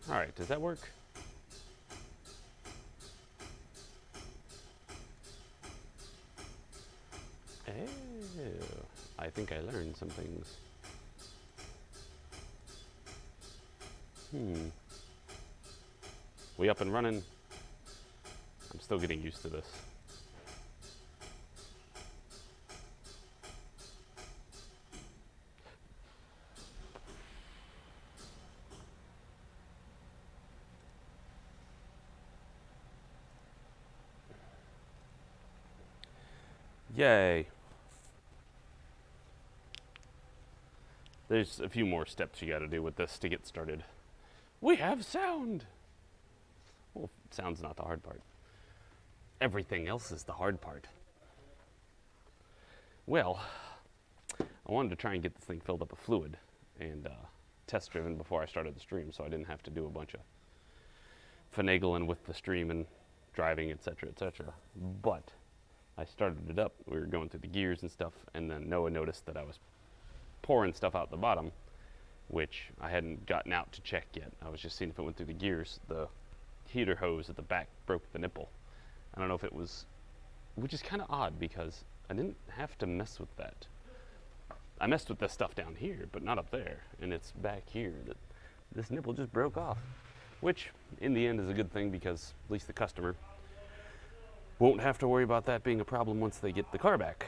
All right, does that work? Oh, I think I learned some things. We up and running? I'm still getting used to this. Yay. There's a few more steps you gotta do with this to get started. We have sound! Well, sound's not the hard part. Everything else is the hard part. Well, I wanted to try and get this thing filled up with fluid and test driven before I started the stream, so I didn't have to do a bunch of finagling with the stream and driving, etc., etc. But I started it up. We were going through the gears and stuff, and then Noah noticed that I was pouring stuff out the bottom, which I hadn't gotten out to check yet. I was just seeing if it went through the gears. The heater hose at the back broke the nipple. I don't know if it was, which is kind of odd because I didn't have to mess with that. I messed with the stuff down here, but not up there, and it's back here that this nipple just broke off, which in the end is a good thing because at least the customer won't have to worry about that being a problem once they get the car back.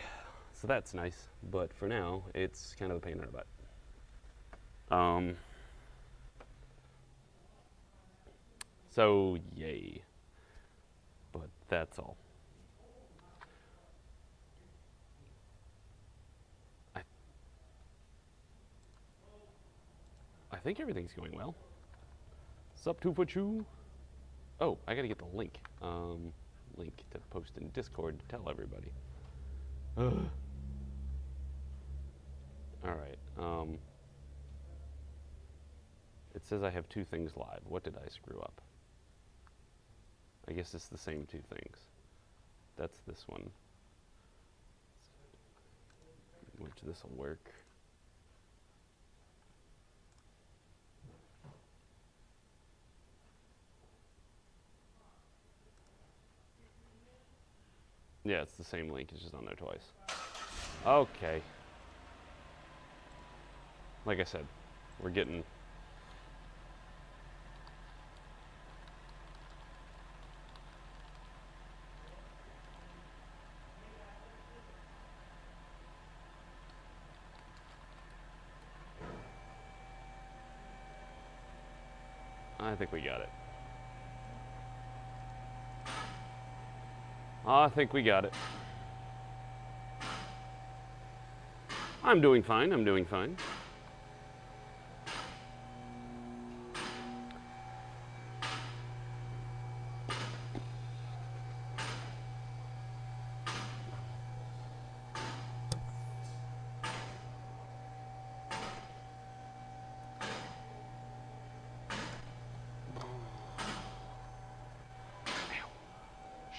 So that's nice, but for now, it's kind of a pain in the butt. So, yay. But that's all. I think everything's going well. Sup, 2-foot-2? Oh, I gotta get the link. Link to post in Discord to tell everybody. Alright, it says I have 2 things live. What did I screw up? I guess it's the same 2 things. That's this one. Which this will work. Yeah, it's the same link. It's just on there twice. Okay. Like I said, we're getting... I think we got it. I think we got it. I'm doing fine. I'm doing fine.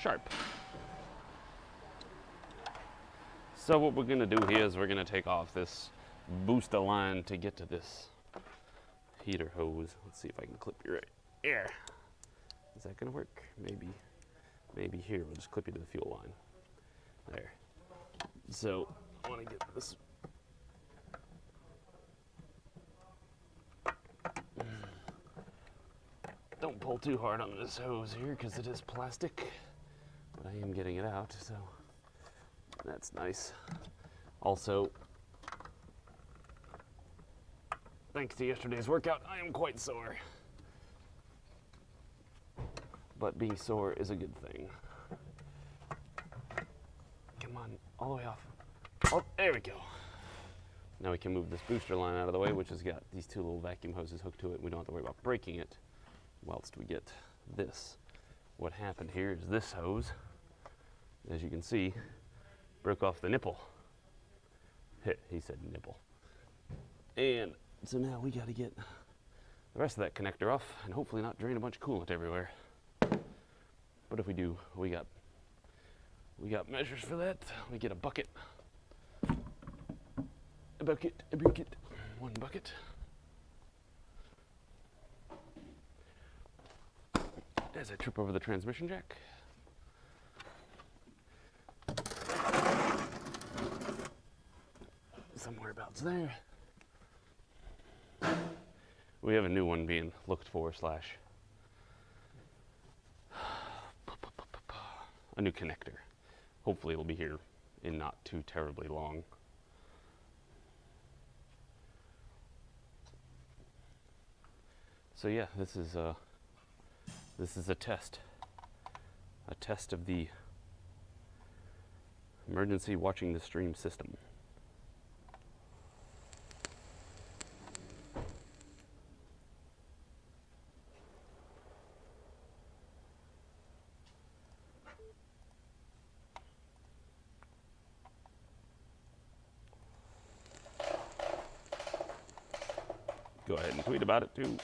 Sharp. So what we're going to do here is we're going to take off this booster line to get to this heater hose. Let's see if I can clip you right here. Is that going to work? Maybe here. We'll just clip you to the fuel line. There. So I want to get this. Don't pull too hard on this hose here because it is plastic, but I am getting it out, so that's nice. Also, thanks to yesterday's workout, I am quite sore. But being sore is a good thing. Come on, all the way off. Oh, there we go. Now we can move this booster line out of the way, which has got these 2 little vacuum hoses hooked to it. We don't have to worry about breaking it whilst we get this. What happened here is this hose, as you can see, broke off the nipple. He said nipple. And so now we got to get the rest of that connector off and hopefully not drain a bunch of coolant everywhere. But if we do, we got measures for that. We get a bucket. A bucket. 1 bucket. as I trip over the transmission jack. Somewhere about there. We have a new one being looked for / a new connector. Hopefully it'll be here in not too terribly long. So yeah, this is a test of the emergency watching the stream system. Go ahead and tweet about it too.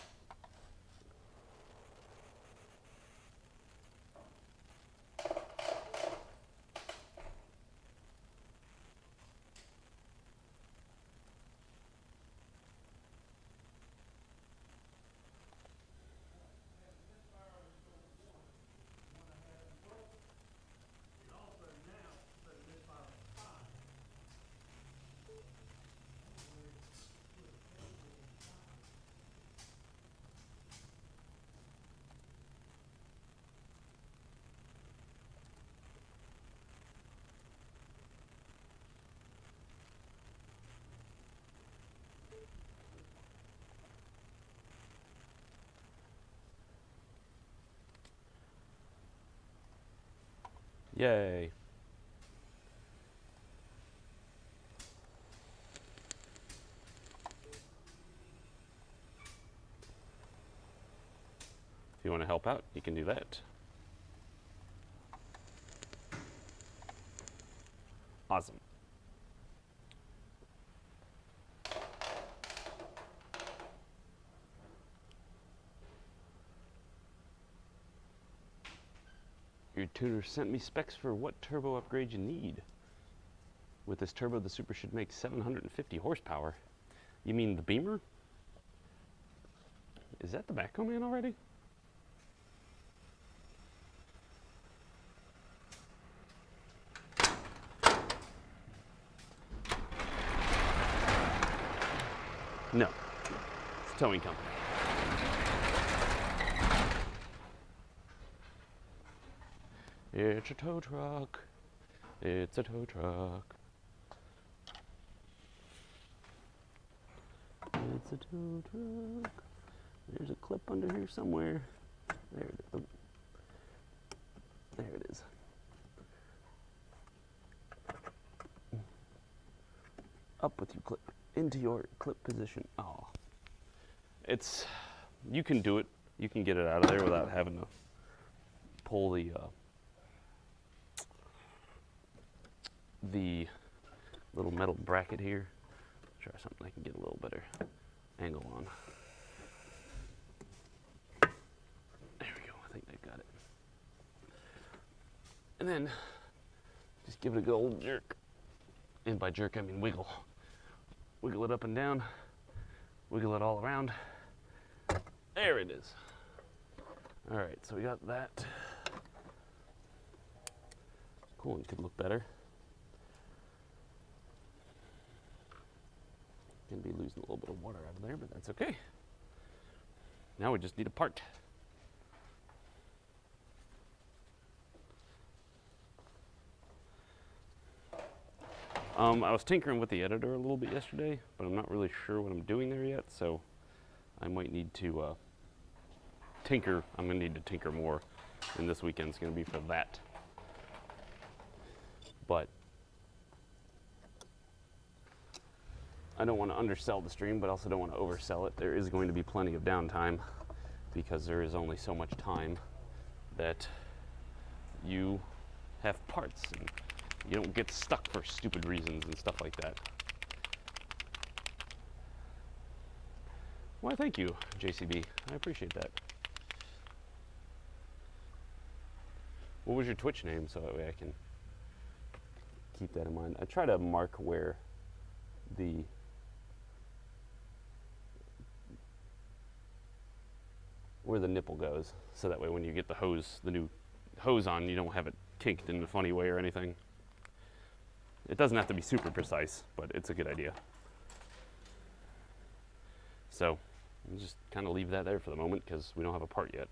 Yay. If you want to help out, you can do that. Awesome. Your tuner sent me specs for what turbo upgrade you need. With this turbo, the Super should make 750 horsepower. You mean the Beamer? Is that the backhoe man already? No, it's a towing company. It's a tow truck. It's a tow truck. It's a tow truck. There's a clip under here somewhere. There it is. There it is. Up with your clip. Into your clip position. Oh. It's, you can do it. You can get it out of there without having to pull the little metal bracket here. Try something I can get a little better angle on. There we go, I think I got it. And then just give it a good old jerk. And by jerk, I mean wiggle. Wiggle it up and down. Wiggle it all around. There it is. All right, so we got that. Coolant could look better. Gonna be losing a little bit of water out of there, but that's okay. Now we just need a part. I was tinkering with the editor a little bit yesterday, but I'm not really sure what I'm doing there yet, so I might need to tinker. I'm gonna need to tinker more, and this weekend's gonna be for that. But I don't want to undersell the stream, but also don't want to oversell it. There is going to be plenty of downtime because there is only so much time that you have parts and you don't get stuck for stupid reasons and stuff like that. Why, thank you, JCB. I appreciate that. What was your Twitch name so that way I can keep that in mind? I try to mark where the where the nipple goes, so that way when you get the hose, the new hose on, you don't have it kinked in a funny way or anything. It doesn't have to be super precise, but it's a good idea. So we'll just kind of leave that there for the moment because we don't have a part yet.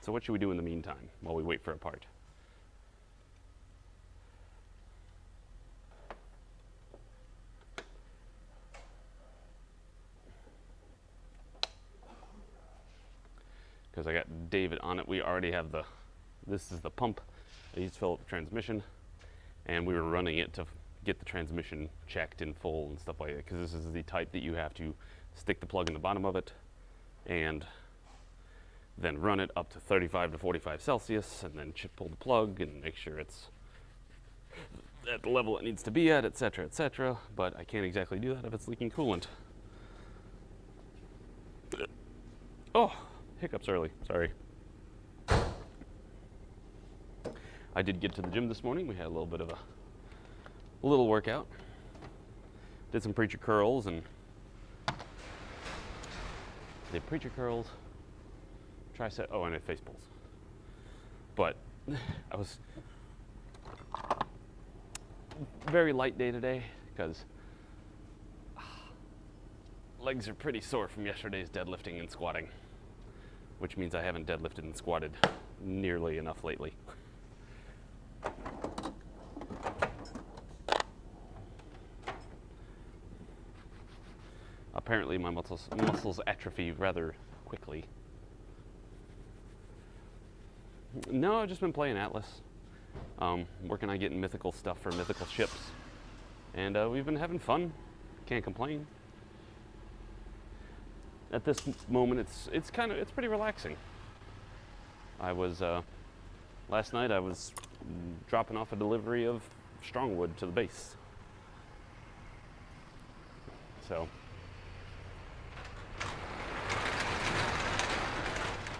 So what should we do in the meantime while we wait for a part? Because I got David on it. We already have this is the pump I used to fill up the transmission, and we were running it to get the transmission checked in full and stuff like that, because this is the type that you have to stick the plug in the bottom of it and then run it up to 35 to 45 Celsius and then pull the plug and make sure it's at the level it needs to be at, etc., etc. But I can't exactly do that if it's leaking coolant. Oh, hiccups early, sorry. I did get to the gym this morning. We had a little bit of a little workout. Did some preacher curls and did preacher curls, tricep, oh, and I face pulls. But I was very light day today because legs are pretty sore from yesterday's deadlifting and squatting, which means I haven't deadlifted and squatted nearly enough lately. Apparently my muscles atrophy rather quickly. No, I've just been playing Atlas. Working on getting mythical stuff for mythical ships. And we've been having fun. Can't complain. At this moment, it's pretty relaxing. I was, last night I was dropping off a delivery of strongwood to the base. So,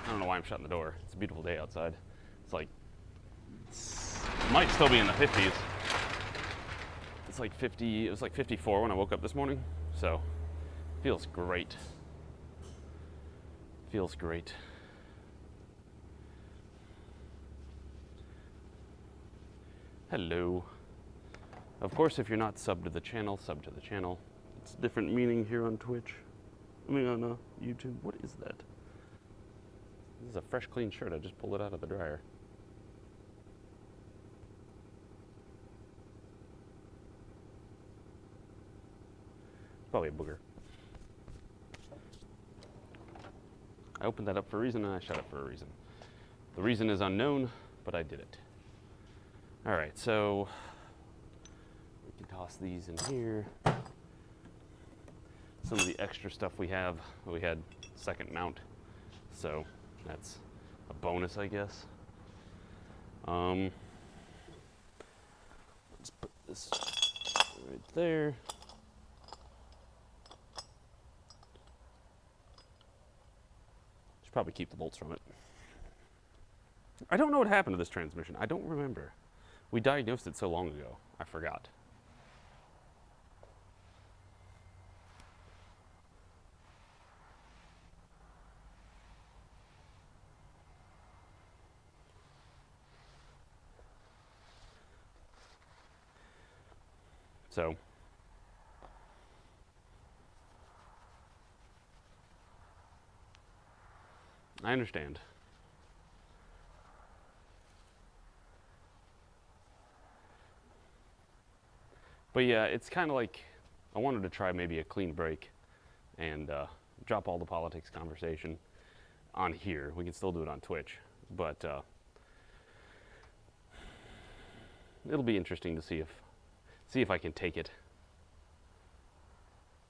I don't know why I'm shutting the door. It's a beautiful day outside. It's like, it might still be in the 50s. It's like 50, it was like 54 when I woke up this morning. So, feels great. Feels great. Hello. Of course, if you're not subbed to the channel, sub to the channel. It's a different meaning here on Twitch. I mean on YouTube. What is that? This is a fresh, clean shirt. I just pulled it out of the dryer. Probably a booger. I opened that up for a reason and I shut it for a reason. The reason is unknown, but I did it. All right, so we can toss these in here. Some of the extra stuff we have, we had second mount, so that's a bonus, I guess. Let's put this right there. Should probably keep the bolts from it. I don't know what happened to this transmission. I don't remember. We diagnosed it so long ago, I forgot. So, I understand. But yeah, it's kind of like I wanted to try maybe a clean break and drop all the politics conversation on here. We can still do it on Twitch, but it'll be interesting to see if I can take it.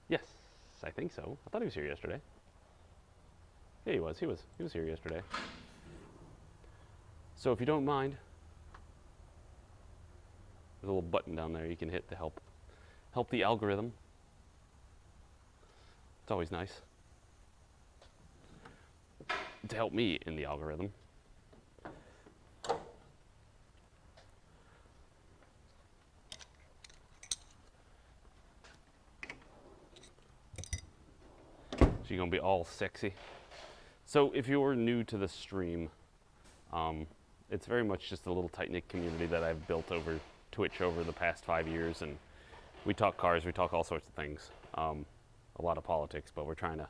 Yes, I think so. I thought he was here yesterday. Yeah, he was. He was here yesterday. So if you don't mind, there's a little button down there you can hit to help the algorithm. It's always nice to help me in the algorithm. She's gonna be all sexy. So if you're new to the stream, it's very much just a little tight-knit community that I've built over Twitch over the past 5 years, and we talk cars, we talk all sorts of things. A lot of politics, but we're trying to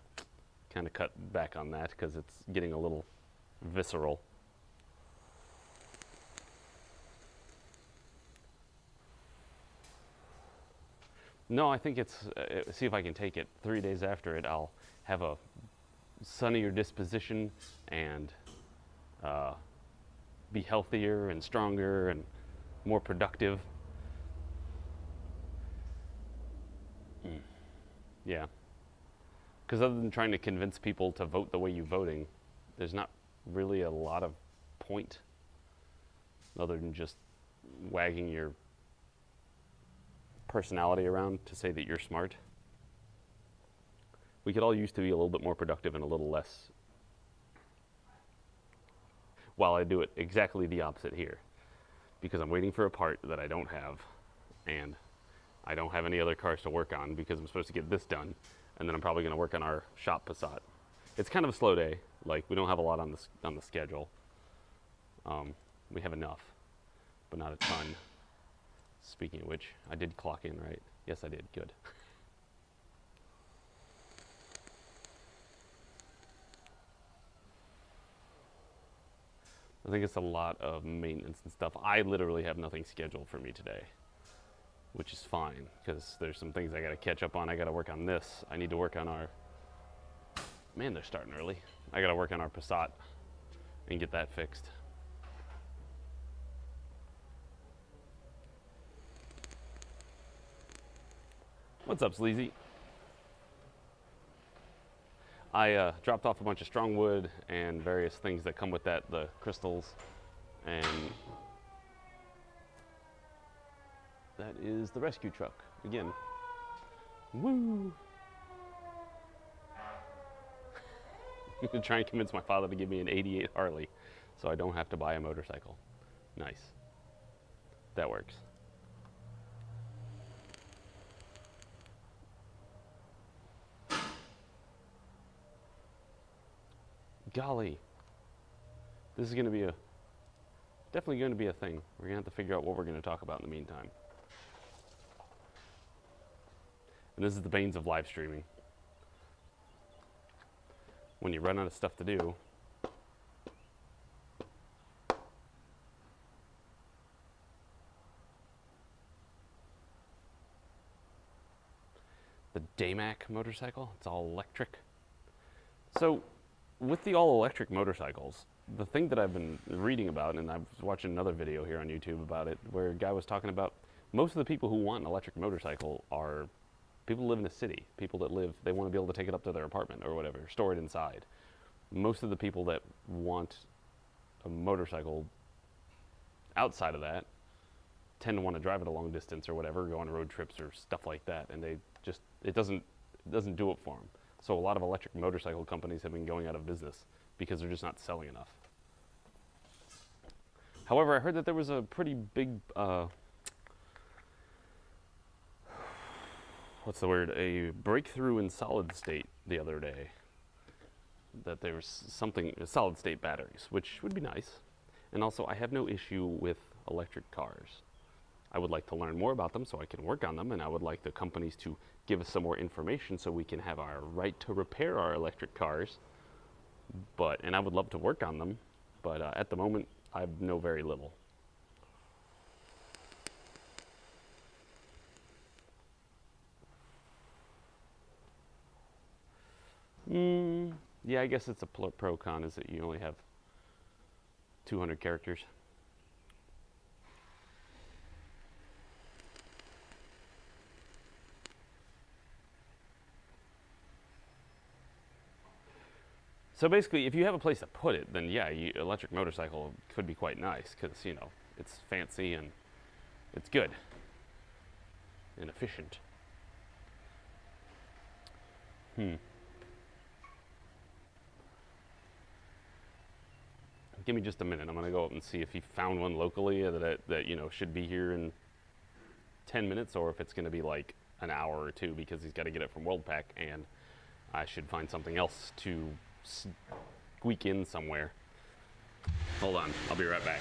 kind of cut back on that because it's getting a little visceral. No, I think it's, see if I can take it. 3 days after it, I'll have a sunnier disposition and be healthier and stronger and more productive. Yeah. Because other than trying to convince people to vote the way you're voting, there's not really a lot of point other than just wagging your personality around to say that you're smart. We could all use to be a little bit more productive and a little less, while I do it exactly the opposite here, because I'm waiting for a part that I don't have, and I don't have any other cars to work on because I'm supposed to get this done, and then I'm probably going to work on our shop Passat. It's kind of a slow day. Like, we don't have a lot on the schedule. We have enough, but not a ton. Speaking of which, I did clock in, right? Yes, I did. Good. I think it's a lot of maintenance and stuff. I literally have nothing scheduled for me today, which is fine, because there's some things I got to catch up on. I got to work on this. I need to work on our... Man, they're starting early. I got to work on our Passat and get that fixed. What's up, Sleazy? I dropped off a bunch of strong wood and various things that come with that, the crystals, and that is the rescue truck again. Woo! I'm gonna try and convince my father to give me an '88 Harley so I don't have to buy a motorcycle. Nice. That works. Golly, this is going to be definitely going to be a thing. We're going to have to figure out what we're going to talk about in the meantime. And this is the banes of live streaming. When you run out of stuff to do, the Daymac motorcycle, it's all electric. So, with the all-electric motorcycles, the thing that I've been reading about, and I was watching another video here on YouTube about it, where a guy was talking about most of the people who want an electric motorcycle are people who live in a city, people that they want to be able to take it up to their apartment or whatever, store it inside. Most of the people that want a motorcycle outside of that tend to want to drive it a long distance or whatever, go on road trips or stuff like that, and it doesn't do it for them. So a lot of electric motorcycle companies have been going out of business because they're just not selling enough. However, I heard that there was a pretty big, what's the word, a breakthrough in solid state the other day. That there was something, solid state batteries, which would be nice. And also, I have no issue with electric cars. I would like to learn more about them so I can work on them, and I would like the companies to give us some more information so we can have our right to repair our electric cars. And I would love to work on them, but at the moment, I know very little. Yeah, I guess it's a pro-con is that you only have 200 characters. So basically, if you have a place to put it, then yeah, electric motorcycle could be quite nice because, you know, it's fancy and it's good and efficient. Give me just a minute. I'm going to go up and see if he found one locally that you know, should be here in 10 minutes, or if it's going to be like an hour or two because he's got to get it from World Pack and I should find something else to squeak in somewhere. Hold on, I'll be right back.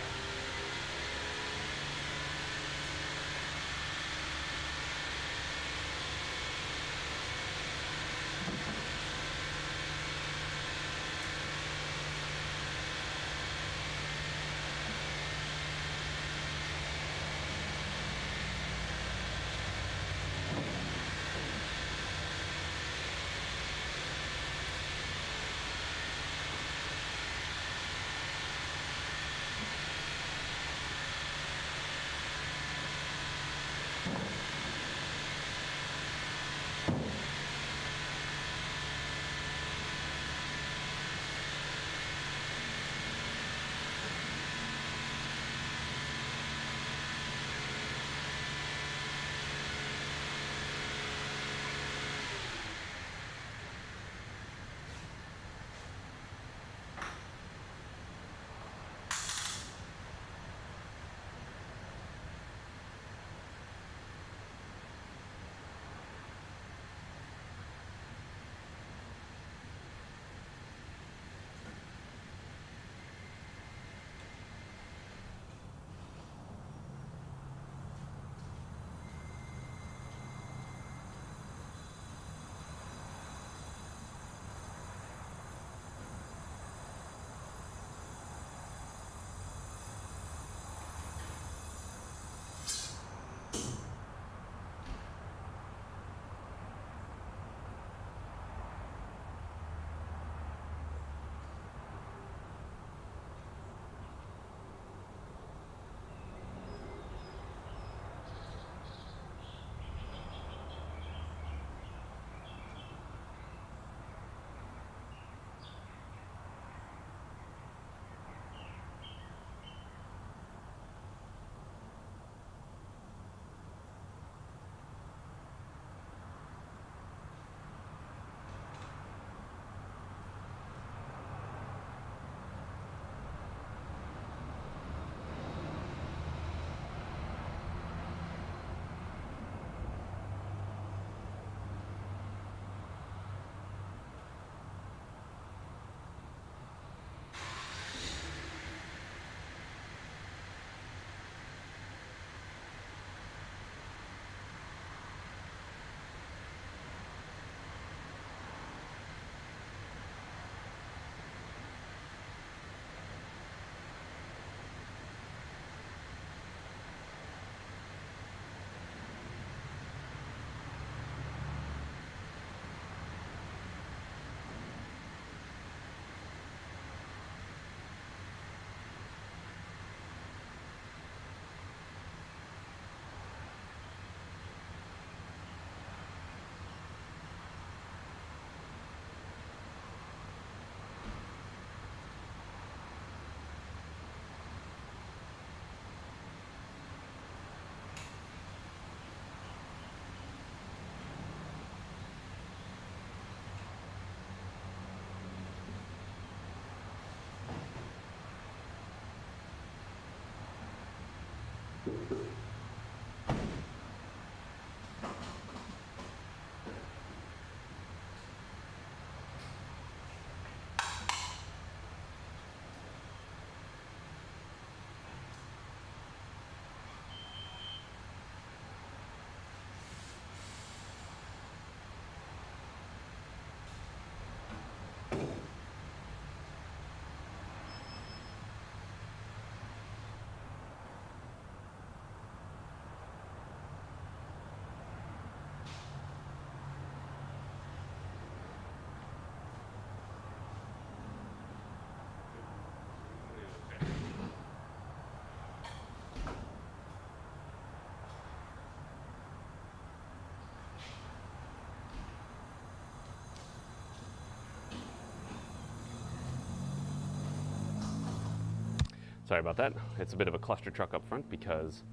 Sorry about that. It's a bit of a cluster truck up front because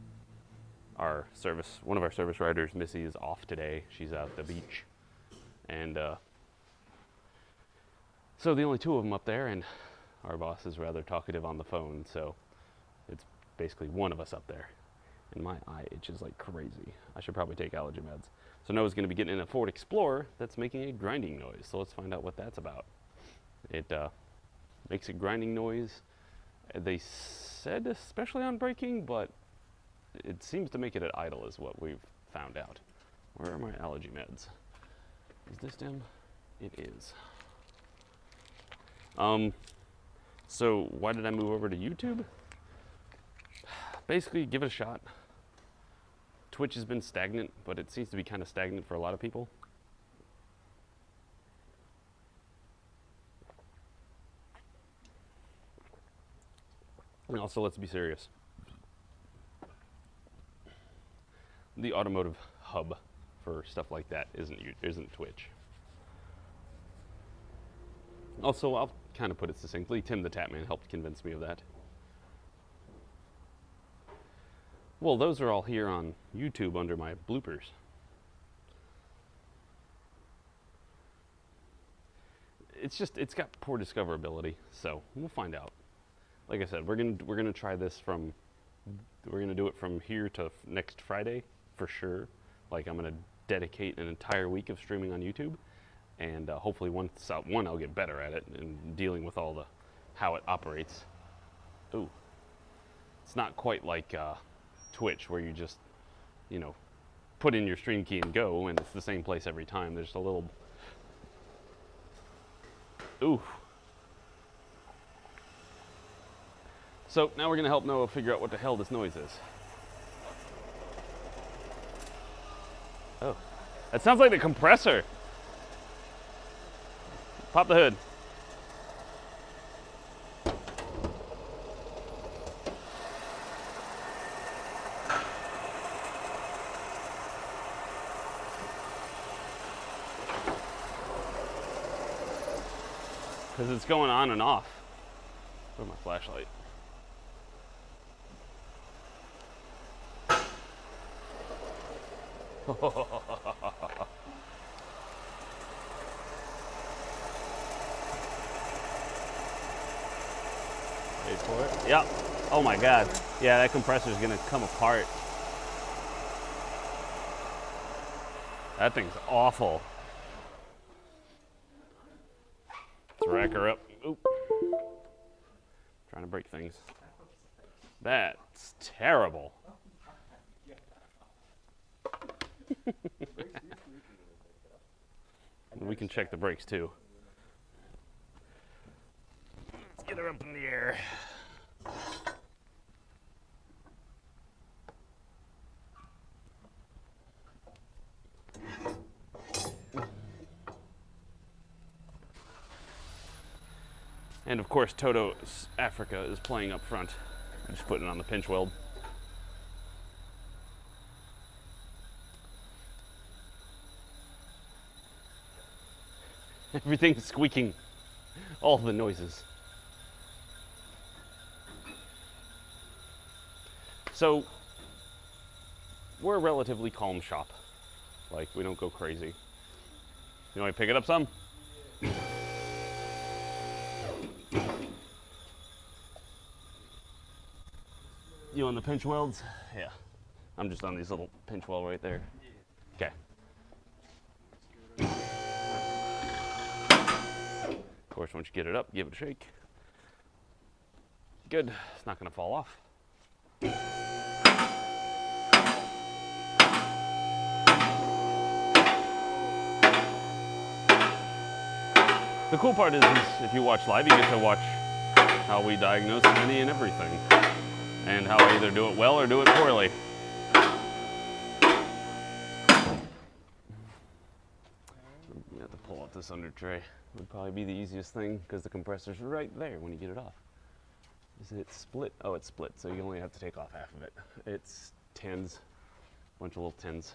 one of our service riders, Missy, is off today. She's out at the beach. And so the only two of them up there, and our boss is rather talkative on the phone, so it's basically one of us up there. And my eye itches like crazy. I should probably take allergy meds. So Noah's going to be getting in a Ford Explorer that's making a grinding noise. So let's find out what that's about. It makes a grinding noise. They said especially on braking, but it seems to make it at idle is what we've found out. Where are my allergy meds? Is this dim? It is. So why did I move over to YouTube? Basically, give it a shot. Twitch has been stagnant, but it seems to be kind of stagnant for a lot of people. And also, let's be serious. The automotive hub for stuff like that isn't Twitch. Also, I'll kind of put it succinctly, Tim the Tapman helped convince me of that. Well, those are all here on YouTube under my bloopers. It's got poor discoverability, so we'll find out. Like I said, we're gonna try this we're gonna do it from here to next Friday for sure. Like I'm gonna dedicate an entire week of streaming on YouTube, and hopefully I'll get better at it and dealing with all how it operates. Ooh, it's not quite like Twitch where you just, put in your stream key and go, and it's the same place every time. There's a little, ooh. So now we're gonna help Noah figure out what the hell this noise is. Oh, that sounds like the compressor. Pop the hood. Because it's going on and off. Where's my flashlight? Wait for it. Yep. Oh my God. Yeah, that compressor is gonna come apart. That thing's awful. Let's rack her up. Oop. Trying to break things. That's terrible. We can check the brakes too. Let's get her up in the air. And of course, Toto Africa is playing up front. I'm just putting it on the pinch weld. Everything's squeaking. All the noises. So, we're a relatively calm shop. Like, we don't go crazy. You want me to pick it up some? You on the pinch welds? Yeah. I'm just on these little pinch weld right there. Okay. Of course, once you get it up, give it a shake. Good. It's not going to fall off. The cool part is if you watch live, you get to watch how we diagnose any and everything, and how I either do it well or do it poorly. You have to pull out this under tray. Would probably be the easiest thing because the compressor's right there when you get it off. Is it split? Oh, it's split, so you only have to take off half of it. It's tins, a bunch of little tins.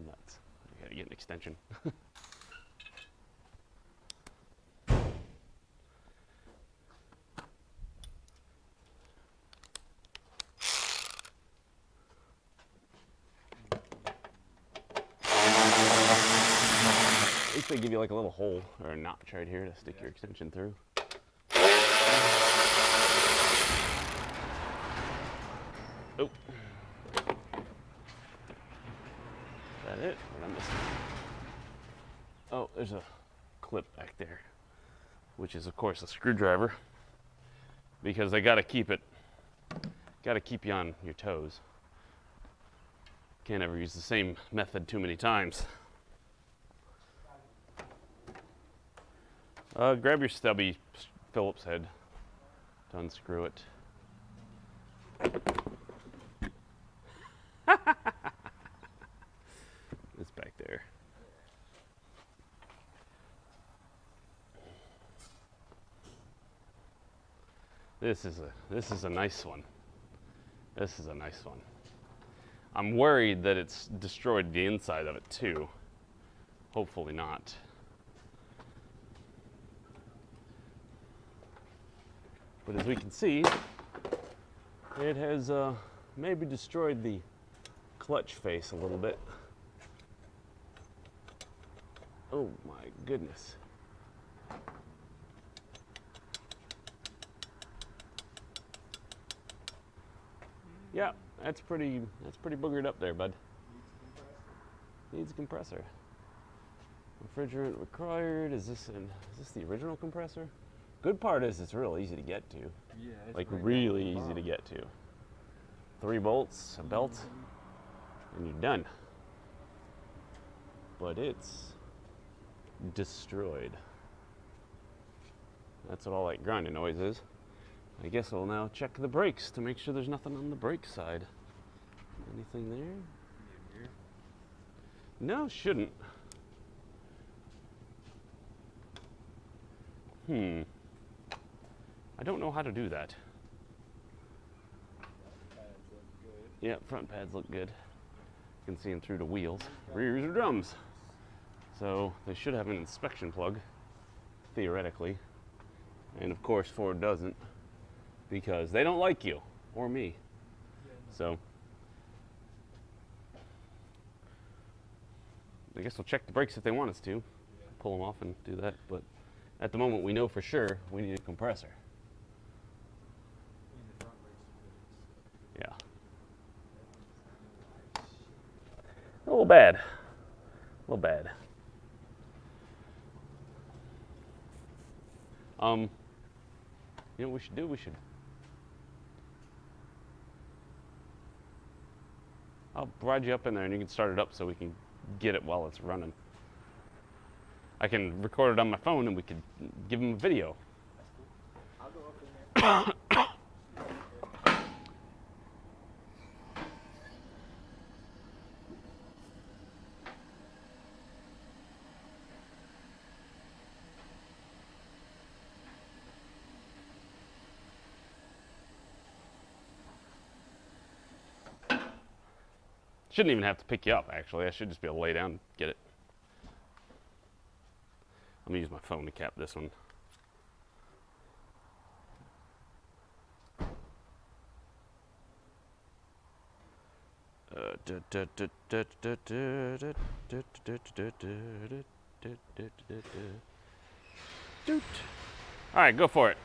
Nuts. I gotta get an extension. they give you like a little hole or a notch right here to stick your extension through. Oh. Is that it? What am I missing? Oh, there's a clip back there, which is of course a screwdriver, because they gotta keep you on your toes. Can't ever use the same method too many times. Grab your stubby Phillips head to unscrew it. It's back there. This is a nice one. This is a nice one. I'm worried that it's destroyed the inside of it too. Hopefully not. But as we can see, it has maybe destroyed the clutch face a little bit. Oh my goodness. Yeah, that's pretty boogered up there, bud. Needs a compressor. Refrigerant required. Is this the original compressor? Good part is it's real easy to get to. Yeah, it's like right really easy to get to. 3 bolts, a belt, and you're done. But it's destroyed. That's what all that grinding noise is. I guess we'll now check the brakes to make sure there's nothing on the brake side. Anything there? No, shouldn't. I don't know how to do that. Yeah, front pads look good. You can see them through the wheels. Rears are drums. So they should have an inspection plug, theoretically. And of course Ford doesn't, because they don't like you or me. So I guess we'll check the brakes if they want us to. Pull them off and do that. But at the moment we know for sure we need a compressor. Yeah. A little bad. A little bad. You know what we should do? I'll ride you up in there and you can start it up so we can get it while it's running. I can record it on my phone and we could give them a video. I'll go up in there. Shouldn't even have to pick you up, actually. I should just be able to lay down and get it. I'm gonna use my phone to cap this one. All right, go for it.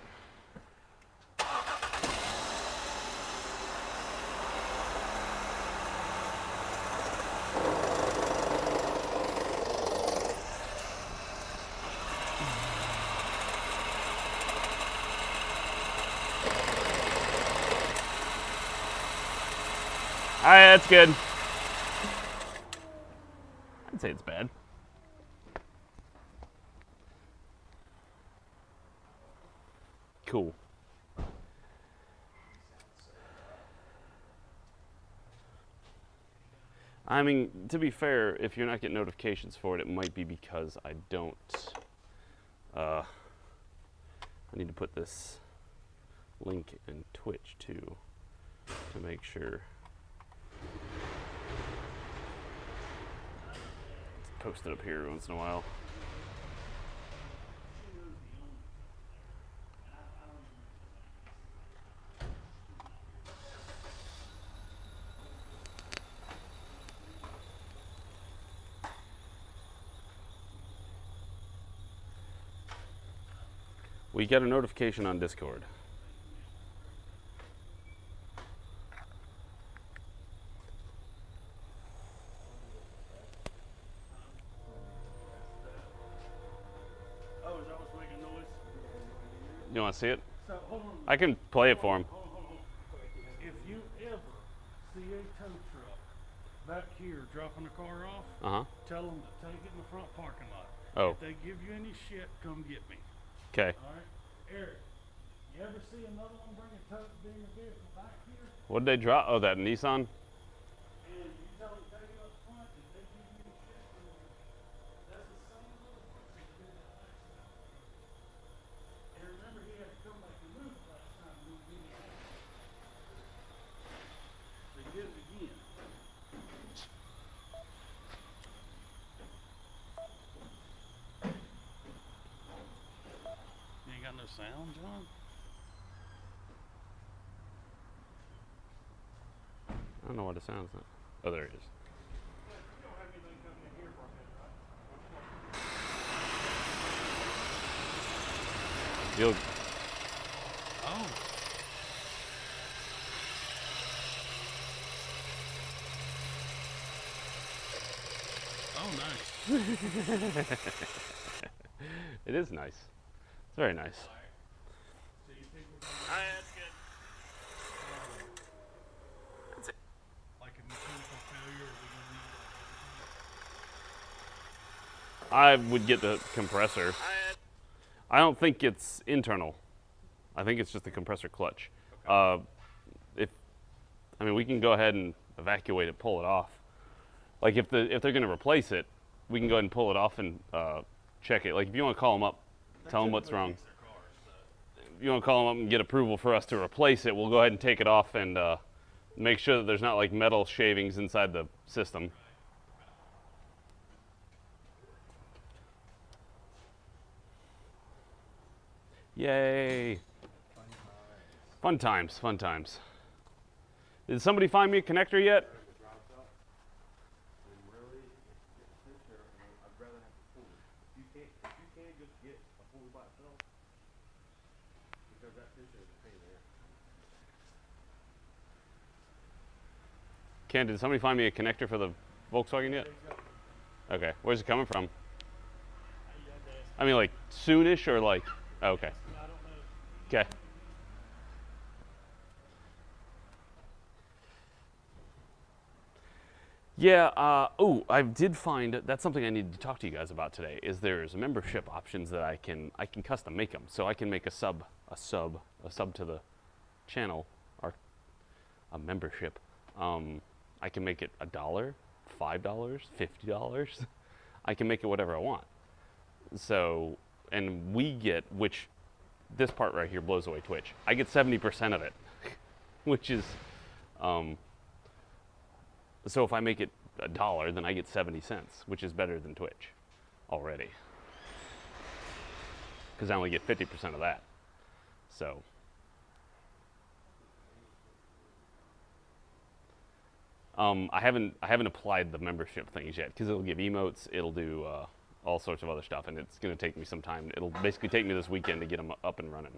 All right, that's good. I'd say it's bad. Cool. I mean, to be fair, if you're not getting notifications for it, it might be because I don't. I need to put this link in Twitch too to make sure. Post it up here every once in a while. We get a notification on Discord. Oh, is that what's making noise? You want to see it? So, hold on. I can play it for him. Hold on. If you ever see a tow truck back here dropping a car off, tell them to take it in the front parking lot. Oh. If they give you any shit, come get me. Okay. All right, Eric. You ever see another one bring a vehicle back here? What did they drop? Oh, that Nissan? And you tell them to take it up front, and they give you any shit, that's the same motherfucker that did that last time. And remember, he had to come back and move last time. We did it. They did it again. You ain't got no sound, John? I don't know what it sounds like. Oh, there it is. You don't have anything coming in here for a minute, right? You'll. Oh. Oh, nice. It is nice. It's very nice. So you think we're gonna That's good. like a mechanical failure, or we gonna need I would get the compressor. I don't think it's internal. I think it's just the compressor clutch. Okay. We can go ahead and evacuate it, pull it off. Like if they're going to replace it, we can go ahead and pull it off and check it. Like if you want to call them up, tell them what's wrong. If you want to call them up and get approval for us to replace it, we'll go ahead and take it off and make sure that there's not like metal shavings inside the system. Yay! Fun times, fun times. Did somebody find me a connector yet? Ken, did somebody find me a connector for the Volkswagen yet? Okay, where's it coming from? I mean, like soonish or like? Oh, okay. Okay. Yeah. I did find that's something I needed to talk to you guys about today. Is there's membership options that I can custom make them, so I can make a sub to the channel or a membership. I can make it $1, $5, $50. I can make it whatever I want. So, and we get, which this part right here blows away Twitch. I get 70% of it, which is, so if I make it $1, then I get 70 cents, which is better than Twitch already. Because I only get 50% of that. So. I haven't applied the membership things yet because it'll give emotes, it'll do all sorts of other stuff, and it's going to take me some time. It'll basically take me this weekend to get them up and running.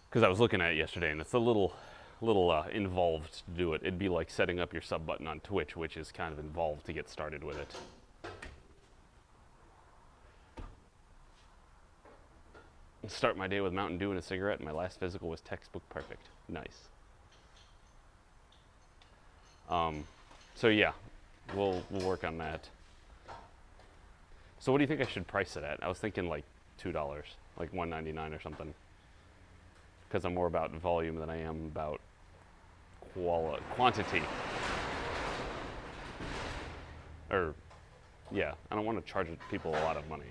Because I was looking at it yesterday, and it's a little involved to do it. It'd be like setting up your sub button on Twitch, which is kind of involved to get started with it. Start my day with Mountain Dew and a cigarette, and my last physical was textbook perfect. Nice. So yeah, we'll work on that. So what do you think I should price it at? I was thinking like $2, like $1.99 or something. Because I'm more about volume than I am about quantity. Or, yeah, I don't want to charge people a lot of money.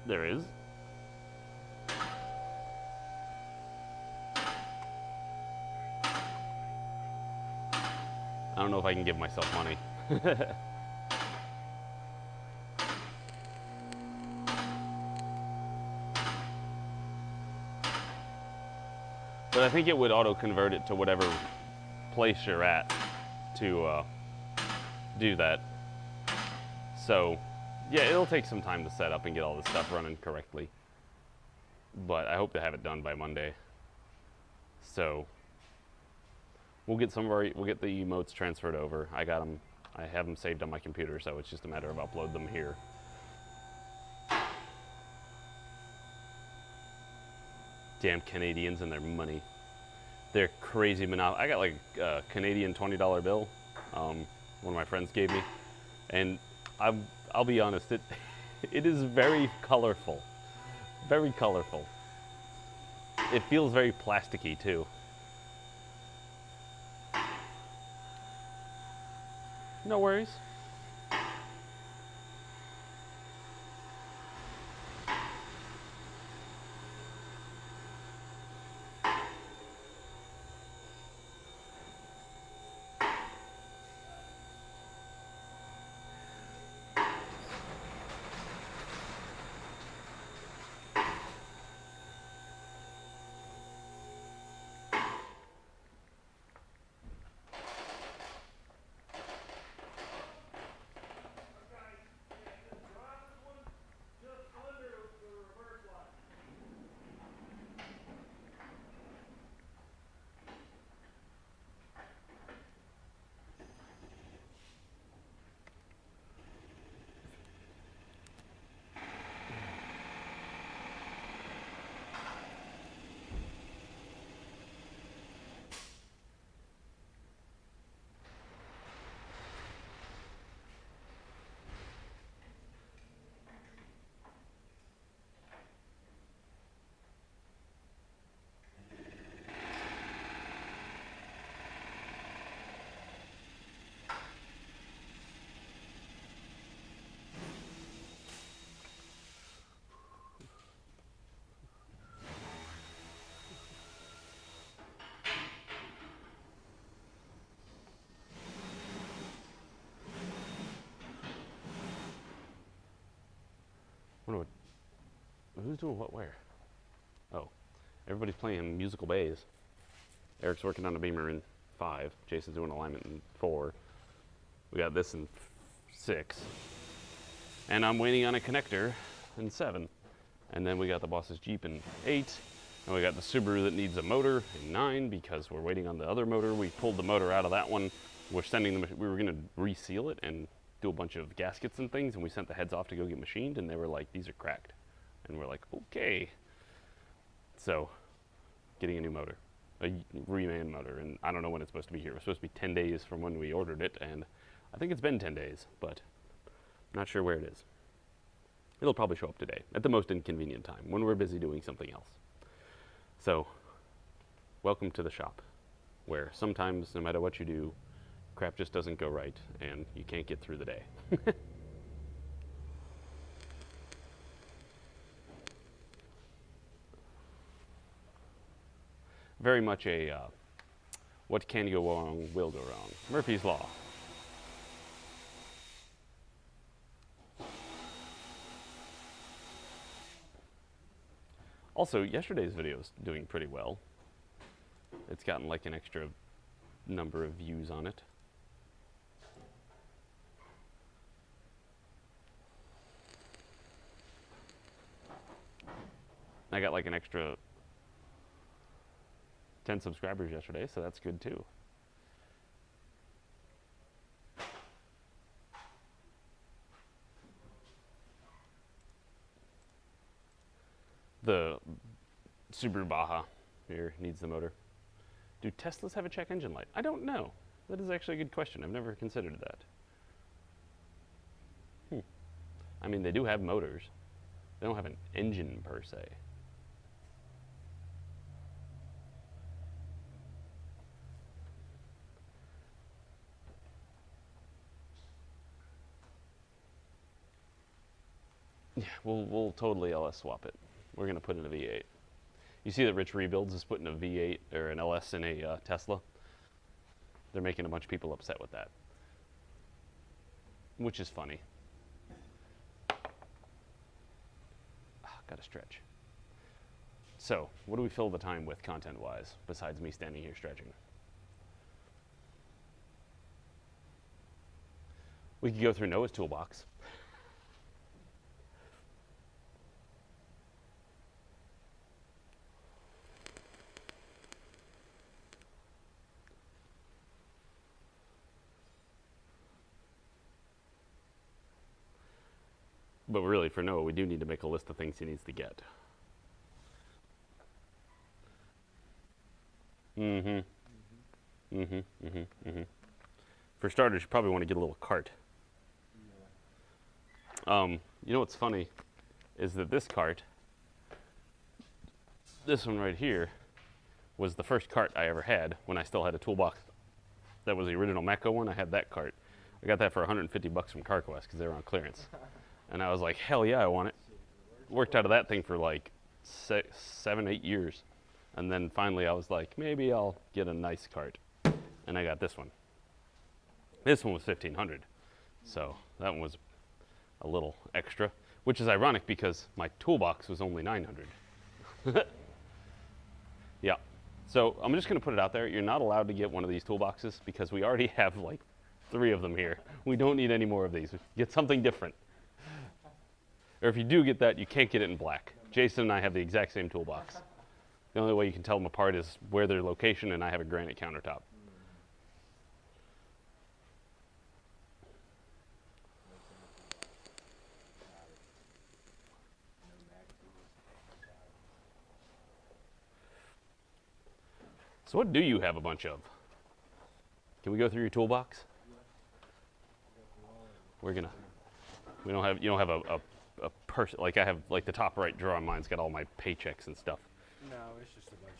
There is. I don't know if I can give myself money. But I think it would auto-convert it to whatever place you're at to do that. So, yeah, it'll take some time to set up and get all this stuff running correctly. But I hope to have it done by Monday. So, we'll get the emotes transferred over. I have them saved on my computer, so it's just a matter of upload them here. Damn Canadians and their money. They're crazy monopoly. I got like a Canadian $20 bill, one of my friends gave me, and I'll be honest, it is very colorful, very colorful. It feels very plasticky too. No worries. Wonder who's doing what where? Oh, everybody's playing musical bays. Eric's working on a Beamer in 5. Jason's doing alignment in 4. We got this in 6. And I'm waiting on a connector in 7. And then we got the boss's Jeep in 8. And we got the Subaru that needs a motor in 9 because we're waiting on the other motor. We pulled the motor out of that one. We were going to reseal it and do a bunch of gaskets and things, and we sent the heads off to go get machined, and they were like, these are cracked. And we're like, okay. So, getting a new motor, a reman motor, and I don't know when it's supposed to be here. It was supposed to be 10 days from when we ordered it, and I think it's been 10 days, but I'm not sure where it is. It'll probably show up today, at the most inconvenient time, when we're busy doing something else. So, welcome to the shop, where sometimes, no matter what you do, crap just doesn't go right, and you can't get through the day. Very much a what can go wrong will go wrong. Murphy's Law. Also, yesterday's video is doing pretty well. It's gotten like an extra number of views on it. I got like an extra 10 subscribers yesterday, so that's good too. The Subaru Baja here needs the motor. Do Teslas have a check engine light? I don't know. That is actually a good question. I've never considered that. I mean, they do have motors. They don't have an engine per se. Yeah, we'll totally LS swap it. We're gonna put in a V8. You see that Rich Rebuilds is putting a V8 or an LS in a Tesla. They're making a bunch of people upset with that, which is funny. Gotta stretch. So, what do we fill the time with content-wise, besides me standing here stretching? We could go through Noah's toolbox. But really, for Noah, we do need to make a list of things he needs to get. For starters, you probably want to get a little cart. You know what's funny is that this cart, this one right here, was the first cart I ever had when I still had a toolbox. That was the original Mecca one. I had that cart. I got that for 150 bucks from CarQuest because they were on clearance. And I was like, hell yeah, I want it. Worked out of that thing for like 7, 8 years. And then finally I was like, maybe I'll get a nice cart. And I got this one. This one was 1,500. So that one was a little extra, which is ironic because my toolbox was only 900. Yeah. So I'm just going to put it out there. You're not allowed to get one of these toolboxes because we already have like 3 of them here. We don't need any more of these. Get something different. Or if you do get that, you can't get it in black. Jason and I have the exact same toolbox. The only way you can tell them apart is where their location, and I have a granite countertop. So what do you have a bunch of? Can we go through your toolbox? We don't have, you don't have a person, like I have, like the top right drawer on mine's got all my paychecks and stuff. No, it's just a bunch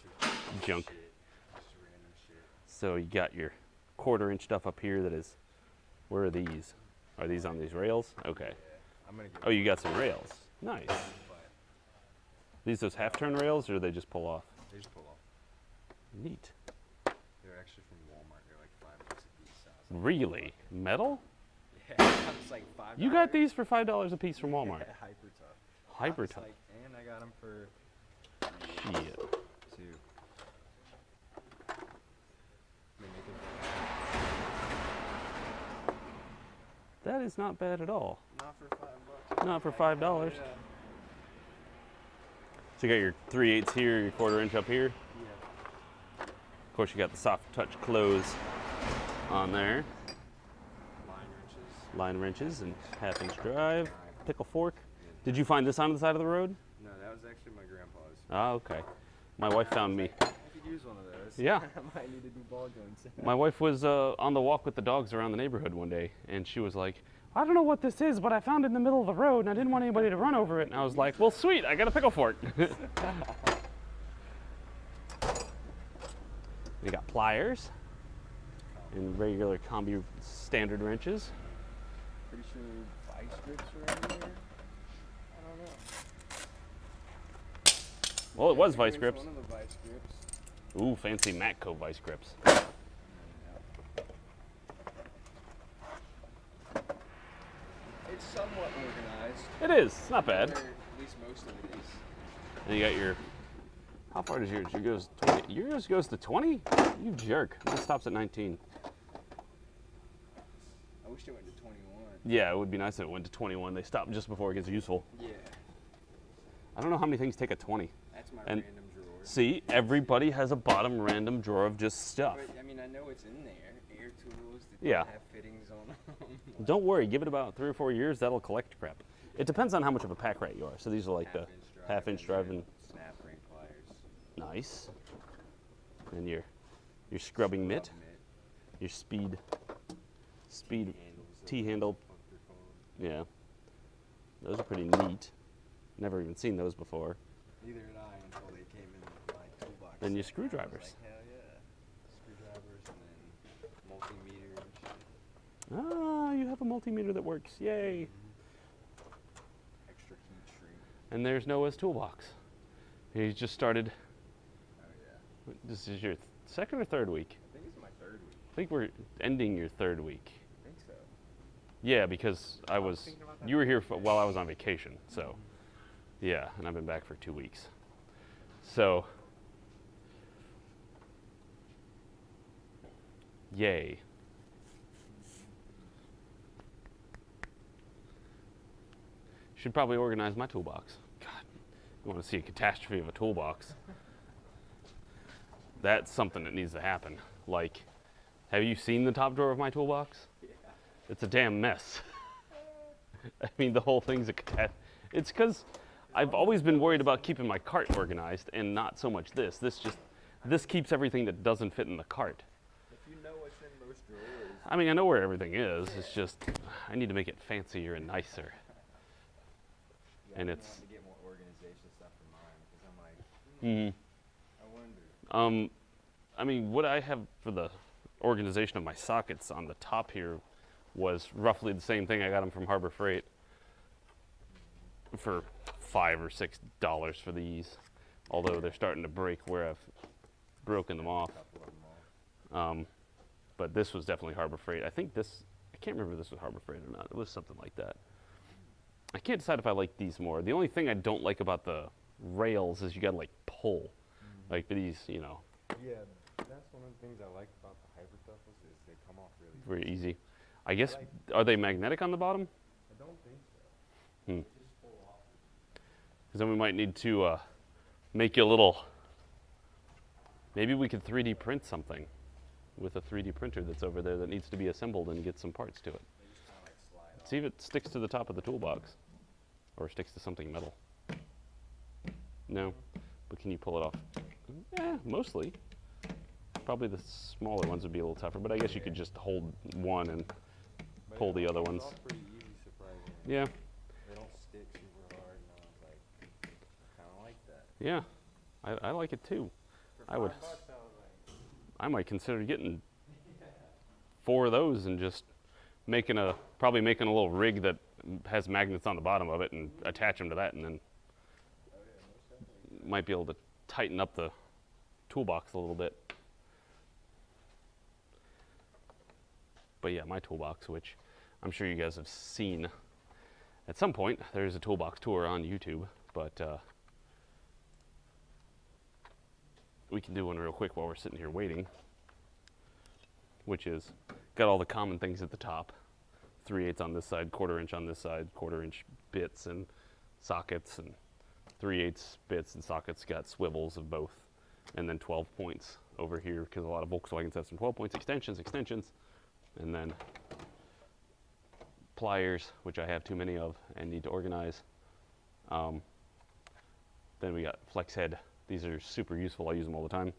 of Junk. shit. Just random shit. So you got your 1/4-inch stuff up here that is, where are these? Are these on these rails? Okay. Yeah, I'm gonna get Oh, you got some rails. Nice. but These those half-turn rails, or do they just pull off? they just pull off. Neat. They're actually from Walmart. They're like $5 a piece. So I was Really? Metal? like, yeah, it's like $5. You got these for $5 a piece from Walmart. Yeah, hyper tough. Hyper I was tough. like, and I got them for Shit. 2. They make it That is not bad at all. not for $5. Not for $5. Yeah. So you got your 3/8 here, your 1/4-inch up here. Yeah. Of course, you got the soft touch close on there. Line wrenches. Line wrenches and 1/2-inch drive. Pickle fork. Did you find this on the side of the road? No, that was actually my grandpa's. Ah, okay. My wife found me. I could use one of those. Yeah. I might need to do ball joints. My wife was on the walk with the dogs around the neighborhood one day, and she was like, I don't know what this is, but I found it in the middle of the road, and I didn't want anybody to run over it. And I was like, well, sweet, I got a pickle fork. We got pliers and regular combi standard wrenches. Pretty sure vice grips are in there. I don't know. Well, it was Yeah, vice here's grips. One of the vice grips. Ooh, fancy Matco vice grips. It's somewhat organized. It is. It's not bad. Or at least most of it is. And you got your. How far does yours? Yours goes 20. Yours goes to 20? You jerk. Mine stops at 19. I wish they went to 21. Yeah, it would be nice if it went to 21. They stop just before it gets useful. Yeah, I don't know how many things take a 20. that's my And- random drawer. See, everybody has a bottom random drawer of just stuff. But I mean, I know it's in there. Air tools that Yeah. don't have fittings on them. Don't worry, give it about 3 or 4 years, that'll collect crap. It depends on how much of a pack rat you are. So these are like the half-inch drive and snap ring pliers. nice. And your scrubbing mitt, your speed Handles. T-handle. What they're called. Yeah, those are pretty neat. Never even seen those before. Neither did I until they came in my toolbox. Then your set. I was screwdrivers. Like, hell yeah. Screwdrivers and then multimeter and shit. Ah, you have a multimeter that works. Yay. Extra key And there's Noah's toolbox. He's just started. Oh yeah. This is your second or third week? I think it's my 3rd week. I think we're ending your 3rd week. I think so. Yeah, because I was thinking about that. you were here while I was on vacation, so yeah, and I've been back for 2 weeks. So, yay. Should probably organize my toolbox. God, you want to see a catastrophe of a toolbox. That's something that needs to happen. Like, have you seen the top drawer of my toolbox? Yeah. It's a damn mess. I mean, the whole thing's a catastrophe. It's because I've always been worried about keeping my cart organized and not so much this. This keeps everything that doesn't fit in the cart. If you know what's in most drawers. I mean, I know where everything is. It's just, I need to make it fancier and nicer. Yeah, And I'm it's. gonna have to get more organization stuff for mine because I'm like, I wonder. I mean, what I have for the organization of my sockets on the top here was roughly the same thing. I got them from Harbor Freight for $5 or $6 for these, although they're starting to break where I've broken them off. Couple of them all. But this was definitely Harbor Freight. I think this, I can't remember if this was Harbor Freight or not. It was something like that. I can't decide if I like these more. The only thing I don't like about the rails is you gotta like pull. Like these, you know, Yeah, that's one of the things I like about the hybrid duffels is they come off really very easy. I guess, are they magnetic on the bottom? I don't think so. Hmm. Just pull off. Because then we might need to make you a little, maybe we could 3D print something with a 3D printer that's over there that needs to be assembled and get some parts to it. They just kind of like slide off. See if it sticks to the top of the toolbox or sticks to something metal. No, but can you pull it off? Mostly. Probably the smaller ones would be a little tougher, but I guess you could just hold one and But pull it the other comes ones. off pretty easy, surprisingly. Yeah, They don't stick super hard, and I was like, kind of like that. yeah, I like it too. For I would- $5, I was like, I might consider getting 4 of those and just probably making a little rig that has magnets on the bottom of it and attach them to that, and then might be able to tighten up the toolbox a little bit. But yeah, my toolbox, which I'm sure you guys have seen at some point. There's a toolbox tour on YouTube, but we can do one real quick while we're sitting here waiting, which is got all the common things at the top. 3/8 on this side, 1/4 inch on this side, 1/4 inch bits and sockets, and 3/8 bits and sockets got swivels of both, and then 12 points over here because a lot of Volkswagens have some 12 points extensions, and then pliers, which I have too many of and need to organize. Then we got flex head. These are super useful. I use them all the time.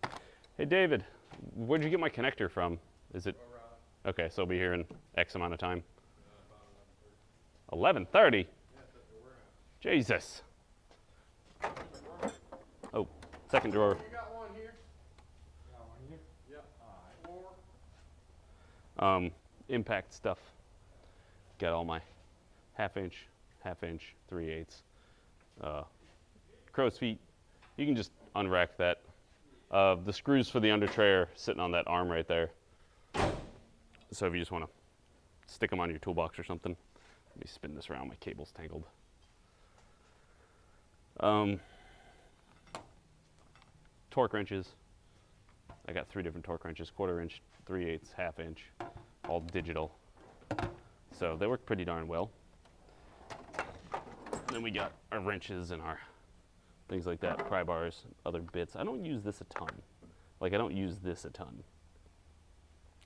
Hey David, where'd you get my connector from? Is it? Okay, so it'll be here in X amount of time. 11:30. Jesus. Oh, second drawer. you got one here? Got one here? Yep. All right. Impact stuff. Got all my half inch, 3/8. Crow's feet. You can just unrack that. The screws for the under tray are sitting on that arm right there. So if you just want to stick them on your toolbox or something. Let me spin this around, my cable's tangled. Torque wrenches. I got 3 different torque wrenches, 1/4 inch, 3/8, 1/2 inch, all digital. So they work pretty darn well. Then we got our wrenches and our things like that, pry bars, other bits. I don't use this a ton. Like I don't use this a ton.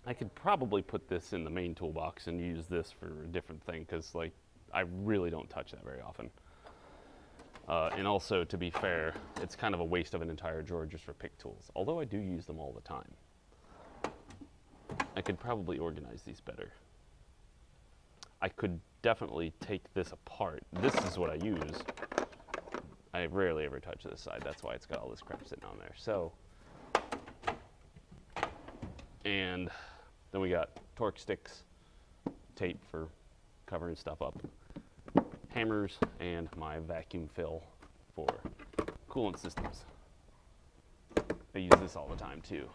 I could probably put this in the main toolbox and use this for a different thing because like I really don't touch that very often. And also, to be fair, it's kind of a waste of an entire drawer just for pick tools, although I do use them all the time. I could probably organize these better. I could definitely take this apart. This is what I use. I rarely ever touch this side. That's why it's got all this crap sitting on there. So, and then we got torque sticks, tape for covering stuff up. hammers and my vacuum fill for coolant systems. I use this all the time too.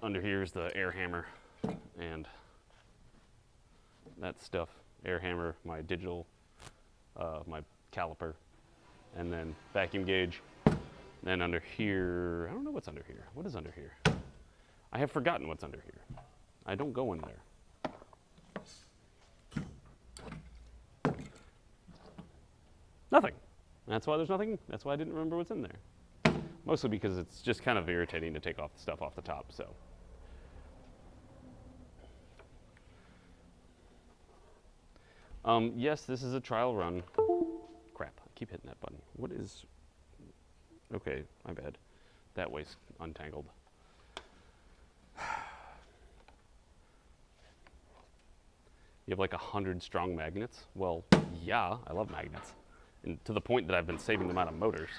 Under here is the air hammer and that stuff. Air hammer, my digital, my caliper, and then vacuum gauge. Then under here, I don't know what's under here. What is under here? I have forgotten what's under here. I don't go in there. Nothing. That's why there's nothing. That's why I didn't remember what's in there. Mostly because it's just kind of irritating to take off the stuff off the top, so. Yes, this is a trial run. Crap, I keep hitting that button. What is, okay, my bad. That way's untangled. You have like 100 strong magnets? Well, yeah, I love magnets. And to the point that I've been saving them out of motors.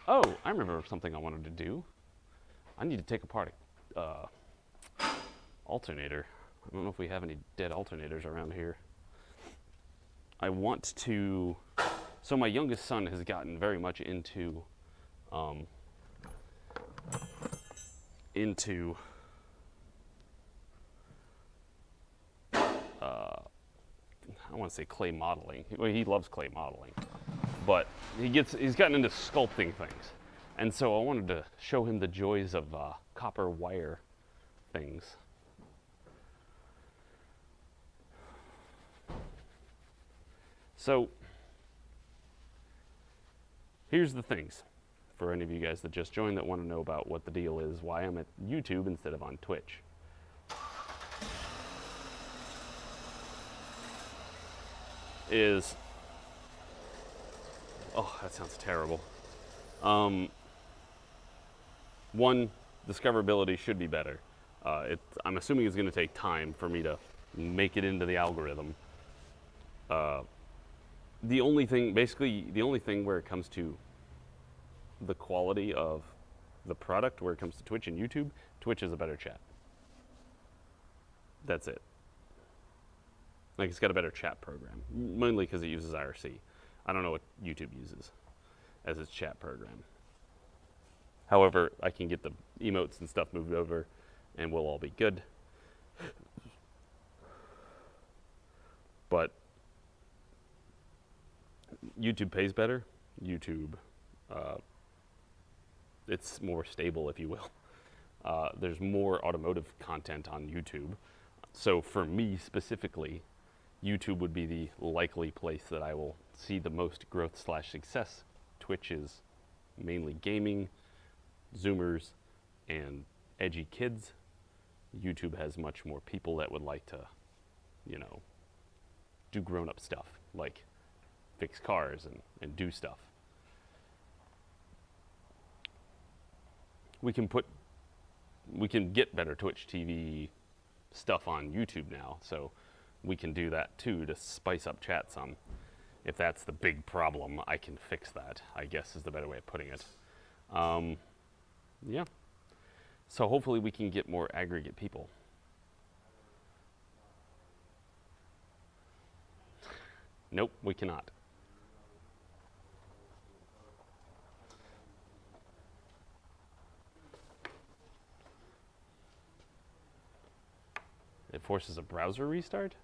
Oh, I remember something I wanted to do. I need to take apart a alternator. I don't know if we have any dead alternators around here. I want to, so my youngest son has gotten very much into I don't want to say clay modeling. Well, he loves clay modeling, but he's gotten into sculpting things. And so I wanted to show him the joys of copper wire things. So here's the things for any of you guys that just joined that want to know about what the deal is, why I'm at YouTube instead of on Twitch. Oh, that sounds terrible. One, discoverability should be better. I'm assuming it's going to take time for me to make it into the algorithm. The only thing where it comes to the quality of the product, where it comes to Twitch and YouTube, Twitch is a better chat. That's it. Like, it's got a better chat program, mainly because it uses IRC. I don't know what YouTube uses as its chat program. However, I can get the emotes and stuff moved over, and we'll all be good. But YouTube pays better. YouTube, it's more stable, if you will. There's more automotive content on YouTube. So for me specifically, YouTube would be the likely place that I will see the most growth/success. Twitch is mainly gaming, Zoomers, and edgy kids. YouTube has much more people that would like to, do grown-up stuff, like fix cars and do stuff. We can get better Twitch TV stuff on YouTube now, so we can do that too to spice up chat some. If that's the big problem, I can fix that, I guess is the better way of putting it. Yeah. So hopefully we can get more aggregate people. Nope, we cannot. It forces a browser restart?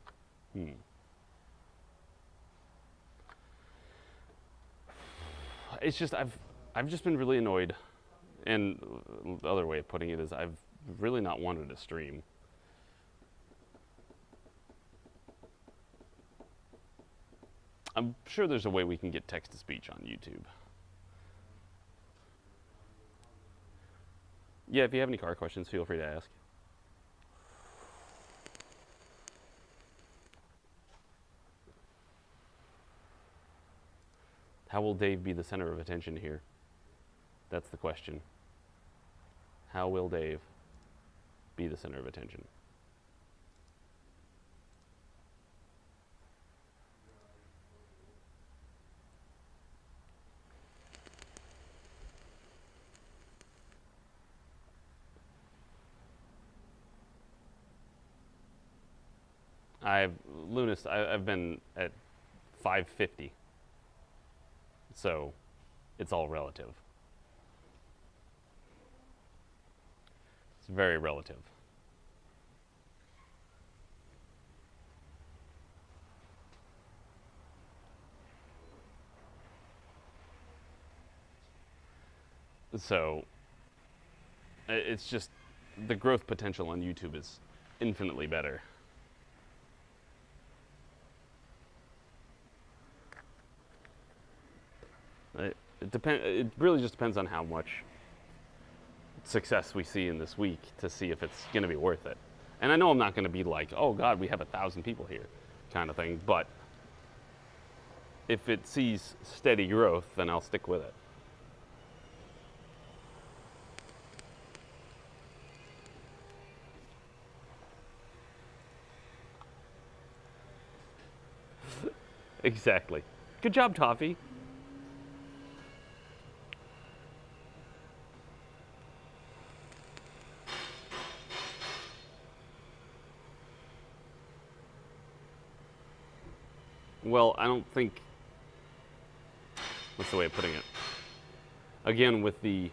It's just, I've just been really annoyed. And the other way of putting it is I've really not wanted to stream. I'm sure there's a way we can get text-to-speech on YouTube. Yeah, if you have any car questions, feel free to ask. How will Dave be the center of attention here? That's the question. How will Dave be the center of attention? I've been at 550. So it's all relative. It's very relative. So it's just the growth potential on YouTube is infinitely better. It really just depends on how much success we see in this week to see if it's going to be worth it. And I know I'm not going to be like, oh God, we have 1,000 people here, kind of thing. But if it sees steady growth, then I'll stick with it. Exactly. Good job, Toffee. Well, I don't think, what's the way of putting it? Again, with the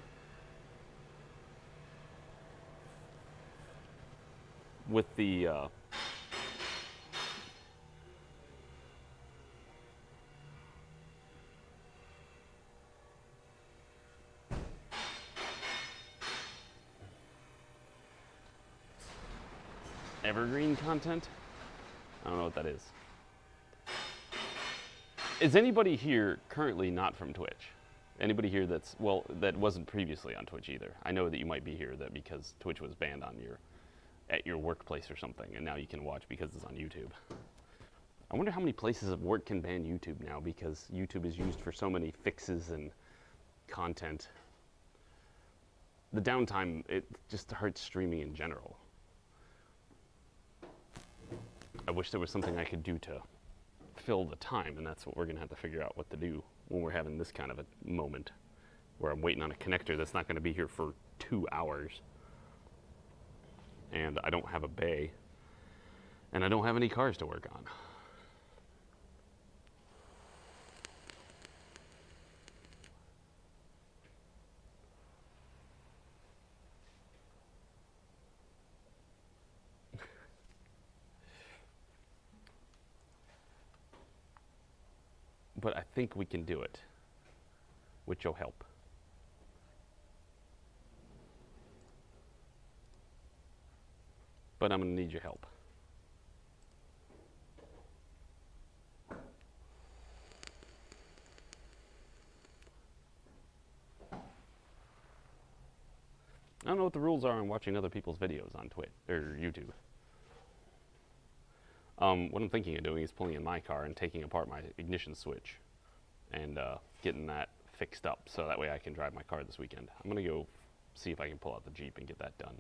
evergreen content, I don't know what that is. Is anybody here currently not from Twitch? Anybody here that's, well, that wasn't previously on Twitch either? I know that you might be here that because Twitch was banned on at your workplace or something, and now you can watch because it's on YouTube. I wonder how many places of work can ban YouTube now, because YouTube is used for so many fixes and content. The downtime, it just hurts streaming in general. I wish there was something I could do to fill the time, and that's what we're going to have to figure out what to do when we're having this kind of a moment where I'm waiting on a connector that's not going to be here for 2 hours, and I don't have a bay, and I don't have any cars to work on. But I think we can do it with your help. But I'm going to need your help. I don't know what the rules are on watching other people's videos on Twitch or YouTube. What I'm thinking of doing is pulling in my car and taking apart my ignition switch and getting that fixed up so that way I can drive my car this weekend. I'm going to go see if I can pull out the Jeep and get that done,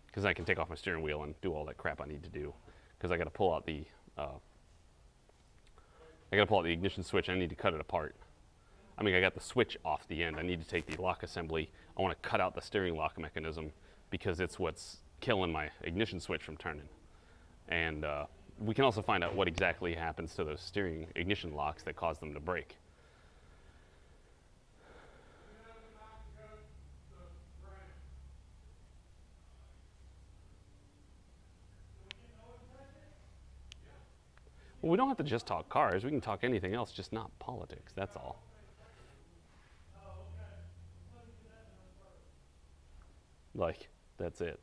because I can take off my steering wheel and do all that crap I need to do, because I got to pull out the ignition switch. I need to cut it apart. I mean, I got the switch off the end. I need to take the lock assembly. I want to cut out the steering lock mechanism because it's what's killing my ignition switch from turning. And we can also find out what exactly happens to those steering ignition locks that cause them to break. Well, we don't have to just talk cars. We can talk anything else, just not politics. That's all. Like, that's it.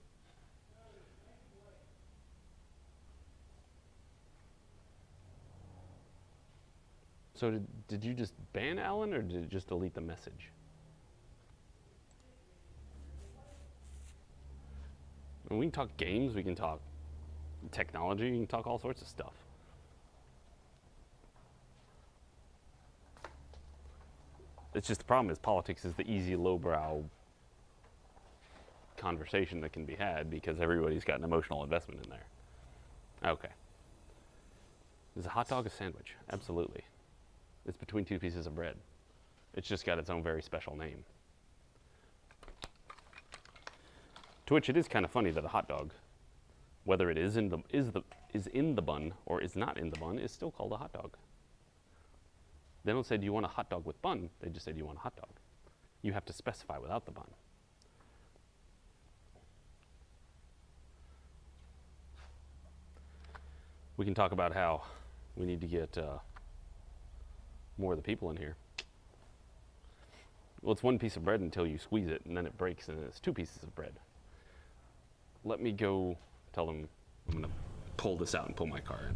So did you just ban Alan, or did it just delete the message? And we can talk games, we can talk technology, we can talk all sorts of stuff. It's just the problem is politics is the easy, lowbrow conversation that can be had because everybody's got an emotional investment in there. Okay. Is a hot dog a sandwich? Absolutely. It's between two pieces of bread. It's just got its own very special name. To which it is kind of funny that a hot dog, whether it is in the bun or is not in the bun, is still called a hot dog. They don't say, do you want a hot dog with bun? They just say, do you want a hot dog? You have to specify without the bun. We can talk about how we need to get more of the people in here. Well, it's one piece of bread until you squeeze it, and then it breaks, and it's two pieces of bread. Let me go tell them I'm going to pull this out and pull my car in.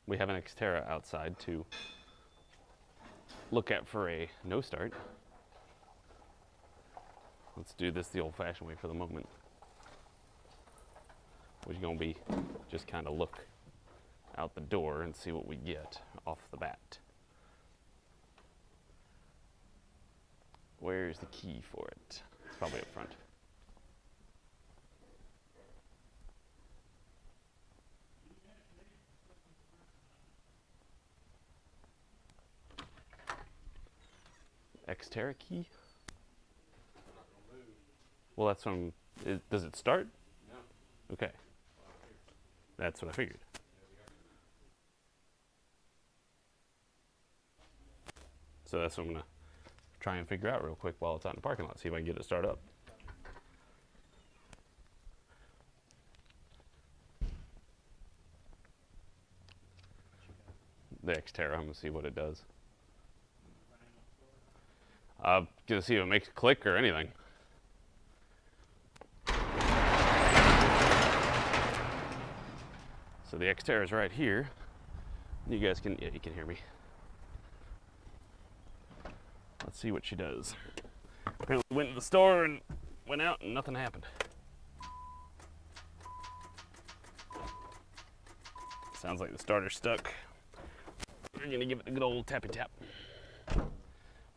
We have an Xterra outside to look at for a no start. Let's do this the old-fashioned way for the moment. We're going to be just kind of look out the door and see what we get off the bat. Where's the key for it? It's probably up front. Xterra key? Well, that's from. Does it start? No. Okay. That's what I figured. So that's what I'm going to try and figure out real quick while it's out in the parking lot. See if I can get it started up. The Xterra, I'm going to see what it does. I'm going to see if it makes a click or anything. So the Xterra is right here. You guys can, yeah, you can hear me. Let's see what she does. Apparently went to the store and went out and nothing happened. Sounds like the starter's stuck. We're gonna give it a good old tappy tap.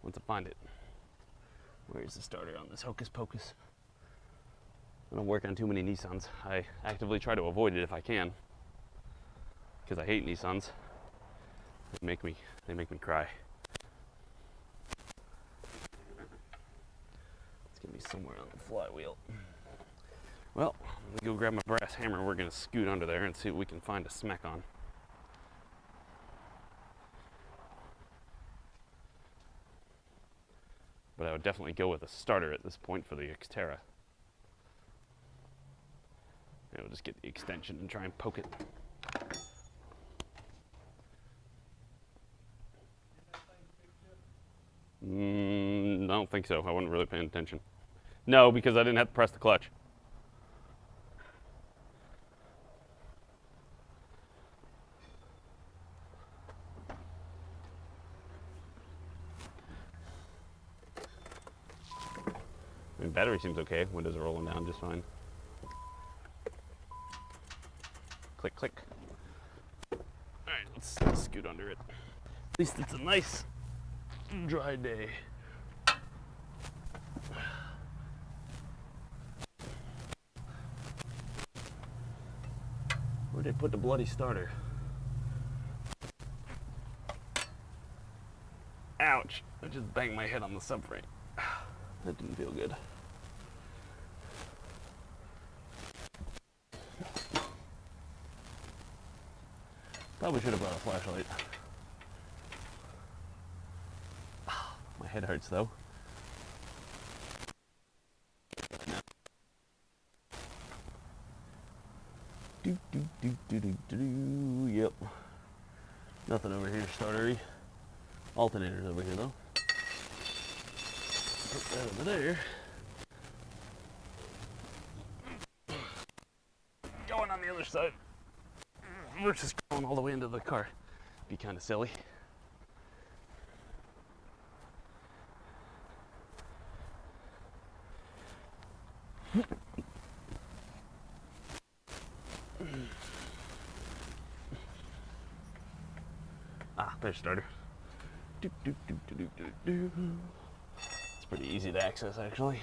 Once I find it. Where's the starter on this hocus pocus? I don't work on too many Nissans. I actively try to avoid it if I can. because I hate Nissans. They make me cry. It's gonna be somewhere on the flywheel. Well, let me go grab my brass hammer. We're gonna scoot under there and see what we can find to smack on. But I would definitely go with a starter at this point for the Xterra. And we'll just get the extension and try and poke it. I don't think so. I wasn't really paying attention. No, because I didn't have to press the clutch. I mean, battery seems okay. Windows are rolling down just fine. Click, click. All right, let's scoot under it. At least it's a nice dry day. Where'd they put the bloody starter? Ouch! I just banged my head on the subframe. That didn't feel good. Probably should have brought a flashlight. My head hurts though. Yep. Nothing over here, startery. Alternator's over here though. Put that over there. Going on the other side. We're just going all the way into the car. Be kind of silly. There's starter. It's pretty easy to access, actually.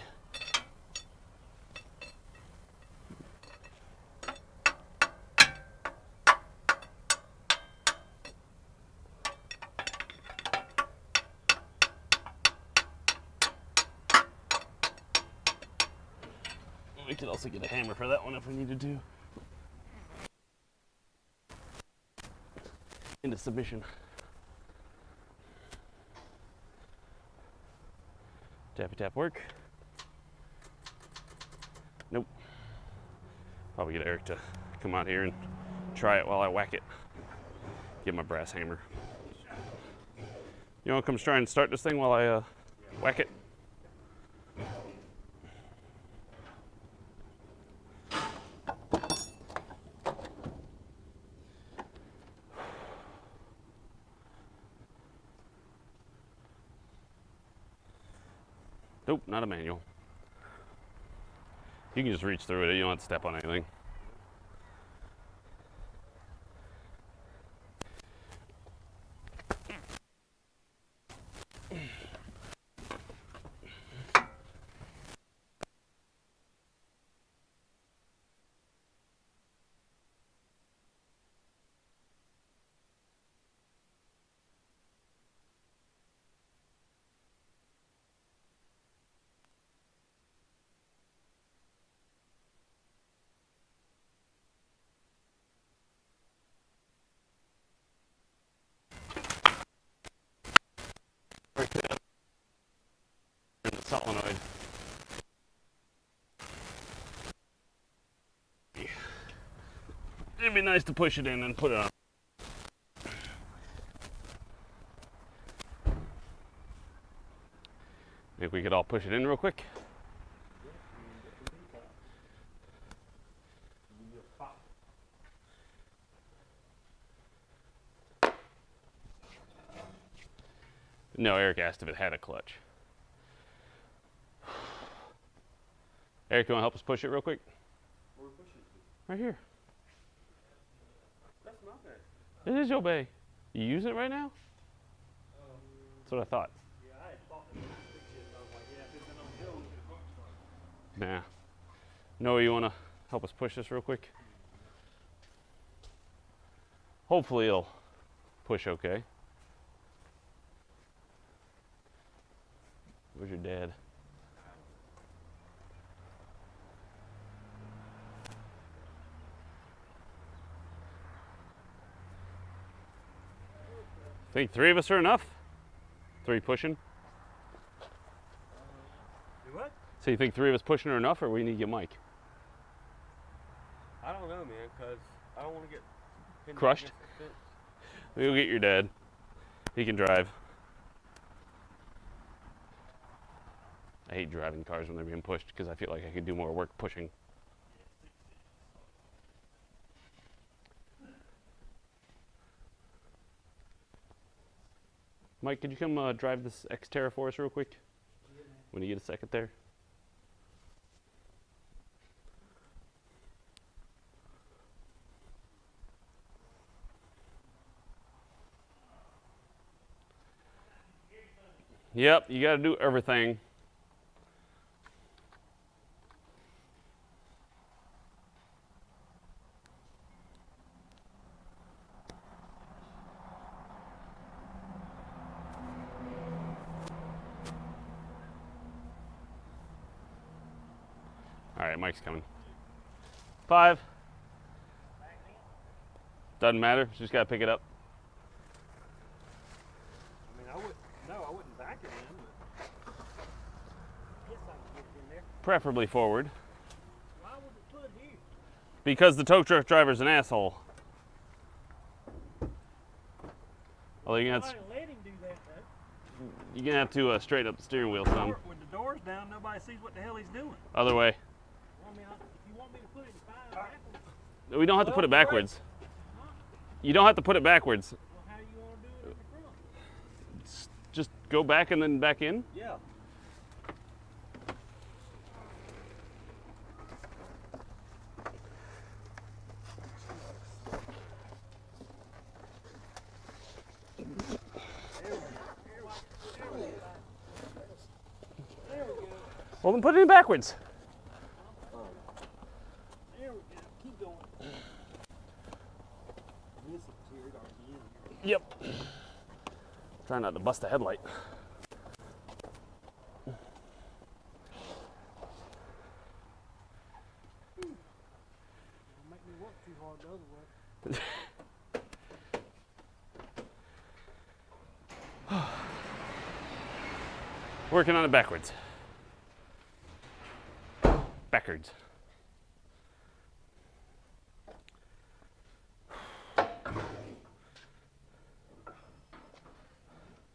We could also get a hammer for that one if we needed to. Into submission. Tappy tap work. Nope. Probably get Eric to come out here and try it while I whack it. Get my brass hammer. You want to come try and start this thing while I whack it? Nope, not a manual. You can just reach through it. You don't have to step on anything. The solenoid. It'd be nice to push it in and put it on. Think we could all push it in real quick? No, Eric asked if it had a clutch. Eric, you want to help us push it real quick? Where we push it Right here. to? That's not there. It is your bay. You use it right now? That's what I thought. Yeah, I had thought that was pictures. I was like, yeah, if it's been on the hill, we could have rock started. Nah. Noah, you want to help us push this real quick? Hopefully it'll push okay. Where's your dad? Think 3 of us are enough? 3 pushing? Do what? So you think 3 of us pushing are enough, or we need to get Mike? I don't know, man, because I don't want to get pinned Crushed? against the fence. We'll get your dad. He can drive. I hate driving cars when they're being pushed because I feel like I could do more work pushing. Mike, could you come drive this Xterra for us real quick? When you get a second there. Yep, you got to do everything. All right, Mike's coming. 5. Doesn't matter. Just got to pick it up. I mean, I wouldn't back it in, but I guess I can get it in there. Preferably forward. Why would it put here? Because the tow truck driver's an asshole. Well, you're Nobody let him do that, though. gonna have to straighten up the steering wheel some. With the doors down, nobody sees what the hell he's doing. Other way. Well, I mean, if you want me to put it in 5 backwards, We don't have to put it backwards. You don't have to put it backwards. well, how do you want to do it in the front? Just go back and then back in. Yeah. Well, then put it in backwards. There we go. Keep going. This is weird on the end here. Yep. Try not to bust a headlight. Don't make me work too hard the other way. Working on it backwards. Backwards.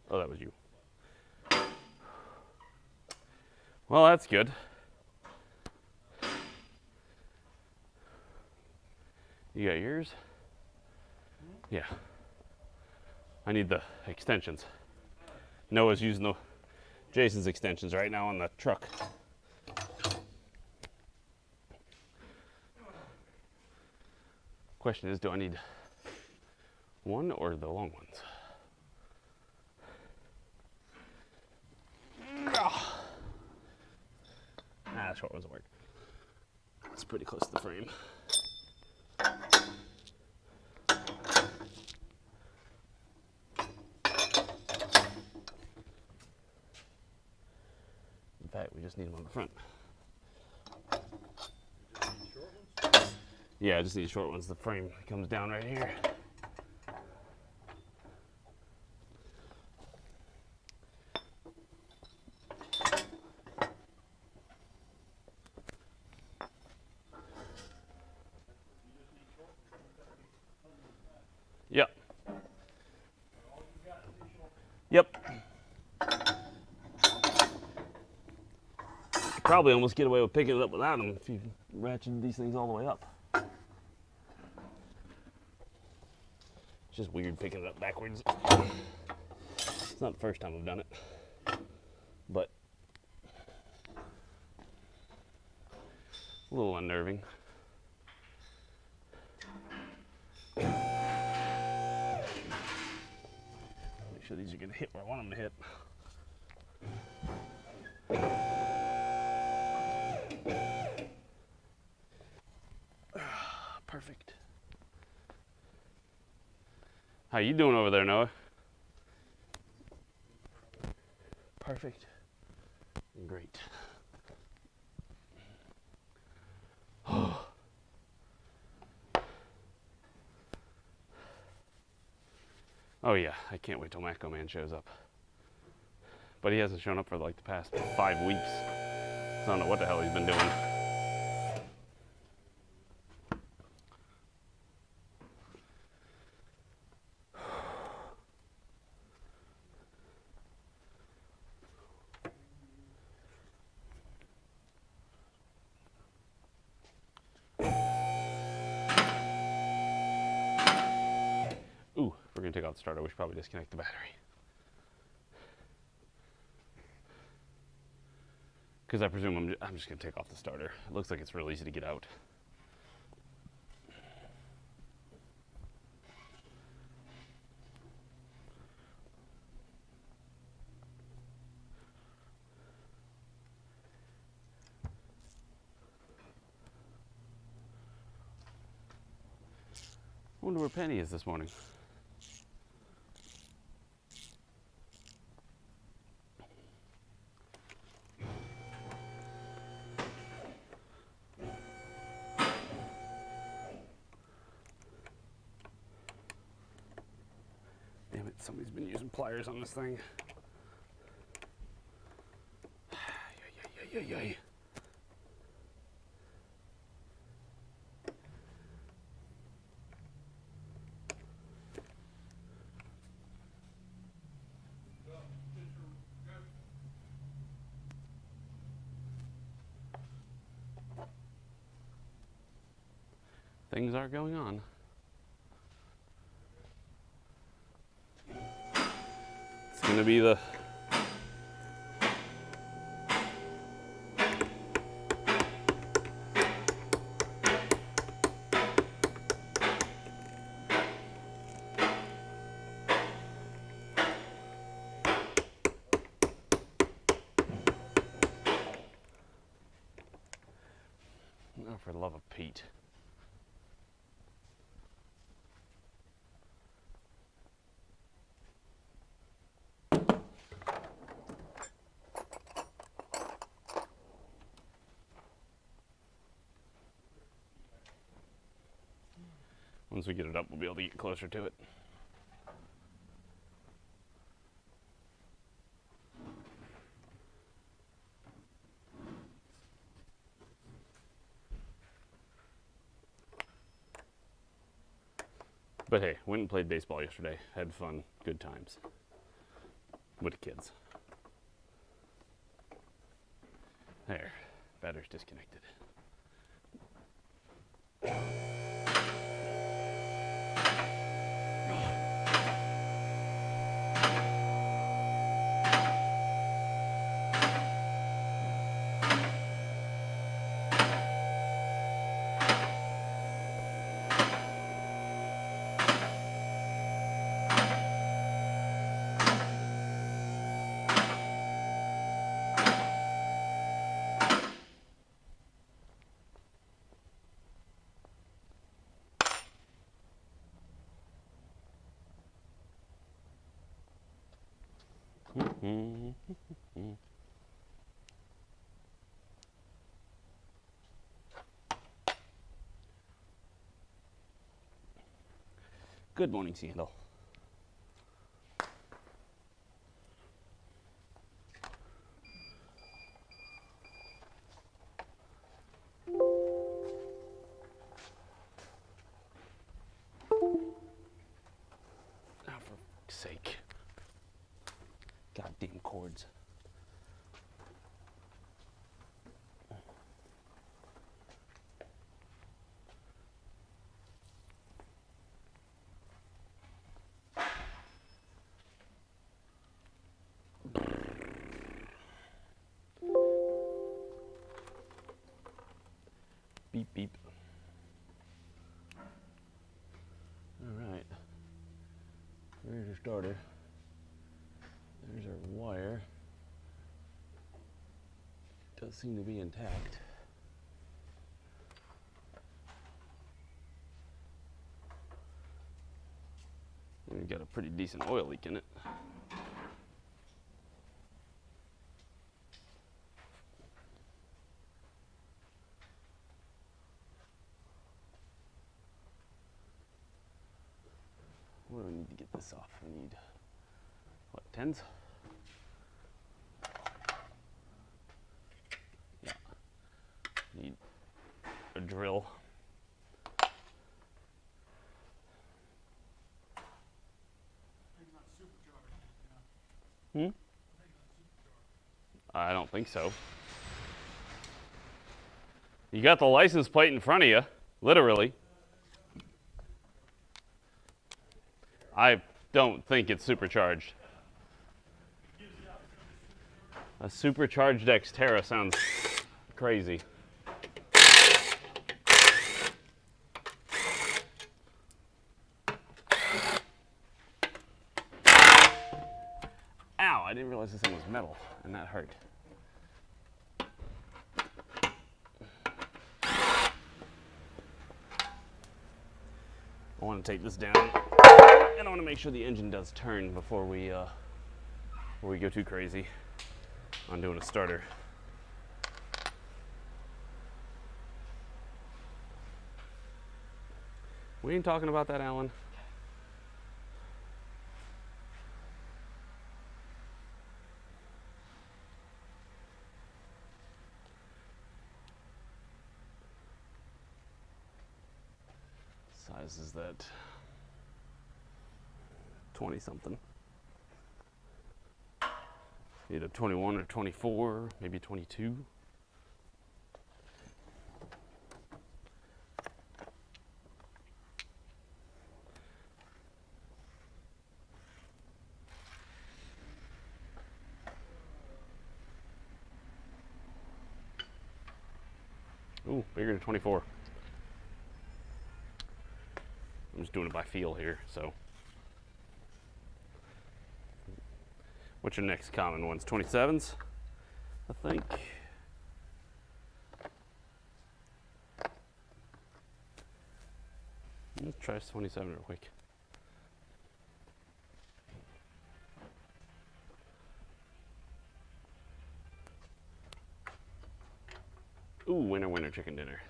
Oh, that was you. Well, that's good. You got yours? Yeah. I need the extensions. Noah's using Jason's extensions right now on the truck. Question is, do I need one or the long ones? Ah, short ones will work. It's pretty close to the frame. In fact, we just need them on the front. Yeah, I just need short ones. The frame comes down right here. Yep. Yep. Probably almost get away with picking it up without them if you ratchet these things all the way up. It's just weird picking it up backwards. It's not the first time I've done it, but a little unnerving. Make sure these are gonna hit where I want them to hit. Perfect. How you doing over there, Noah? Perfect. Great. Oh yeah, I can't wait till Macco Man shows up. But he hasn't shown up for like the past 5 weeks. So I don't know what the hell he's been doing. Ooh, if we're gonna take out the starter, we should probably disconnect the battery. Because I presume I'm just gonna take off the starter. It looks like it's real easy to get out. I wonder where Penny is this morning. Damn it, somebody's been using pliers on this thing. Yay. Things are going on. It's gonna be the oh, for the love of Pete. Once we get it up, we'll be able to get closer to it. But hey, went and played baseball yesterday. Had fun, good times with the kids. There, battery's disconnected. Good morning, Seattle. Oh, for fuck's sake. Goddamn cords. Beep, beep. All right. There's your starter. There's our wire. Does seem to be intact. You got a pretty decent oil leak in it. What do we need to get this off? We need, what, 10s? Yeah. Need a drill. Thing's not supercharged, you know? Hmm? Thing's not supercharged. I don't think so. You got the license plate in front of you, literally. I don't think it's supercharged. A supercharged Xterra sounds crazy. Ow, I didn't realize this thing was metal, and that hurt. I want to take this down, and I want to make sure the engine does turn before we go too crazy on doing a starter. We ain't talking about that, Alan. Size is that 20 something. Either 21 or 24, maybe 22. Ooh, bigger than 24. I'm just doing it by feel here, so. What's your next common ones? 27s, I think. Let's try 27 real quick. Ooh, winner, winner, chicken dinner.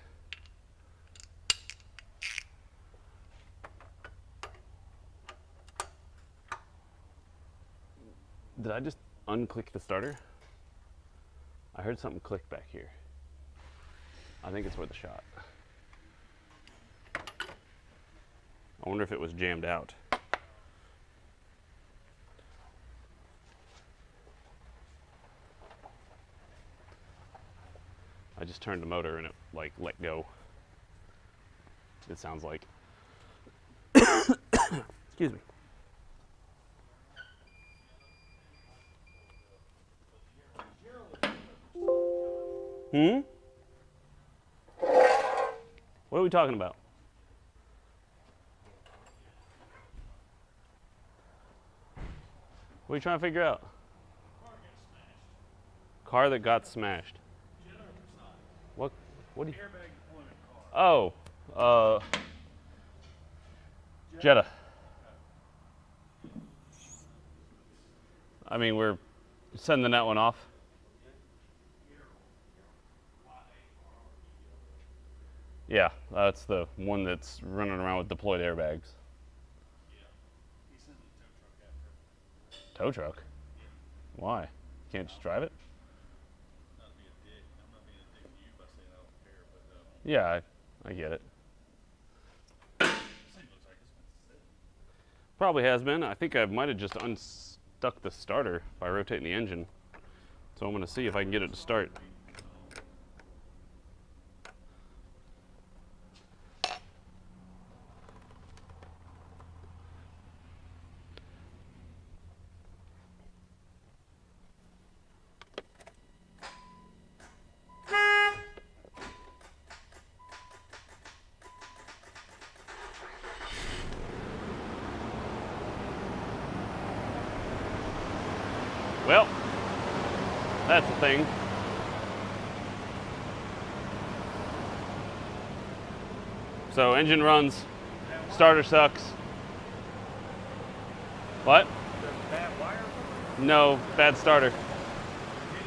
Did I just unclick the starter? I heard something click back here. I think it's worth a shot. I wonder if it was jammed out. I just turned the motor and it like let go. It sounds like. Excuse me. Hmm? What are we talking about? What are you trying to figure out? Car that got smashed. What do you? Airbag deployment car. Oh, Jetta. I mean, we're sending that one off. Yeah, that's the one that's running around with deployed airbags. He sent the tow truck after. Tow truck? Why? Can't just drive it? Not to be a dick. I'm not being a dick to you by saying I don't care, but Yeah, I get it. this thing looks like it's been sitting. Probably has been. I think I might have just unstuck the starter by rotating the engine. So I'm going to see if I can get it to start. Well, that's the thing. So engine runs, starter sucks. What? There's a bad wire for it? No, bad starter. Hit it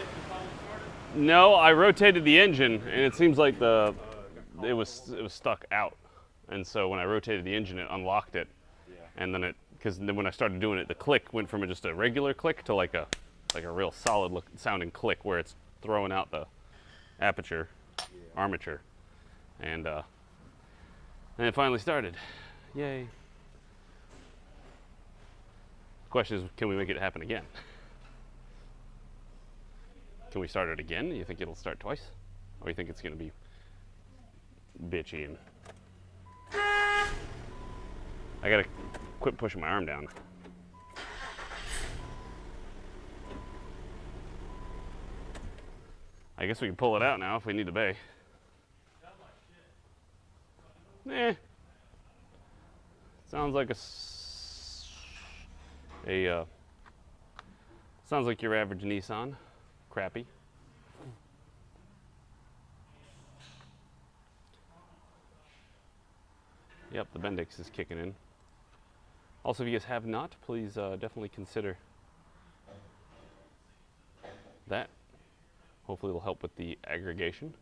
and finally started? No, I rotated the engine, and it seems like it was stuck out, and so when I rotated the engine, it unlocked it, and then because then when I started doing it, the click went from just a regular click to like a real solid sounding click where it's throwing out the aperture, armature, and it finally started. Yay! The question is, can we make it happen again? Can we start it again? You think it'll start twice? Or you think it's going to be bitchy and... I got to quit pushing my arm down. I guess we can pull it out now if we need the bay. Sounds like sounds like your average Nissan. Crappy. Yep, the Bendix is kicking in. Also, if you guys have not, please definitely consider that. Hopefully it'll help with the aggregation.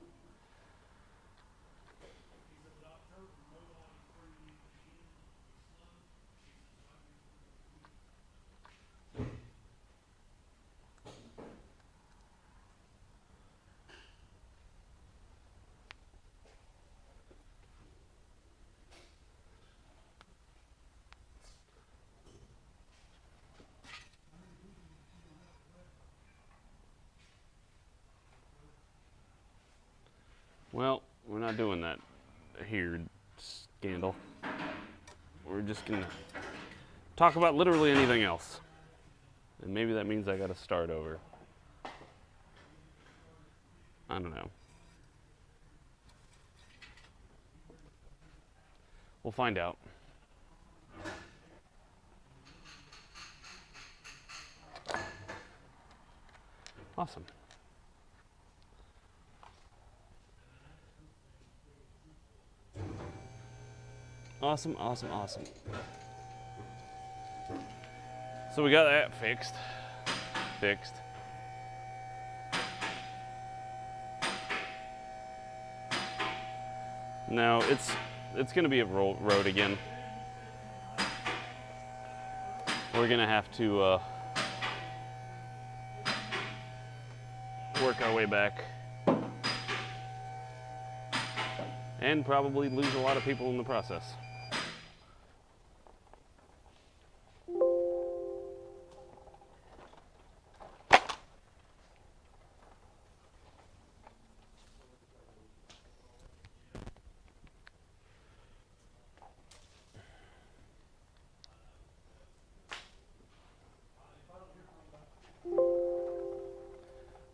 Well, we're not doing that here scandal. We're just gonna talk about literally anything else. And maybe that means I gotta start over. I don't know. We'll find out. Awesome. Awesome, awesome, awesome. So we got that fixed. Now it's gonna be a road again. We're gonna have to work our way back and probably lose a lot of people in the process.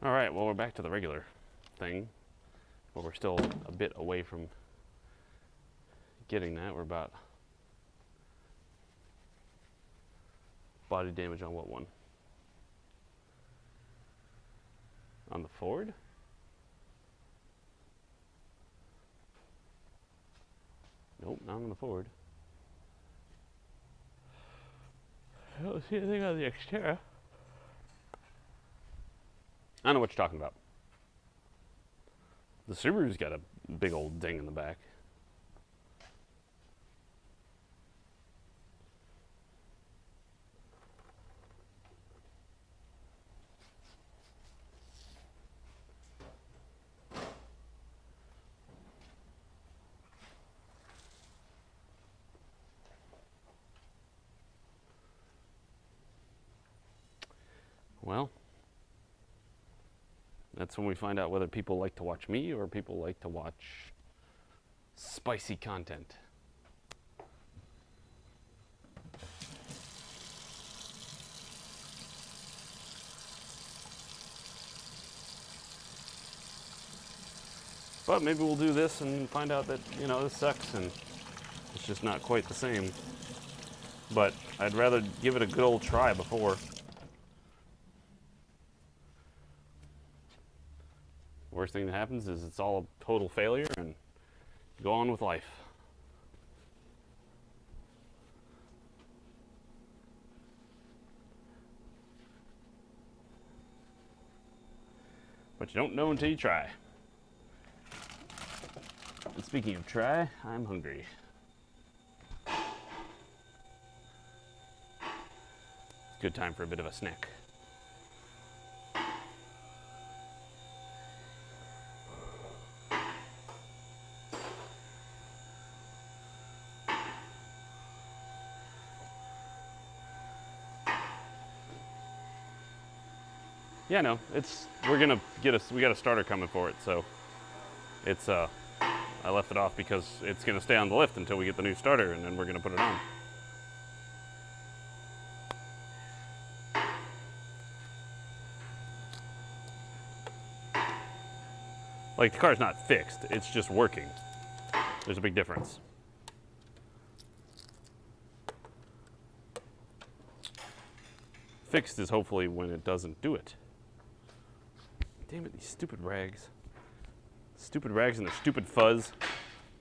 All right, well, we're back to the regular thing, but we're still a bit away from getting that. We're about body damage on what one? On the Ford? Nope, not on the Ford. I don't see anything on the Xterra. I know what you're talking about. The Subaru's got a big old ding in the back. Well, that's when we find out whether people like to watch me or people like to watch spicy content. But maybe we'll do this and find out that, you know, this sucks and it's just not quite the same. But I'd rather give it a good old try before. Worst thing that happens is it's all a total failure and go on with life. But you don't know until you try. And speaking of try, I'm hungry. Good time for a bit of a snack. Yeah, no, we got a starter coming for it, so it's, I left it off because it's gonna stay on the lift until we get the new starter, and then we're gonna put it on. Like, the car's not fixed, it's just working. There's a big difference. Fixed is hopefully when it doesn't do it. Damn it, these stupid rags. Stupid rags and their stupid fuzz.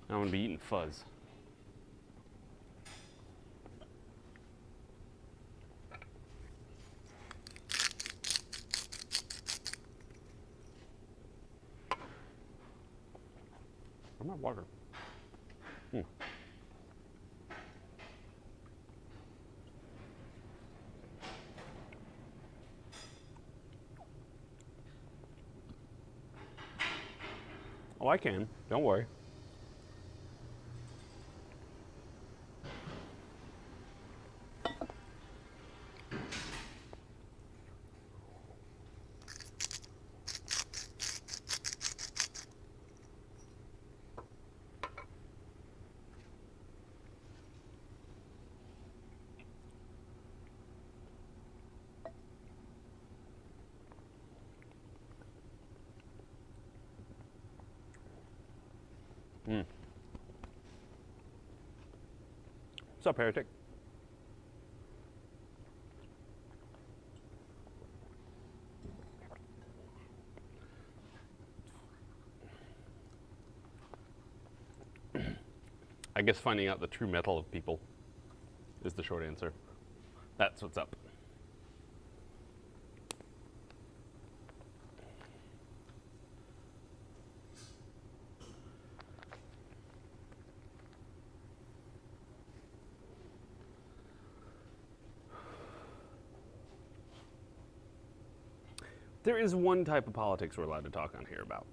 Now I'm gonna be eating fuzz. I'm not water. Oh, I can. Don't worry. What's up, heretic? I guess finding out the true metal of people is the short answer. That's what's up. There is one type of politics we're allowed to talk on here about.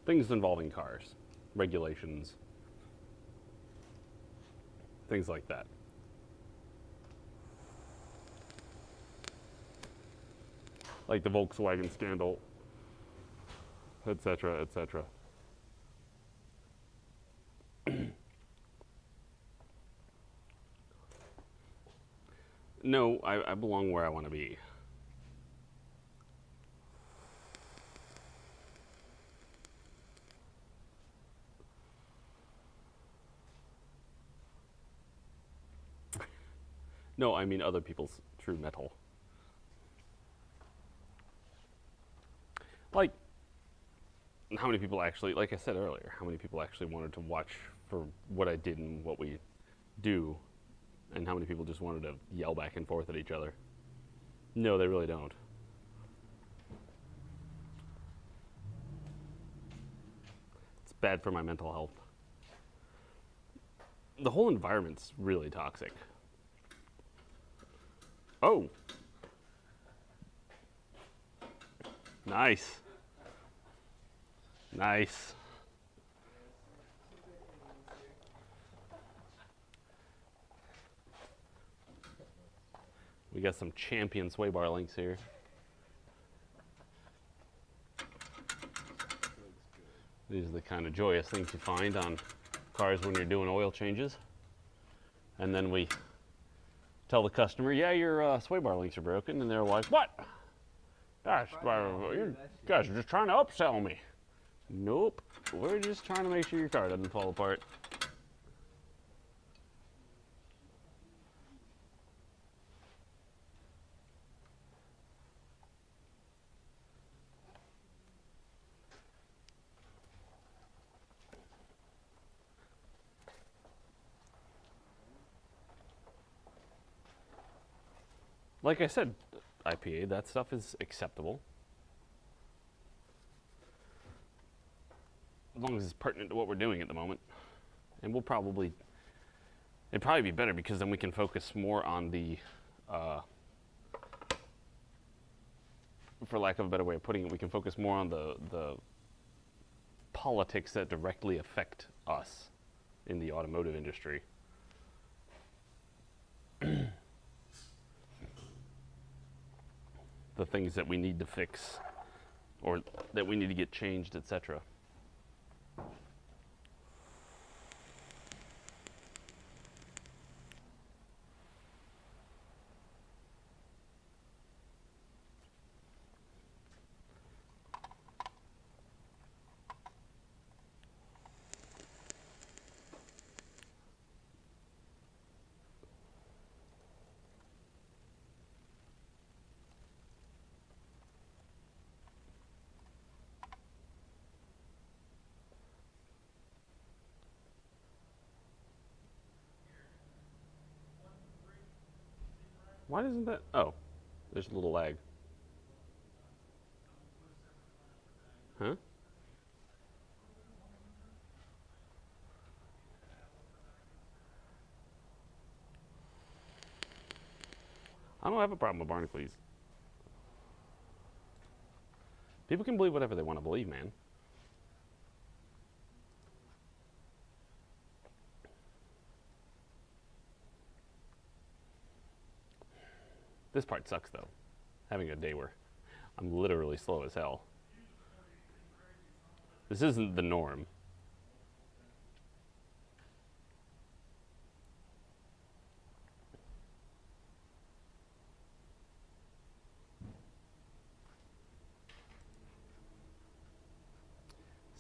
Things involving cars, regulations, things like that. Like the Volkswagen scandal, etc., etc. No, I belong where I want to be. No, I mean other people's true metal. Like, how many people actually, like I said earlier, how many people actually wanted to watch for what I did and what we do, and how many people just wanted to yell back and forth at each other? No, they really don't. It's bad for my mental health. The whole environment's really toxic. Oh. Nice. Nice. We got some champion sway bar links here. These are the kind of joyous things you find on cars when you're doing oil changes. And then we tell the customer, yeah, your sway bar links are broken. And they're like, what? Gosh, you guys are just trying to upsell me. Nope. We're just trying to make sure your car doesn't fall apart. Like I said, IPA. That stuff is acceptable. As long as it's pertinent to what we're doing at the moment. And it'd probably be better because then we can focus more on the, for lack of a better way of putting it, we can focus more on the politics that directly affect us in the automotive industry. The things that we need to fix or that we need to get changed, etc. Why doesn't that? Oh, there's a little lag. Huh? I don't have a problem with barnacles. People can believe whatever they want to believe, man. This part sucks, though. Having a day where I'm literally slow as hell. This isn't the norm.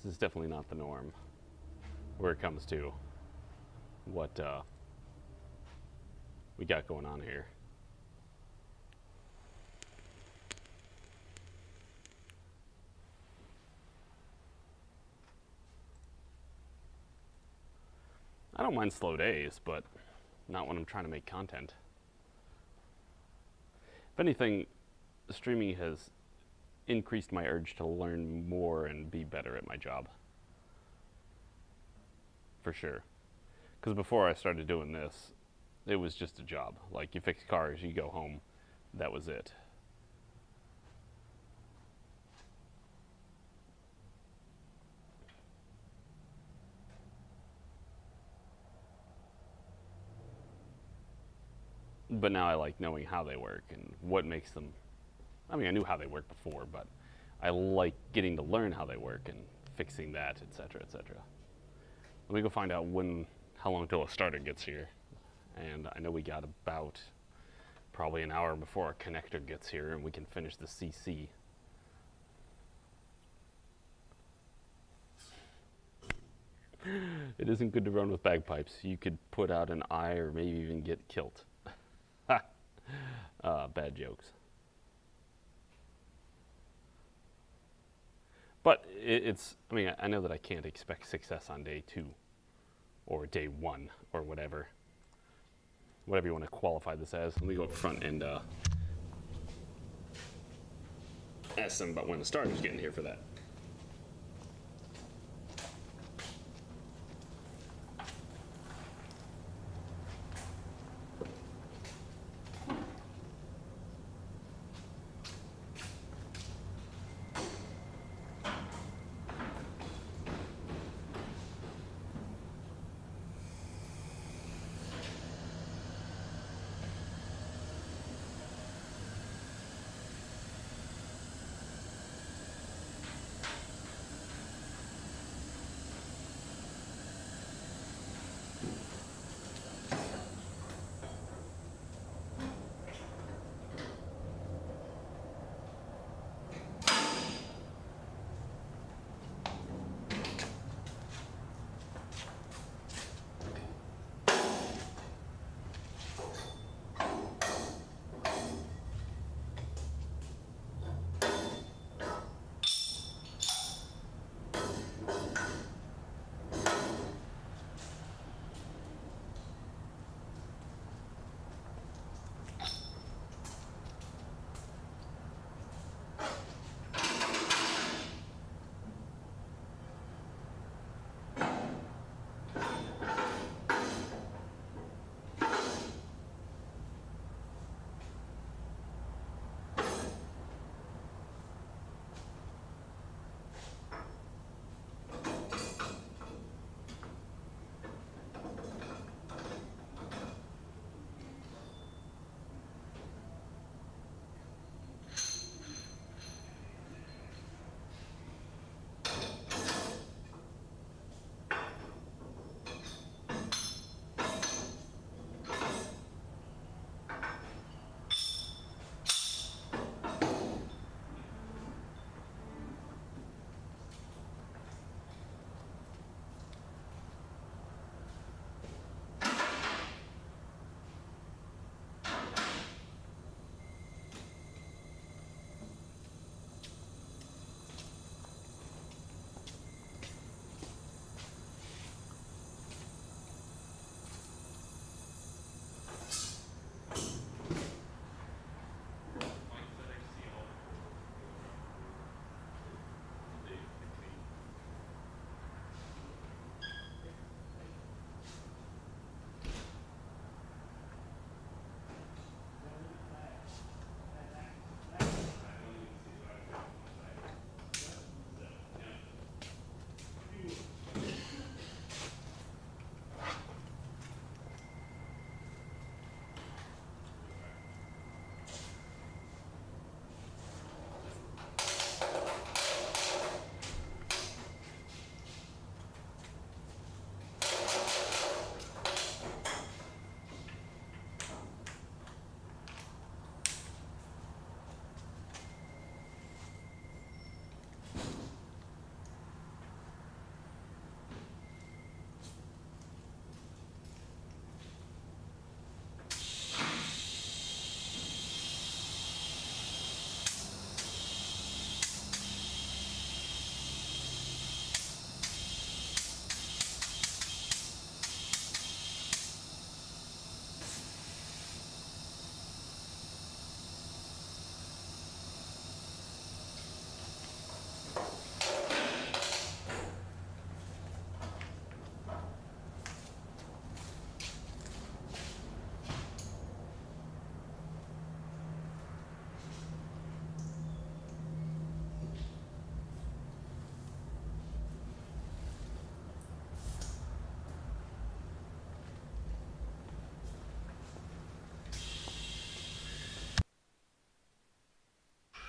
This is definitely not the norm where it comes to what we got going on here. I don't mind slow days, but not when I'm trying to make content. If anything, streaming has increased my urge to learn more and be better at my job. For sure. Because before I started doing this, it was just a job. Like, you fix cars, you go home. That was it. But now I like knowing how they work and what makes them. I mean, I knew how they worked before, but I like getting to learn how they work and fixing that, etc., etc. Let me go find out how long till a starter gets here. And I know we got about probably an hour before our connector gets here and we can finish the CC. It isn't good to run with bagpipes. You could put out an eye or maybe even get killed. Bad jokes. But I mean, I know that I can't expect success on day 2 or day 1 or whatever you want to qualify this as. Let me go up front and ask them about when the starter's getting here for that.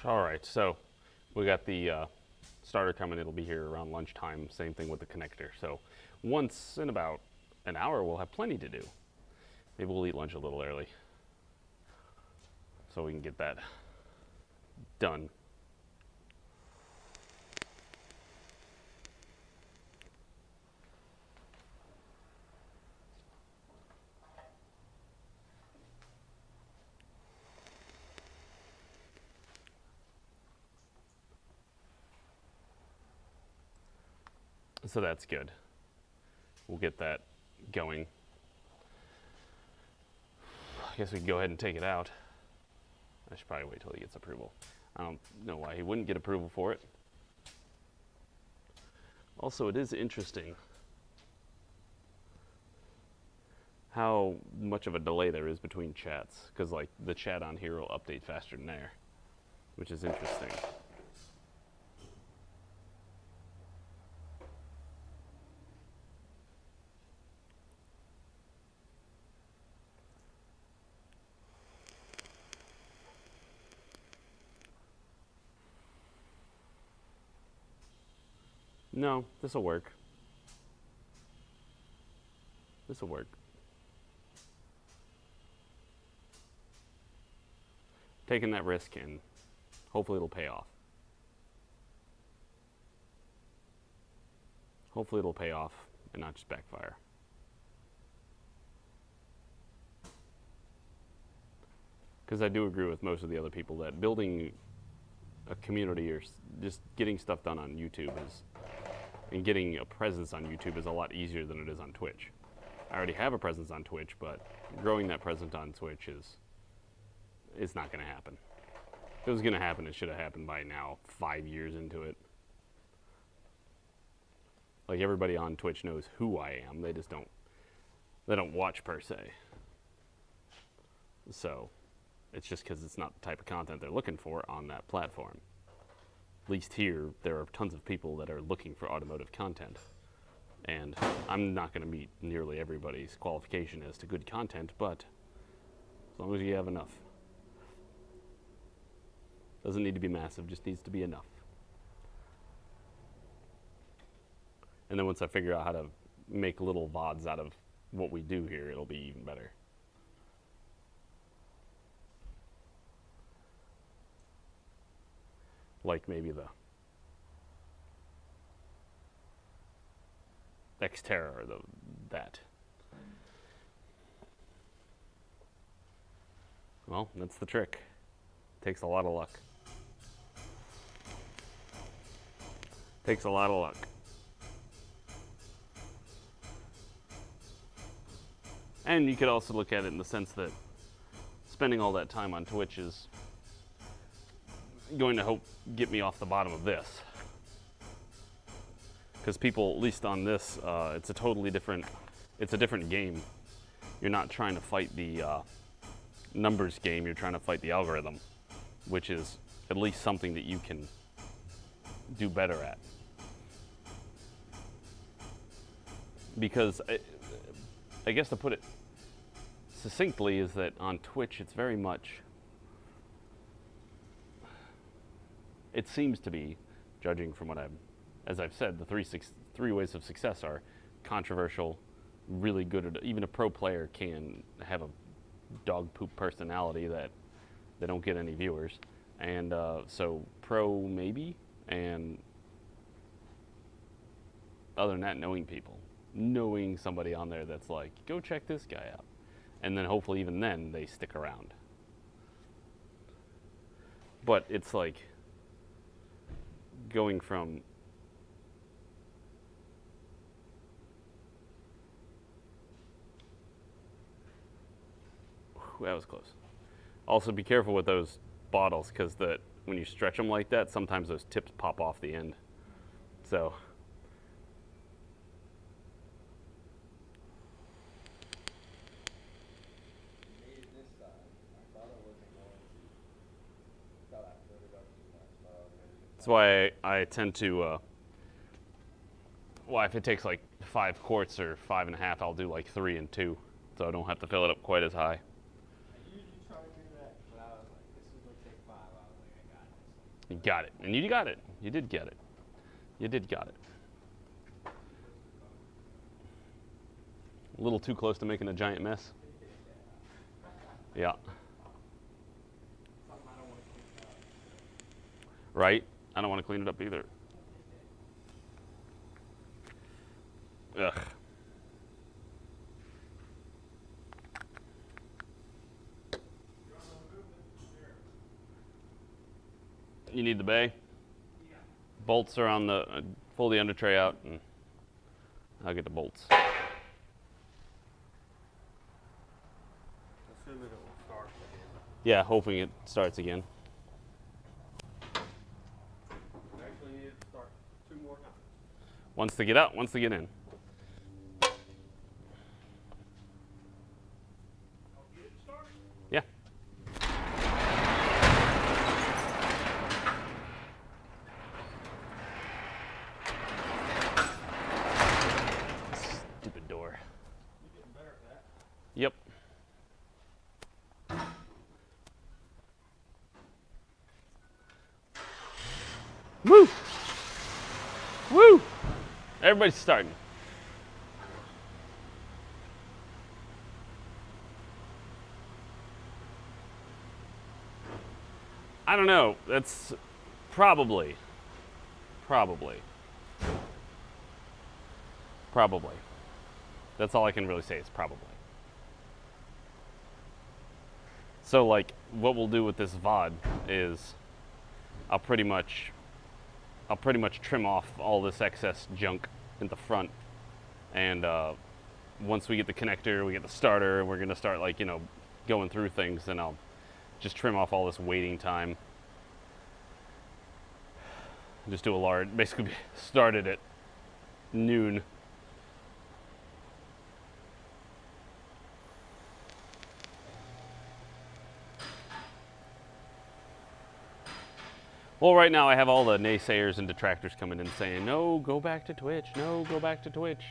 All right, so we got the starter coming. It'll be here around lunchtime. Same thing with the connector. So once in about an hour, we'll have plenty to do. Maybe we'll eat lunch a little early so we can get that done. So that's good. We'll get that going. I guess we can go ahead and take it out. I should probably wait till he gets approval. I don't know why he wouldn't get approval for it. Also, it is interesting how much of a delay there is between chats, because like the chat on here will update faster than there, which is interesting. No, this'll work. This'll work. Taking that risk and hopefully it'll pay off. Hopefully it'll pay off and not just backfire. Because I do agree with most of the other people that building a community or just getting stuff done on YouTube and getting a presence on YouTube is a lot easier than it is on Twitch. I already have a presence on Twitch, but growing that presence on Twitch it's not going to happen. If it was going to happen, it should have happened by now, 5 years into it. Like everybody on Twitch knows who I am. They just don't watch per se. So it's just because it's not the type of content they're looking for on that platform. At least here, there are tons of people that are looking for automotive content. And I'm not going to meet nearly everybody's qualification as to good content, but as long as you have enough. Doesn't need to be massive, just needs to be enough. And then once I figure out how to make little VODs out of what we do here, it'll be even better. Like maybe the Xterra or that. Well, that's the trick. Takes a lot of luck. Takes a lot of luck. And you could also look at it in the sense that spending all that time on Twitch is going to help get me off the bottom of this. Because people, at least on this, it's a totally different, it's a different game. You're not trying to fight the numbers game, you're trying to fight the algorithm, which is at least something that you can do better at. Because I guess to put it succinctly is that on Twitch it's very much, it seems to be, judging from what as I've said, the three ways of success are controversial, really good at, even a pro player can have a dog poop personality that they don't get any viewers, and so pro maybe, and other than that, knowing somebody on there that's like, go check this guy out, and then hopefully even then they stick around. But it's like going from that was close. Also, be careful with those bottles, because when you stretch them like that, sometimes those tips pop off the end. So, Made this side. I thought it wasn't going to. Thought I filled it up too much. Thought I was gonna get that's why I tend to, well, if it takes like 5 quarts or 5.5, I'll do like 3 and 2, so I don't have to fill it up quite as high. I usually try to do that, but I was like, this is gonna take 5. I was like, I got this. You got it. And you got it. You did get it. You did got it. A little too close to making a giant mess. Yeah. Right? I don't want to clean it up either. Ugh. You need the bay? Yeah. Bolts are on the, pull the under tray out and I'll get the bolts. Assuming it will start again. Yeah, hoping it starts again. Actually need it to start 2 more times. Once to get out, once to get in. I'll get it started. Yeah. Stupid door. You're getting better at that. Yep. Woo! Woo! Everybody's starting. I don't know. That's probably. That's all I can really say is probably. So like what we'll do with this VOD is I'll pretty much trim off all this excess junk in the front, and once we get the connector, we get the starter, we're gonna start like, you know, going through things, and I'll just trim off all this waiting time. Just do a large, basically started at noon. Well, right now I have all the naysayers and detractors coming in saying, no, go back to Twitch. No, go back to Twitch.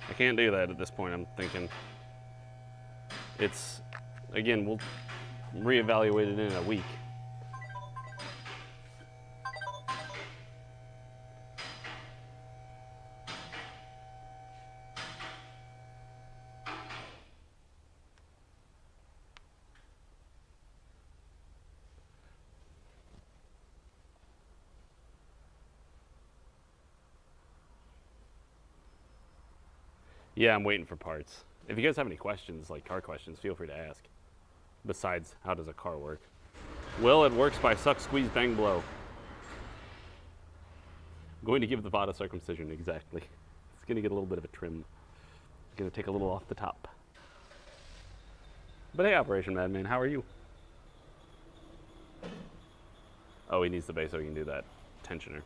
I can't do that at this point. I'm thinking it's, again, we'll reevaluate it in a week. Yeah, I'm waiting for parts. If you guys have any questions, like car questions, feel free to ask. Besides, how does a car work? Well, it works by suck, squeeze, bang, blow. I'm going to give the VOD a circumcision, exactly. It's going to get a little bit of a trim. Going to take a little off the top. But hey, Operation Madman, how are you? Oh, he needs the base so he can do that tensioner.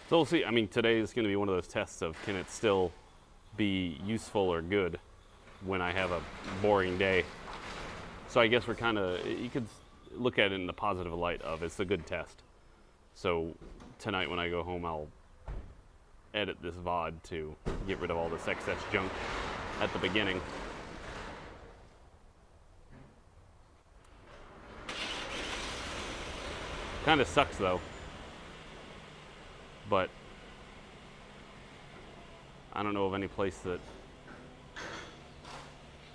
So we'll see. I mean, today is going to be one of those tests of can it still be useful or good when I have a boring day. So I guess we're kind of, you could look at it in the positive light of it's a good test. So tonight when I go home, I'll edit this VOD to get rid of all this excess junk at the beginning. Kind of sucks though. But I don't know of any place that,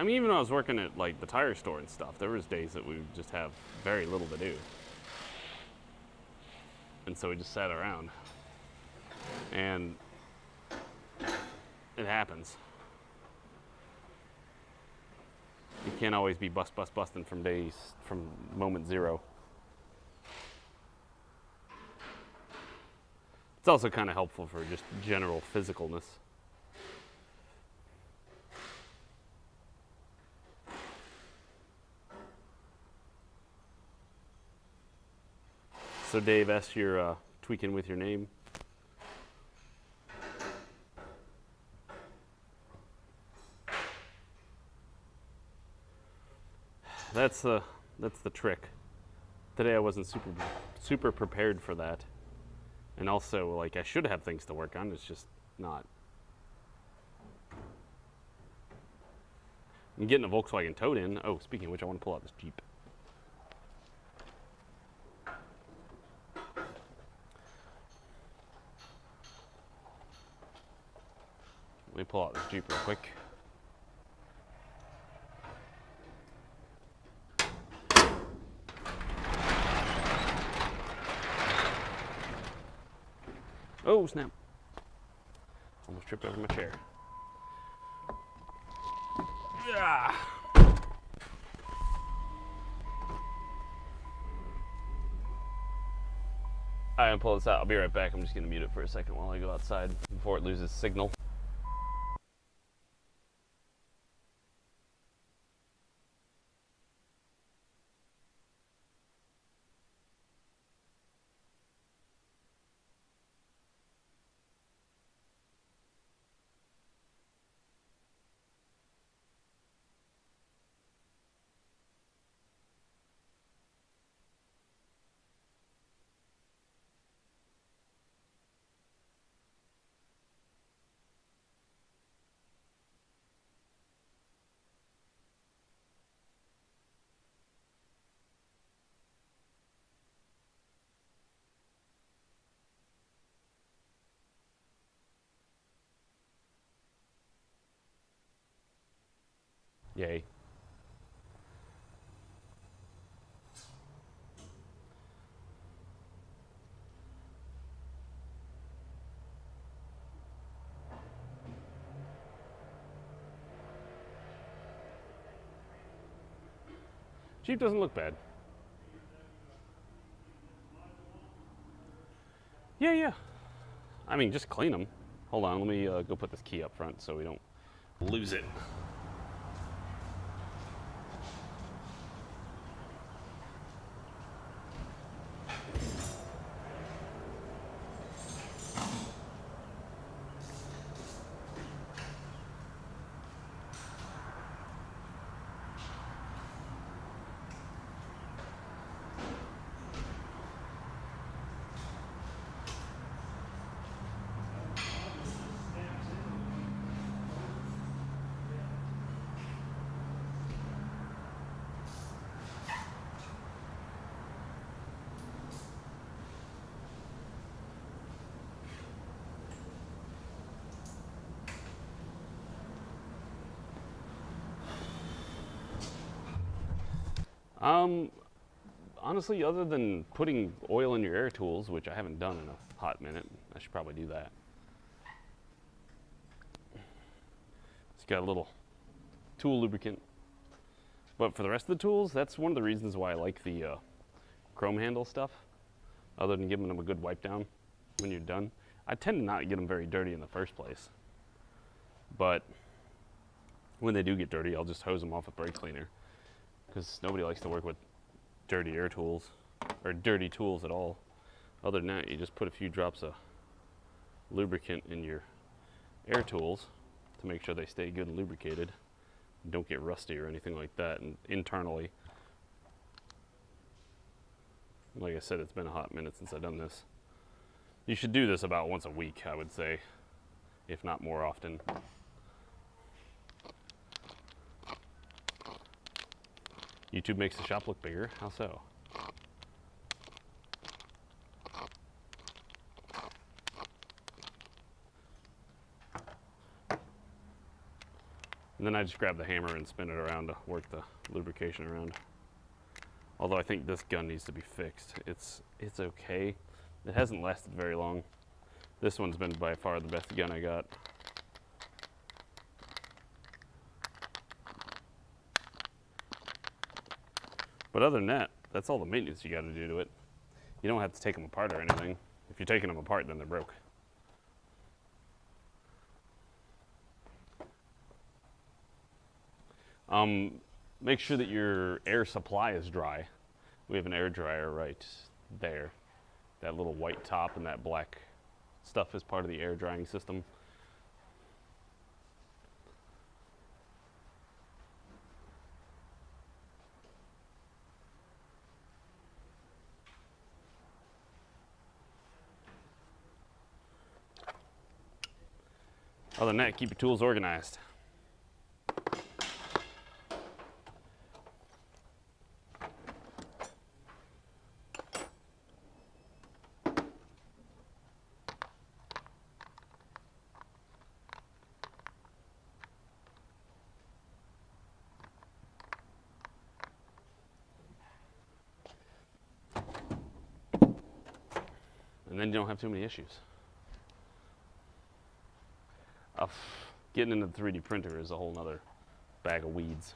I mean, even when I was working at like the tire store and stuff, there was days that we would just have very little to do. And so we just sat around. And it happens. You can't always be busting from moment zero. It's also kind of helpful for just general physicalness. So Dave S., you're tweaking with your name. That's the trick. Today I wasn't super prepared for that. And also, like, I should have things to work on. It's just not. I'm getting a Volkswagen Toad in. Oh, speaking of which, I want to pull out this Jeep. Let me pull out this Jeep real quick. Oh, snap. Almost tripped over my chair. Yeah. I'm gonna pull this out. I'll be right back. I'm just gonna mute it for a second while I go outside before it loses signal. Yay. Jeep doesn't look bad. Yeah, yeah. I mean, just clean them. Hold on, let me go put this key up front so we don't lose it. Honestly, other than putting oil in your air tools, which I haven't done in a hot minute, I should probably do that. It's got a little tool lubricant. But for the rest of the tools, that's one of the reasons why I like the chrome handle stuff, other than giving them a good wipe down when you're done. I tend to not get them very dirty in the first place. But when they do get dirty, I'll just hose them off with brake cleaner, because nobody likes to work with dirty air tools, or dirty tools at all. Other than that, you just put a few drops of lubricant in your air tools to make sure they stay good and lubricated, and don't get rusty or anything like that. And internally, like I said, it's been a hot minute since I've done this. You should do this about once a week, I would say, if not more often. YouTube makes the shop look bigger. How so? And then I just grab the hammer and spin it around to work the lubrication around. Although I think this gun needs to be fixed. It's okay. It hasn't lasted very long. This one's been by far the best gun I got. But other than that, that's all the maintenance you got to do to it. You don't have to take them apart or anything. If you're taking them apart, then they're broke. Make sure that your air supply is dry. We have an air dryer right there. That little white top and that black stuff is part of the air drying system. Other than that, keep your tools organized. And then you don't have too many issues. Getting into the 3D printer is a whole nother bag of weeds.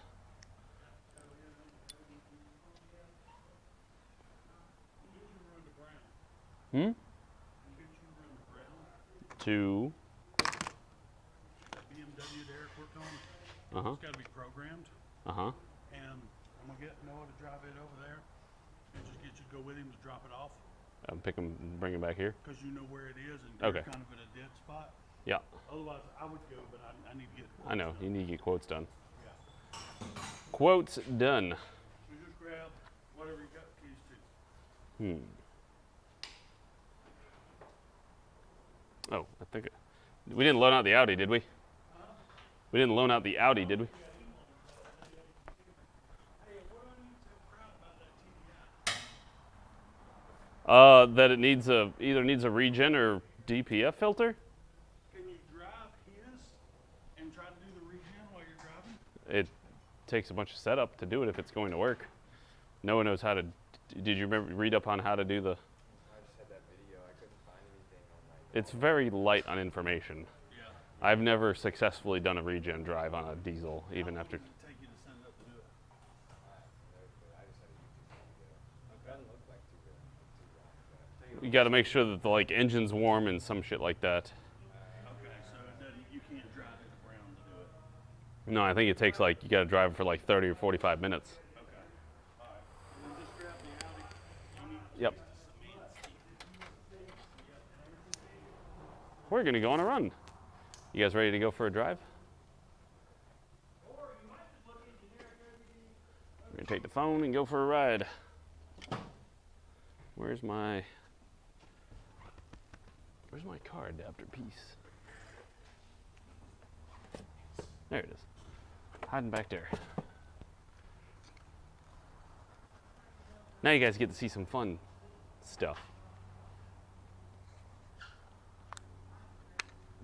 Hmm? To? BMW that Eric worked on. Uh-huh. It's got to be programmed. Uh-huh. And I'm going to get Noah to drive it over there and just get you to go with him to drop it off. Pick them, bring them back here. Because you know where it is and Okay. you're kind of at a dead spot. Yeah. Otherwise, I would go, but I need to get quotes I know. done. You need to get quotes done. Yeah. Quotes done. So just grab whatever you got the keys to. Oh, I think we didn't loan out the Audi, did we? We didn't loan out the Audi, did we? Hey, what are you so proud about that TDI? That it needs either needs a regen or DPF filter. Can you drive his and try to do the regen while you're driving? It takes a bunch of setup to do it if it's going to work. No one knows how to. Did you read up on how to do the? I just had that video. I couldn't find anything on my. It's very light on information. Yeah. I've never successfully done a regen drive on a diesel, even after. Take you to send up to do it. I just had a YouTube video. It doesn't look like too good. You got to make sure that the engine's warm and some shit like that. Okay, so it doesn't, you can't drive it around to do it. No, I think it takes you got to drive for 30 or 45 minutes. Okay. All right. And then just grab the Audi. You need Yep. cement. We're gonna go on a run. You guys ready to go for a drive? We're gonna take the phone and go for a ride. Where's my car adapter piece? There it is. Hiding back there. Now you guys get to see some fun stuff.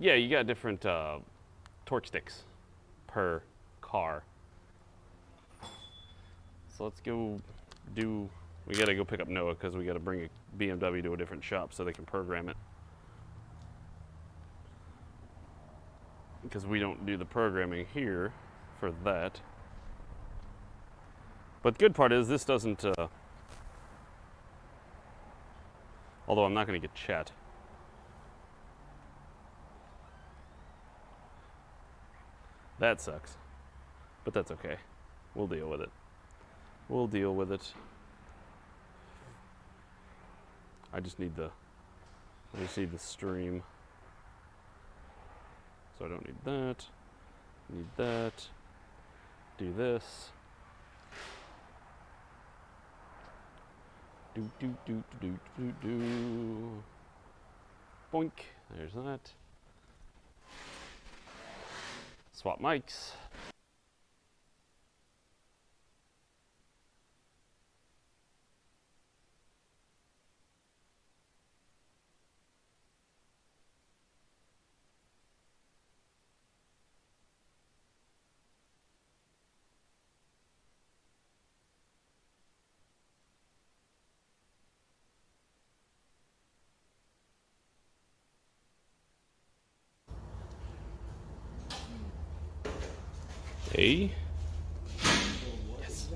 Yeah, you got different torque sticks per car. So let's go we gotta go pick up Noah because we gotta bring a BMW to a different shop so they can program it. Because we don't do the programming here for that. But the good part is this doesn't, although I'm not gonna get chat. That sucks, but that's okay. We'll deal with it. We'll deal with it. I just need the stream. So I don't need that. Need that. Do this. Do do do do do do. Boink. There's that. Swap mics. Hey. Yes.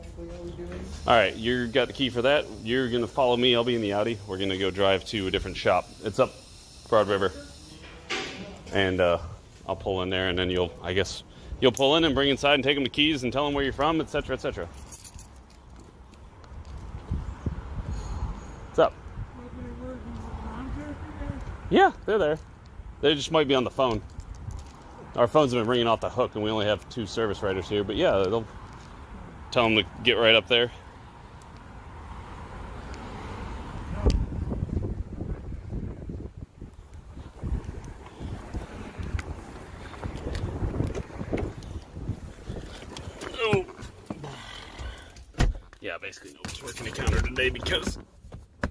All right, you got the key for that. You're gonna follow me. I'll be in the Audi. We're gonna go drive to a different shop. It's up Broad River, and I'll pull in there, and then you'll pull in and bring inside and take them the keys and tell them where you're from, etc., etc. What's up? Yeah, they're there. They just might be on the phone. Our phones have been ringing off the hook, and we only have 2 service writers here. But yeah, they'll tell them to get right up there. basically nobody's working the counter today because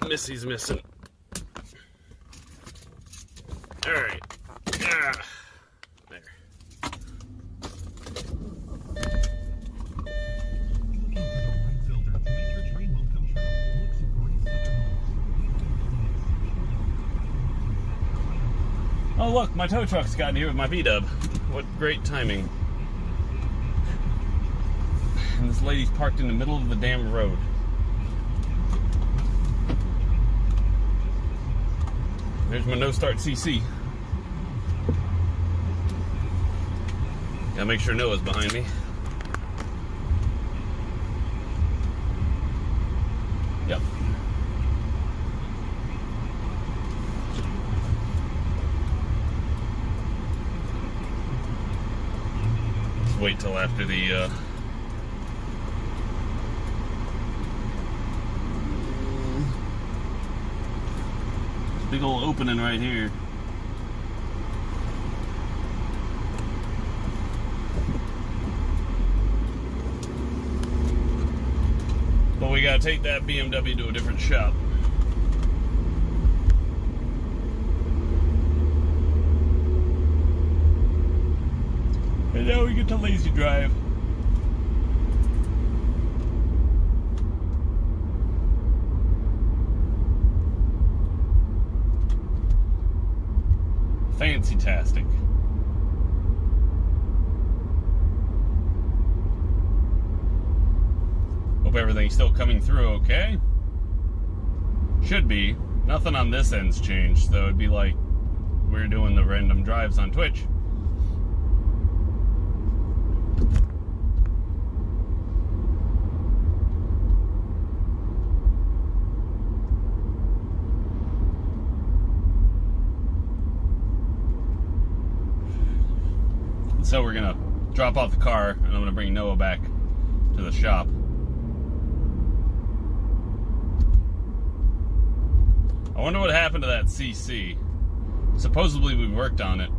Missy's missing. Alright. There. Oh look, my tow truck's gotten here with my V-dub. What great timing. And this lady's parked in the middle of the damn road. There's my no-start CC. Gotta make sure Noah's behind me. Yep. Let's wait till after the big old opening right here. But we gotta take that BMW to a different shop. And now we get to lazy drive. Fancy-tastic. Hope everything's still coming through okay. Should be. Nothing on this end's changed, so it'd be like we're doing the random drives on Twitch. So we're gonna drop off the car and I'm gonna bring Noah back to the shop. I wonder what happened to that CC. Supposedly we worked on it.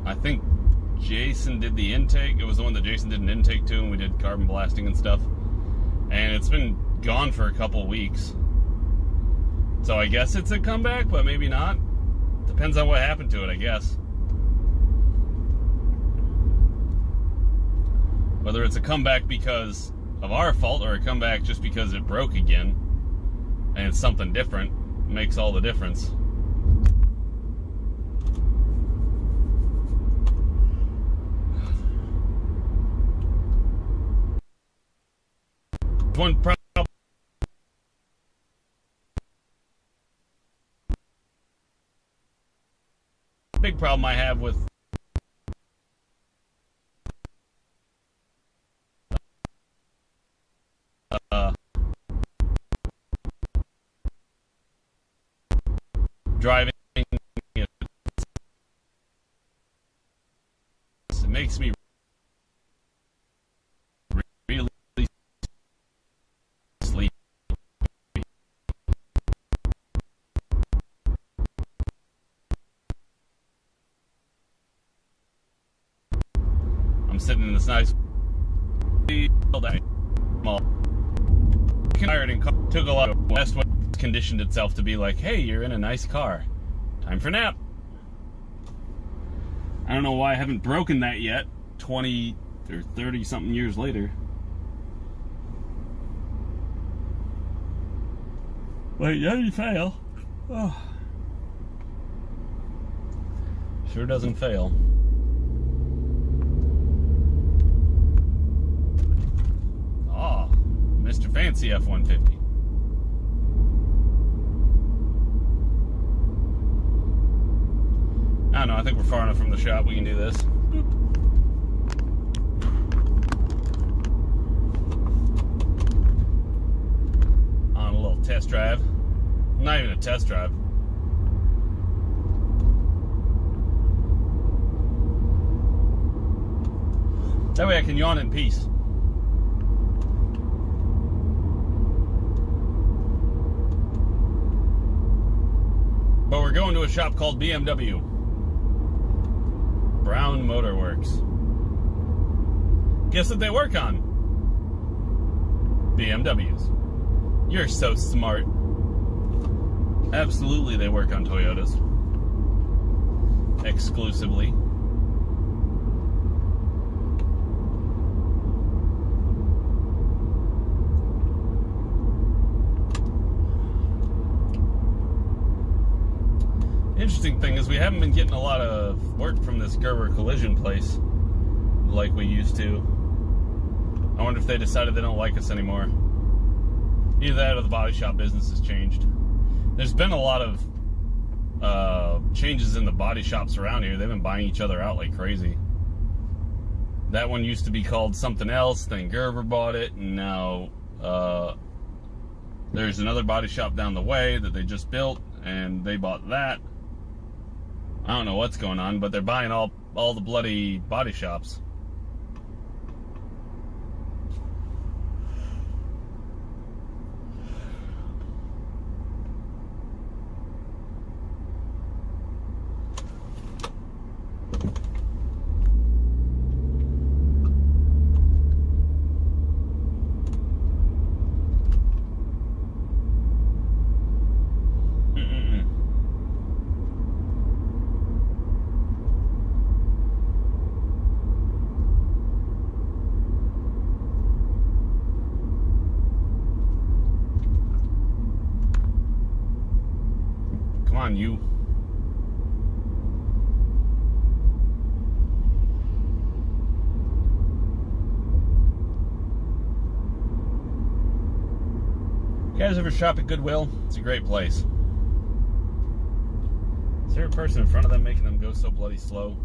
I think Jason did the intake. It was the one that Jason did an intake to, and we did carbon blasting and stuff. And it's been gone for a couple weeks. So I guess it's a comeback, but maybe not. Depends on what happened to it, I guess. Whether it's a comeback because of our fault or a comeback just because it broke again and it's something different, makes all the difference. One problem. Big problem I have with driving, it makes me really sleepy. I'm sitting in this nice small tired and took a lot of West conditioned itself to be like, hey, you're in a nice car, time for nap. I don't know why I haven't broken that yet 20 or 30 something years later, but yeah, you fail. Oh. Sure doesn't fail. Oh, Mr. Fancy F-150. I don't know, I think we're far enough from the shop, we can do this. Boop. On a little test drive. Not even a test drive. That way I can yawn in peace. But we're going to a shop called BMW. Brown Motor Works. Guess what they work on? BMWs. You're so smart. Absolutely, they work on Toyotas. Exclusively. Interesting thing is we haven't been getting a lot of work from this Gerber collision place like we used to. I wonder if they decided they don't like us anymore. Either that or the body shop business has changed. There's been a lot of changes in the body shops around here. They've been buying each other out like crazy. That one used to be called something else, then Gerber bought it, and now there's another body shop down the way that they just built, and they bought that. I don't know what's going on, but they're buying all the bloody body shops. On you. You guys ever shop at Goodwill? It's a great place. Is there a person in front of them making them go so bloody slow?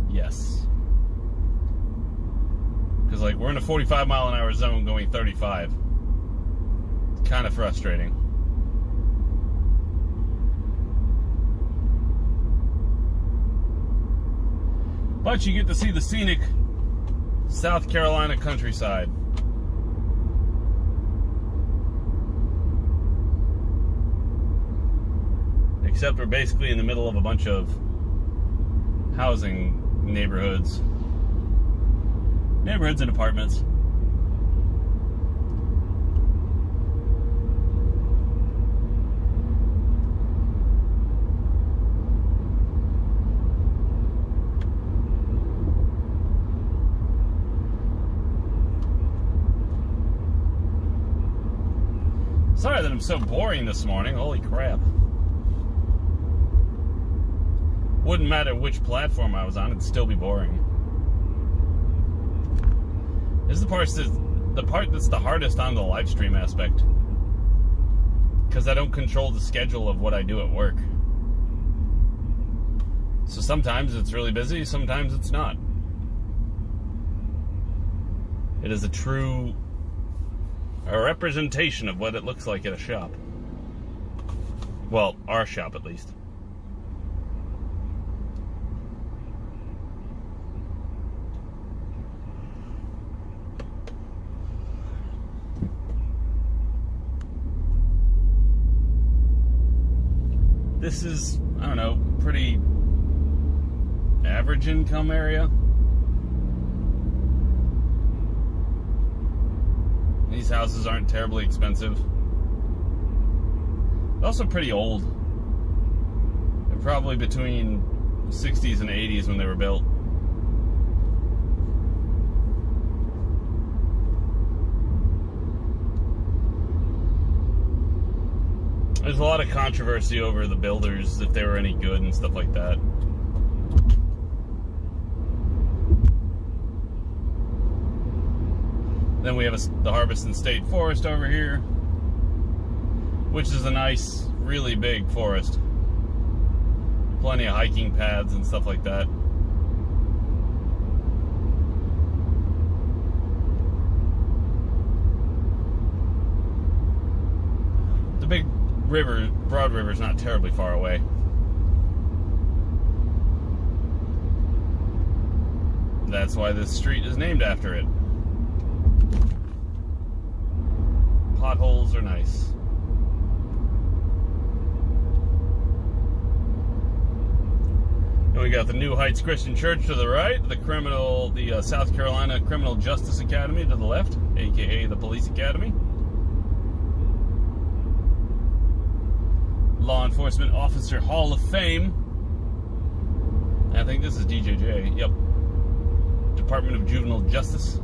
Yes. Because like we're in a 45-mile-an-hour zone going 35. It's kind of frustrating. But you get to see the scenic South Carolina countryside. Except we're basically in the middle of a bunch of housing neighborhoods. Neighborhoods and apartments. Sorry that I'm so boring this morning. Holy crap. Wouldn't matter which platform I was on, it'd still be boring. This is the part that's the hardest on the live stream aspect. Because I don't control the schedule of what I do at work. So sometimes it's really busy, sometimes it's not. It is a representation of what it looks like at a shop. Well, our shop at least. This is, I don't know, pretty average income area. These houses aren't terribly expensive. They're also pretty old. They're probably between 60s and 80s when they were built. There's a lot of controversy over the builders, if they were any good and stuff like that. Then we have the Harbison State Forest over here, which is a nice, really big forest. Plenty of hiking paths and stuff like that. The big river, Broad River, is not terribly far away. That's why this street is named after it. Potholes are nice. And we got the New Heights Christian Church to the right, the South Carolina Criminal Justice Academy to the left, aka the Police Academy. Law Enforcement Officer Hall of Fame. I think this is DJJ. Yep. Department of Juvenile Justice.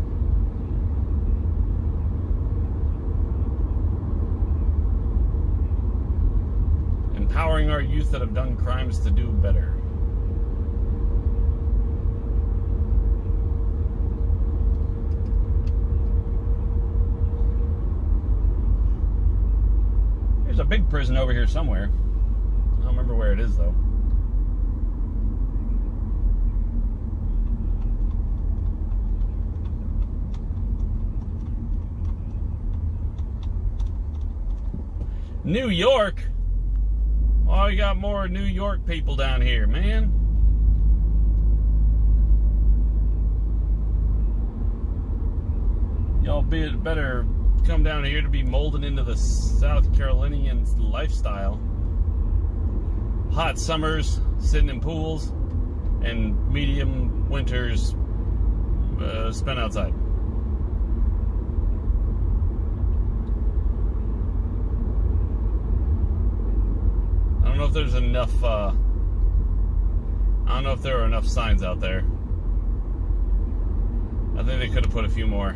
Empowering our youth that have done crimes to do better. There's a big prison over here somewhere. I don't remember where it is, though. New York? Oh, you got more New York people down here, man. Y'all better come down here to be molded into the South Carolinian lifestyle. Hot summers, sitting in pools, and medium winters spent outside. I don't know if there's enough, I don't know if there are enough signs out there. I think they could have put a few more.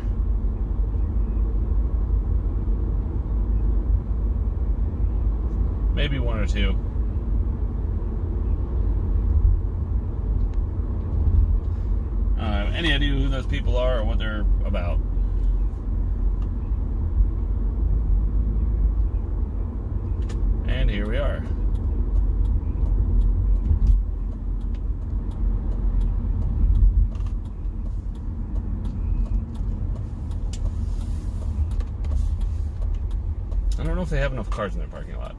Maybe one or two. I don't have any idea who those people are or what they're about. And here we are. I don't know if they have enough cars in their parking lot.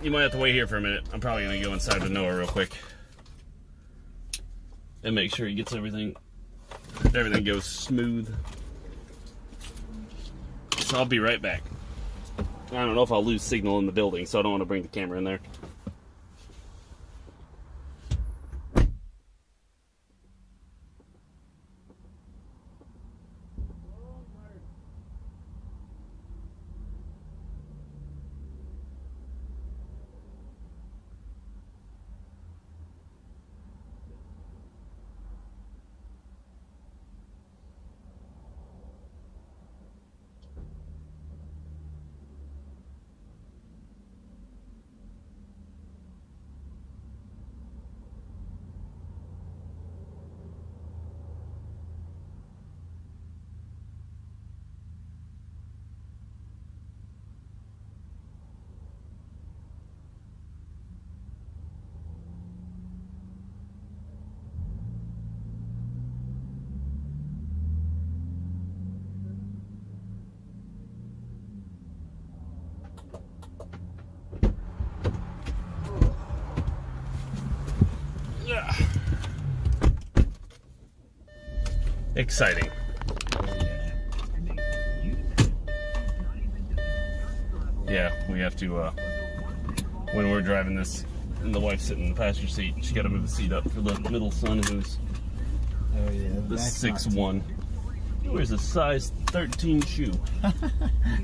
You might have to wait here for a minute. I'm probably going to go inside with Noah real quick and make sure he gets everything goes smooth. So I'll be right back. I don't know if I'll lose signal in the building, so I don't want to bring the camera in there. Exciting. Yeah, we have to, when we're driving this, and the wife's sitting in the passenger seat, she got to move the seat up for the middle son who's the 6'1". He wears a size 13 shoe.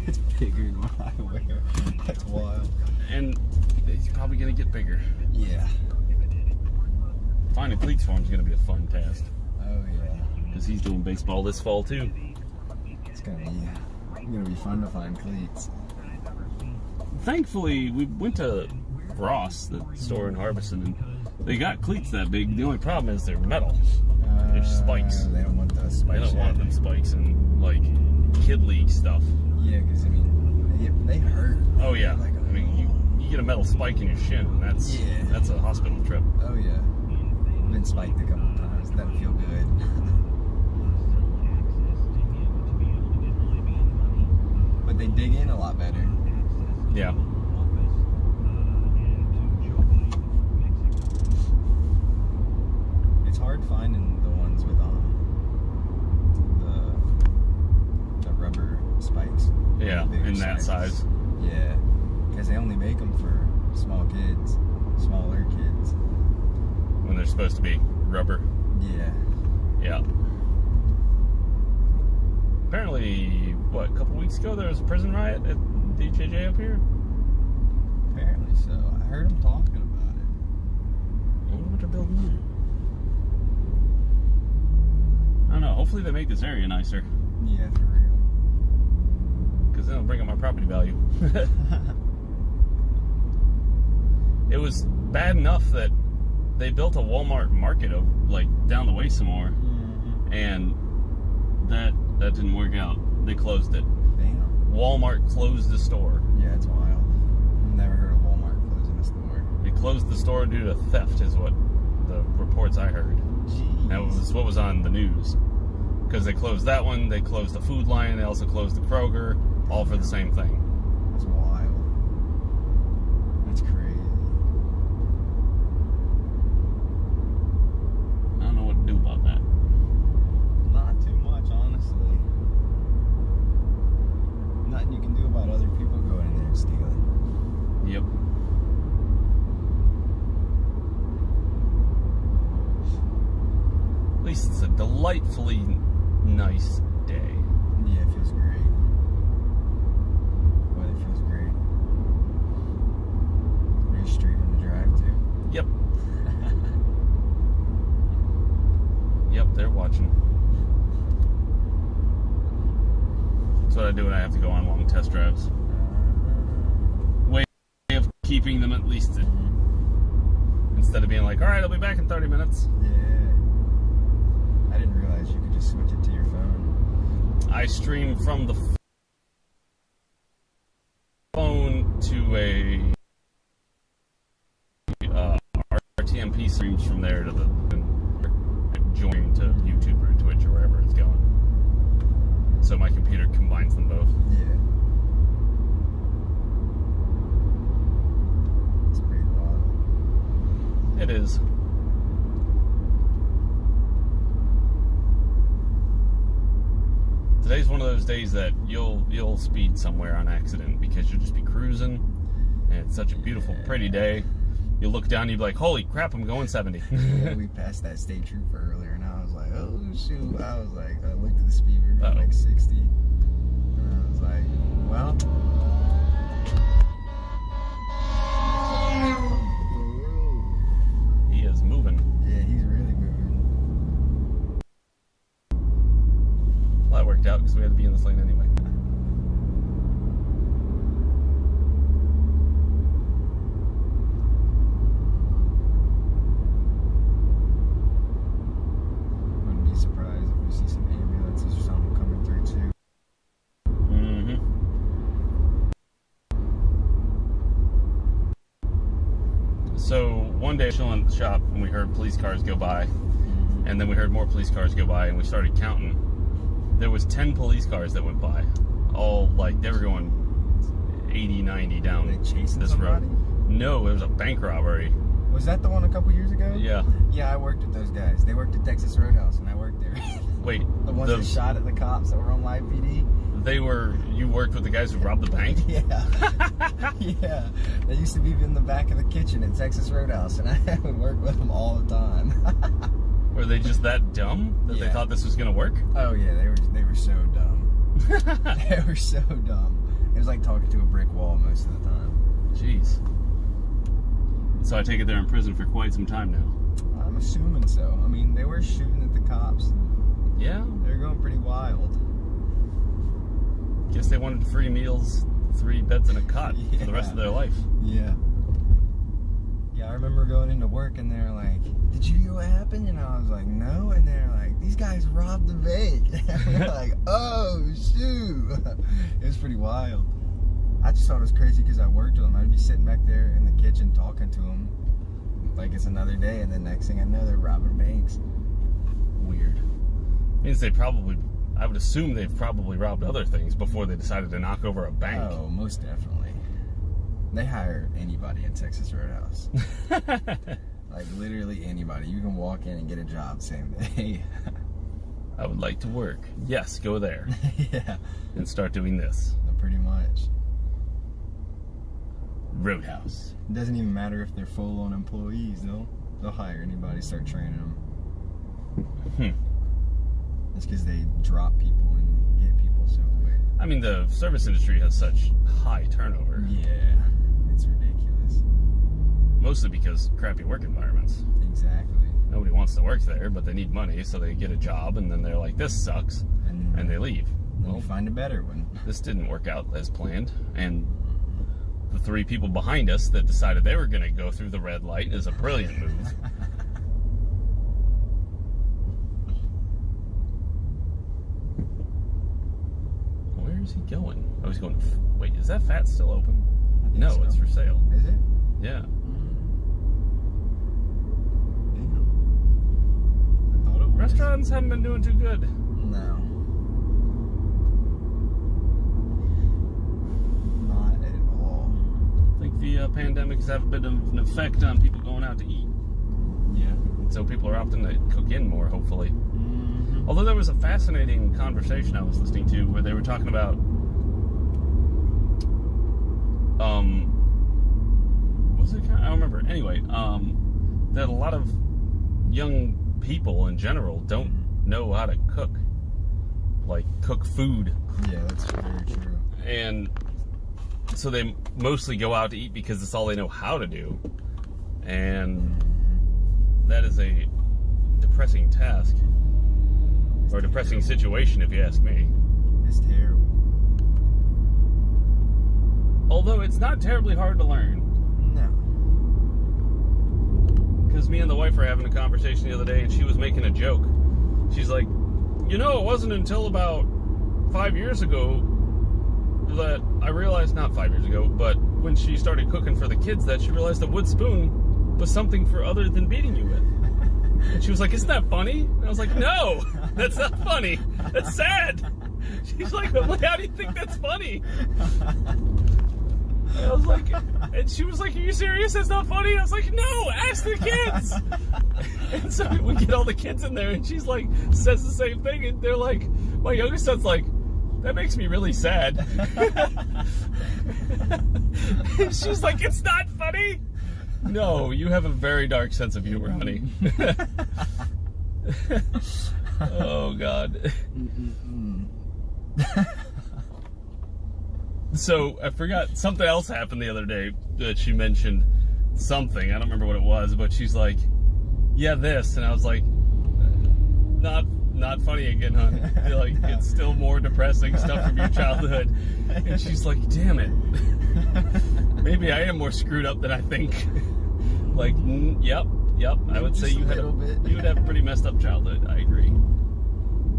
It's bigger than what I wear. That's wild. And he's probably going to get bigger. Yeah. Finding cleats for him is going to be a fun task. Oh, yeah. Because he's doing baseball this fall, too. It's gonna be fun to find cleats. Thankfully, we went to Ross, the store in Harbison, and they got cleats that big. The only problem is they're metal. They're spikes. They don't want the spikes. They don't want them spikes and, like, kid league stuff. Yeah, because, I mean, they hurt. Oh, yeah. Like, I mean, you get a metal spike in your shin, and that's a hospital trip. Oh, yeah. I've been spiked a couple of times. That doesn't feel good. But they dig in a lot better. Yeah. It's hard finding the ones with the rubber spikes. Yeah, Bigger in that spikes. size. Yeah, because they only make them for smaller kids. When they're supposed to be rubber. Yeah. Yeah. Apparently, what, a couple weeks ago there was a prison riot at DJJ up here? Apparently so. I heard them talking about it. I wonder what they're building there. I don't know. Hopefully they make this area nicer. Yeah, for real. Because then it'll bring up my property value. It was bad enough that they built a Walmart market like down the way some more, and that didn't work out. They closed it. Damn. Walmart closed the store. Yeah, it's wild. Never heard of Walmart closing a store. They closed the store due to theft, is what the reports I heard. Jeez. That was what was on the news. Because they closed that one, they closed the Food Lion, they also closed the Kroger, all for the same thing. That's wild. That's crazy. I don't know what to do about that. Not too much, honestly. Nothing you can do about other people going in there and stealing. Yep. At least it's a delightfully nice day. Yeah, it feels great. Weather feels great. Are you streaming the drive too? Yep. Yep, they're watching. That's what I do when I have to go on long test drives. Way of keeping them at least instead of being like, all right, I'll be back in 30 minutes. Yeah. I didn't realize you could just switch it to your phone. I stream from the phone to a RTMP streams from there to the join to YouTube or Twitch or wherever it's going. So my computer combines them both. Yeah. It's pretty wild. It is. Today's one of those days that you'll speed somewhere on accident because you'll just be cruising, and it's such a beautiful, pretty day. You'll look down and you'll be like, holy crap, I'm going 70. Yeah, we passed that state trooper earlier, and I was like, oh shoot. I was like, I looked at the speeder, like 60. And I was like, well. He is moving. Yeah, he's really moving. Well, that worked out because we had to be in this lane anyway. Wouldn't be surprised if we see some ambulances or something coming through too. So one day, chilling at the shop, and we heard police cars go by, and then we heard more police cars go by, and we started counting. There was 10 police cars that went by, all like they were going 80, 90 down Were they chasing this somebody? road. No, it was a bank robbery. Was that the one a couple years ago? Yeah. Yeah, I worked with those guys. They worked at Texas Roadhouse, and I worked there. Wait, The ones that shot at the cops that were on live PD? you worked with the guys who robbed the bank? Yeah. Yeah. They used to be in the back of the kitchen at Texas Roadhouse, and I would work with them all the time. Were they just that dumb that they Yeah. thought this was going to work? Oh, yeah, they were so dumb. They were so dumb. It was like talking to a brick wall most of the time. Jeez. So I take it they're in prison for quite some time now. I'm assuming so. I mean, they were shooting at the cops. Yeah? They're going pretty wild. Guess they wanted free meals, 3 beds and a cot for the rest of their life. Yeah. Yeah, I remember going into work and they're like, did you hear what happened? And I was like, no. And they're like, these guys robbed the bank. And we were like, oh, shoot. It was pretty wild. I just thought it was crazy because I worked with them. I'd be sitting back there in the kitchen talking to them like it's another day. And then next thing I know, they're robbing banks. Weird. Means I would assume they've probably robbed other things before they decided to knock over a bank. Oh, most definitely. They hire anybody in Texas Roadhouse. Like literally anybody. You can walk in and get a job same day. I would like to work. Yes, go there. Yeah, And start doing this. pretty much. Roadhouse. It doesn't even matter if they're full-on employees, they'll hire anybody, start training them. It's because they drop people and get people so quick. I mean, the service industry has such high turnover. Yeah, it's ridiculous. Mostly because crappy work environments. Exactly. Nobody wants to work there, but they need money, so they get a job, and then they're like, this sucks, and they leave. Then you find a better one. This didn't work out as planned, and the 3 people behind us that decided they were going to go through the red light is a brilliant move. Where is he going? Oh, he's going... Wait, is that fat still open? I think No, so. it's for sale. Is it? Yeah. Damn. I thought it was. Restaurants haven't been doing too good. No. Not at all. I think the pandemic has had a bit of an effect on people going out to eat. Yeah. And so people are opting to cook in more, hopefully. Although there was a fascinating conversation I was listening to where they were talking about was it I don't remember. Anyway, that a lot of young people in general don't know how to cook. Like cook food. Yeah, that's very true. And so they mostly go out to eat because it's all they know how to do. And that is a depressing task. Or a depressing situation, if you ask me. It's terrible. Although it's not terribly hard to learn. No. Because me and the wife were having a conversation the other day, and she was making a joke. She's like, you know, it wasn't until about 5 years ago that I realized, not 5 years ago, but when she started cooking for the kids, that she realized a wood spoon was something for other than beating you with. And she was like, isn't that funny? And I was like, no, that's not funny. That's sad. She's like, well, how do you think that's funny? And I was like, and she was like, are you serious? That's not funny? I was like, no, ask the kids. And so we get all the kids in there, and she's like, says the same thing, and they're like, my youngest son's like, that makes me really sad. And she's like, it's not funny. No, you have a very dark sense of humor, honey. Oh, God. So, I forgot, something else happened the other day that she mentioned something. I don't remember what it was, but she's like, yeah, this. And I was like, not funny again, hon. Like, it's still more depressing stuff from your childhood. And she's like, damn it. Maybe I am more screwed up than I think. Like, yep. I would say you would have a pretty messed up childhood. I agree.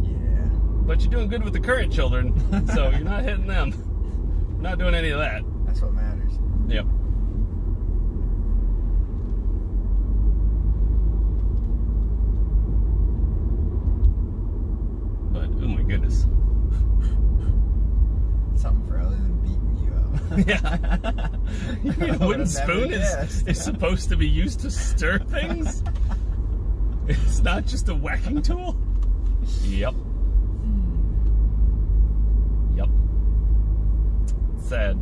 Yeah. But you're doing good with the current children, so you're not hitting them. We're not doing any of that. That's what matters. Yep. But oh my goodness. Something for other than beating you up. Yeah. You mean a wooden spoon is supposed to be used to stir things? It's not just a whacking tool? Yep. Yep. Sad.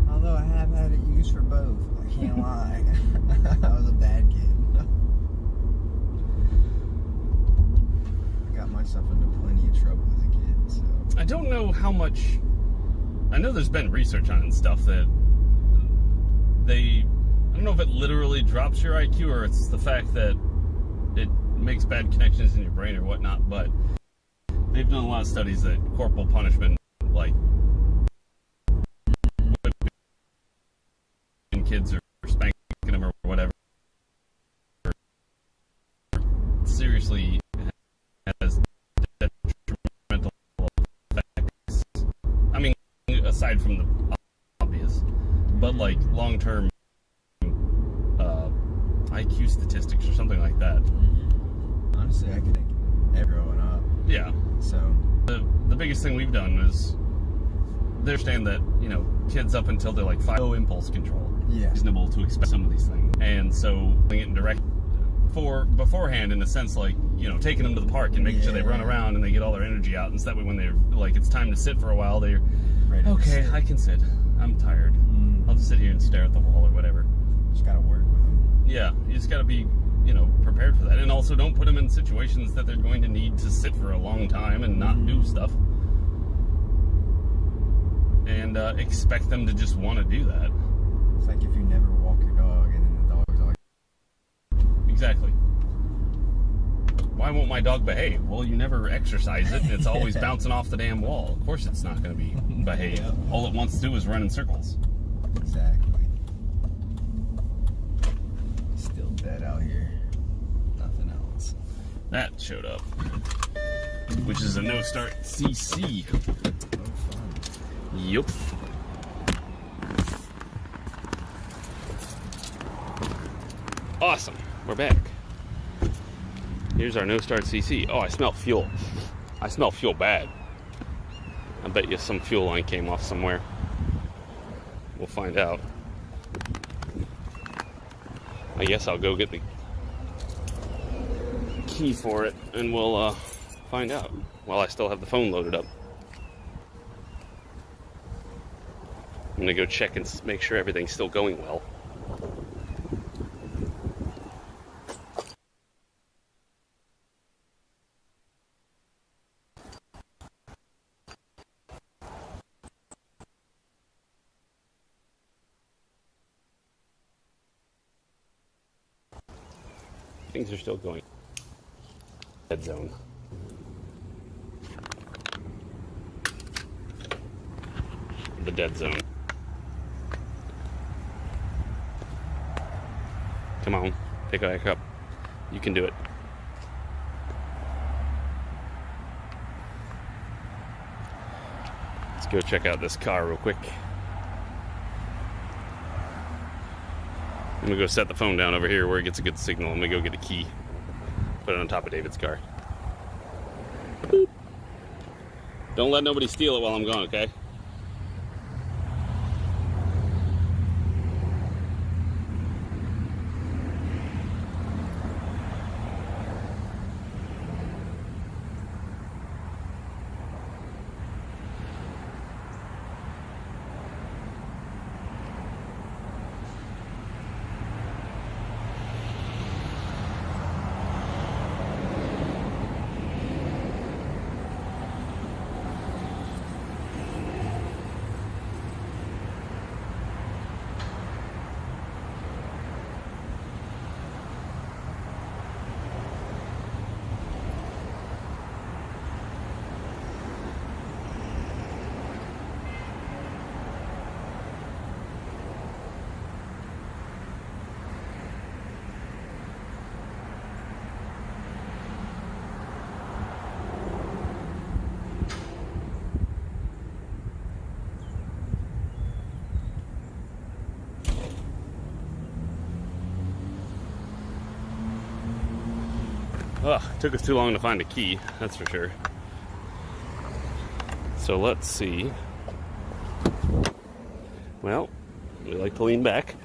Although I have had it used for both. I can't lie. I was a bad kid. I got myself into plenty of trouble as a kid, so. I don't know how much... I know there's been research on it and stuff that I don't know if it literally drops your IQ or it's the fact that it makes bad connections in your brain or whatnot, but they've done a lot of studies that corporal punishment, like whipping kids or spanking them or whatever, seriously has detrimental effects. I mean, aside from the obvious, but like long-term IQ statistics or something like that. Honestly, I could think growing up. Yeah. So The biggest thing we've done is they understand that, you know, kids up until they're like 5, no impulse control. Yeah. Reasonable to expect some of these things. And so putting it in direct for beforehand, in a sense, like, you know, taking them to the park and making sure they run around and they get all their energy out, and so that way when they're like, it's time to sit for a while, they're Ready to okay, sit. I can sit. I'm tired. I'll just sit here and stare at the wall or whatever. Just gotta work with them. Yeah, you just gotta be, you know, prepared for that. And also don't put them in situations that they're going to need to sit for a long time and not do stuff. And expect them to just want to do that. It's like if you never walk your dog and then the dog's always... Exactly. Why won't my dog behave? Well, you never exercise it, and it's always bouncing off the damn wall. Of course it's not going to be behave. Yeah. All it wants to do is run in circles. Exactly. Still dead out here. Nothing else. That showed up. Which is a no-start CC. Oh, fun. Yup. Awesome. We're back. Here's our no-start CC. Oh, I smell fuel. I smell fuel bad. I bet you some fuel line came off somewhere. We'll find out. I guess I'll go get the key for it and we'll find out while I still have the phone loaded up. I'm gonna go check and make sure everything's still going well. Things are still going. Dead zone. The dead zone. Come on, pick it back up. You can do it. Let's go check out this car real quick. I'm gonna go set the phone down over here where it gets a good signal. I'm gonna go get the key, put it on top of David's car. Boop. Don't let nobody steal it while I'm gone, okay? Ugh, took us too long to find a key, that's for sure. So let's see. Well, we like to lean back.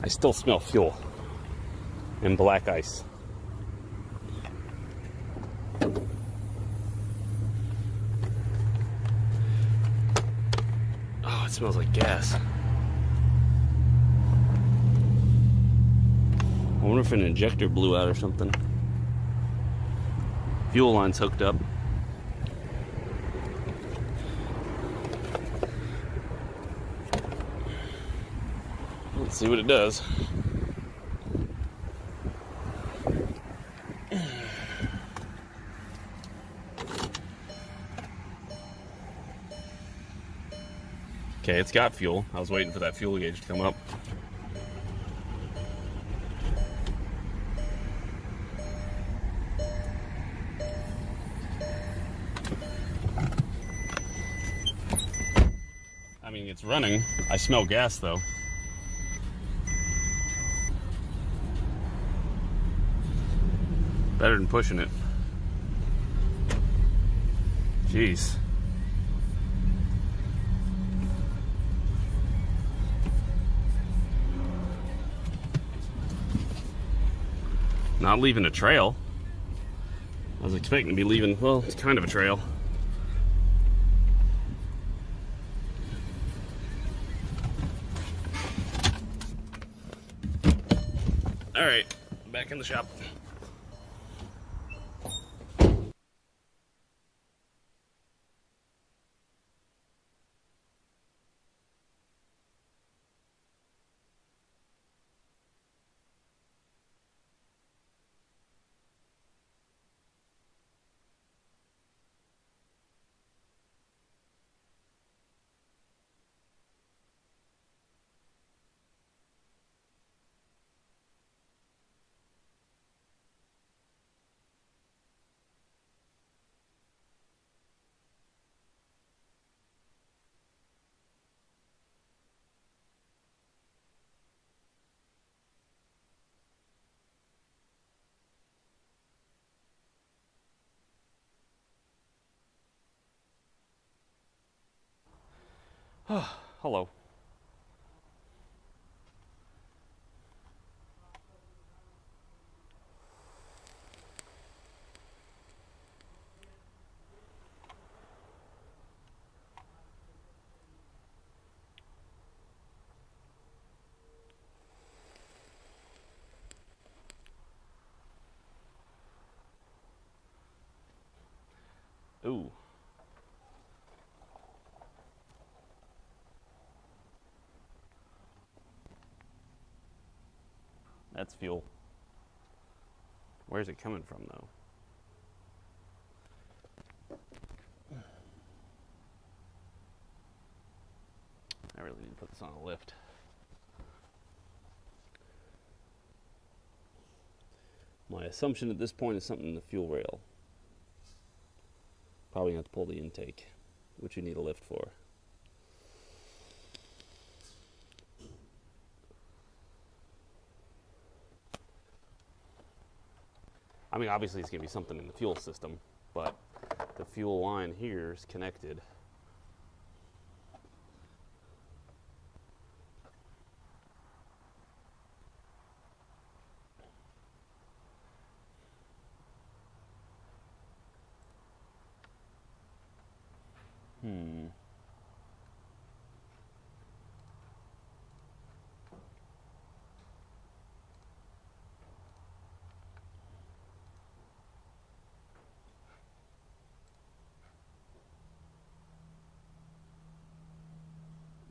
I still smell fuel and black ice. Oh, it smells like gas. I wonder if an injector blew out or something. Fuel line's hooked up. Let's see what it does. Okay, it's got fuel. I was waiting for that fuel gauge to come up. I mean, it's running. I smell gas, though. Better than pushing it. Jeez. Not leaving a trail. I was expecting to be leaving, well, it's kind of a trail. All right, back in the shop. Hello. Ooh. That's fuel. Where's it coming from, though? I really need to put this on a lift. My assumption at this point is something in the fuel rail. Probably have to pull the intake, which you need a lift for. I mean, obviously it's going to be something in the fuel system, but the fuel line here is connected.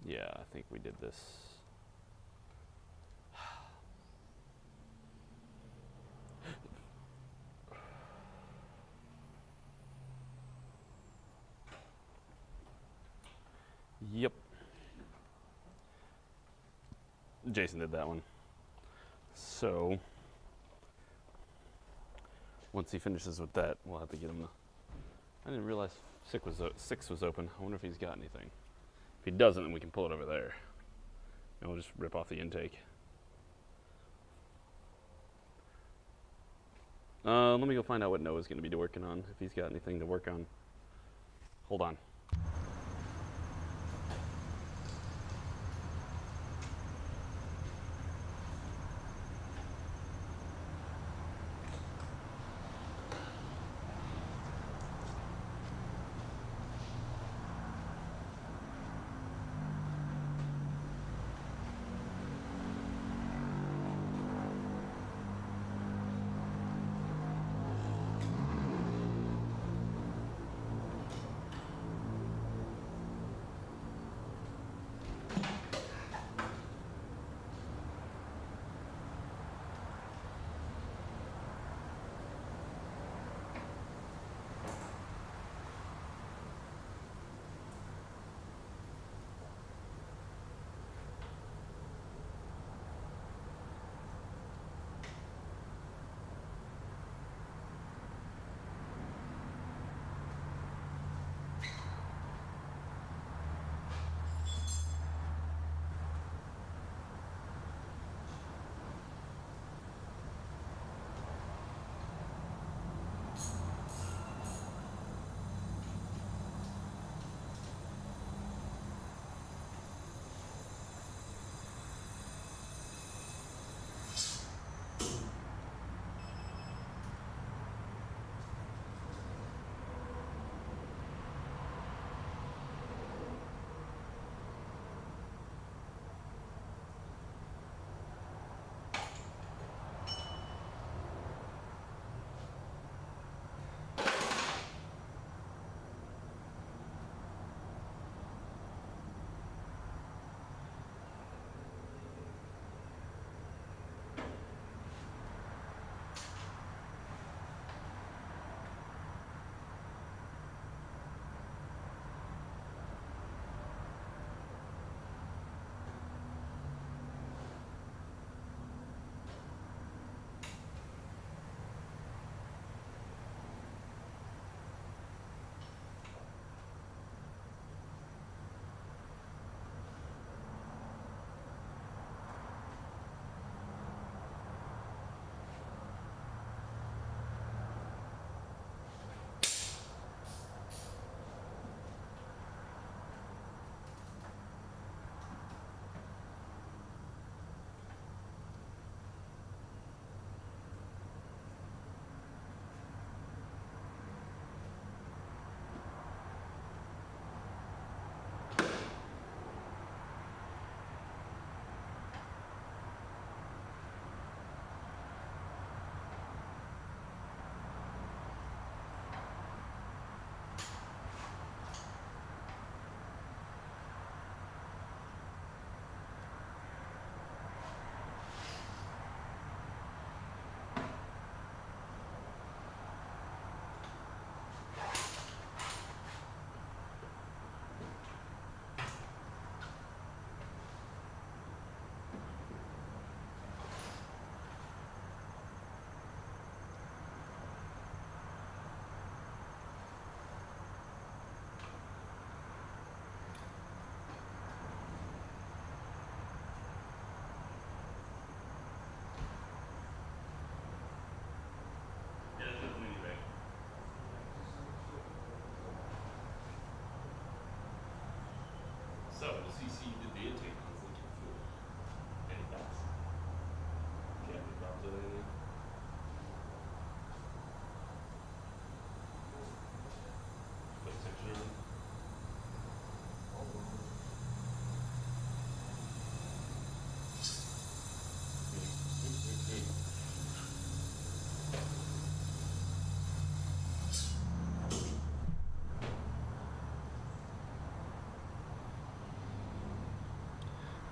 Yeah, I think we did this. Yep. Jason did that one. So, once he finishes with that, we'll have to get him. I didn't realize 6 was open. I wonder if he's got anything. If he doesn't, then we can pull it over there. And we'll just rip off the intake. Let me go find out what Noah's going to be working on, if he's got anything to work on. Hold on.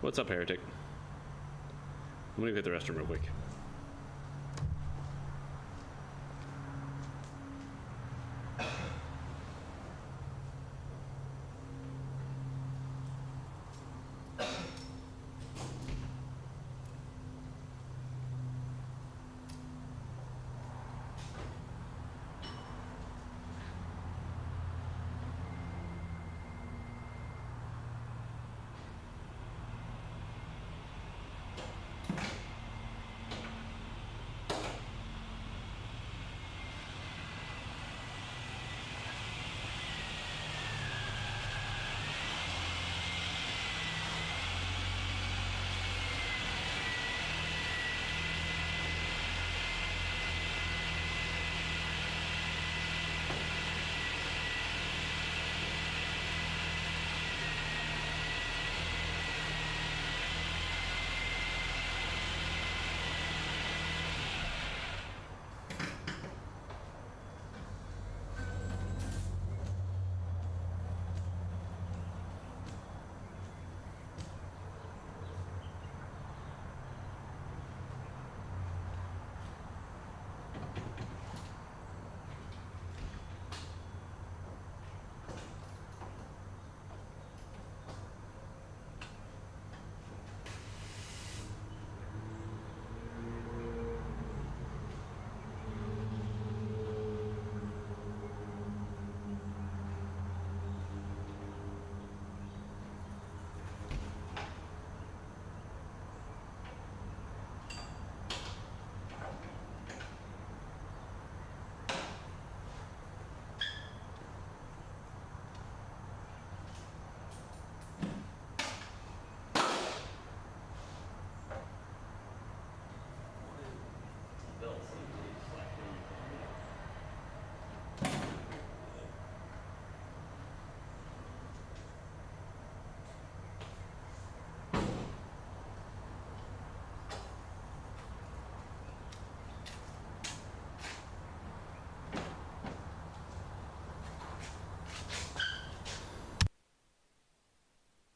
What's up, Heretic? I'm gonna go hit the restroom real quick.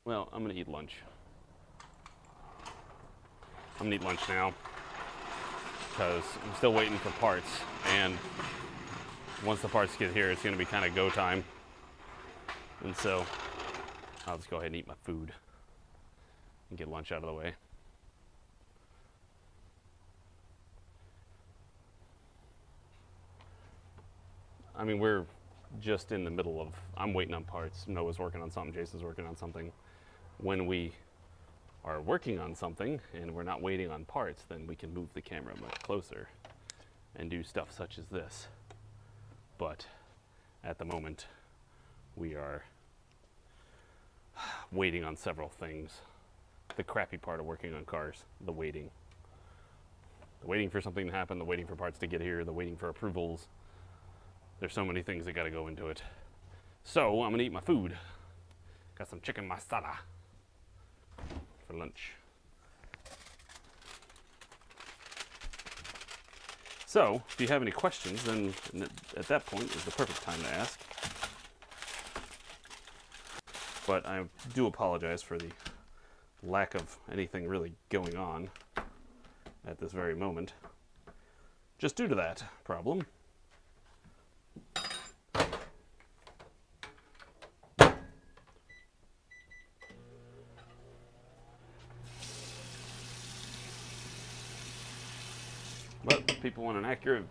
Well, I'm gonna eat lunch. I'm gonna eat lunch now because I'm still waiting for parts, and once the parts get here, it's gonna be kind of go time. And so I'll just go ahead and eat my food and get lunch out of the way. I mean, we're just in the middle of, I'm waiting on parts. Noah's working on something, Jason's working on something. When we are working on something and we're not waiting on parts, then we can move the camera much closer and do stuff such as this. But at the moment, we are waiting on several things. The crappy part of working on cars, the waiting. The waiting for something to happen, the waiting for parts to get here, the waiting for approvals. There's so many things that gotta go into it. So I'm gonna eat my food. Got some chicken masala for lunch. So if you have any questions, then at that point is the perfect time to ask. But I do apologize for the lack of anything really going on at this very moment, just due to that problem. But people want an accurate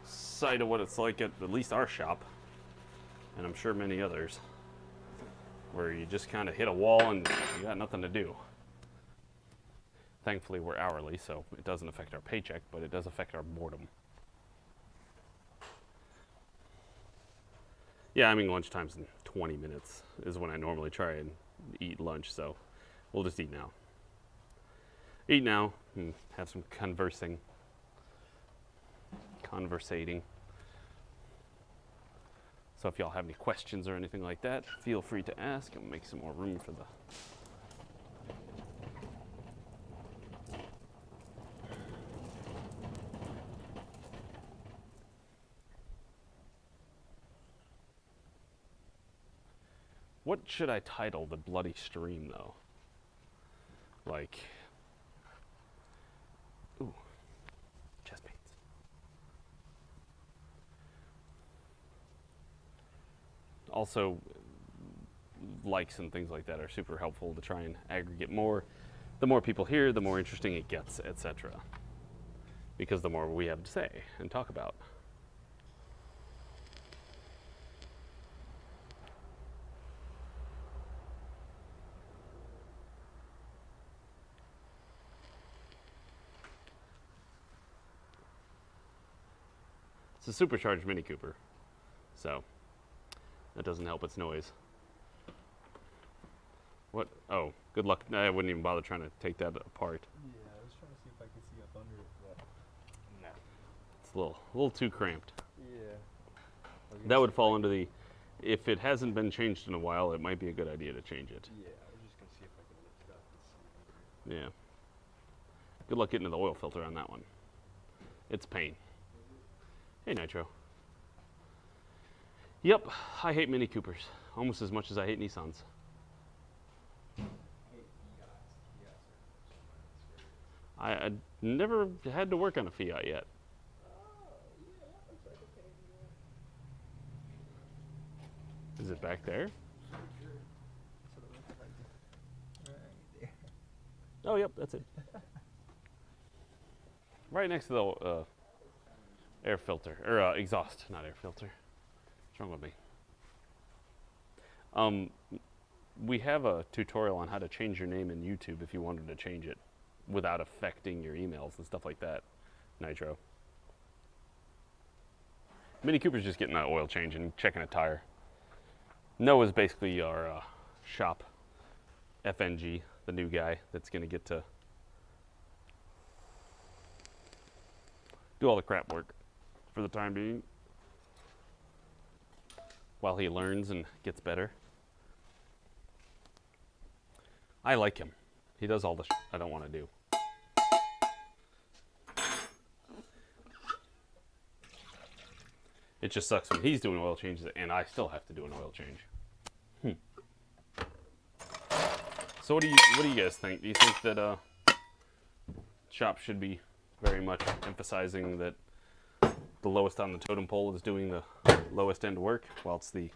sight of what it's like at least our shop, and I'm sure many others, where you just kind of hit a wall and you got nothing to do. Thankfully, we're hourly, so it doesn't affect our paycheck, but it does affect our boredom. Yeah, I mean, lunchtime's in 20 minutes is when I normally try and eat lunch, so we'll just eat now. Eat now and have some conversating. So if y'all have any questions or anything like that, feel free to ask. I'll make some more room for the... What should I title the bloody stream, though? like, ooh, chest pains. Also, likes and things like that are super helpful to try and aggregate more. The more people hear, the more interesting it gets, etc. Because the more we have to say and talk about. It's a supercharged Mini Cooper, so that doesn't help its noise. What? Oh, good luck. I wouldn't even bother trying to take that apart. Yeah, I was trying to see if I could see up under it, but no. It's a little too cramped. Yeah. That would fall under the, if it hasn't been changed in a while, it might be a good idea to change it. Yeah, I was just gonna see if I could lift it up and see. Yeah. Good luck getting to the oil filter on that one. It's pain. Hey, Nitro. Yep, I hate Mini Coopers almost as much as I hate Nissans. I never had to work on a Fiat yet. Is it back there? Oh, yep, that's it. Right next to the air filter, or exhaust, not air filter. What's wrong with me? We have a tutorial on how to change your name in YouTube if you wanted to change it without affecting your emails and stuff like that, Nitro. Mini Cooper's just getting an oil change and checking a tire. Noah's basically our shop FNG, the new guy that's going to get to do all the crap work for the time being while he learns and gets better. I like him. He does all the I don't want to do. It just sucks when he's doing oil changes and I still have to do an oil change. So what do you guys think? Do you think that shops should be very much emphasizing that the lowest on the totem pole is doing the lowest end work, whilst the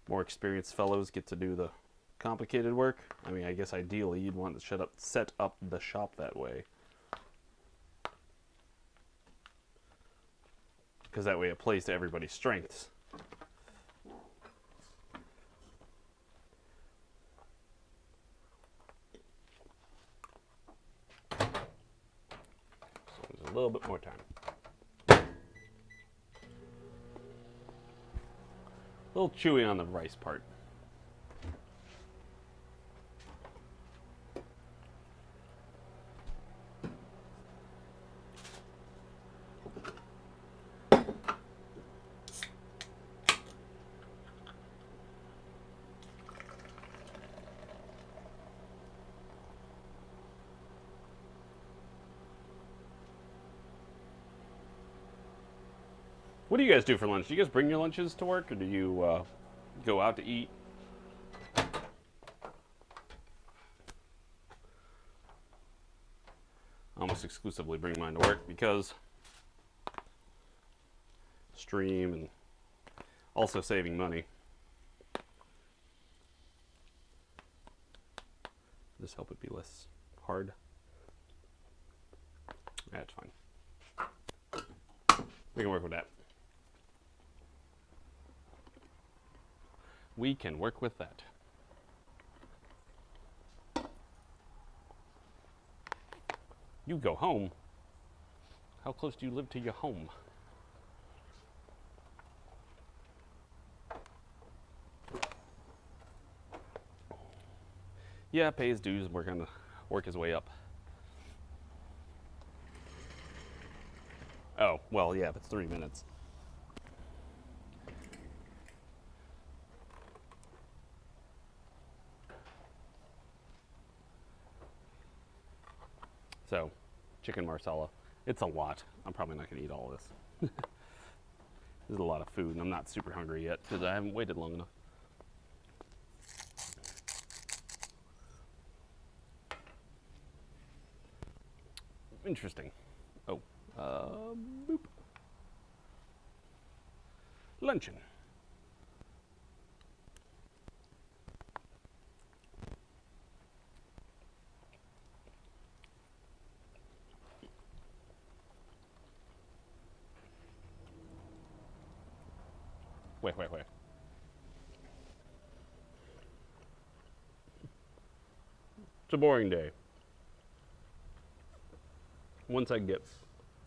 more experienced fellows get to do the complicated work? I mean, I guess ideally you'd want to set up the shop that way, because that way it plays to everybody's strengths. So there's a little bit more time. A little chewy on the rice part. What do you guys do for lunch? Do you guys bring your lunches to work, or do you go out to eat? I almost exclusively bring mine to work because stream and also saving money. Just help it be less hard. That's fine. We can work with that. We can work with that. You go home. How close do you live to your home? Yeah, pay his dues and work his way up. Oh, well, yeah, if it's 3 minutes. So, chicken marsala. It's a lot. I'm probably not going to eat all of this. There's a lot of food, and I'm not super hungry yet because I haven't waited long enough. Interesting. Oh, boop. Luncheon. Wait. It's a boring day. Once I get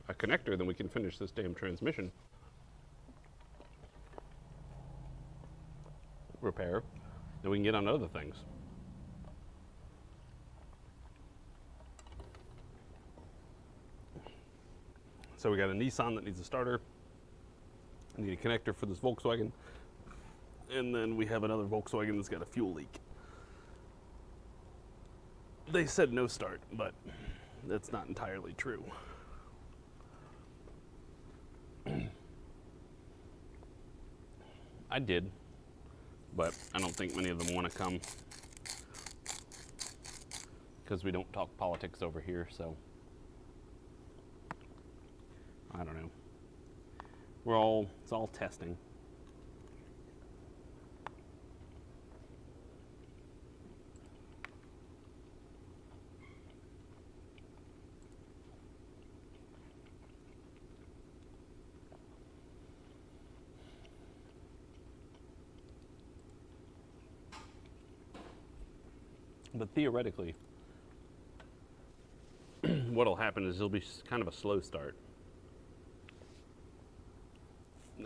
a connector, then we can finish this damn transmission repair. Then we can get on to other things. So we got a Nissan that needs a starter. I need a connector for this Volkswagen. And then we have another Volkswagen that's got a fuel leak. They said no start, but that's not entirely true. I did, but I don't think many of them want to come because we don't talk politics over here, so I don't know. It's all testing. But theoretically, what'll happen is it'll be kind of a slow start,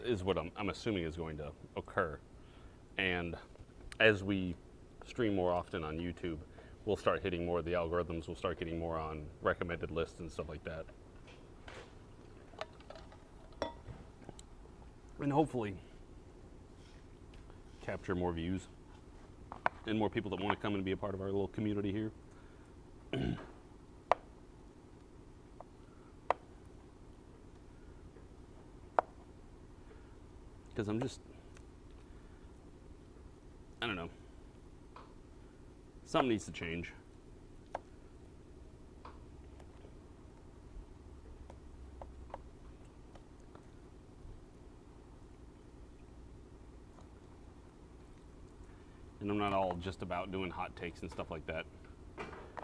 is what I'm assuming is going to occur. And as we stream more often on YouTube, we'll start hitting more of the algorithms, we'll start getting more on recommended lists and stuff like that. And hopefully capture more views and more people that want to come and be a part of our little community here. Because I don't know. Something needs to change. And I'm not all just about doing hot takes and stuff like that.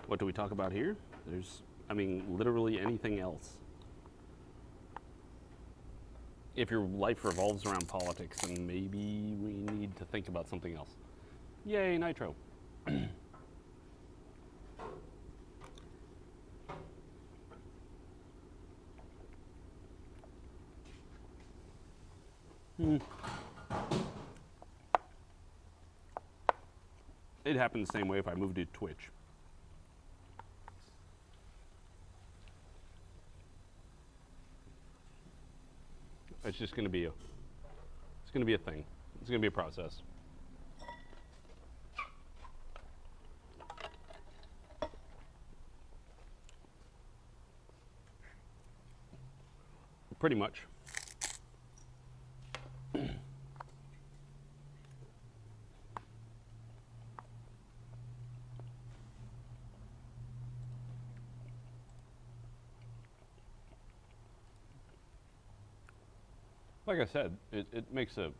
What do we talk about here? Literally anything else. If your life revolves around politics, then maybe we need to think about something else. Yay, Nitro. It'd happen the same way if I moved to Twitch. It's just going to be a thing. It's going to be a process. Pretty much. Like I said, it makes a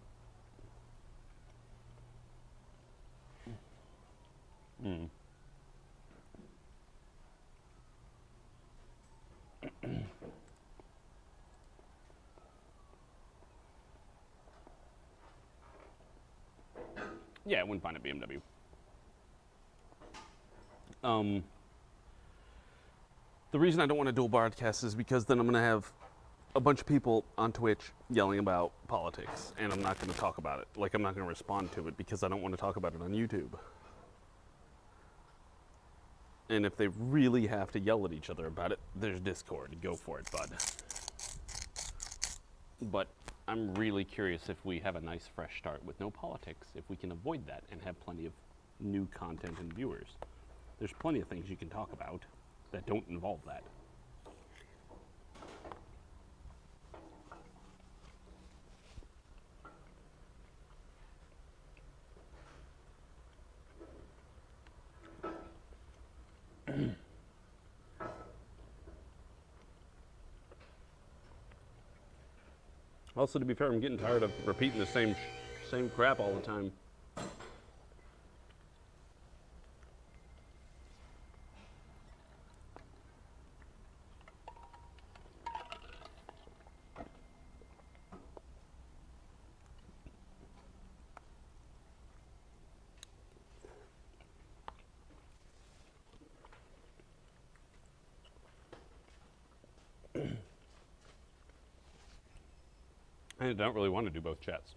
yeah, I wouldn't find a BMW. The reason I don't want to dual broadcast is because then I'm going to have a bunch of people on Twitch yelling about politics, and I'm not going to talk about it. Like, I'm not going to respond to it because I don't want to talk about it on YouTube. And if they really have to yell at each other about it, there's Discord. Go for it, bud. But I'm really curious if we have a nice fresh start with no politics, if we can avoid that and have plenty of new content and viewers. There's plenty of things you can talk about that don't involve that. Also, to be fair, I'm getting tired of repeating the same crap all the time. I don't really want to do both chats.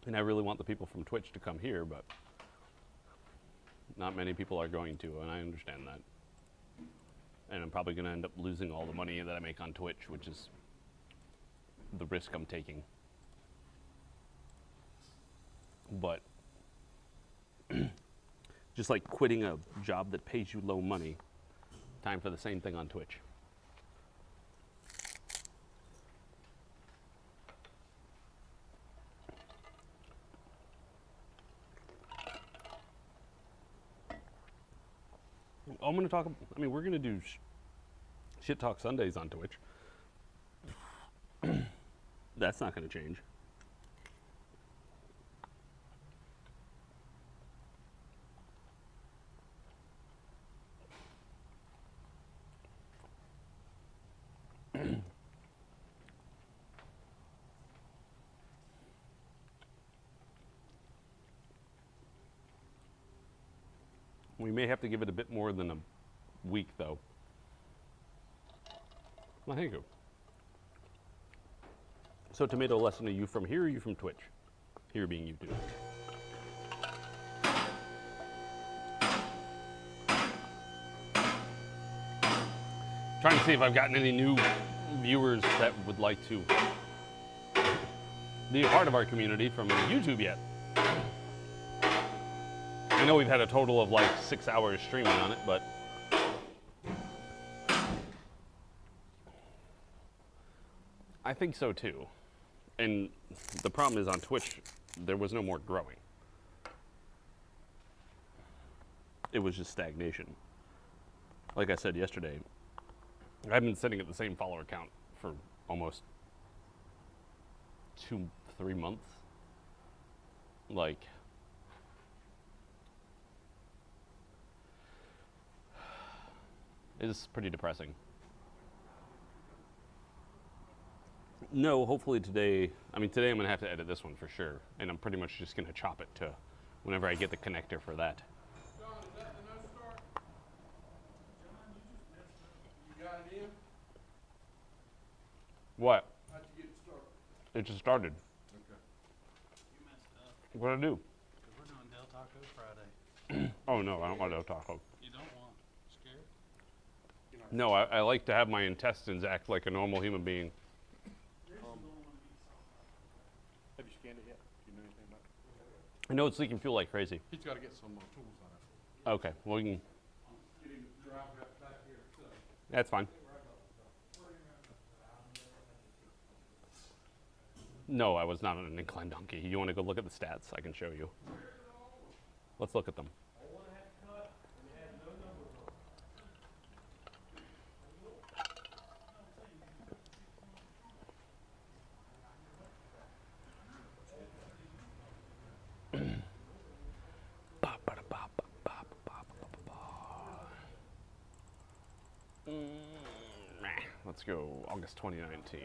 And I really want the people from Twitch to come here, but not many people are going to, and I understand that. And I'm probably going to end up losing all the money that I make on Twitch, which is the risk I'm taking. But just like quitting a job that pays you low money, time for the same thing on Twitch. I'm going to talk, I mean, we're going to do Shit Talk Sundays on Twitch. That's not going to change. We may have to give it a bit more than a week, though. Well, thank you. So, Tomato lesson, are you from here or are you from Twitch? Here being YouTube. Trying to see if I've gotten any new viewers that would like to be a part of our community from YouTube yet. I know we've had a total of like 6 hours streaming on it, but I think so too. And the problem is on Twitch, there was no more growing. It was just stagnation. Like I said yesterday, I've been sitting at the same follower count for almost 2-3 months. Like, it's pretty depressing. No, hopefully today, I mean today I'm gonna have to edit this one for sure, and I'm pretty much just gonna chop it to whenever I get the connector for that. John, is that the no start? John, you just messed up. You got it in? What? How'd you get it started? It just started. Okay. You messed up, What'd I do? because we're doing Del Taco Friday. Oh no, I don't want to taco. You don't want? Scared? No, I like to have my intestines act like a normal human being. Have you scanned it yet? Do you know anything about it? I know it's leaking fuel like crazy. He's got to get some tools on it. Okay, well we can, Get him to drive that back here. So. that's fine. No, I was not on an inclined donkey. You want to go look at the stats? I can show you. Let's look at them. Let's go August 2019.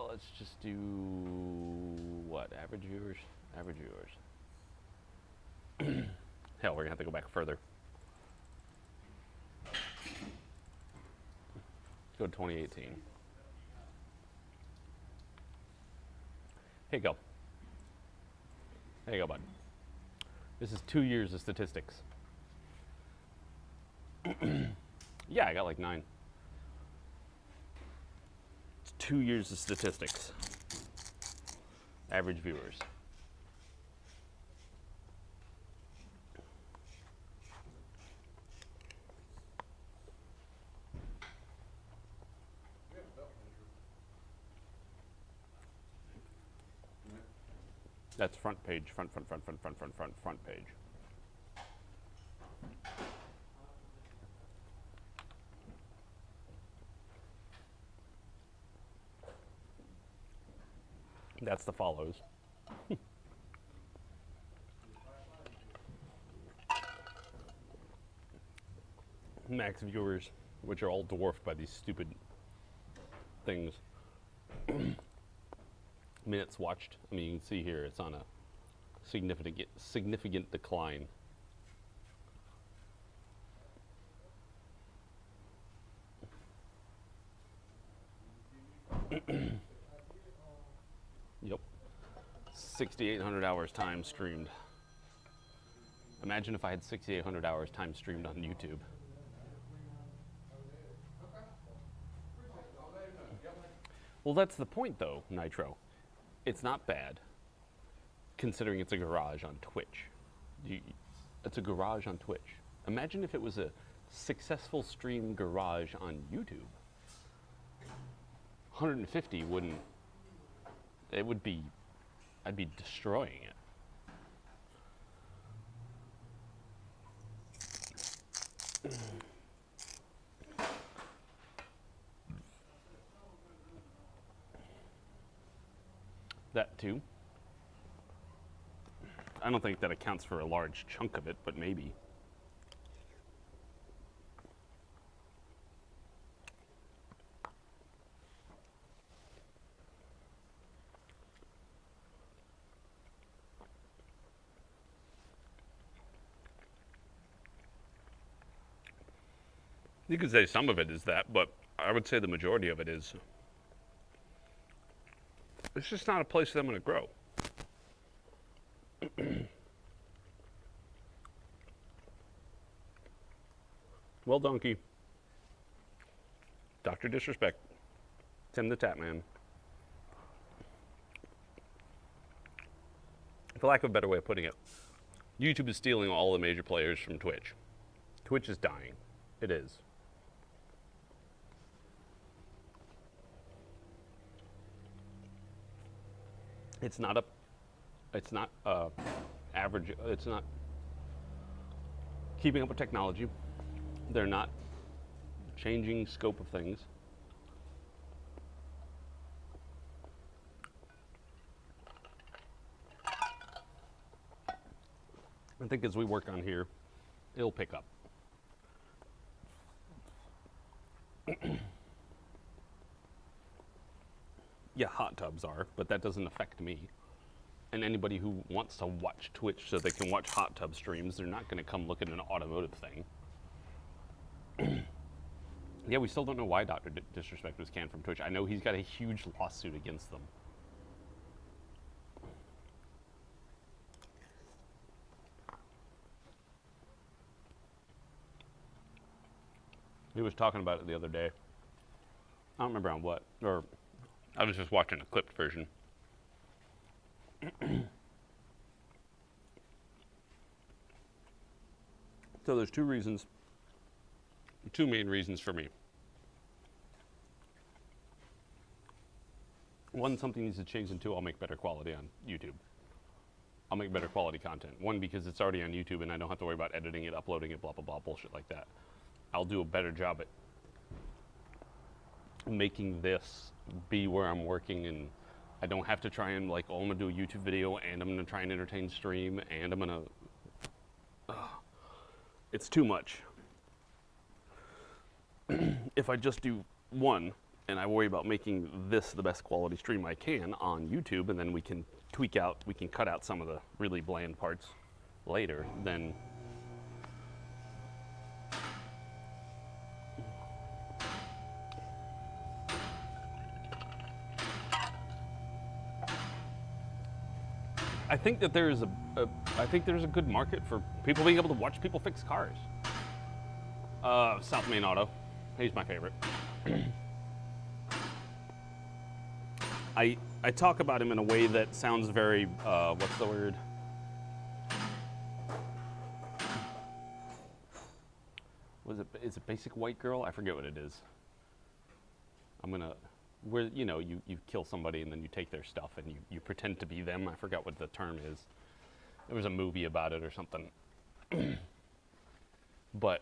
Let's just do what? Average viewers? Average viewers. Hell, we're gonna have to go back further. Let's go to 2018. Here you go. There you go, bud. This is 2 years of statistics. Yeah, I got like 9. It's 2 years of statistics. Average viewers. Yeah, That's front page, front page. That's the follows. Max viewers, which are all dwarfed by these stupid things. Minutes watched. I mean, you can see here it's on a significant decline. Yep. 6,800 hours time streamed. Imagine if I had 6,800 hours time streamed on YouTube. Well, that's the point, though, Nitro. It's not bad, considering it's a garage on Twitch. It's a garage on Twitch. Imagine if it was a successful stream garage on YouTube. 150 wouldn't, it would be, I'd be destroying it. That too. I don't think that accounts for a large chunk of it, but maybe. You could say some of it is that, but I would say the majority of it is it's just not a place that I'm going to grow. Well, Donkey. Dr. Disrespect. Tim the Tatman. For lack of a better way of putting it, YouTube is stealing all the major players from Twitch. Twitch is dying. It is. It's not average, it's not keeping up with technology. They're not changing scope of things. I think as we work on here, it'll pick up. Yeah, hot tubs are, but that doesn't affect me. And anybody who wants to watch Twitch so they can watch hot tub streams, they're not going to come look at an automotive thing. Yeah, we still don't know why Dr. Disrespect was canned from Twitch. I know he's got a huge lawsuit against them. He was talking about it the other day. I don't remember on what, or I was just watching a clipped version. So there's two main reasons for me. One, something needs to change, and two, I'll make better quality on YouTube. I'll make better quality content. One, because it's already on YouTube and I don't have to worry about editing it, uploading it, blah, blah, blah, bullshit like that. I'll do a better job at making this be where I'm working, and I don't have to try and like, oh, I'm gonna do a YouTube video and I'm gonna try and entertain stream and I'm gonna, it's too much. If I just do one and I worry about making this the best quality stream I can on YouTube, and then we can tweak out, we can cut out some of the really bland parts later, then I think that there's a good market for people being able to watch people fix cars. South Main Auto, he's my favorite. I talk about him in a way that sounds very, what's the word? Is it basic white girl? I forget what it is. I'm gonna where you kill somebody and then you take their stuff and you pretend to be them. I forgot what the term is. There was a movie about it or something. But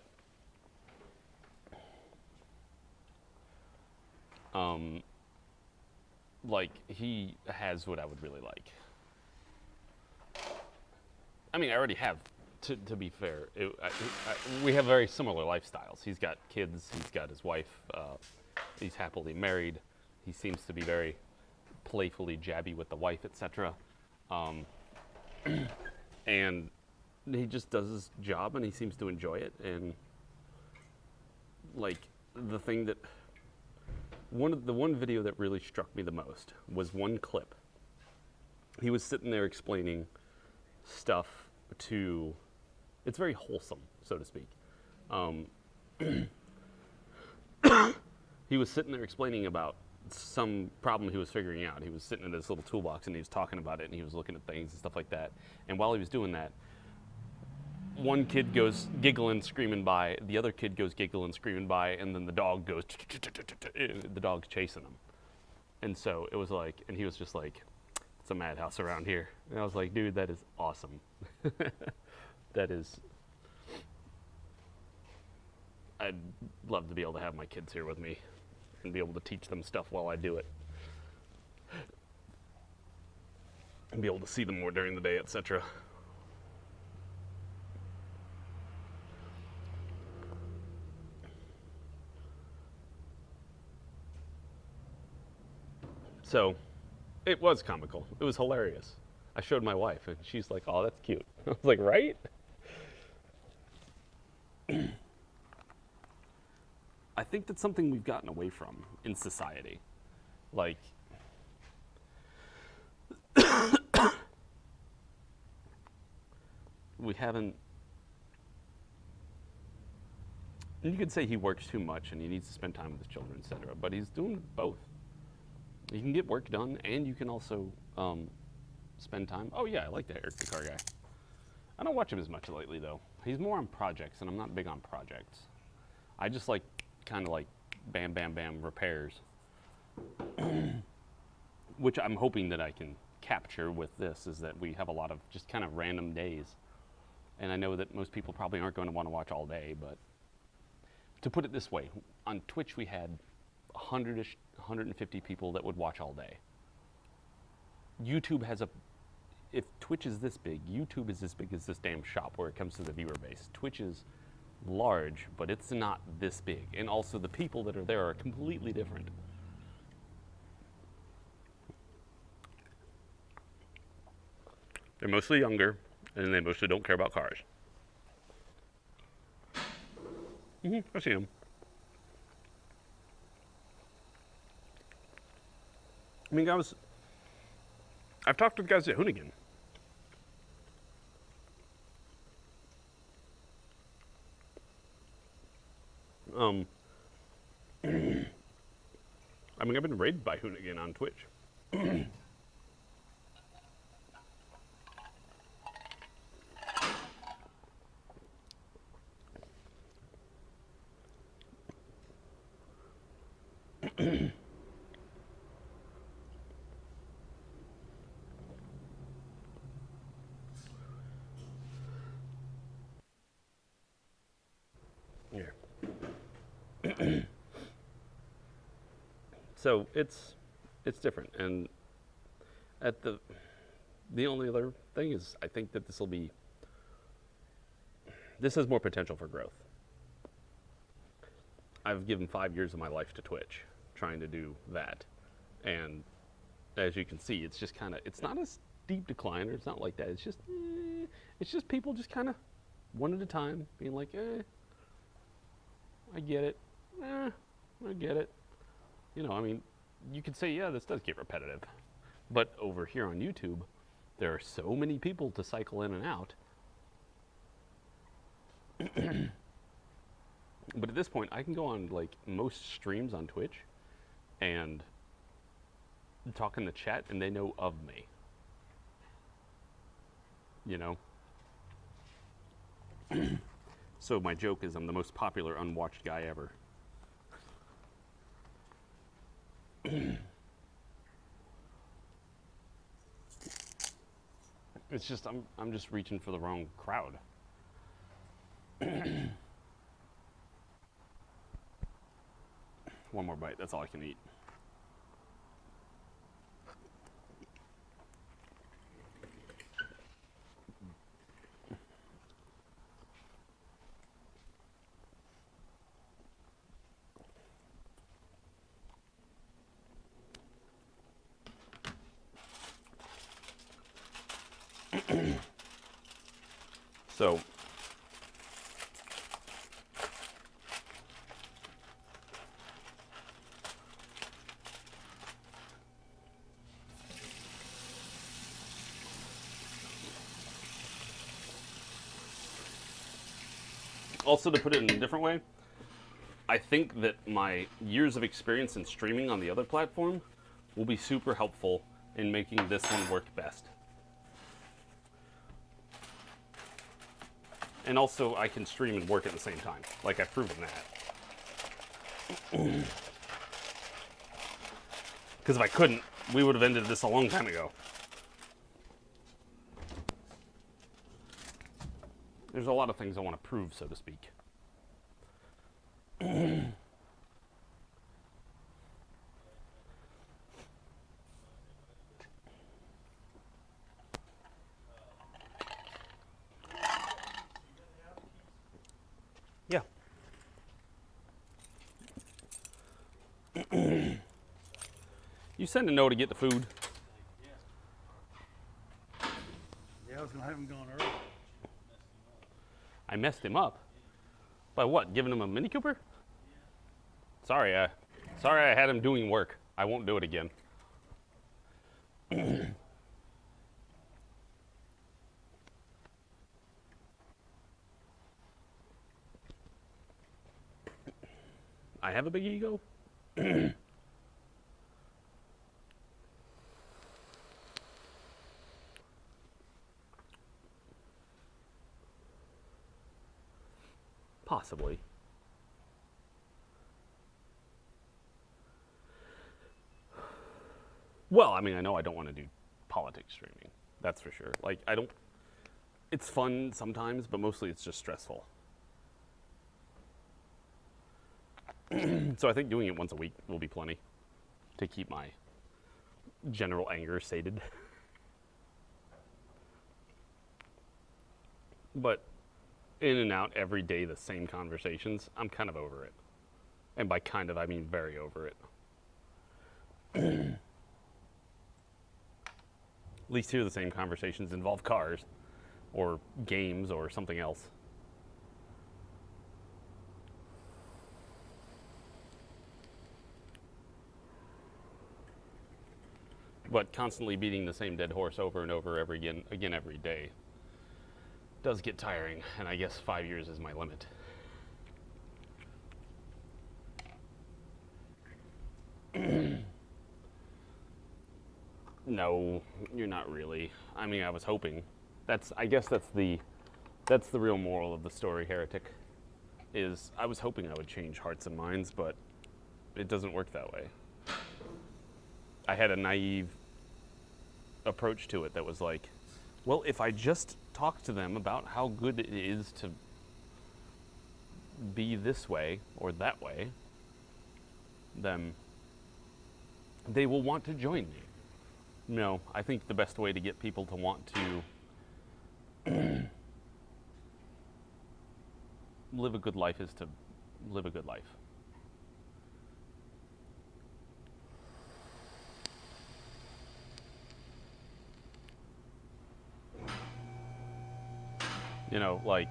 like he has what I would really like. I mean, I already have. To be fair, we have very similar lifestyles. He's got kids. He's got his wife. He's happily married. He seems to be very playfully jabby with the wife, etc. And he just does his job, and he seems to enjoy it. And like the thing that the one video that really struck me the most was one clip. He was sitting there explaining stuff to. It's very wholesome, so to speak. He was sitting there explaining about some problem he was figuring out. He was sitting in his little toolbox and he was talking about it and he was looking at things and stuff like that. And while he was doing that, one kid goes giggling, screaming by, the other kid goes giggling, screaming by, and then the dog goes, the dog's chasing him. And so it was like, and he was just like, it's a madhouse around here. And I was like, dude, that is awesome. That is, I'd love to be able to have my kids here with me and be able to teach them stuff while I do it. And be able to see them more during the day, etc. So, it was comical. It was hilarious. I showed my wife and she's like, oh, that's cute. I was like, right? I think that's something we've gotten away from in society. Like, we haven't, and you could say he works too much and he needs to spend time with his children, etc. But he's doing both. You can get work done and you can also spend time. Oh yeah, I like that Eric the Car Guy. I don't watch him as much lately though. He's more on projects and I'm not big on projects. I just like kind of like bam, bam, bam repairs, which I'm hoping that I can capture with this, is that we have a lot of just kind of random days. And I know that most people probably aren't going to want to watch all day, but to put it this way, on Twitch we had 100-ish, 150 people that would watch all day. YouTube has if Twitch is this big, YouTube is as big as this damn shop where it comes to the viewer base. Twitch is large, but it's not this big. And also the people that are there are completely different. They're mostly younger, and they mostly don't care about cars. I see them. I mean, I've talked to the guys at Hoonigan. I mean, I've been raided by Hoonigan on Twitch. So it's different, and the only other thing is I think that this has more potential for growth. I've given 5 years of my life to Twitch trying to do that, and as you can see, it's just kind of, it's not a steep decline, or it's not like that. It's just people just kind of one at a time being like, I get it. I get it. You know, I mean, you could say, yeah, this does get repetitive. But over here on YouTube, there are so many people to cycle in and out. But at this point, I can go on, like, most streams on Twitch and talk in the chat, and they know of me. You know? So my joke is I'm the most popular unwatched guy ever. It's just I'm just reaching for the wrong crowd. One more bite, that's all I can eat. So also, to put it in a different way, I think that my years of experience in streaming on the other platform will be super helpful in making this one work best. And also, I can stream and work at the same time. Like, I've proven that. Because if I couldn't, we would have ended this a long time ago. There's a lot of things I want to prove, so to speak. Yeah. You send a note to get the food. Yeah, I was gonna have him gone early. I messed him up. By what? Giving him a Mini Cooper? Sorry, sorry I had him doing work. I won't do it again. I have a big ego. Possibly. Well, I mean, I know I don't want to do politics streaming. That's for sure. Like, I don't. It's fun sometimes, but mostly it's just stressful. So I think doing it once a week will be plenty to keep my general anger sated. But in and out every day, the same conversations, I'm kind of over it. And by kind of, I mean very over it. At least here the same conversations involve cars or games or something else. But constantly beating the same dead horse over and over again every day does get tiring, and I guess 5 years is my limit. No, you're not really. I mean, I was hoping. I guess that's the real moral of the story, Heretic. Is I was hoping I would change hearts and minds, but it doesn't work that way. I had a naive approach to it that was like, well, if I just talk to them about how good it is to be this way or that way, then they will want to join me. No, I think the best way to get people to want to live a good life is to live a good life. You know, like,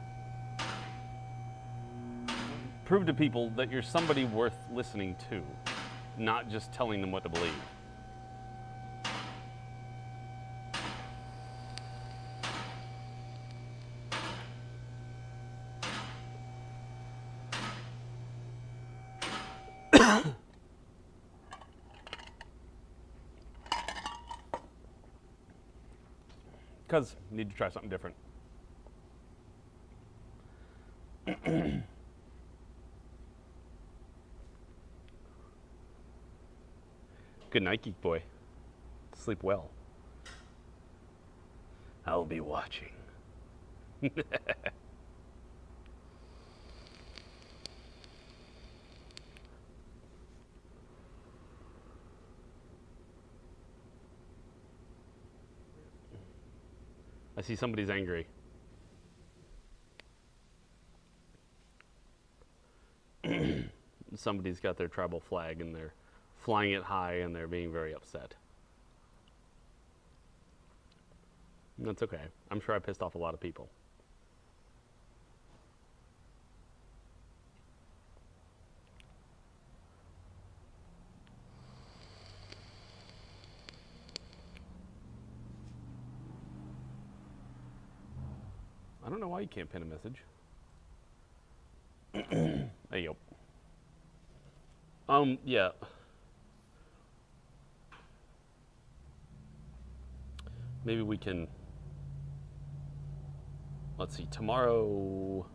prove to people that you're somebody worth listening to, not just telling them what to believe. Because you need to try something different. Good night, Geek Boy. Sleep well. I'll be watching. I see somebody's angry. Somebody's got their tribal flag and they're flying it high and they're being very upset. And that's okay. I'm sure I pissed off a lot of people. I don't know why you can't pin a message. There you go. Yeah. Maybe we can, let's see, tomorrow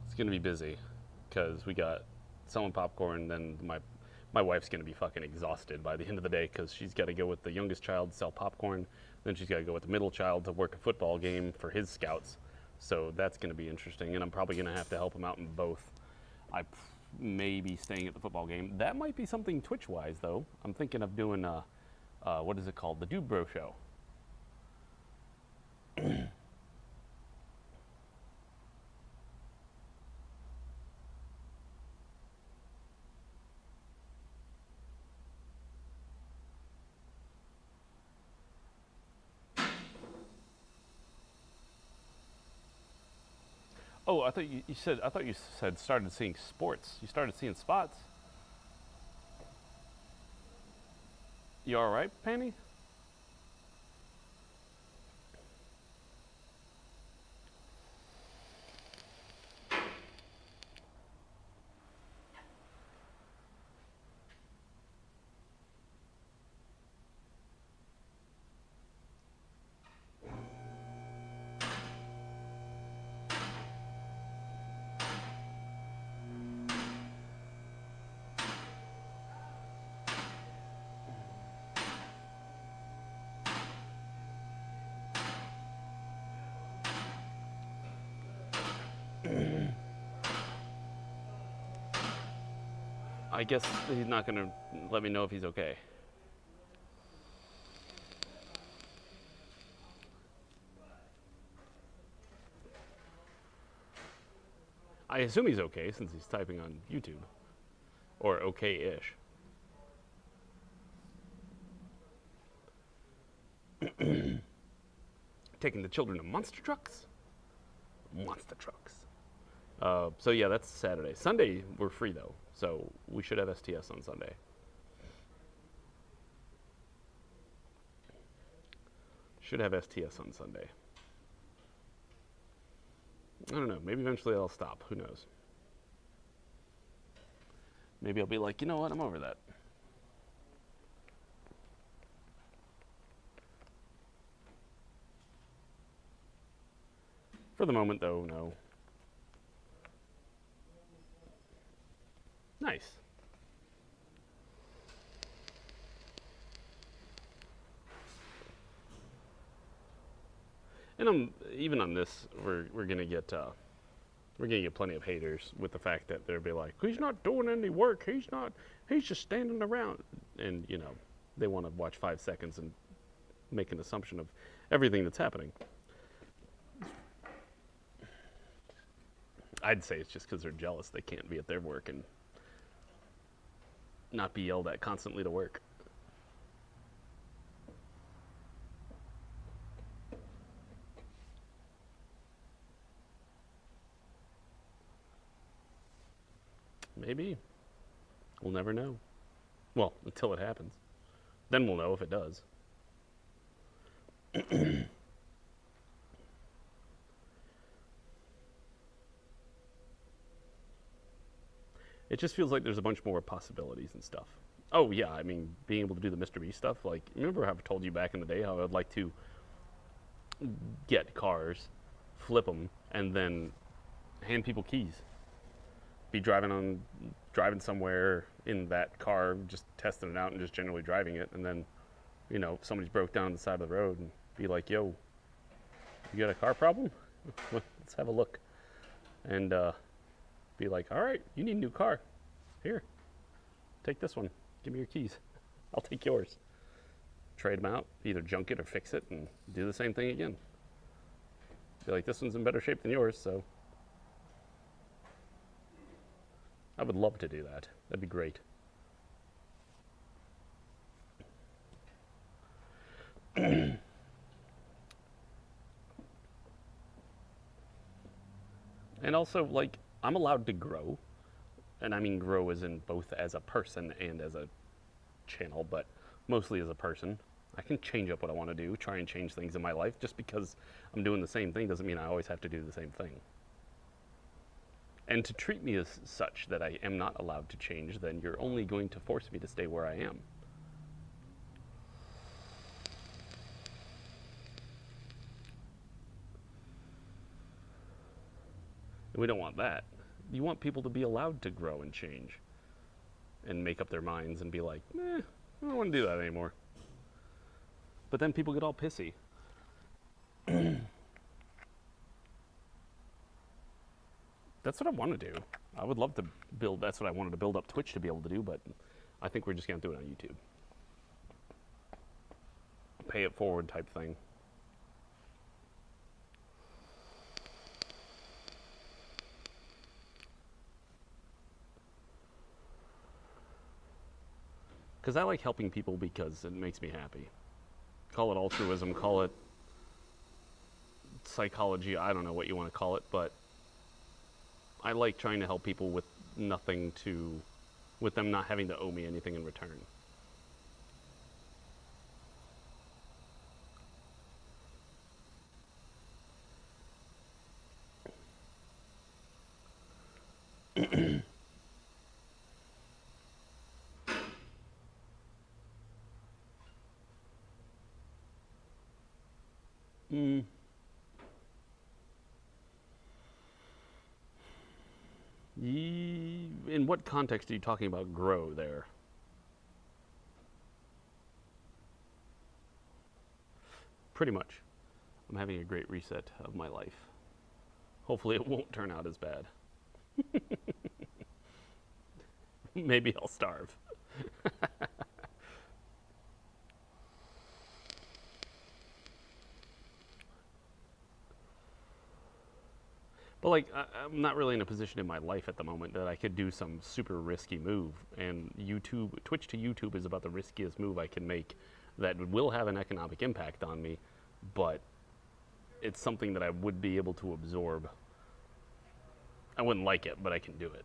it's going to be busy because we got selling popcorn, then my wife's going to be fucking exhausted by the end of the day because she's got to go with the youngest child to sell popcorn, then she's got to go with the middle child to work a football game for his scouts. So that's going to be interesting, and I'm probably going to have to help him out in both. I may be staying at the football game. That might be something Twitch-wise, though. I'm thinking of doing, what is it called? The Dude Bro Show. Oh, I thought you said started seeing sports. You started seeing spots. You all right, Penny? I guess he's not going to let me know if he's okay. I assume he's okay since he's typing on YouTube. Or okay-ish. Taking the children to monster trucks? Monster trucks. So yeah, that's Saturday. Sunday, we're free though. So we should have STS on Sunday. Should have STS on Sunday. I don't know. Maybe eventually I'll stop. Who knows? Maybe I'll be like, you know what? I'm over that. For the moment, though, no. Nice. And even on this, we're gonna get plenty of haters with the fact that they'll be like, he's not doing any work. He's just standing around. And you know, they want to watch 5 seconds and make an assumption of everything that's happening. I'd say it's just because they're jealous they can't be at their work and not be yelled at constantly to work. Maybe. We'll never know. Well, until it happens. Then we'll know if it does. It just feels like there's a bunch more possibilities and stuff. Oh yeah, I mean, being able to do the Mr. Beast stuff, like, remember how I've told you back in the day how I'd like to get cars, flip them, and then hand people keys. Be driving somewhere in that car, just testing it out and just generally driving it. And then, you know, if somebody's broke down on the side of the road and be like, yo, you got a car problem? Let's have a look. And be like, all right, you need a new car. Here, take this one. Give me your keys. I'll take yours. Trade them out, either junk it or fix it, and do the same thing again. Be like, this one's in better shape than yours, so. I would love to do that. That'd be great. And also, like, I'm allowed to grow. And I mean grow as in both as a person and as a channel, but mostly as a person. I can change up what I want to do, try and change things in my life. Just because I'm doing the same thing doesn't mean I always have to do the same thing. And to treat me as such that I am not allowed to change, then you're only going to force me to stay where I am. And we don't want that. You want people to be allowed to grow and change and make up their minds and be like, I don't want to do that anymore. But then people get all pissy. That's what I want to do. I would love to build, that's what I wanted to build up Twitch to be able to do, but I think we're just going to do it on YouTube. Pay it forward type thing. Because I like helping people because it makes me happy. Call it altruism, call it psychology, I don't know what you want to call it, but I like trying to help people with nothing to, with them not having to owe me anything in return. In what context are you talking about grow there? Pretty much. I'm having a great reset of my life. Hopefully it won't turn out as bad. Maybe I'll starve. But like, I'm not really in a position in my life at the moment that I could do some super risky move. And Twitch to YouTube is about the riskiest move I can make that will have an economic impact on me, but it's something that I would be able to absorb. I wouldn't like it, but I can do it.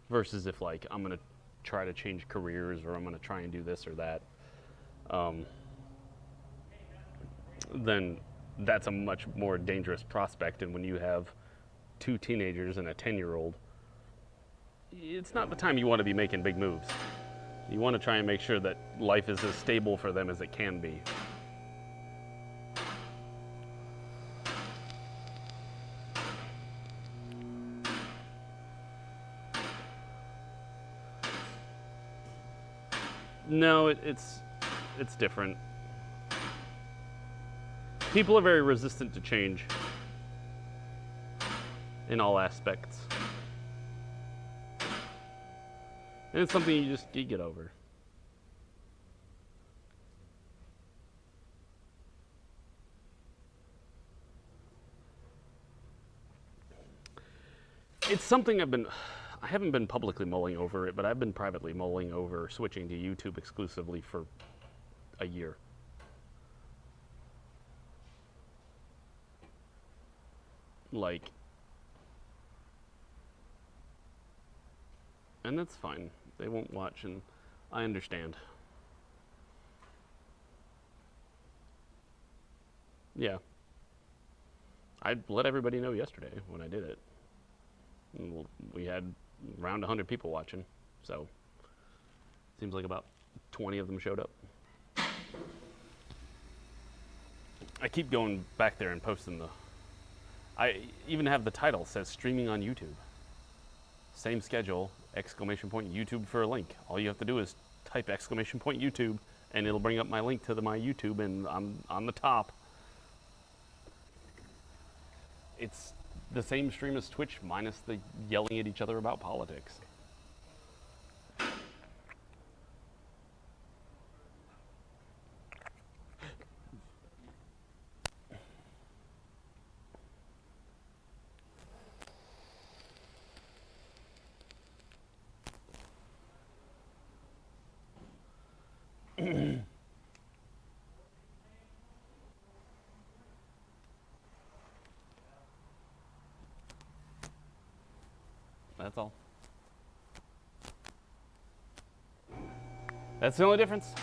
Versus if like, I'm gonna try to change careers or I'm gonna try and do this or that, then that's a much more dangerous prospect. And when you have 2 teenagers and a 10-year-old, it's not the time you want to be making big moves. You want to try and make sure that life is as stable for them as it can be. No, it's different. People are very resistant to change in all aspects. And it's something you get over. It's something I haven't been publicly mulling over it, but I've been privately mulling over switching to YouTube exclusively for a year. Like, and that's fine. They won't watch, and I understand. Yeah. I let everybody know yesterday when I did it. And we had around 100 people watching, so seems like about 20 of them showed up. I keep going back there and posting I even have the title says streaming on YouTube. Same schedule !YouTube for a link. All you have to do is type !YouTube, and it'll bring up my link to my YouTube, and I'm on the top. It's the same stream as Twitch, minus the yelling at each other about politics. That's all. That's the only difference.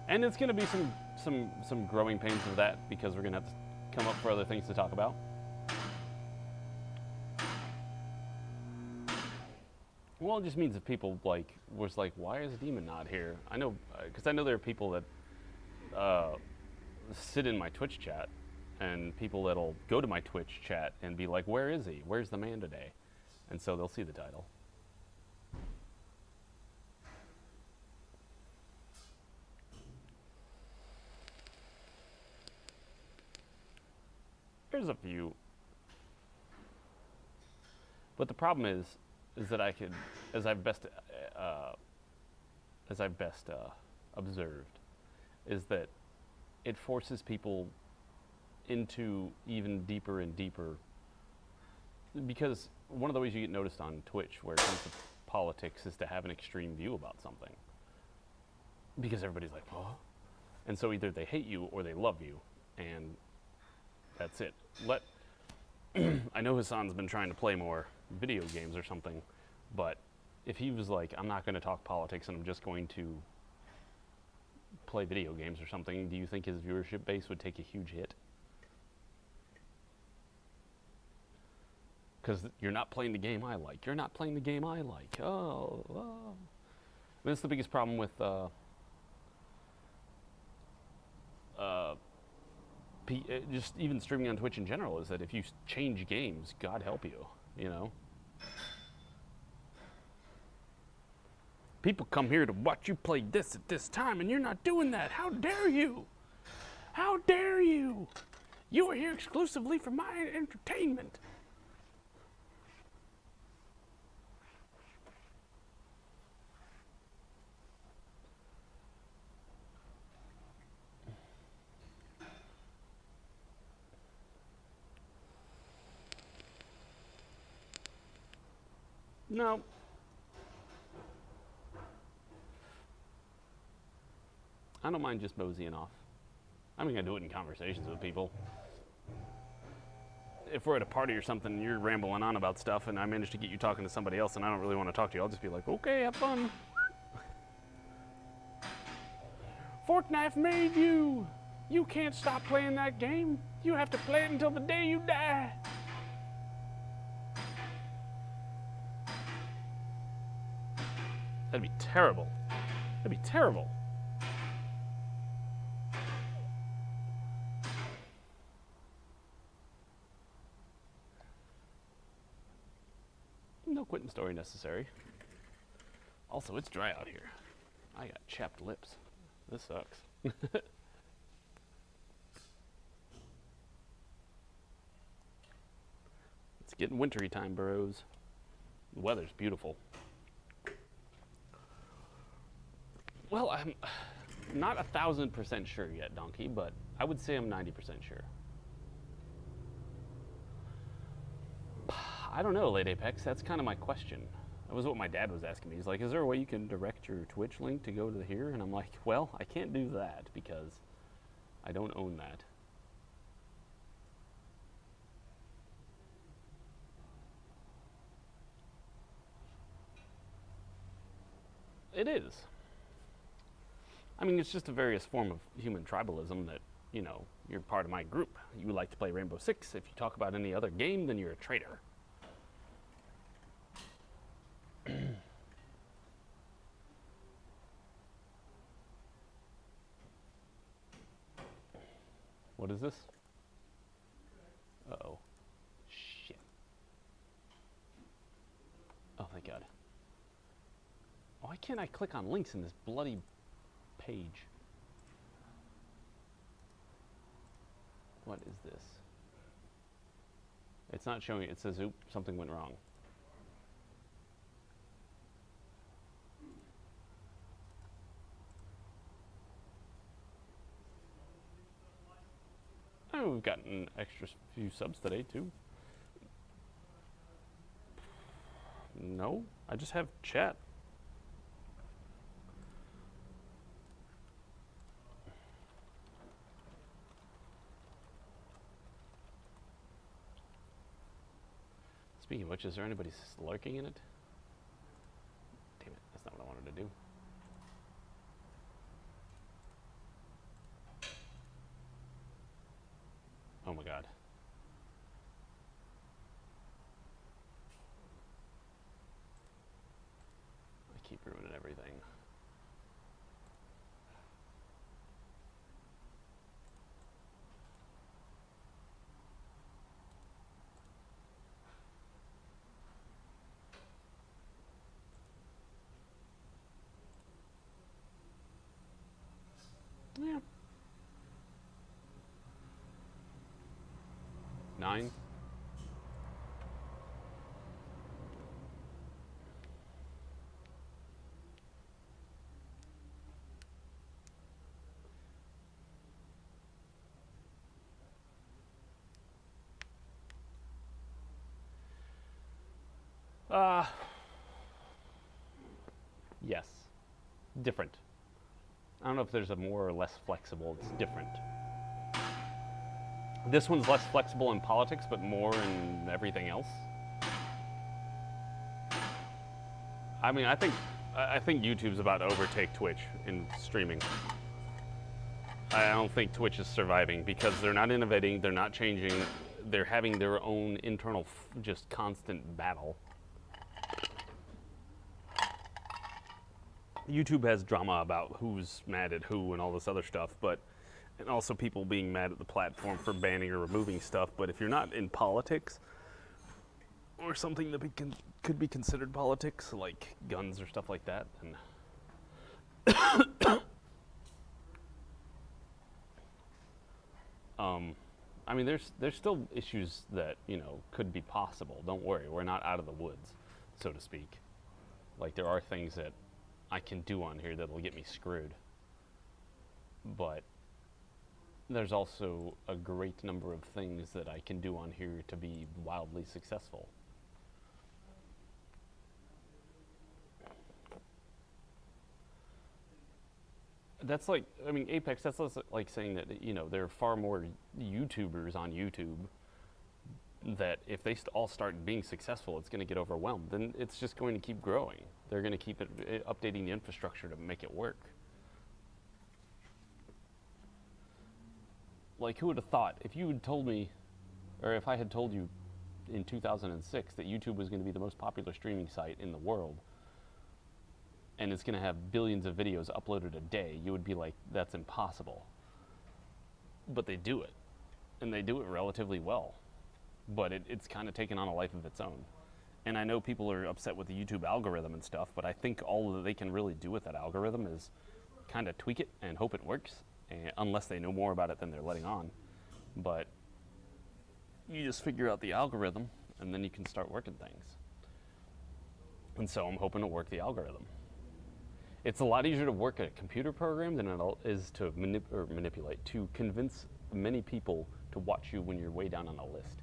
And it's going to be some growing pains of that, because we're going to have to come up for other things to talk about. Well, it just means if people was like, why is Demon not here? I know, because I know there are people that sit in my Twitch chat, and people that'll go to my Twitch chat and be like, where is he? Where's the man today? And so they'll see the title. There's a few. But the problem is that I could, as I've best observed, is that it forces people into even deeper and deeper, because one of the ways you get noticed on Twitch where it comes to politics is to have an extreme view about something, because everybody's like, oh, and so either they hate you or they love you, and that's it. I know Hassan's been trying to play more video games or something, but if he was like, I'm not going to talk politics and I'm just going to play video games or something, do you think his viewership base would take a huge hit? Because you're not playing the game I like. You're not playing the game I like. Oh. That's the biggest problem with just even streaming on Twitch in general, is that if you change games, God help you, you know? People come here to watch you play this at this time, and you're not doing that. How dare you? How dare you? You are here exclusively for my entertainment. No. I don't mind just moseying off. I'm gonna do it in conversations with people. If we're at a party or something and you're rambling on about stuff and I manage to get you talking to somebody else and I don't really want to talk to you, I'll just be like, okay, have fun. Fork knife made you. You can't stop playing that game. You have to play it until the day you die. That'd be terrible. That'd be terrible. No quitting story necessary. Also, it's dry out here. I got chapped lips. This sucks. It's getting wintry time, bros. The weather's beautiful. Well, I'm not 1,000% sure yet, Donkey, but I would say I'm 90% sure. I don't know, Late Apex. That's kind of my question. That was what my dad was asking me. He's like, is there a way you can direct your Twitch link to go to here? And I'm like, well, I can't do that because I don't own that. It is. I mean, it's just a various form of human tribalism that, you know, you're part of my group. You like to play Rainbow Six. If you talk about any other game, then you're a traitor. What is this? Uh-oh. Shit. Oh. thank God. Why can't I click on links in this bloody page? What is this? It's not showing. It says, "Oop, something went wrong." Oh, we've gotten extra few subs today too. No, I just have chat. Speaking of which, is there anybody lurking in it? Damn it, that's not what I wanted to do. Oh my God. I keep ruining everything. Yeah. 9. Yes. Different. I don't know if there's a more or less flexible. It's different. This one's less flexible in politics, but more in everything else. I mean, I think YouTube's about to overtake Twitch in streaming. I don't think Twitch is surviving because they're not innovating, they're not changing, they're having their own internal, just constant battle. YouTube has drama about who's mad at who and all this other stuff, and also people being mad at the platform for banning or removing stuff. But if you're not in politics or something that could be considered politics, like guns or stuff like that, then I mean, there's still issues that, you know, could be possible. Don't worry, we're not out of the woods, so to speak. Like, there are things that I can do on here that'll get me screwed. But there's also a great number of things that I can do on here to be wildly successful. That's like, I mean, Apex, that's like saying that, you know, there are far more YouTubers on YouTube that if they all start being successful, it's going to get overwhelmed. Then it's just going to keep growing. They're going to keep updating the infrastructure to make it work. Like, who would have thought, if you had told me, or if I had told you in 2006 that YouTube was going to be the most popular streaming site in the world, and it's going to have billions of videos uploaded a day, you would be like, that's impossible. But they do it, and they do it relatively well. But it's kind of taken on a life of its own. And I know people are upset with the YouTube algorithm and stuff, but I think all that they can really do with that algorithm is kind of tweak it and hope it works, unless they know more about it than they're letting on. But you just figure out the algorithm, and then you can start working things. And so I'm hoping to work the algorithm. It's a lot easier to work a computer program than it is to manipulate, to convince many people to watch you when you're way down on a list.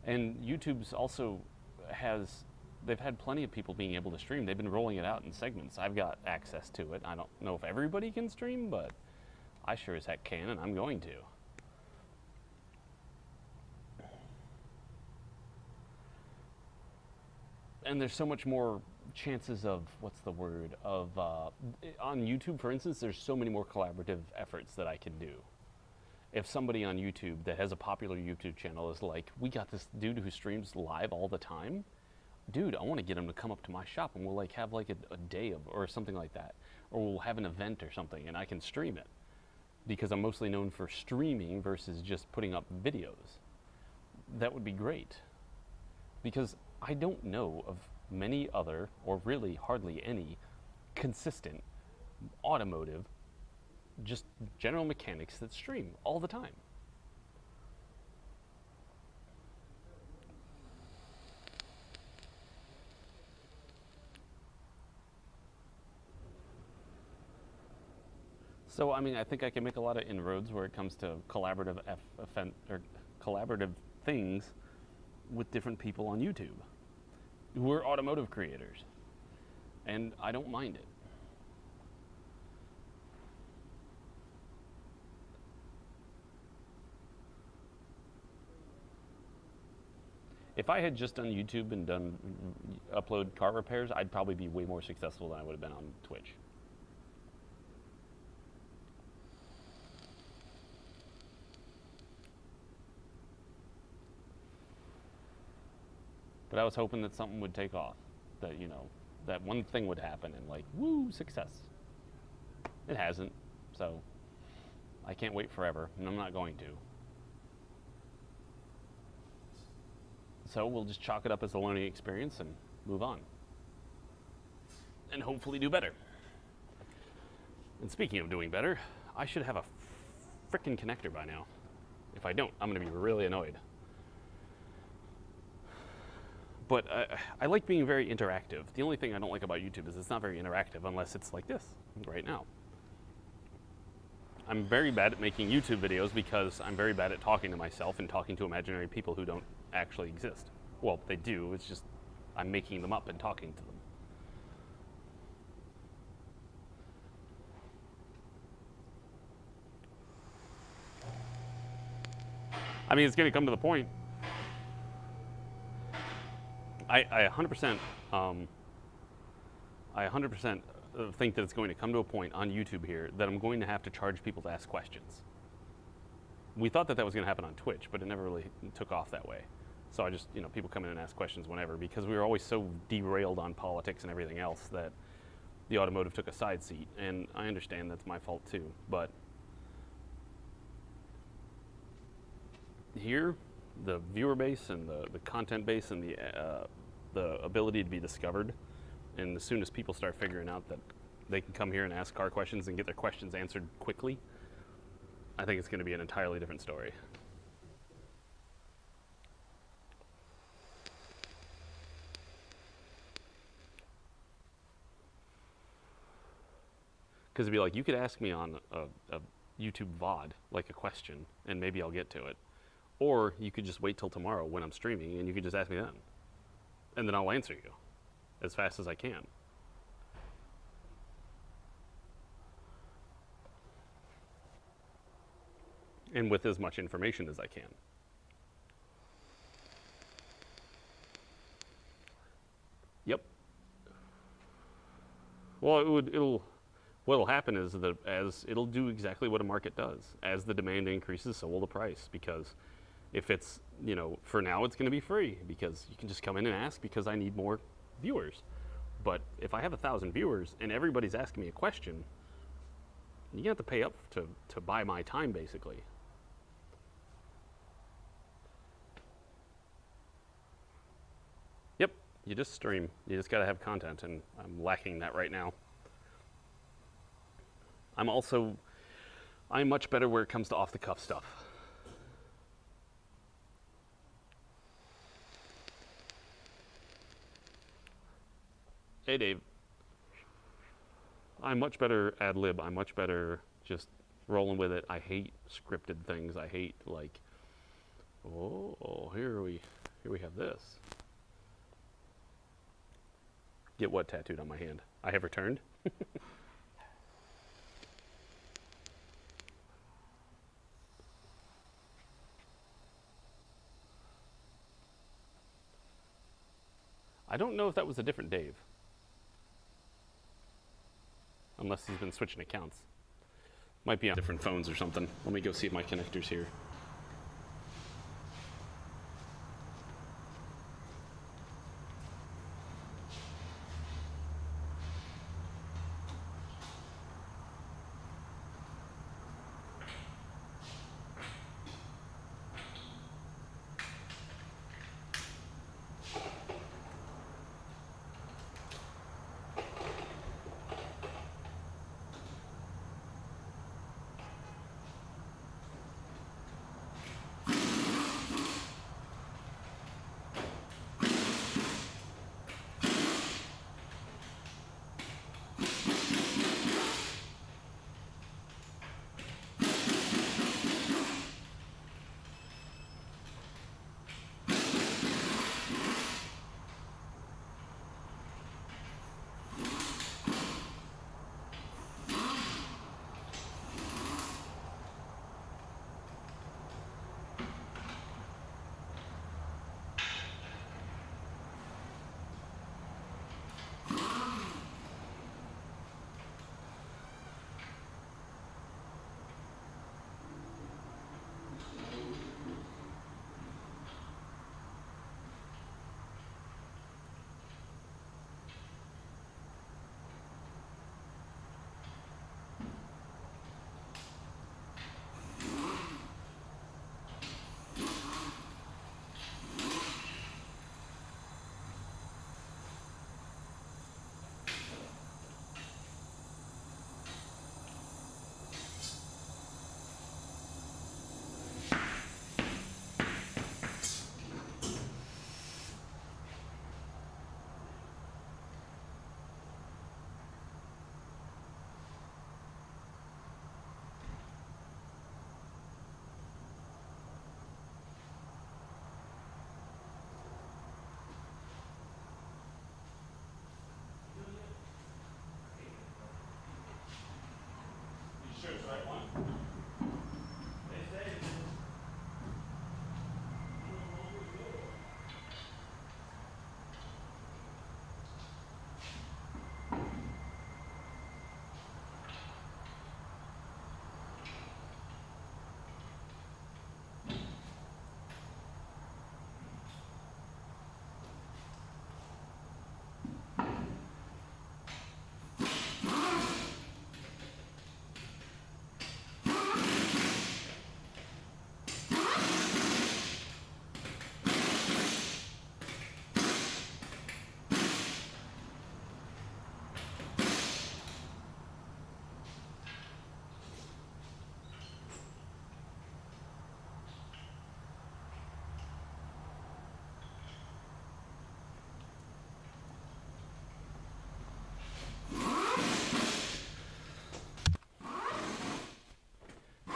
And YouTube's also they've had plenty of people being able to stream. They've been rolling it out in segments. I've got access to it. I don't know if everybody can stream, but I sure as heck can, and I'm going to. And there's so much more chances of, what's the word, of, on YouTube, for instance, there's so many more collaborative efforts that I can do. If somebody on YouTube that has a popular YouTube channel is like, we got this dude who streams live all the time, dude, I want to get them to come up to my shop and we'll like have like a day of, or something like that. Or we'll have an event or something and I can stream it. Because I'm mostly known for streaming versus just putting up videos. That would be great. Because I don't know of many other, or really hardly any, consistent automotive, just general mechanics that stream all the time. So, I mean, I think I can make a lot of inroads where it comes to collaborative collaborative things with different people on YouTube who are automotive creators. And I don't mind it. If I had just done YouTube and done upload car repairs, I'd probably be way more successful than I would have been on Twitch. But I was hoping that something would take off, that, you know, that one thing would happen and like, woo, success. It hasn't, so I can't wait forever, and I'm not going to. So we'll just chalk it up as a learning experience and move on. And hopefully do better. And speaking of doing better, I should have a frickin' connector by now. If I don't, I'm gonna be really annoyed. But I like being very interactive. The only thing I don't like about YouTube is it's not very interactive unless it's like this, right now. I'm very bad at making YouTube videos because I'm very bad at talking to myself and talking to imaginary people who don't actually exist. Well, they do, it's just I'm making them up and talking to them. I mean, it's gonna come to the point. I 100% think that it's going to come to a point on YouTube here that I'm going to have to charge people to ask questions. We thought that that was going to happen on Twitch, but it never really took off that way. So I just, you know, people come in and ask questions whenever, because we were always so derailed on politics and everything else that the automotive took a side seat. And I understand that's my fault too, but here, the viewer base and the content base and the ability to be discovered, and as soon as people start figuring out that they can come here and ask car questions and get their questions answered quickly, I think it's going to be an entirely different story. Because it'd be like, you could ask me on a YouTube VOD, like a question, and maybe I'll get to it. Or you could just wait till tomorrow when I'm streaming and you could just ask me then. And then I'll answer you as fast as I can. And with as much information as I can. Yep. Well, what'll happen is that it'll do exactly what a market does. As the demand increases, so will the price, because if it's, you know, for now it's going to be free because you can just come in and ask because I need more viewers. But if I have 1,000 viewers and everybody's asking me a question, you have to pay up to buy my time, basically. Yep, you just stream. You just got to have content, and I'm lacking that right now. I'm much better where it comes to off-the-cuff stuff. Hey, Dave. I'm much better ad-lib. I'm much better just rolling with it. I hate scripted things. I hate, like, oh, here we have this. Get what tattooed on my hand? I have returned. I don't know if that was a different Dave. Unless he's been switching accounts. Might be on different phones or something. Let me go see if my connector's here.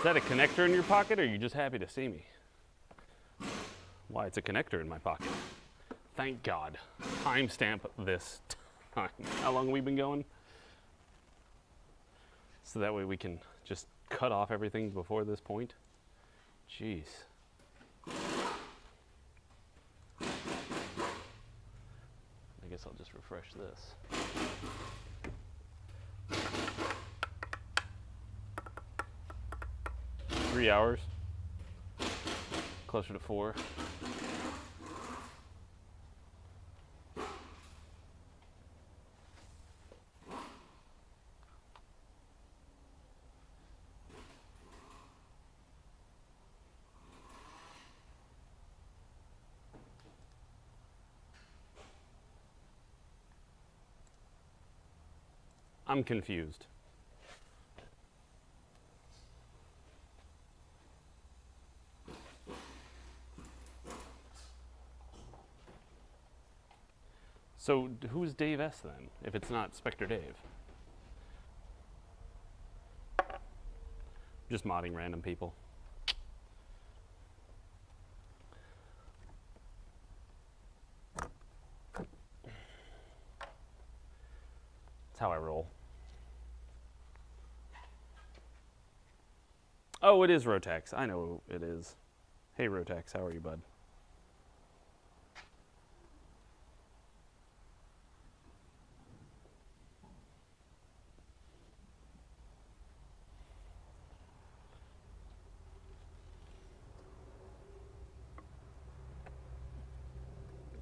Is that a connector in your pocket, or are you just happy to see me? Why, it's a connector in my pocket. Thank God. Timestamp this time. How long have we been going? So that way we can just cut off everything before this point. Jeez. I guess I'll just refresh this. Three hours. Closer to 4. I'm confused. So who's Dave S then, if it's not Spectre Dave? Just modding random people. That's how I roll. Oh, it is Rotex. I know it is. Hey Rotex, how are you, bud?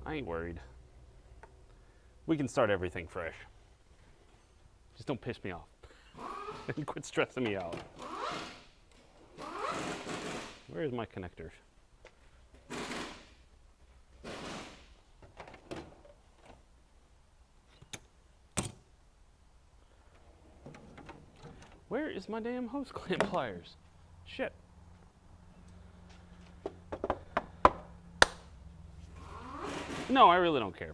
I ain't worried. We can start everything fresh. Just don't piss me off. And quit stressing me out. Where's my connectors? Where is my damn hose clamp pliers? Shit. No, I really don't care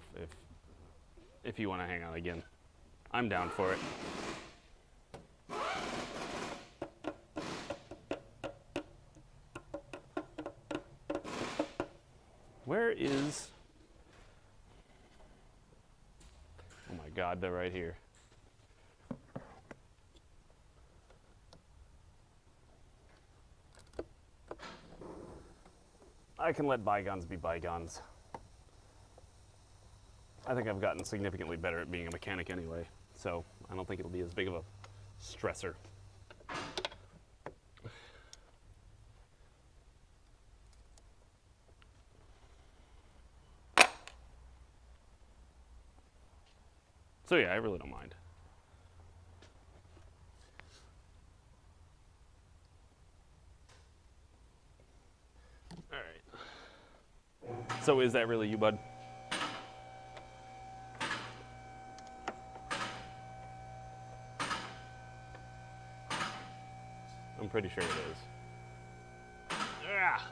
if you want to hang out again. I'm down for it. Where is... Oh my God, they're right here. I can let bygones be bygones. I think I've gotten significantly better at being a mechanic anyway, so I don't think it'll be as big of a stressor. So yeah, I really don't mind. All right. So is that really you, bud? I'm pretty sure it is. Ah!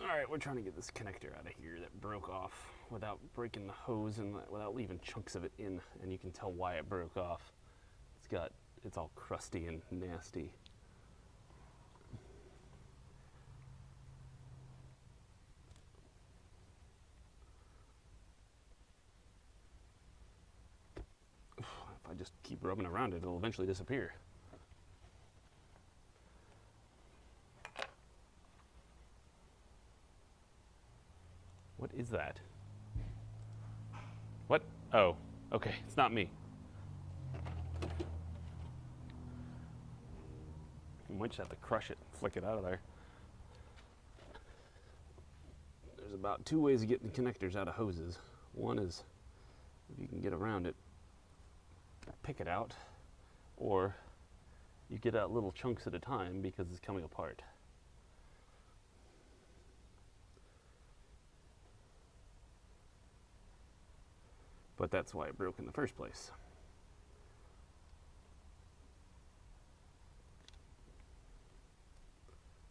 Alright, we're trying to get this connector out of here that broke off without breaking the hose and without leaving chunks of it in, and you can tell why it broke off. It's all crusty and nasty. If I just keep rubbing around it, it'll eventually disappear. What is that? What? Oh, okay, it's not me. You might just have to crush it, flick it out of there. There's about 2 ways of getting connectors out of hoses. One is, if you can get around it, pick it out, or you get out little chunks at a time because it's coming apart. But that's why it broke in the first place.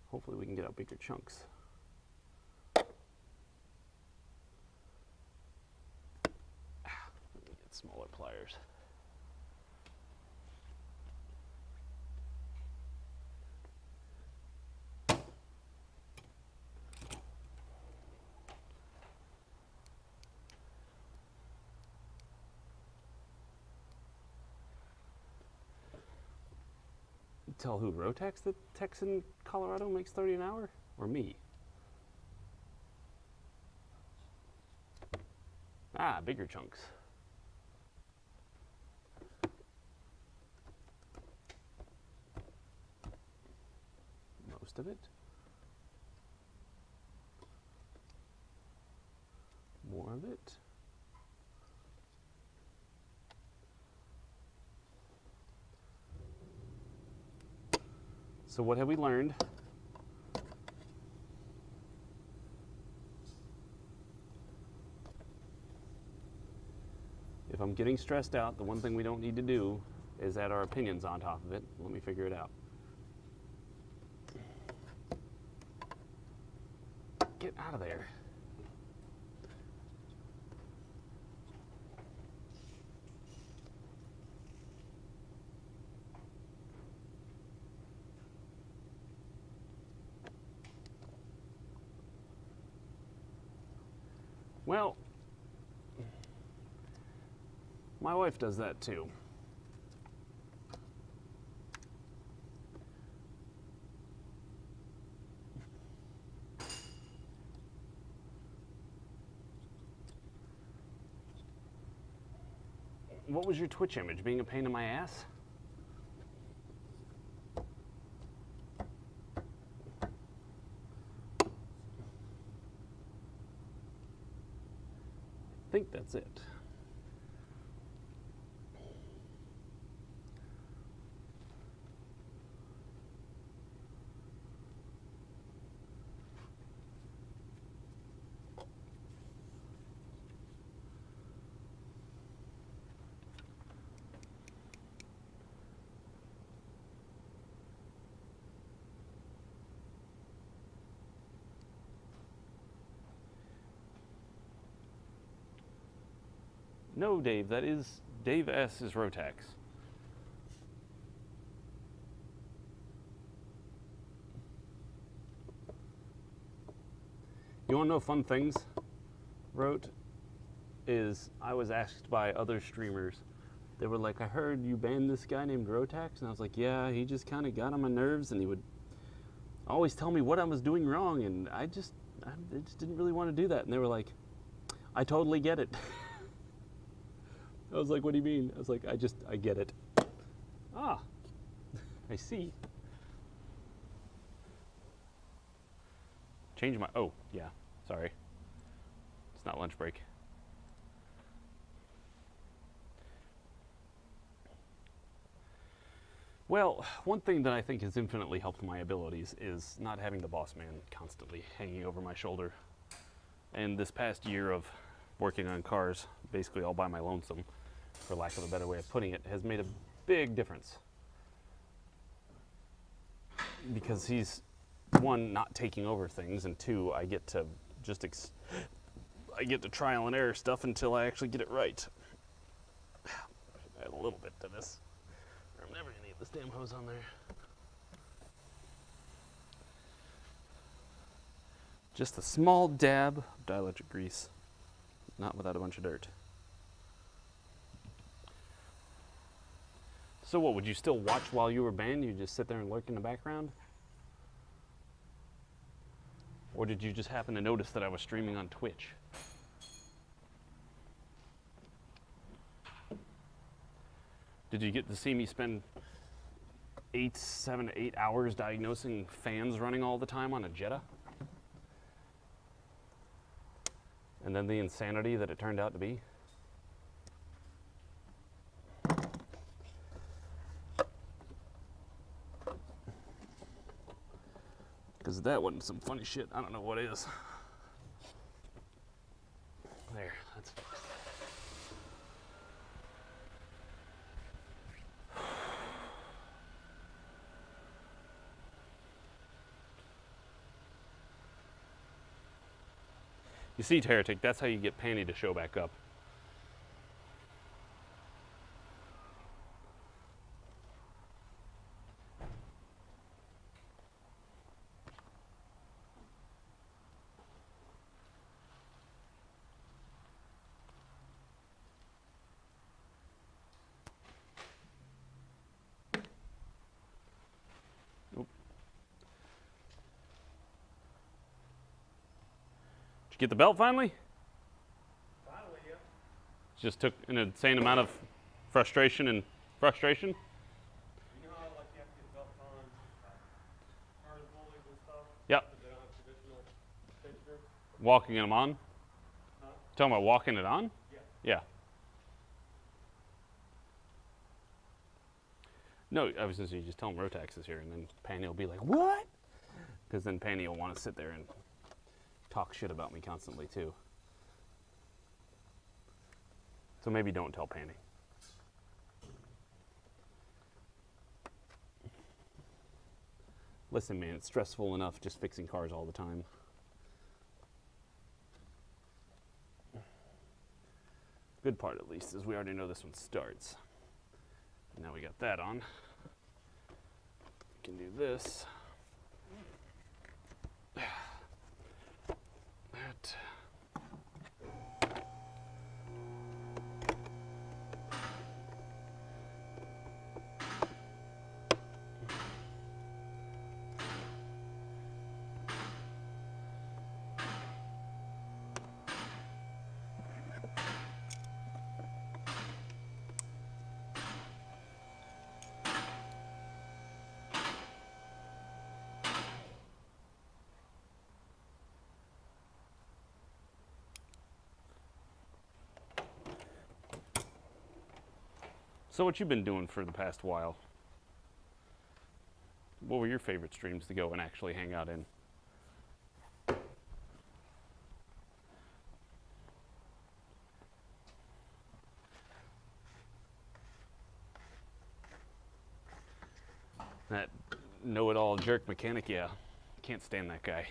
Hopefully we can get out bigger chunks. tell who? Rotex that techs in Colorado makes 30 an hour? Or me? Ah, bigger chunks. Most of it. More of it. So what have we learned? If I'm getting stressed out, the one thing we don't need to do is add our opinions on top of it. Let me figure it out. Get out of there. Well, my wife does that too. What was your Twitch image? Being a pain in my ass? I think that's it. No, Dave, that is, Dave S. is Rotex. You want to know fun things, Rote? Is I was asked by other streamers, they were like, I heard you banned this guy named Rotex, and I was like, yeah, he just kind of got on my nerves, and he would always tell me what I was doing wrong, and I just didn't really want to do that. And they were like, I totally get it. I was like, what do you mean? I was like, I get it. Ah, I see. Change my, oh, yeah, sorry. It's not lunch break. Well, one thing that I think has infinitely helped my abilities is not having the boss man constantly hanging over my shoulder. And this past year of working on cars, basically all by my lonesome, for lack of a better way of putting it, has made a big difference. Because he's, one, not taking over things, and two, I get to just I get to trial and error stuff until I actually get it right. Add a little bit to this. I'm never gonna get this damn hose on there. Just a small dab of dielectric grease, not without a bunch of dirt. So what, would you still watch while you were banned? You just sit there and lurk in the background? Or did you just happen to notice that I was streaming on Twitch? Did you get to see me spend 7 to 8 hours diagnosing fans running all the time on a Jetta? And then the insanity that it turned out to be? Because if that wasn't some funny shit, I don't know what is. There, that's fixed. You see, Heretic, that's how you get Panty to show back up. get the belt finally? Finally, yeah. Just took an insane amount of frustration and frustration. You know how like you have to get belts on cars, bullies and stuff? Yep. But they don't have traditional fixtures? Walking them on. Huh? Talking about walking it on? Yeah. Yeah. No, I was going to say, you just tell him Rotax is here, and then Panny will be like, what? Because then Panny will want to sit there and talk shit about me constantly, too. So maybe don't tell Panny. Listen, man, it's stressful enough just fixing cars all the time. Good part, at least, is we already know this one starts. Now we got that on. We can do this. That. So what you been doing for the past while? What were your favorite streams to go and actually hang out in? That know-it-all jerk mechanic, yeah. Can't stand that guy.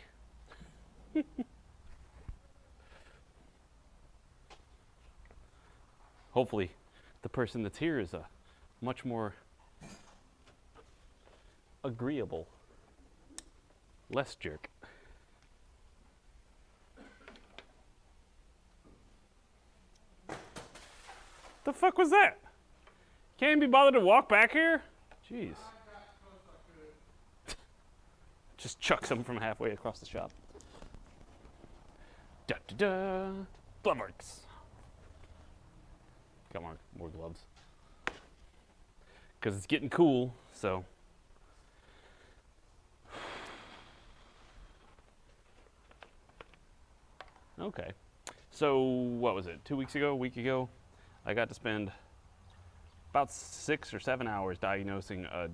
Hopefully, the person that's here is a much more agreeable, less jerk. The fuck was that? Can't be bothered to walk back here? Jeez. Just chucks him from halfway across the shop. Da da da. Glove works. Got more gloves. Because it's getting cool, so. Okay. So, what was it? 2 weeks ago, a week ago, I got to spend about 6 or 7 hours diagnosing a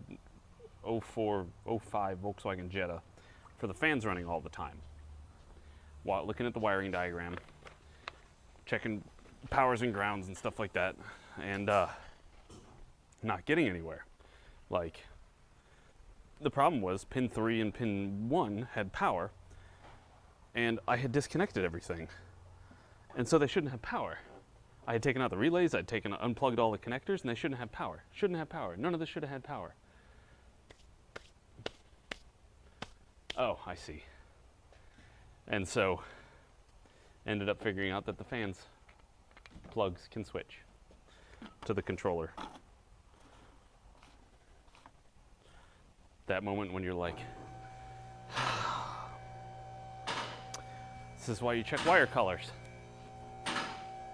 04, 05 Volkswagen Jetta for the fans running all the time. While looking at the wiring diagram, checking powers and grounds and stuff like that, and not getting anywhere. Like, the problem was pin 3 and pin 1 had power, and I had disconnected everything, and so they shouldn't have power. I had taken out the relays, I'd unplugged all the connectors, and they shouldn't have power. Shouldn't have power. None of this should have had power. Oh, I see. And so, ended up figuring out that the fans plugs can switch to the controller. That moment when you're like, this is why you check wire colors.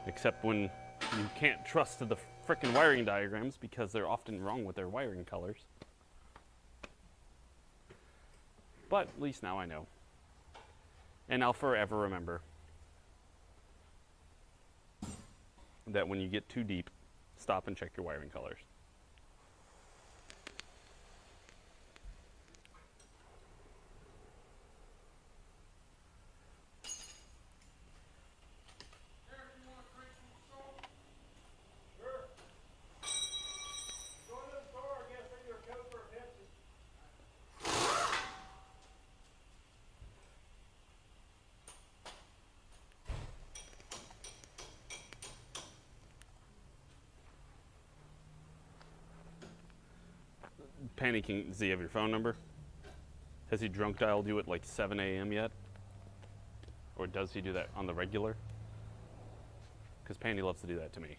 Except when you can't trust the frickin' wiring diagrams because they're often wrong with their wiring colors. But at least now I know. And I'll forever remember that when you get too deep, stop and check your wiring colors. Eric, you want to drink some salt? Sure. Go to the store, I guess, get your Coke or a Pepsi. Panicking, does he have your phone number? Has he drunk dialed you at like 7 a.m. yet? Or does he do that on the regular? Because Pandy loves to do that to me.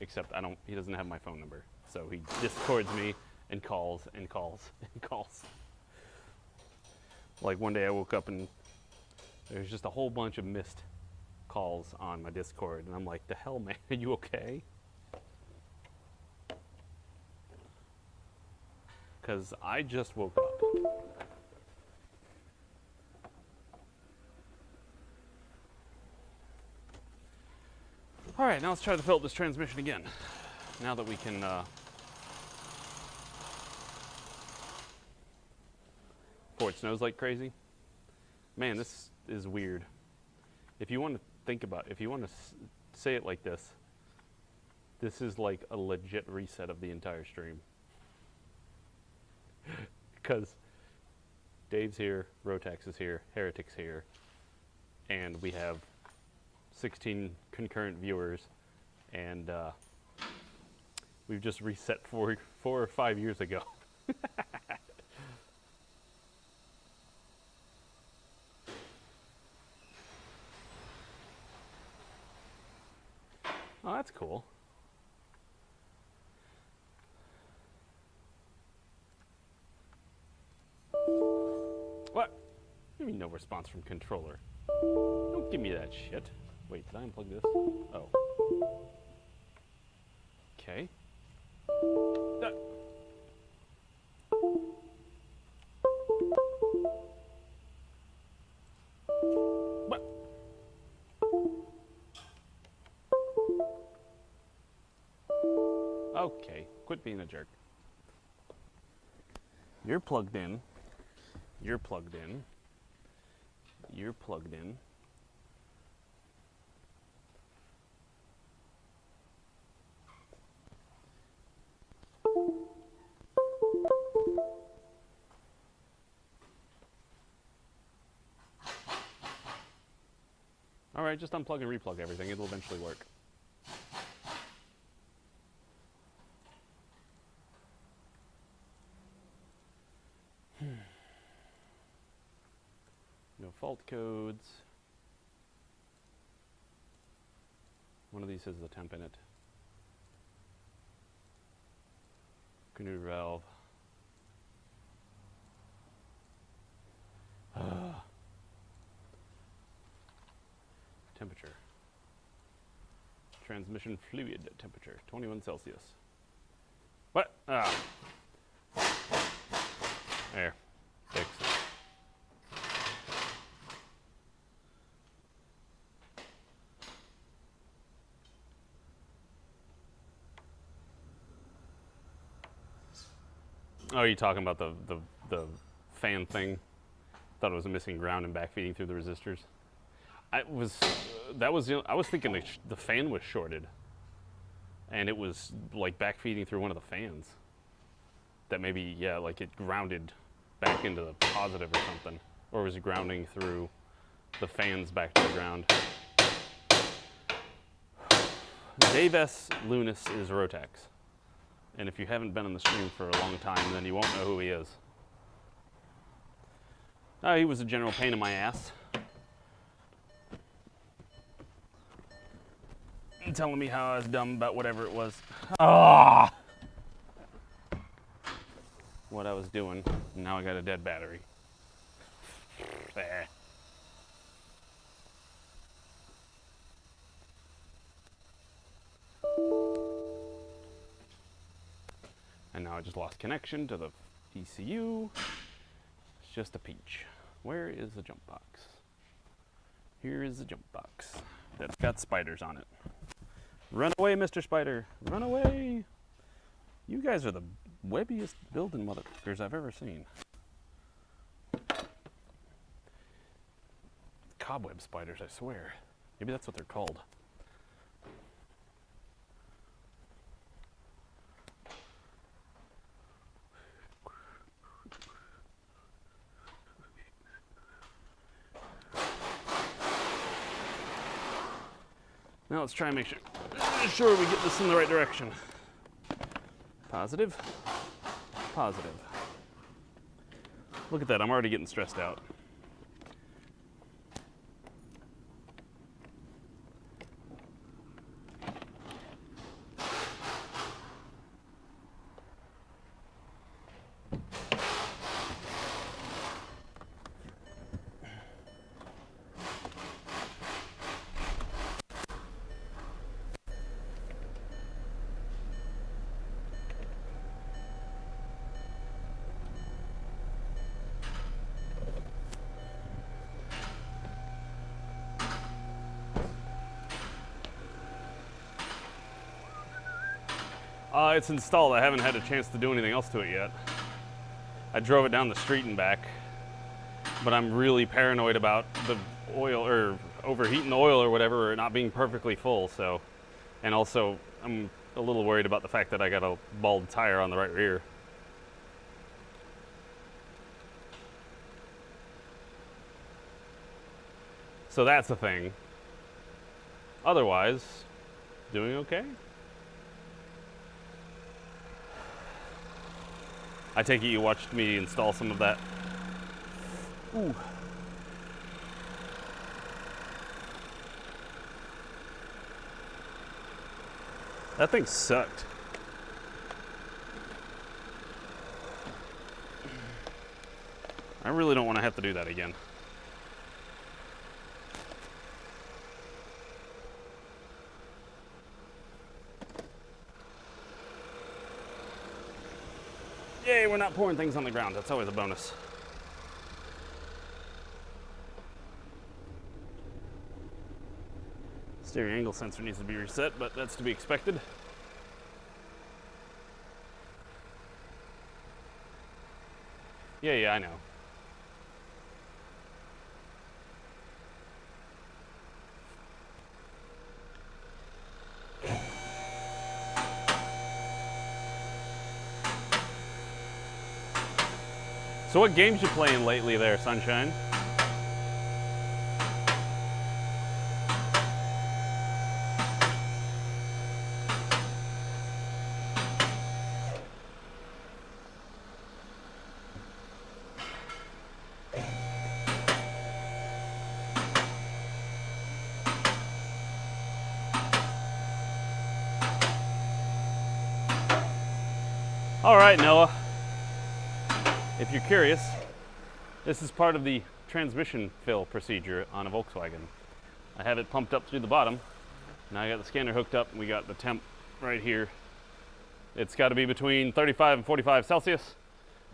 Except he doesn't have my phone number. So he discords me and calls and calls and calls. Like one day I woke up and There's just a whole bunch of missed calls on my Discord, and I'm like, the hell, man, are you okay? Because I just woke up. All right, now let's try to fill up this transmission again. Now that we can, before it snows like crazy. Man, this is weird. If you want to think about, if you want to say it like this is like a legit reset of the entire stream. Because Dave's here, Rotax is here, Heretic's here, and we have 16 concurrent viewers, and we've just reset 4 or 5 years ago. Oh, that's cool. What? You mean no response from controller? Don't give me that shit. Wait, did I unplug this? Oh. Okay. What? Okay, quit being a jerk. You're plugged in. You're plugged in. You're plugged in. All right, just unplug and replug everything. It'll eventually work. No fault codes. One of these has the temp in it. Canoe valve. Temperature. Transmission fluid temperature, 21 Celsius. What? Ah. There. Fixed. Oh, are you talking about the fan thing? Thought it was a missing ground and backfeeding through the resistors. I was thinking the fan was shorted, and it was like backfeeding through one of the fans. That maybe, yeah, like it grounded back into the positive or something, or was it grounding through the fans back to the ground? Dave S. Lunas is Rotax. And if you haven't been on the stream for a long time, then you won't know who he is. He was a general pain in my ass. Telling me how I was dumb about whatever it was. Ah! What I was doing. Now I got a dead battery. There. And now I just lost connection to the ECU. It's just a peach. Where is the jump box? Here is the jump box that's got spiders on it. Run away, Mr. Spider. Run away. You guys are the webbiest building motherfuckers I've ever seen. Cobweb spiders, I swear. Maybe that's what they're called. Now let's try and make sure we get this in the right direction. Positive. Positive. Look at that, I'm already getting stressed out. It's installed. I haven't had a chance to do anything else to it yet. I drove it down the street and back, but I'm really paranoid about the oil or overheating the oil or whatever, or not being perfectly full. So, and also I'm a little worried about the fact that I got a bald tire on the right rear. So that's a thing. Otherwise, doing okay. I take it you watched me install some of that. Ooh. That thing sucked. I really don't want to have to do that again. Yay, we're not pouring things on the ground. That's always a bonus. Steering angle sensor needs to be reset, but that's to be expected. Yeah, I know. So what games you playing lately there, Sunshine? All right, Noah. If you're curious, this is part of the transmission fill procedure on a Volkswagen. I have it pumped up through the bottom. Now I got the scanner hooked up and we got the temp right here. It's got to be between 35 and 45 Celsius,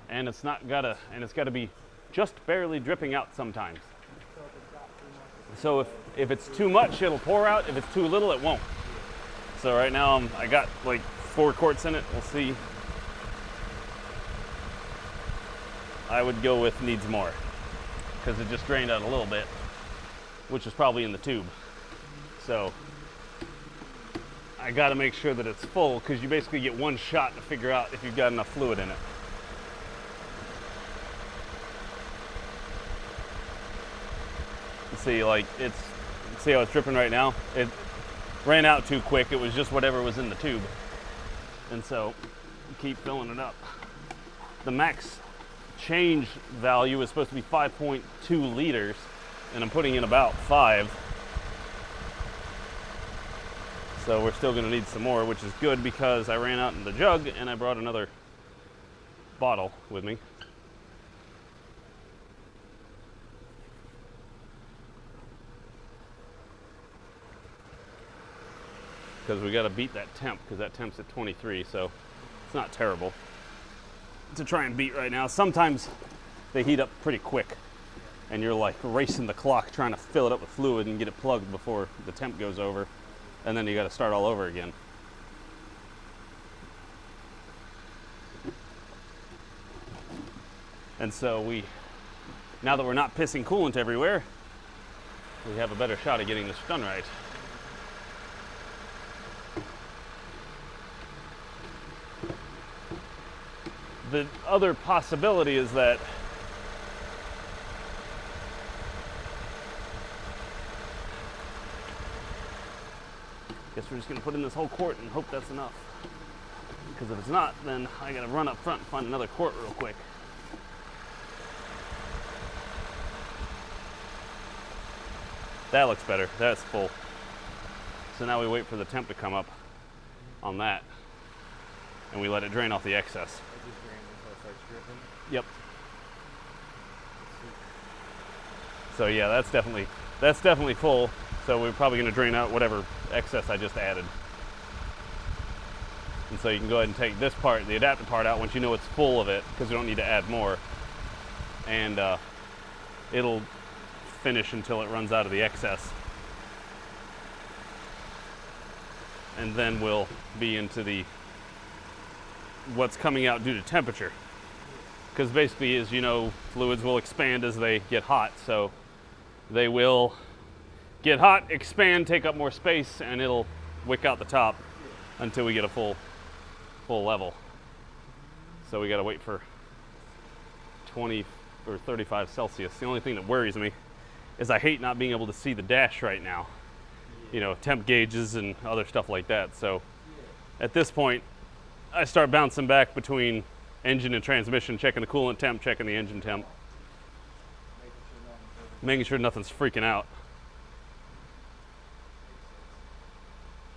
and it's got to be just barely dripping out sometimes. So if it's too much, it'll pour out. If it's too little, it won't. So right now I got like 4 quarts in it. We'll see. I would go with needs more, because it just drained out a little bit, which is probably in the tube. So I got to make sure that it's full, because you basically get one shot to figure out if you've got enough fluid in it. See, like see how it's dripping right now? It ran out too quick. It was just whatever was in the tube. And so keep filling it up. The max change value is supposed to be 5.2 liters, and I'm putting in about 5. So we're still going to need some more, which is good because I ran out in the jug and I brought another bottle with me. Because we got to beat that temp, because that temp's at 23, so it's not terrible to try and beat right now. Sometimes they heat up pretty quick and you're like racing the clock trying to fill it up with fluid and get it plugged before the temp goes over, and then you got to start all over again. And so now that we're not pissing coolant everywhere, we have a better shot at getting this done right. The other possibility is that guess we're just gonna put in this whole quart and hope that's enough. Because if it's not, then I gotta run up front and find another quart real quick. That looks better. That's full. So now we wait for the temp to come up on that, and we let it drain off the excess. Yep. So yeah, that's definitely full. So we're probably going to drain out whatever excess I just added. And so you can go ahead and take this part, the adapter part, out once you know it's full of it, because we don't need to add more. And it'll finish until it runs out of the excess. And then we'll be into the what's coming out due to temperature. Because basically, as you know, fluids will expand as they get hot, so they will get hot, expand, take up more space, and it'll wick out the top until we get a full level. So we gotta wait for 20 or 35 Celsius. The only thing that worries me is I hate not being able to see the dash right now. You know, temp gauges and other stuff like that. So at this point, I start bouncing back between engine and transmission, checking the coolant temp, checking the engine temp, making sure nothing's freaking out,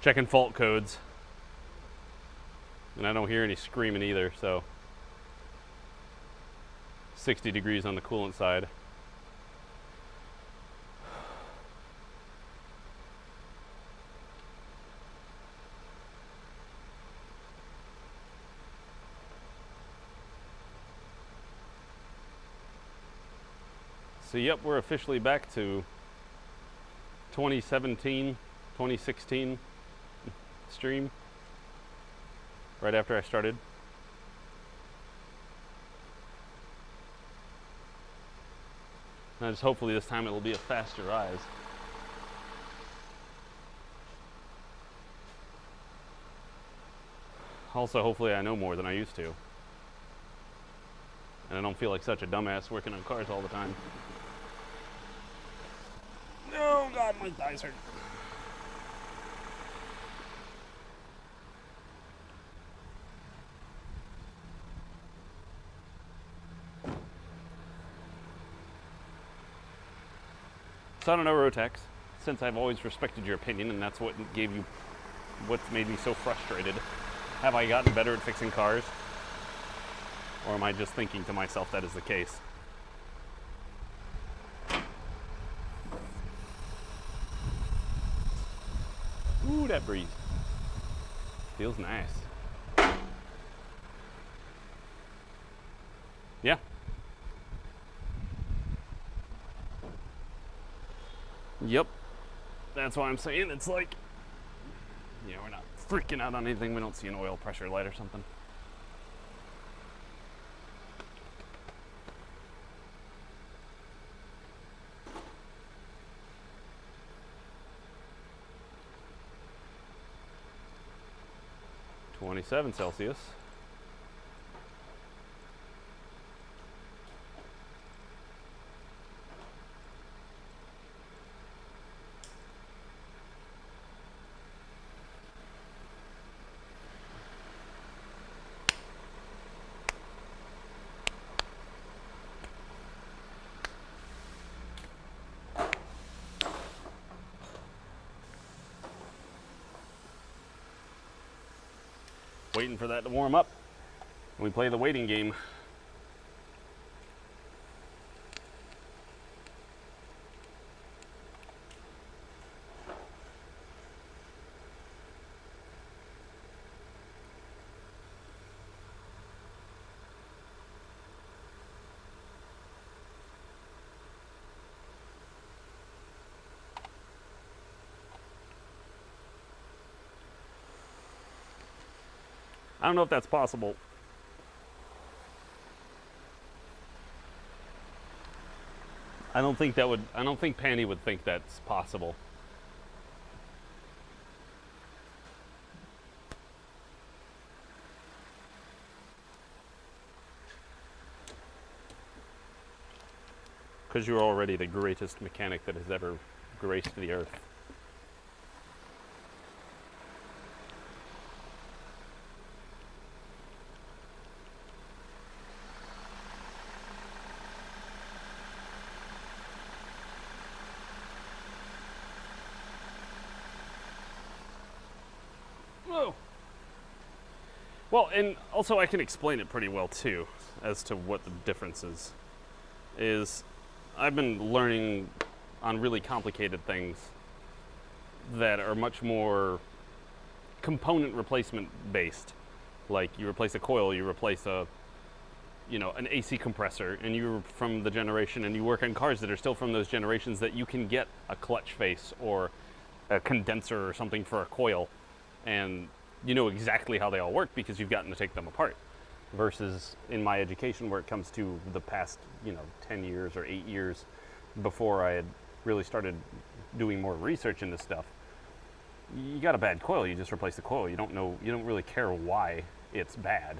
checking fault codes, and I don't hear any screaming either, so 60 degrees on the coolant side. So yep, we're officially back to 2017, 2016 stream, right after I started. And just hopefully this time it'll be a faster rise. Also, hopefully I know more than I used to. And I don't feel like such a dumbass working on cars all the time. Oh God, my thighs hurt. So I don't know, Rotex, since I've always respected your opinion and that's what gave you, what's made me so frustrated, have I gotten better at fixing cars? Or am I just thinking to myself that is the case? Ooh, that breeze. Feels nice. Yeah. Yep. That's why I'm saying it's like, yeah, we're not freaking out on anything. We don't see an oil pressure light or something. -27 Celsius. Waiting for that to warm up, and we play the waiting game. I don't know if that's possible. I don't think Panny would think that's possible. Because you're already the greatest mechanic that has ever graced the earth. Whoa. Well, and also I can explain it pretty well too, as to what the difference is I've been learning on really complicated things that are much more component replacement based. Like you replace a coil, you replace an AC compressor, and you're from the generation, and you work on cars that are still from those generations that you can get a clutch face or a condenser or something for a coil. And you know exactly how they all work because you've gotten to take them apart. Versus in my education, where it comes to the past, 10 years or 8 years before I had really started doing more research into stuff, you got a bad coil, you just replace the coil. You don't really care why it's bad.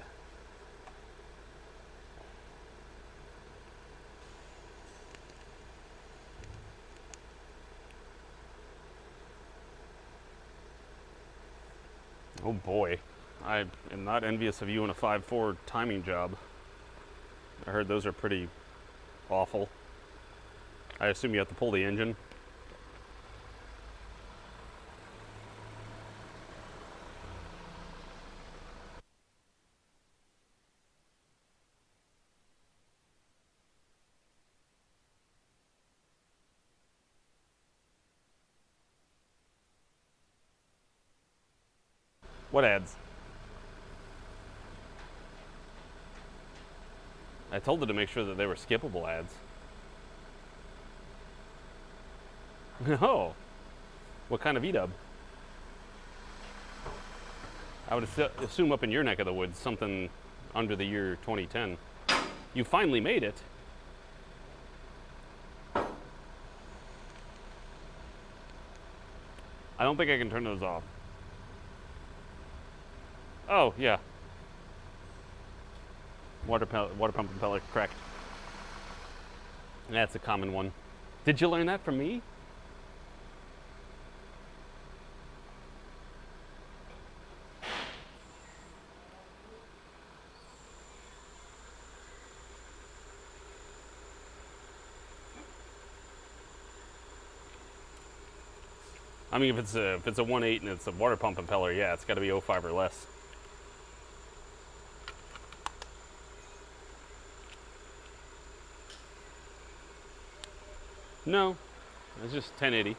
Oh boy, I am not envious of you in a 5.4 timing job. I heard those are pretty awful. I assume you have to pull the engine. What ads? I told her to make sure that they were skippable ads. Oh, what kind of EDUB? I would assume up in your neck of the woods, something under the year 2010. You finally made it. I don't think I can turn those off. Oh, yeah. Water pump impeller, correct. That's a common one. Did you learn that from me? I mean, if it's a 1.8 and it's a water pump impeller, yeah, it's got to be 0.5 or less. No, it's just 1080.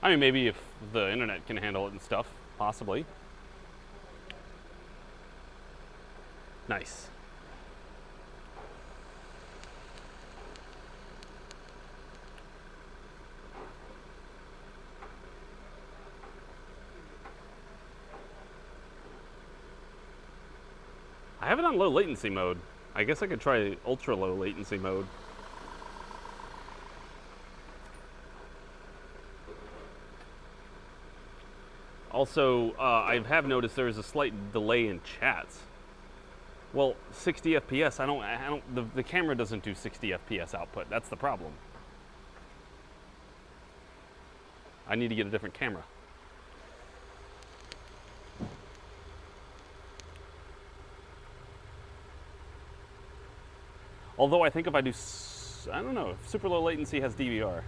I mean, maybe if the internet can handle it and stuff, possibly. Nice. I have it on low latency mode. I guess I could try ultra low latency mode. Also, I have noticed there is a slight delay in chats. Well, 60 FPS, the camera doesn't do 60 FPS output. That's the problem. I need to get a different camera. Although I think if I do, I don't know, if super low latency has DVR.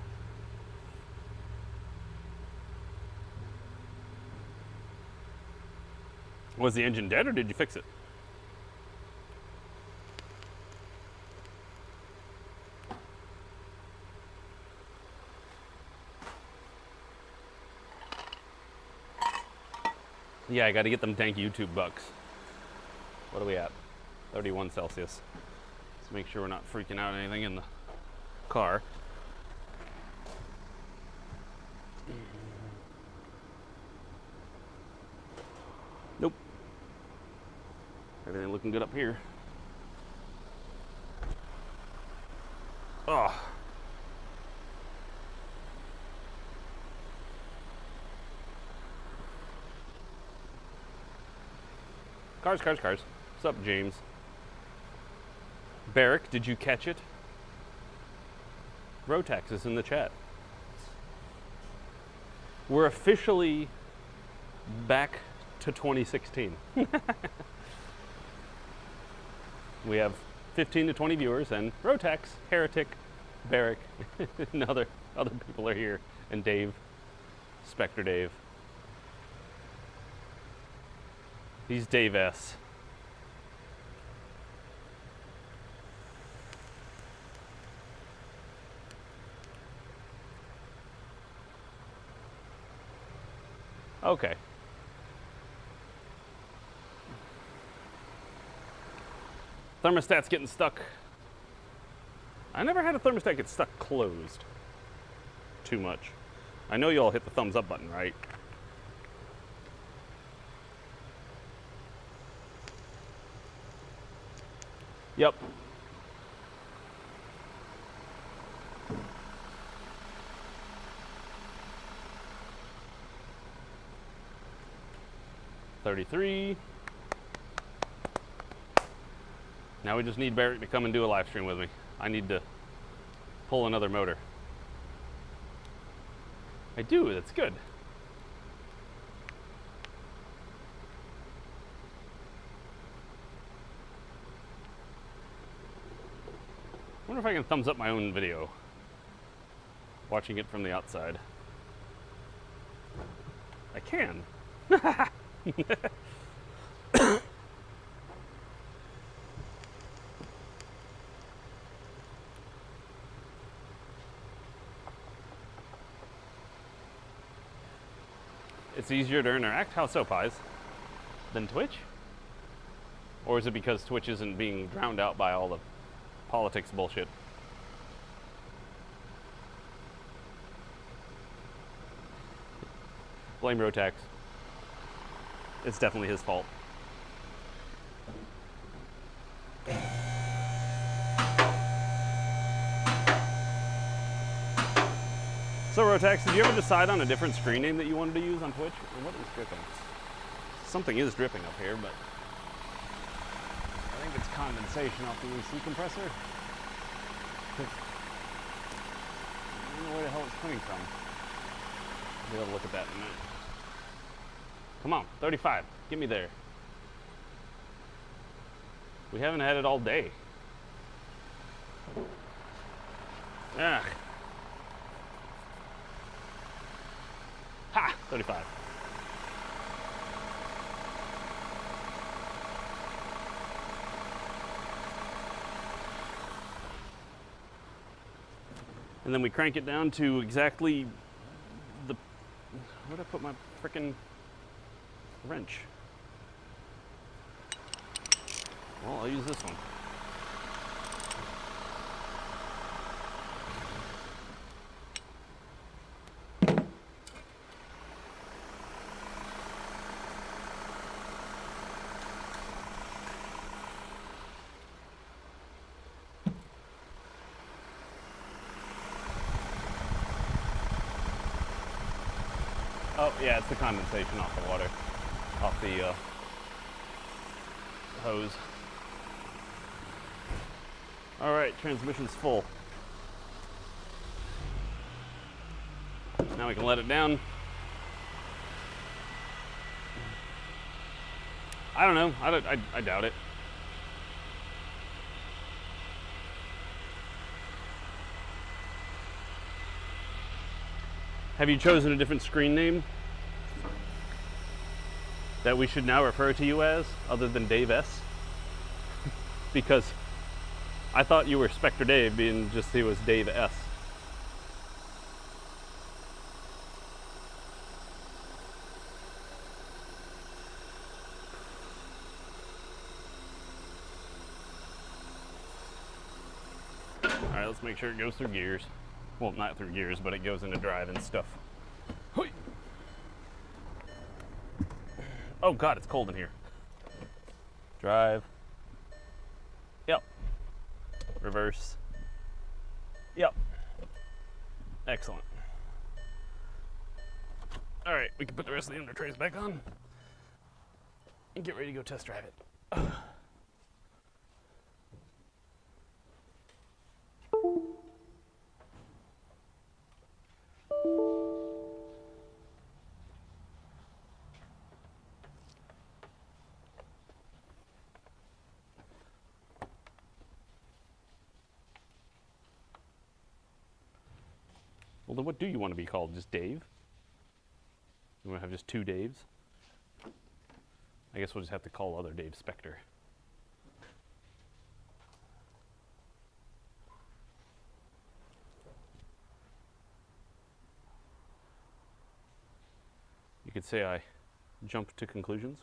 Was the engine dead or did you fix it? Yeah, I gotta get them dank YouTube bucks. What are we at? 31 Celsius. Let's make sure we're not freaking out anything in the car. Nope. Everything looking good up here. Oh. Cars. What's up, James? Barrick, did you catch it? Rotax is in the chat. We're officially back to 2016. We have 15 to 20 viewers, and Rotax, Heretic, Barrick, and other people are here, and Dave, Spectre Dave. He's Dave S. Okay. Thermostat's getting stuck. I never had a thermostat get stuck closed too much. I know you all hit the thumbs up button, right? Yep. $33. Now we just need Barrett to come and do a live stream with me. I need to pull another motor. I do, that's good. I wonder if I can thumbs up my own video, watching it from the outside. I can. It's easier to interact? How so, Pies? Than Twitch? Or is it because Twitch isn't being drowned out by all the politics bullshit? Blame Rotax. It's definitely his fault. So Rotax, did you ever decide on a different screen name that you wanted to use on Twitch? Or what is dripping? Something is dripping up here, but I think it's condensation off the AC compressor. I don't know where the hell it's coming from. We'll have a look at that in a minute. Come on, 35. Get me there. We haven't had it all day. Ugh. Ha! 35. And then we crank it down to exactly the... Where'd I put my frickin' wrench? Well, I'll use this one. Oh, yeah, it's the condensation off the water, off the hose. All right, transmission's full. Now we can let it down. I don't know, I doubt it. Have you chosen a different screen name that we should now refer to you as, other than Dave S? Because I thought you were Spectre Dave, being just he was Dave S. All right, let's make sure it goes through gears. Well, not through gears, but it goes into drive and stuff. Hoi. Oh God, it's cold in here. Drive. Yep. Reverse. Yep. Excellent. All right, we can put the rest of the under trays back on and get ready to go test drive it. Well, then what do you want to be called? Just Dave? You want to have just two Daves? I guess we'll just have to call other Dave Spectre. You could say I jumped to conclusions.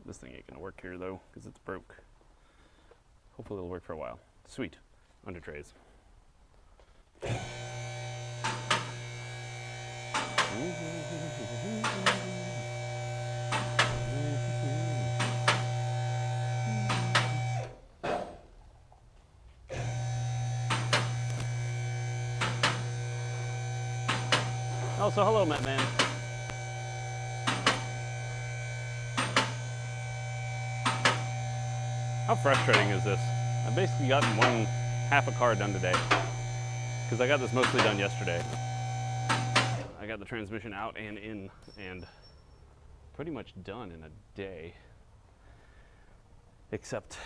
This thing ain't gonna work here though, because it's broke. hopefully it'll work for a while. Sweet. Under trays. Oh, so hello, Matt Man. How frustrating is this? I've basically gotten half a car done today because I got this mostly done yesterday. I got the transmission out and in and pretty much done in a day. Except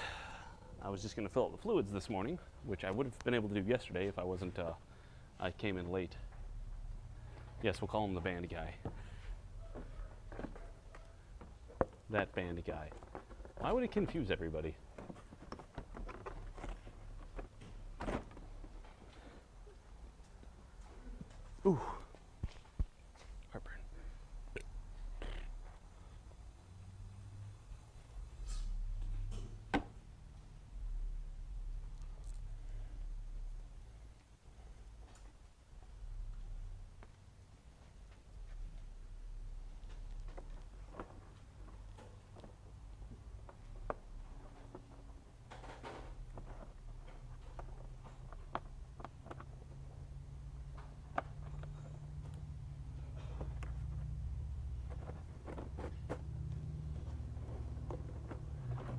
I was just going to fill up the fluids this morning, which I would have been able to do yesterday if I wasn't, I came in late. Yes, we'll call him the band guy. That band guy. Why would it confuse everybody? Ooh. Heartburn.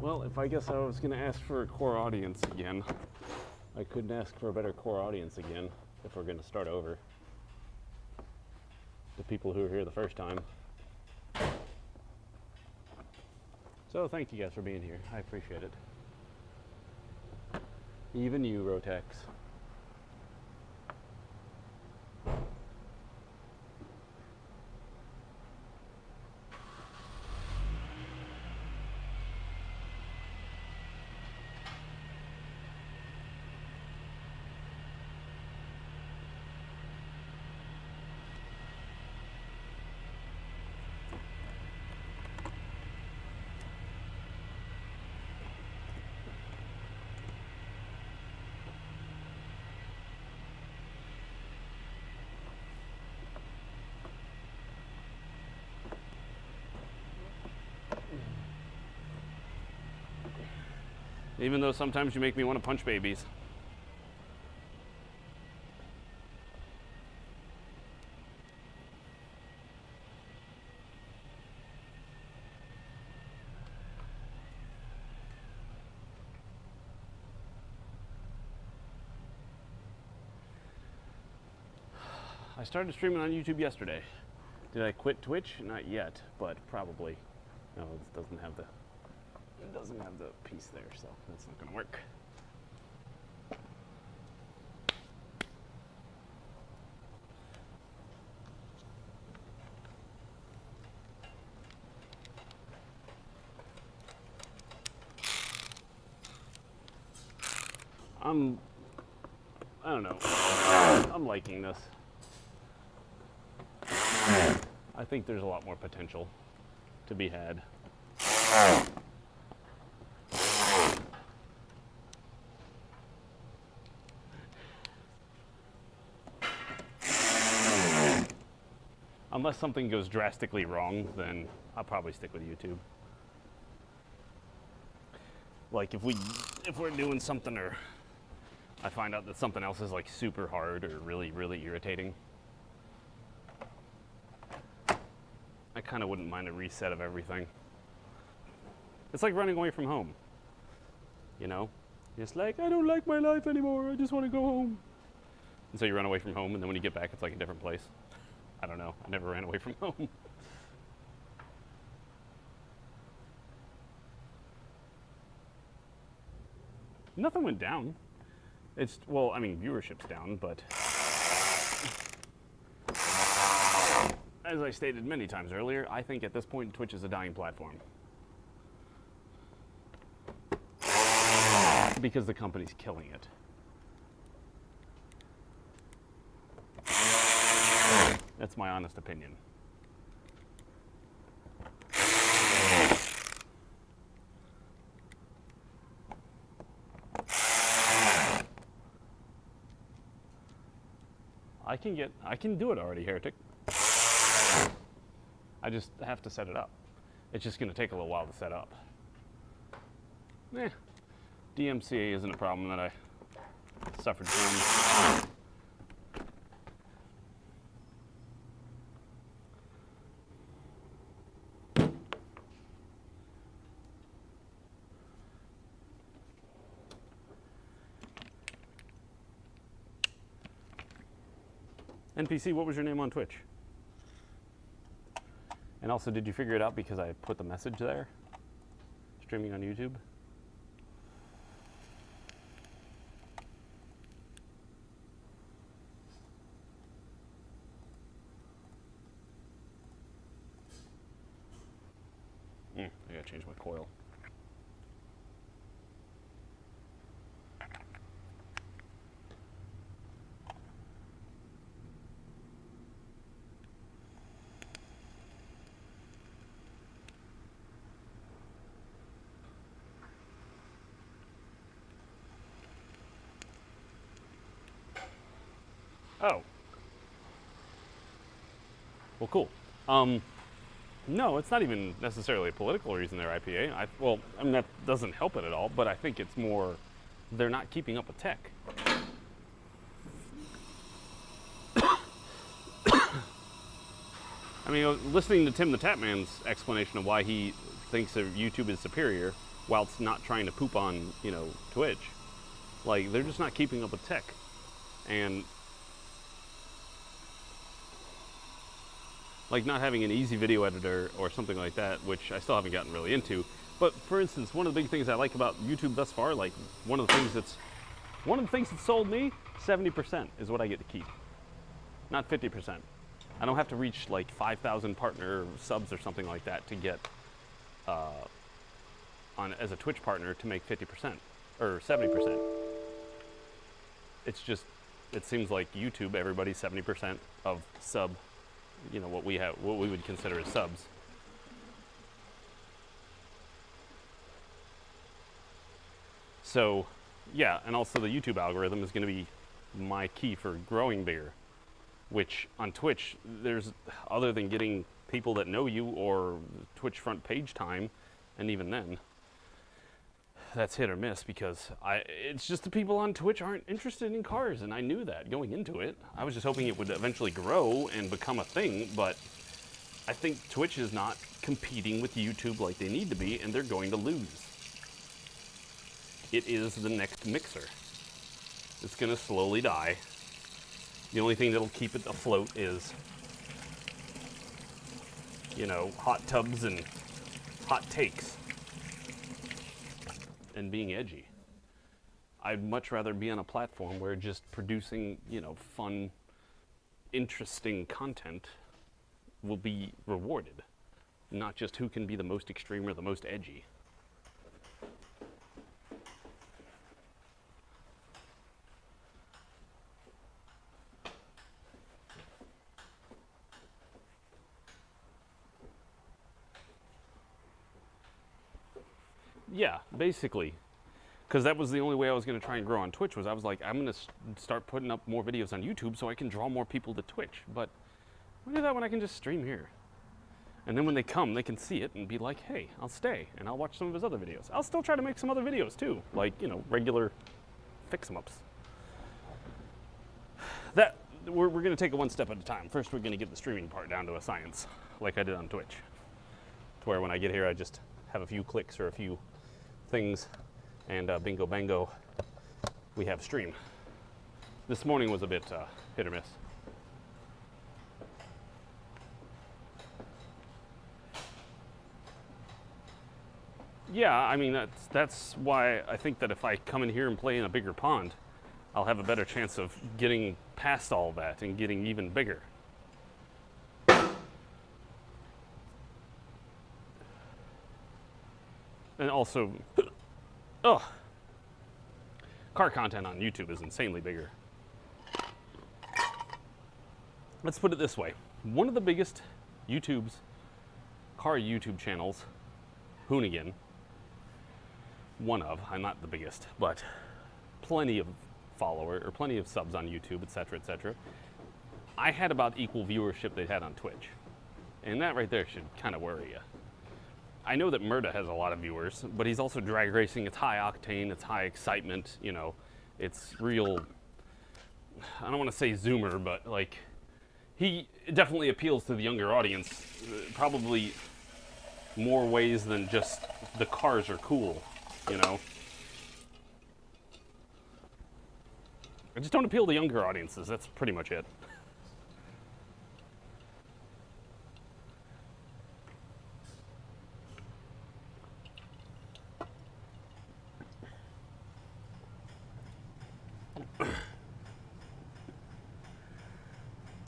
Well, if I guess I was going to ask for a core audience again, I couldn't ask for a better core audience again if we're going to start over. The people who were here the first time. So thank you guys for being here. I appreciate it. Even you, Rotex. Even though sometimes you make me want to punch babies. I started streaming on YouTube yesterday. Did I quit Twitch? Not yet, but probably. No, it doesn't have the piece there, so that's not gonna work. I don't know. I'm liking this. I think there's a lot more potential to be had. Unless something goes drastically wrong, then I'll probably stick with YouTube. Like if we're doing something or I find out that something else is like super hard or really, really irritating, I kind of wouldn't mind a reset of everything. It's like running away from home. You know? It's like, I don't like my life anymore, I just want to go home. And so you run away from home, and then when you get back, it's like a different place. I don't know. I never ran away from home. Nothing went down. It's, well, I mean, viewership's down, but as I stated many times earlier, I think at this point Twitch is a dying platform. Because the company's killing it. That's my honest opinion. I can do it already, Heretic. I just have to set it up. It's just going to take a little while to set up. DMCA isn't a problem that I suffered from. NPC, what was your name on Twitch? And also, did you figure it out because I put the message there? Streaming on YouTube? I gotta change my coil. Oh. Well, cool. No, it's not even necessarily a political reason they're IPA. Well, I mean, that doesn't help it at all, but I think it's more they're not keeping up with tech. I mean, listening to Tim the Tapman's explanation of why he thinks that YouTube is superior whilst not trying to poop on, Twitch, like, they're just not keeping up with tech. And like not having an easy video editor or something like that, which I still haven't gotten really into. But for instance, one of the big things I like about YouTube thus far, like one of the things that sold me, 70% is what I get to keep, not 50%. I don't have to reach like 5,000 partner subs or something like that to get as a Twitch partner to make 50% or 70%. It's just, it seems like YouTube, everybody's 70% of sub. What we would consider as subs. So, yeah, and also the YouTube algorithm is going to be my key for growing bigger, which on Twitch, there's, other than getting people that know you or Twitch front page time, and even then, that's hit or miss because it's just the people on Twitch aren't interested in cars, and I knew that going into it. I was just hoping it would eventually grow and become a thing, but I think Twitch is not competing with YouTube like they need to be, and they're going to lose. It is the next Mixer. It's going to slowly die. The only thing that'll keep it afloat is, hot tubs and hot takes. And being edgy. I'd much rather be on a platform where just producing, fun, interesting content will be rewarded, not just who can be the most extreme or the most edgy. Yeah, basically. Because that was the only way I was going to try and grow on Twitch, was I was like, I'm going to start putting up more videos on YouTube so I can draw more people to Twitch. But look at that when I can just stream here. And then when they come, they can see it and be like, hey, I'll stay and I'll watch some of his other videos. I'll still try to make some other videos too, like, regular fix-em-ups. That, we're going to take it one step at a time. First, we're going to get the streaming part down to a science, like I did on Twitch. To where when I get here, I just have a few clicks or a few things, and bingo bango, we have stream. This morning was a bit hit or miss. Yeah, I mean, that's why I think that if I come in here and play in a bigger pond, I'll have a better chance of getting past all that and getting even bigger. And also, car content on YouTube is insanely bigger. Let's put it this way. One of the biggest car YouTube channels, Hoonigan, I'm not the biggest, but plenty of plenty of subs on YouTube, etc., etc., I had about equal viewership they had on Twitch. And that right there should kind of worry you. I know that Murda has a lot of viewers, but he's also drag racing. It's high octane, it's high excitement, you know. It's real, I don't want to say Zoomer, but like, he definitely appeals to the younger audience, probably more ways than just the cars are cool, you know. I just don't appeal to younger audiences, that's pretty much it.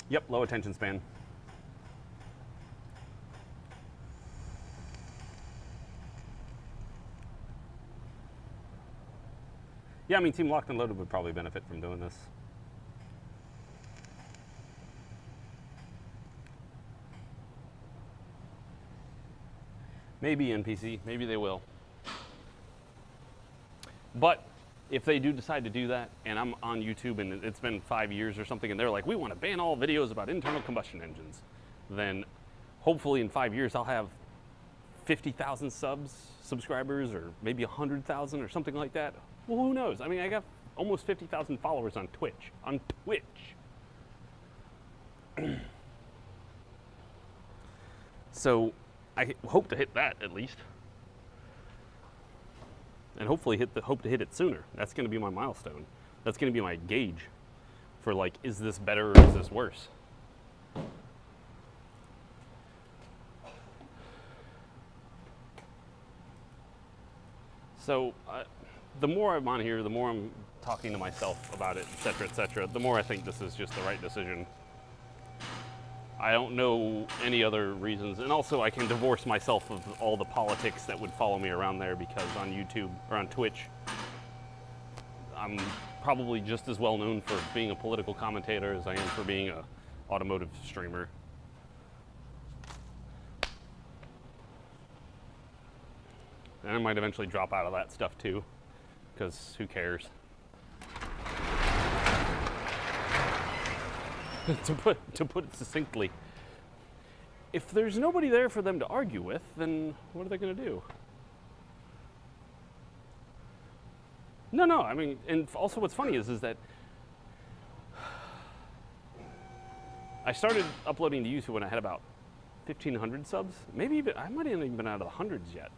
Yep, low attention span. Yeah, I mean, Team Locked and Loaded would probably benefit from doing this. Maybe NPC, maybe they will. But if they do decide to do that, and I'm on YouTube and it's been 5 years or something, and they're like, we want to ban all videos about internal combustion engines, then hopefully in 5 years I'll have 50,000 subscribers, or maybe 100,000 or something like that. Well, who knows? I mean, I got almost 50,000 followers on Twitch. So I hope to hit that at least. And hopefully hope to hit it sooner. That's going to be my milestone. That's going to be my gauge for, like, is this better or is this worse? So the more I'm on here, the more I'm talking to myself about it, et cetera, the more I think this is just the right decision. I don't know any other reasons. And also I can divorce myself of all the politics that would follow me around there, because on YouTube or on Twitch, I'm probably just as well known for being a political commentator as I am for being a automotive streamer. And I might eventually drop out of that stuff too, because who cares? to put it succinctly, if there's nobody there for them to argue with, then what are they going to do? No, I mean, and also what's funny is that I started uploading to YouTube when I had about 1,500 subs. Maybe even, I might have even been out of the hundreds yet.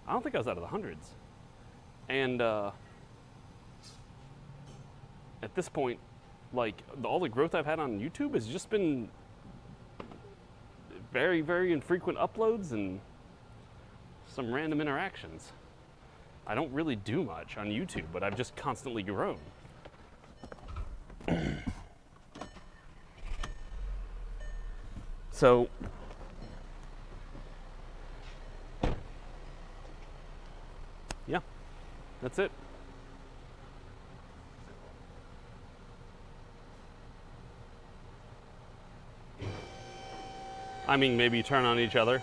I don't think I was out of the hundreds. And at this point, like, all the growth I've had on YouTube has just been very, very infrequent uploads and some random interactions. I don't really do much on YouTube, but I've just constantly grown. So, yeah, that's it. I mean, maybe turn on each other.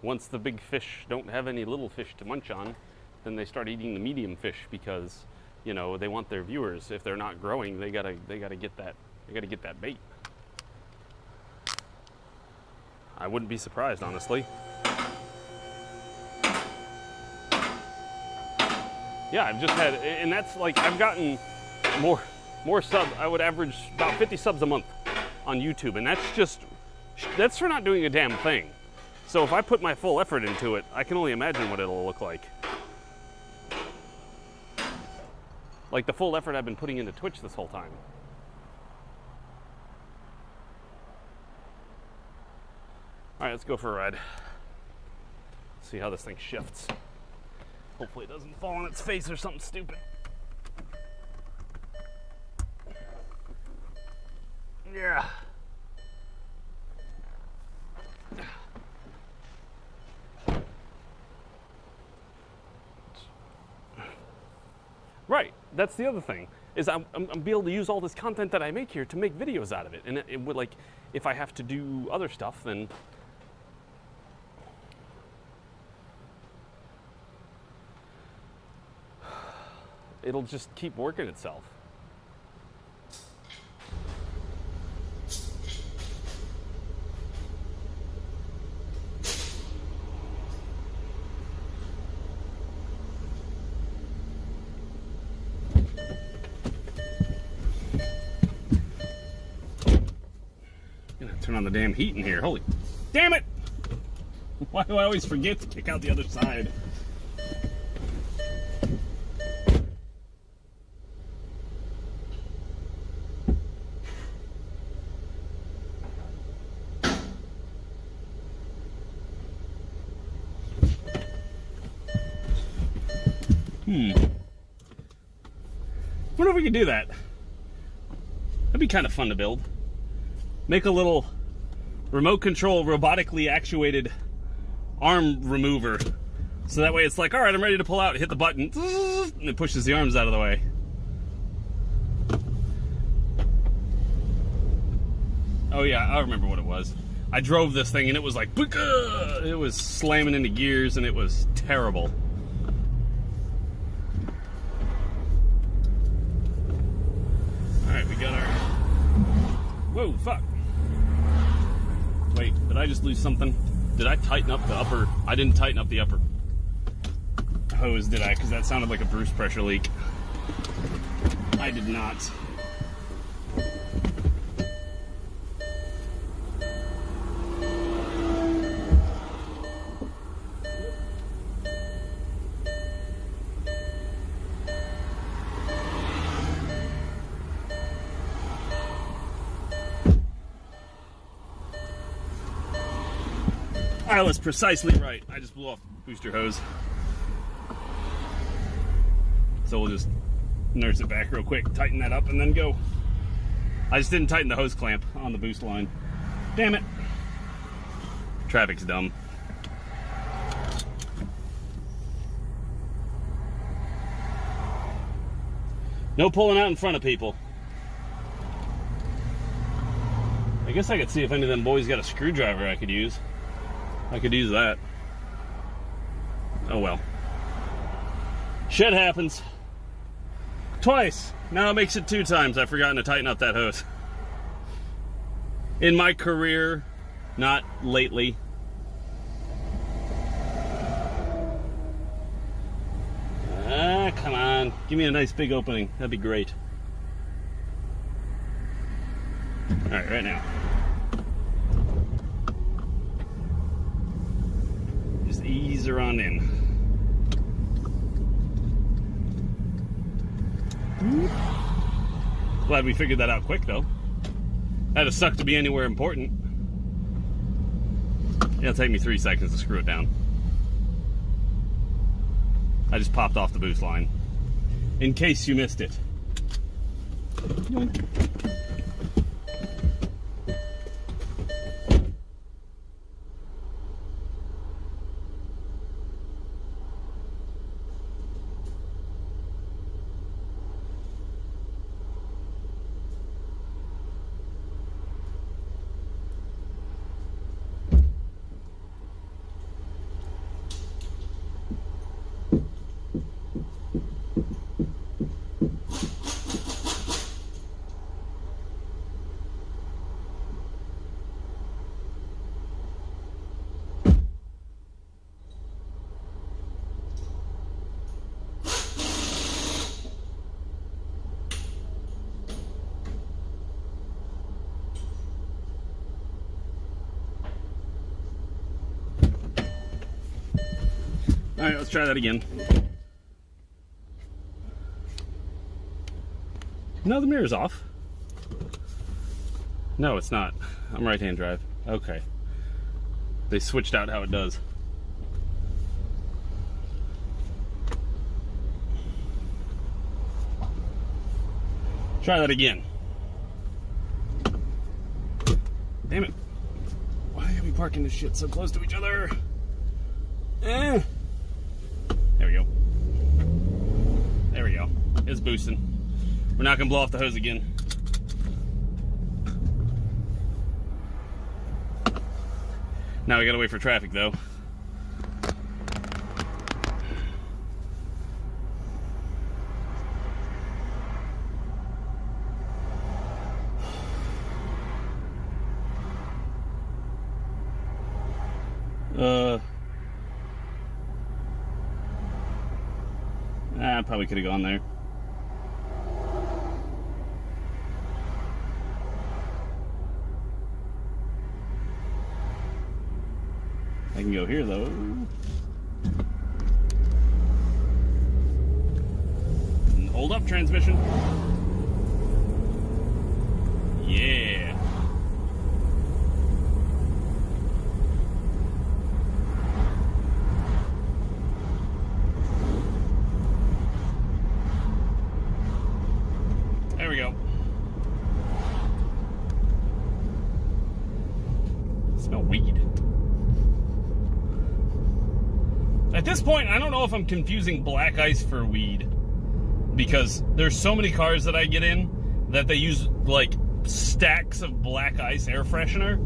Once the big fish don't have any little fish to munch on, then they start eating the medium fish, because, you know, they want their viewers. If they're not growing, they gotta get that bait. I wouldn't be surprised, honestly. Yeah, I've just had, and that's like, I've gotten more subs. I would average about 50 subs a month on YouTube, and that's for not doing a damn thing. So if I put my full effort into it, I can only imagine what it'll look like. Like the full effort I've been putting into Twitch this whole time. All right, let's go for a ride. See how this thing shifts. Hopefully it doesn't fall on its face or something stupid. Yeah. Right, that's the other thing, is I'm be able to use all this content that I make here to make videos out of it. And it would, like, if I have to do other stuff, then it'll just keep working itself. Turn on the damn heat in here. Holy damn it! Why do I always forget to kick out the other side? Wonder if we could do that. That'd be kind of fun to build. Make a little remote control, robotically actuated arm remover. So that way it's like, all right, I'm ready to pull out. Hit the button, and it pushes the arms out of the way. Oh yeah, I remember what it was. I drove this thing and it was like, it was slamming into gears and it was terrible. Alright, we got our... Whoa, fuck. Wait, did I just lose something? Did I tighten up the upper... I didn't tighten up the upper hose, did I? Because that sounded like a Bruce pressure leak. I did not. I was precisely right. I just blew off the booster hose. So we'll just nurse it back real quick, tighten that up, and then go. I just didn't tighten the hose clamp on the boost line. Damn it. Traffic's dumb. No pulling out in front of people. I guess I could see if any of them boys got a screwdriver I could use. I could use that. Oh well. Shit happens. Twice. Now it makes it 2 times. I've forgotten to tighten up that hose. In my career, not lately. Ah, come on. Give me a nice big opening. That'd be great. Alright, right now. Just ease her on in. Glad we figured that out quick, though. That'd suck to be anywhere important. It'll take me 3 seconds to screw it down. I just popped off the boost line. In case you missed it. Yoink. Alright, let's try that again. No, the mirror's off. No, it's not. I'm right-hand drive. Okay. They switched out how it does. Try that again. Damn it. Why are we parking this shit so close to each other? Eh. There we go. There we go. It's boosting. We're not gonna blow off the hose again. Now we gotta wait for traffic though. I probably could have gone there. I can go here though. Hold up, transmission. Yeah. There we go. Smell weed. At this point, I don't know if I'm confusing black ice for weed, because there's so many cars that I get in that they use like stacks of black ice air freshener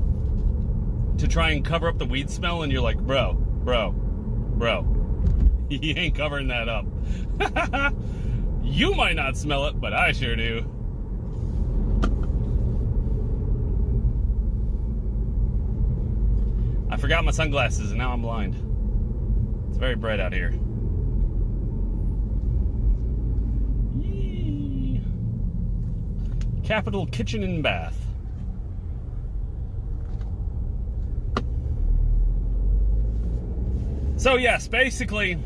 to try and cover up the weed smell, and you're like, bro, you ain't covering that up. You might not smell it, but I sure do. I forgot my sunglasses and now I'm blind. It's very bright out here. Yee. Capital Kitchen and Bath. So yes, basically,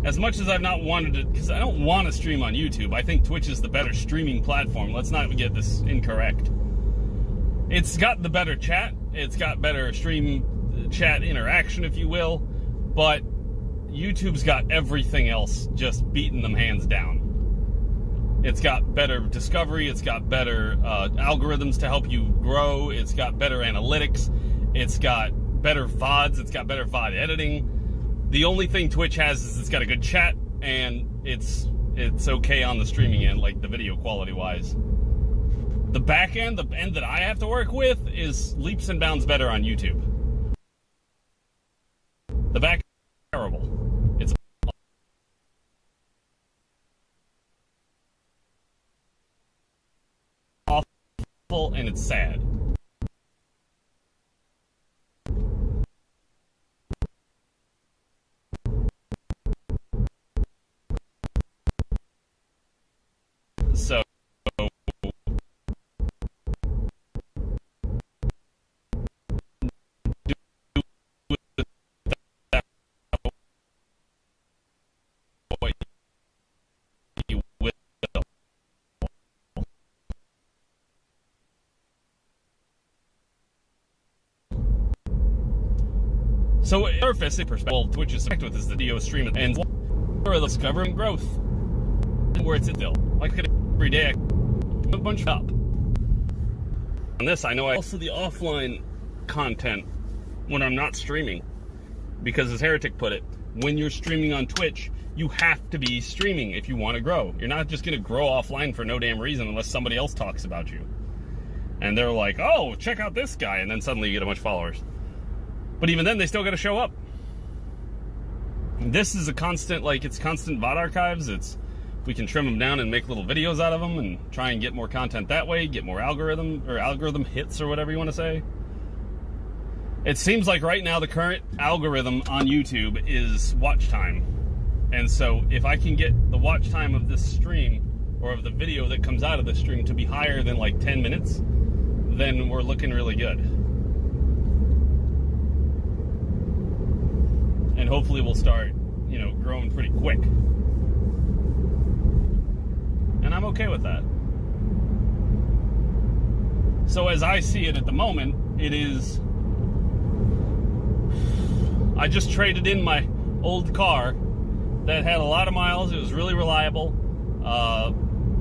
as much as I've not wanted to, because I don't want to stream on YouTube, I think Twitch is the better streaming platform. Let's not get this incorrect. It's got the better chat, it's got better stream chat interaction, if you will, but YouTube's got everything else just beating them hands down. It's got better discovery, it's got better algorithms to help you grow, it's got better analytics, it's got better VODs, it's got better VOD editing. The only thing Twitch has is it's got a good chat, and it's okay on the streaming end, like the video quality wise. The back end, the end that I have to work with, is leaps and bounds better on YouTube. The back end is terrible. It's awful and it's sad. So So, surface perspective, Twitch is with is the video stream and for the discovery and growth, where it's still like every day I a bunch up. On this, I know also the offline content when I'm not streaming, because as Heretic put it, when you're streaming on Twitch, you have to be streaming if you want to grow. You're not just going to grow offline for no damn reason unless somebody else talks about you. And they're like, oh, check out this guy, and then suddenly you get a bunch of followers. But even then, they still got to show up. This is a constant, like, it's constant VOD archives. We can trim them down and make little videos out of them and try and get more content that way, get more algorithm hits or whatever you want to say. It seems like right now the current algorithm on YouTube is watch time. And so if I can get the watch time of this stream or of the video that comes out of the stream to be higher than like 10 minutes, then we're looking really good. And hopefully we'll start, growing pretty quick. And I'm okay with that. So as I see it at the moment, it is, I just traded in my old car that had a lot of miles. It was really reliable,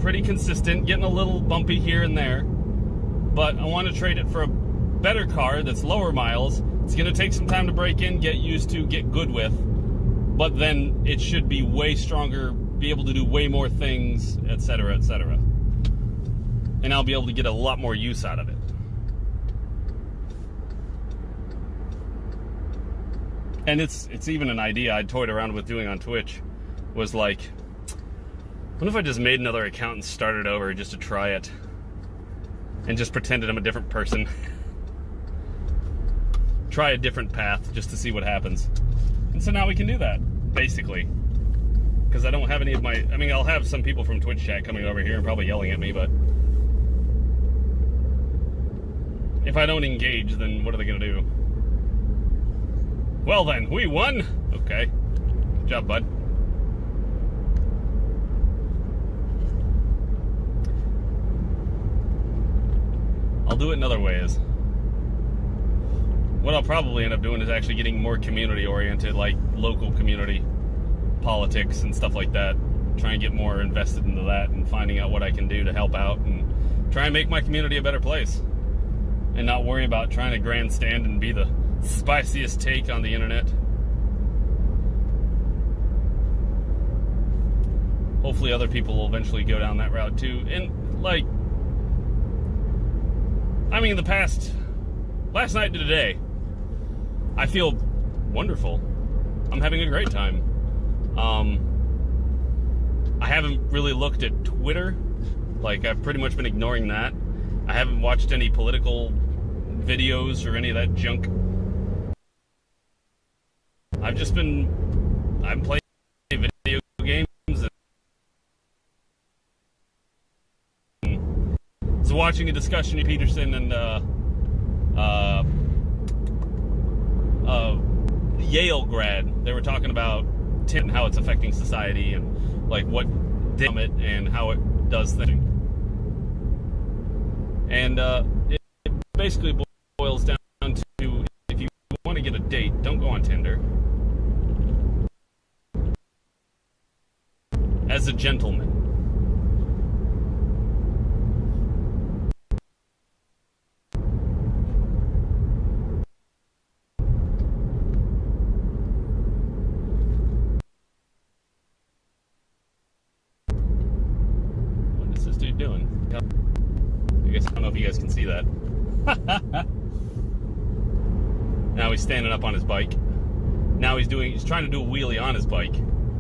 pretty consistent, getting a little bumpy here and there. But I want to trade it for a better car that's lower miles. It's going to take some time to break in, get used to, get good with, but then it should be way stronger, be able to do way more things, etc., etc. And I'll be able to get a lot more use out of it. And it's even an idea I'd toyed around with doing on Twitch, was like, what if I just made another account and started over just to try it, and just pretended I'm a different person. Try a different path just to see what happens. And so now we can do that, basically. Because I don't have any of my, I'll have some people from Twitch chat coming over here and probably yelling at me, but if if I don't engage, then what are they going to do? Well then, we won! Okay. Good job, bud. I'll do it in other ways. What I'll probably end up doing is actually getting more community-oriented, like local community politics and stuff like that. Try and get more invested into that and finding out what I can do to help out and try and make my community a better place. And not worry about trying to grandstand and be the spiciest take on the internet. Hopefully other people will eventually go down that route too. And like, I mean, last night to today, I feel wonderful. I'm having a great time. I haven't really looked at Twitter. Like, I've pretty much been ignoring that. I haven't watched any political videos or any of that junk. I'm playing video games and was watching a discussion with Peterson and Yale grad. They were talking about tin and how it's affecting society and like what did it and how it does things. And it basically boils down to, if you want to get a date, don't go on Tinder. As a gentleman. What is this dude doing? I guess I don't know if you guys can see that. Now he's standing up on his bike. Now he's trying to do a wheelie on his bike.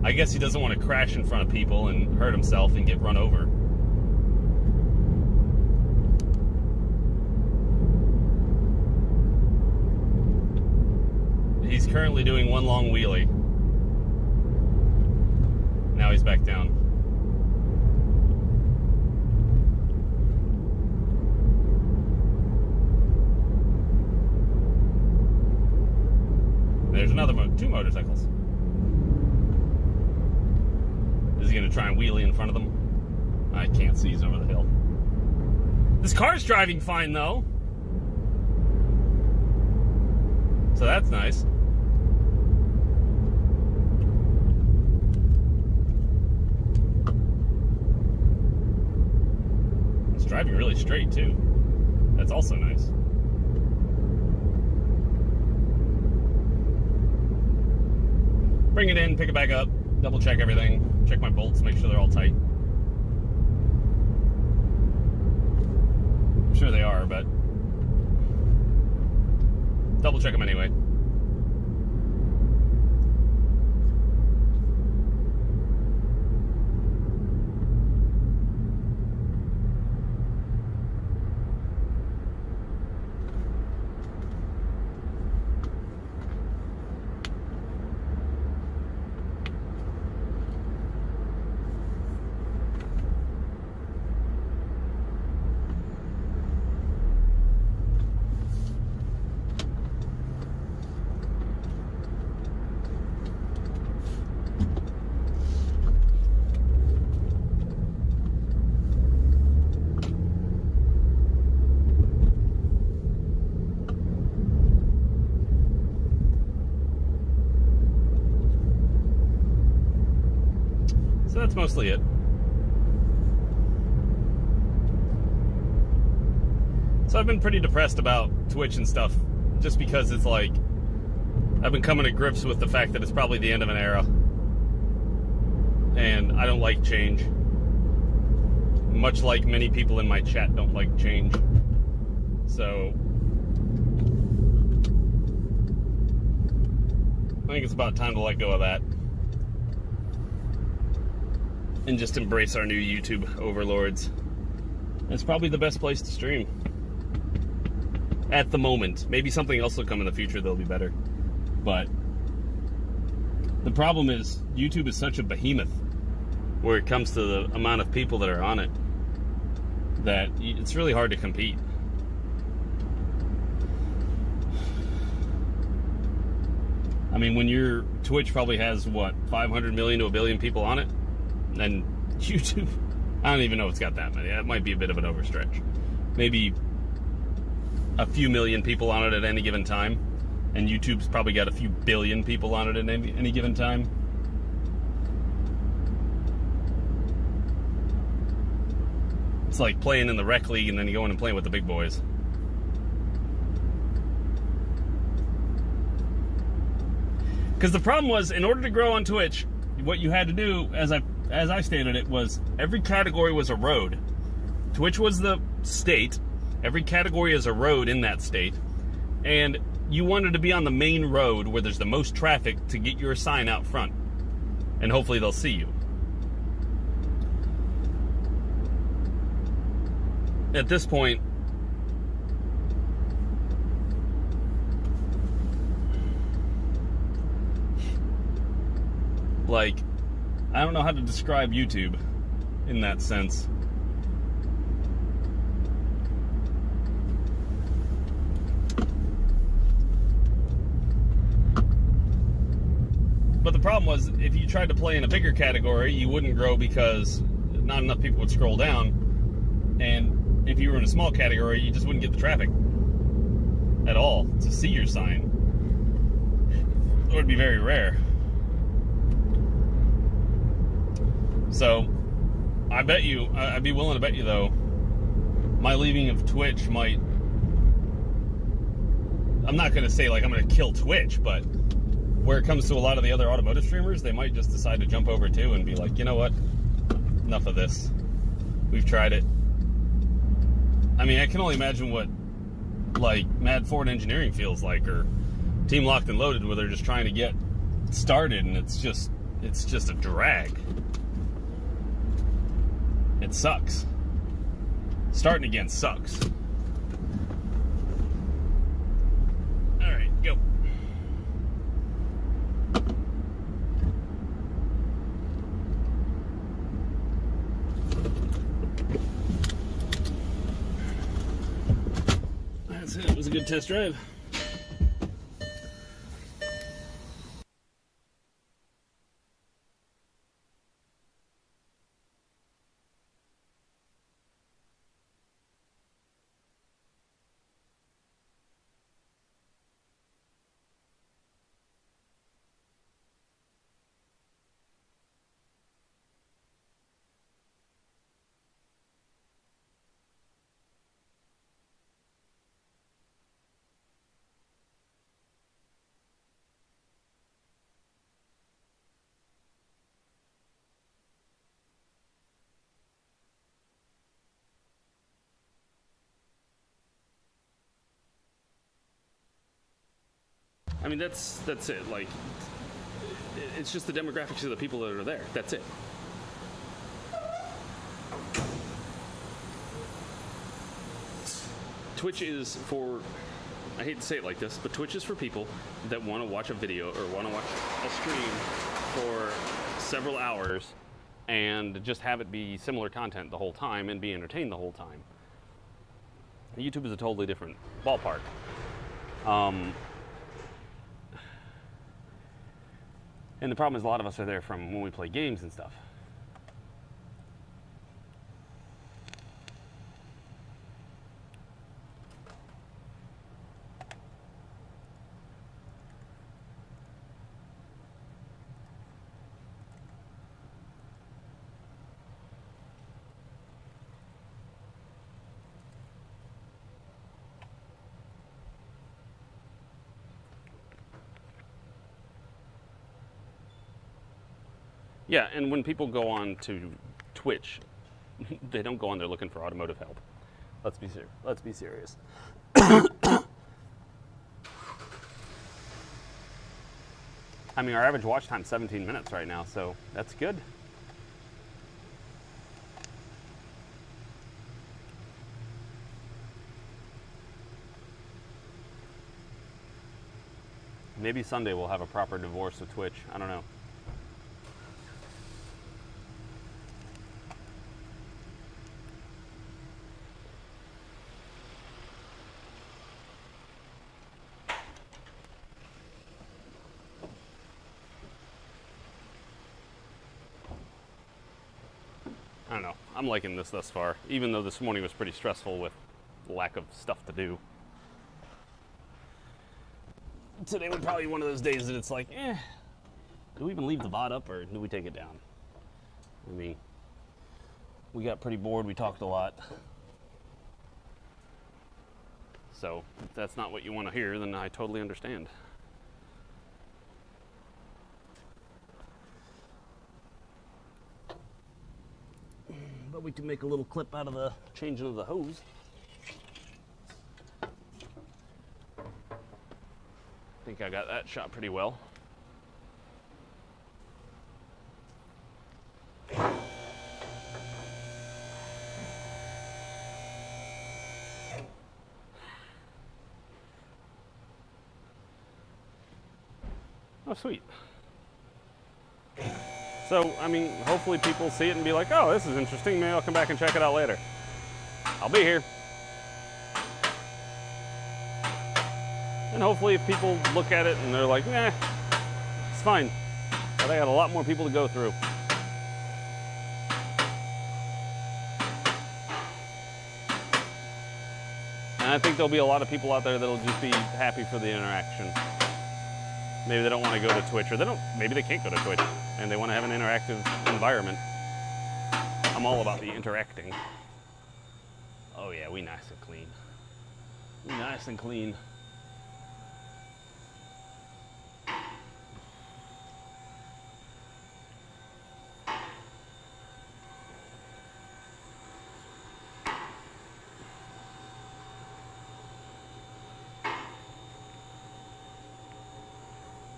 I guess he doesn't want to crash in front of people and hurt himself and get run over. He's currently doing one long wheelie. Now he's back down. There's two motorcycles. Is he going to try and wheelie in front of them? I can't see, he's over the hill. This car's driving fine, though. So that's nice. It's driving really straight, too. That's also nice. Bring it in, pick it back up, double check everything, check my bolts, make sure they're all tight. I'm sure they are, but double check them anyway. So that's mostly it. So I've been pretty depressed about Twitch and stuff, just because it's like, I've been coming to grips with the fact that it's probably the end of an era. And I don't like change. Much like many people in my chat don't like change. So I think it's about time to let go of that. And just embrace our new YouTube overlords. It's probably the best place to stream. At the moment. Maybe something else will come in the future that'll be better. But the problem is, YouTube is such a behemoth where it comes to the amount of people that are on it, that it's really hard to compete. I mean, when your Twitch probably has, what, 500 million to a billion people on it? And YouTube, I don't even know if it's got that many. That might be a bit of an overstretch. Maybe a few million people on it at any given time. And YouTube's probably got a few billion people on it at any given time. It's like playing in the rec league and then you go in and play with the big boys. Because the problem was, in order to grow on Twitch, what you had to do, as I stated it, was every category was a road. Twitch was the state. Every category is a road in that state. And you wanted to be on the main road where there's the most traffic to get your sign out front. And hopefully they'll see you. At this point, like, I don't know how to describe YouTube in that sense. But the problem was, if you tried to play in a bigger category, you wouldn't grow because not enough people would scroll down. And if you were in a small category, you just wouldn't get the traffic at all to see your sign. It would be very rare. So, I bet you, I'd be willing to bet you though, my leaving of Twitch might, I'm not going to say like I'm going to kill Twitch, but where it comes to a lot of the other automotive streamers, they might just decide to jump over too and be like, you know what, enough of this. We've tried it. I mean, I can only imagine what like Mad Ford Engineering feels like, or Team Locked and Loaded, where they're just trying to get started and it's just a drag. It sucks. Starting again sucks. All right, go. That's it. It was a good test drive. I mean, that's it. Like, it's just the demographics of the people that are there. That's it. Twitch is for, I hate to say it like this, but Twitch is for people that want to watch a video or want to watch a stream for several hours and just have it be similar content the whole time and be entertained the whole time. YouTube is a totally different ballpark. And the problem is a lot of us are there from when we play games and stuff. Yeah, and when people go on to Twitch, they don't go on there looking for automotive help. Let's be serious. Let's be serious. I mean, our average watch time is 17 minutes right now, so that's good. Maybe Sunday we'll have a proper divorce of Twitch. I don't know. don't know. I'm liking this thus far, even though this morning was pretty stressful with lack of stuff to do. Today would probably be one of those days that it's like, do we even leave the VOD up or do we take it down? I mean, we got pretty bored. We talked a lot. So if that's not what you want to hear, then I totally understand. But we can make a little clip out of the changing of the hose. I think I got that shot pretty well. Oh, sweet. So, I mean, hopefully people see it and be like, oh, this is interesting. Maybe I'll come back and check it out later. I'll be here. And hopefully if people look at it and they're like, nah, it's fine. But I got a lot more people to go through. And I think there'll be a lot of people out there that'll just be happy for the interaction. Maybe they don't want to go to Twitch, or maybe they can't go to Twitch, and they want to have an interactive environment. I'm all about the interacting. Oh yeah, we nice and clean. We nice and clean.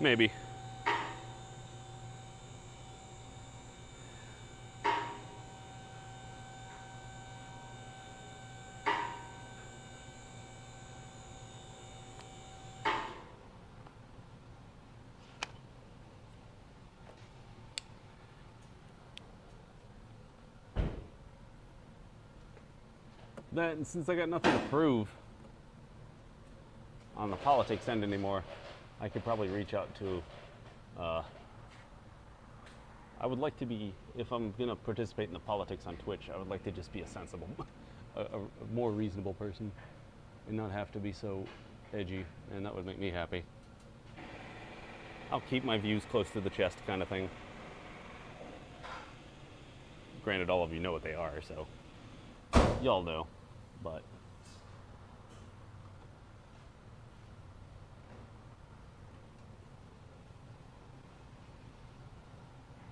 Maybe. That, and since I got nothing to prove on the politics end anymore, I could probably reach out to, I would like to be, if I'm going to participate in the politics on Twitch, I would like to just be a sensible, a more reasonable person and not have to be so edgy, and that would make me happy. I'll keep my views close to the chest kind of thing. Granted, all of you know what they are, so y'all know, but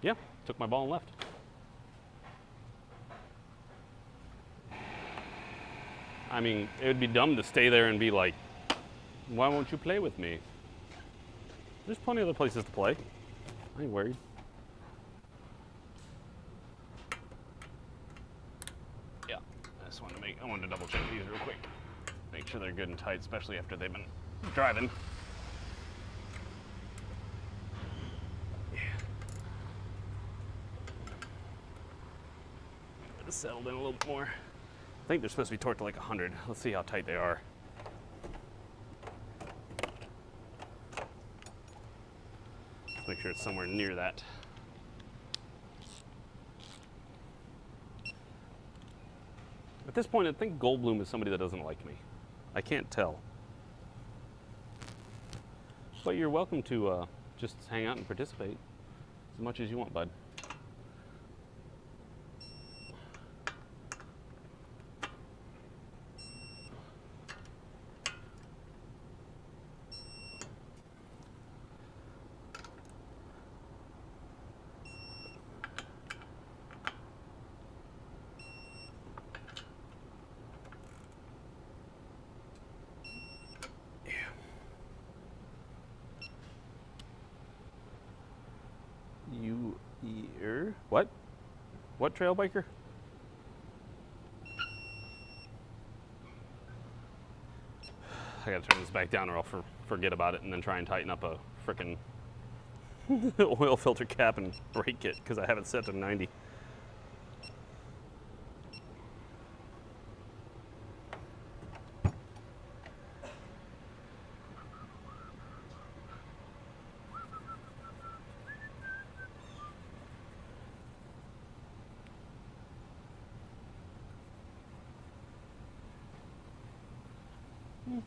yeah, took my ball and left. I mean, it would be dumb to stay there and be like, why won't you play with me? There's plenty of other places to play. I ain't worried. Yeah, I wanted to double check these real quick. Make sure they're good and tight, especially after they've been driving. Settled in a little bit more. I think they're supposed to be torqued to like 100. Let's see how tight they are. Let's make sure it's somewhere near that. At this point, I think Goldblum is somebody that doesn't like me. I can't tell. But you're welcome to just hang out and participate as much as you want, bud. What? What trail biker? I gotta turn this back down or I'll forget about it and then try and tighten up a frickin' oil filter cap and brake kit because I have it set to 90.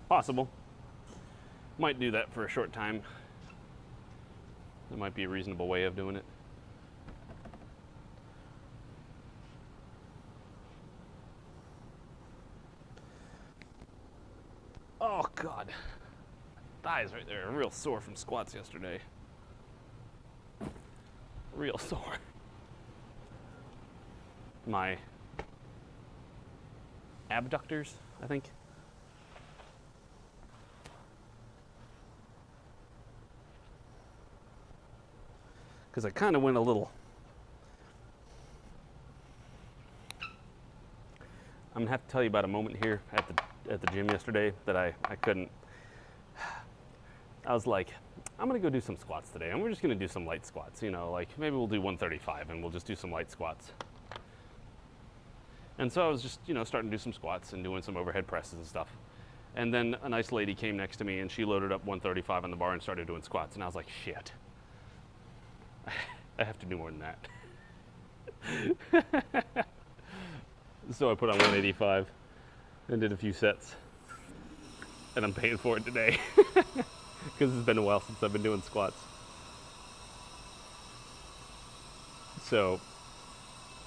Possible. Might do that for a short time. That might be a reasonable way of doing it. Oh God, thighs right there are real sore from squats yesterday. Real sore. My abductors, I think. Because I kind of went a little. I'm gonna have to tell you about a moment here at the gym yesterday that I couldn't. I was like, I'm gonna go do some squats today, and we're just gonna do some light squats. You know, like maybe we'll do 135, and we'll just do some light squats. And so I was just, you know, starting to do some squats and doing some overhead presses and stuff. And then a nice lady came next to me, and she loaded up 135 on the bar and started doing squats. And I was like, shit. I have to do more than that. So I put on 185 and did a few sets. And I'm paying for it today. Because it's been a while since I've been doing squats. So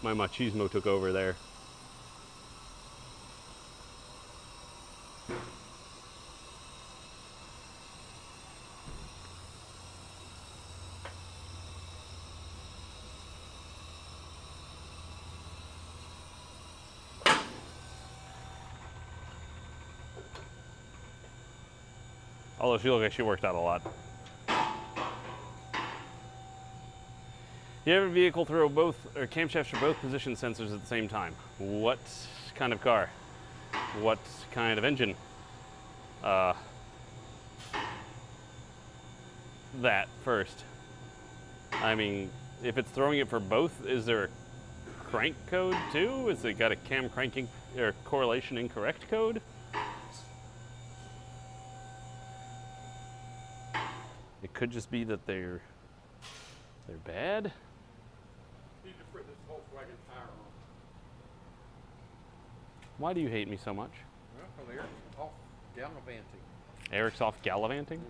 my machismo took over there. Although she looked like she worked out a lot. You have a vehicle throw both, or camshafts for both position sensors at the same time. What kind of car? What kind of engine? That first. I mean, if it's throwing it for both, is there a crank code too? Is it got a cam cranking or correlation incorrect code? It could just be that they're bad. Need to put this Volkswagen tire on. Why do you hate me so much? Well, the air's off gallivanting. Eric's off gallivanting?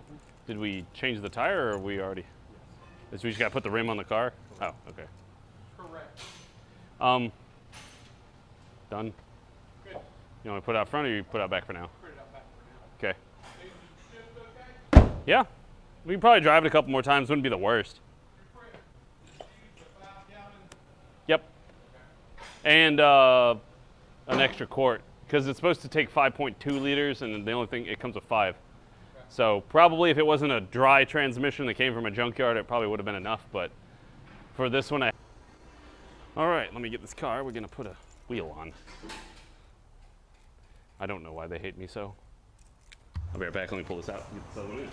Did we change the tire, or are we already? Yes. So we just got to put the rim on the car? Oh, okay. Correct. Done. Good. You want me to put it out front, or you put it out back for now? Put it out back for now. Okay. Is the shift okay? Yeah. We can probably drive it a couple more times. Wouldn't be the worst. You're correct. Use the 5-gallon. Yep. And an extra quart, because it's supposed to take 5.2 liters, and the only thing, it comes with 5. So probably if it wasn't a dry transmission that came from a junkyard, it probably would have been enough. But for this one, all right, let me get this car. We're gonna put a wheel on. I don't know why they hate me so. I'll be right back. Let me pull this out. Get this other one in.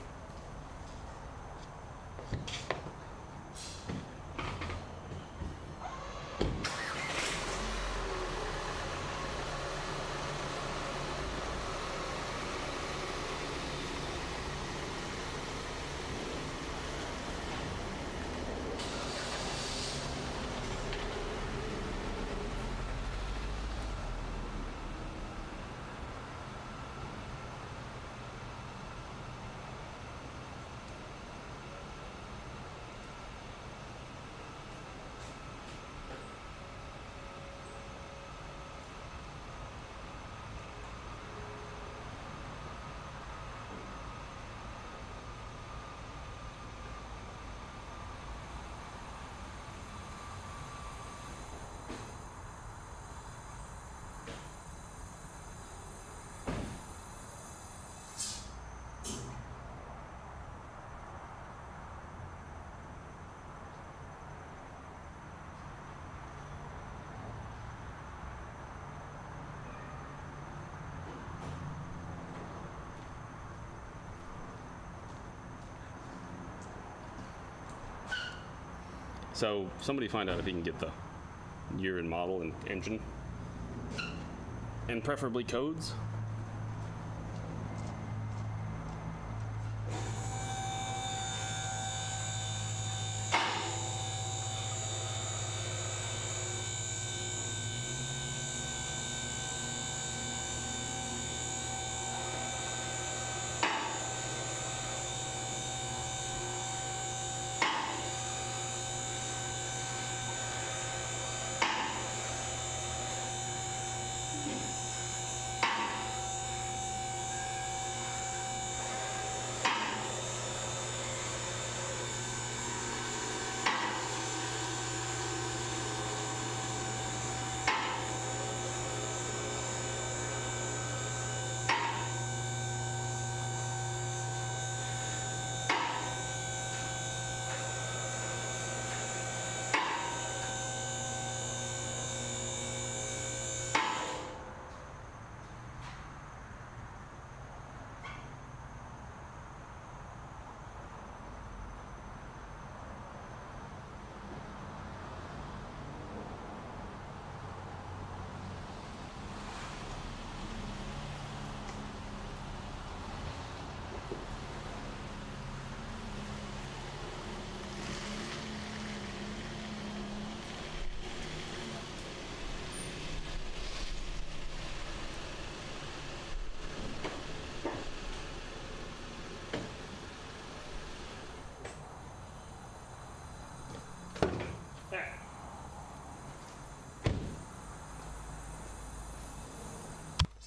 So somebody find out if you can get the year and model and engine, and preferably codes.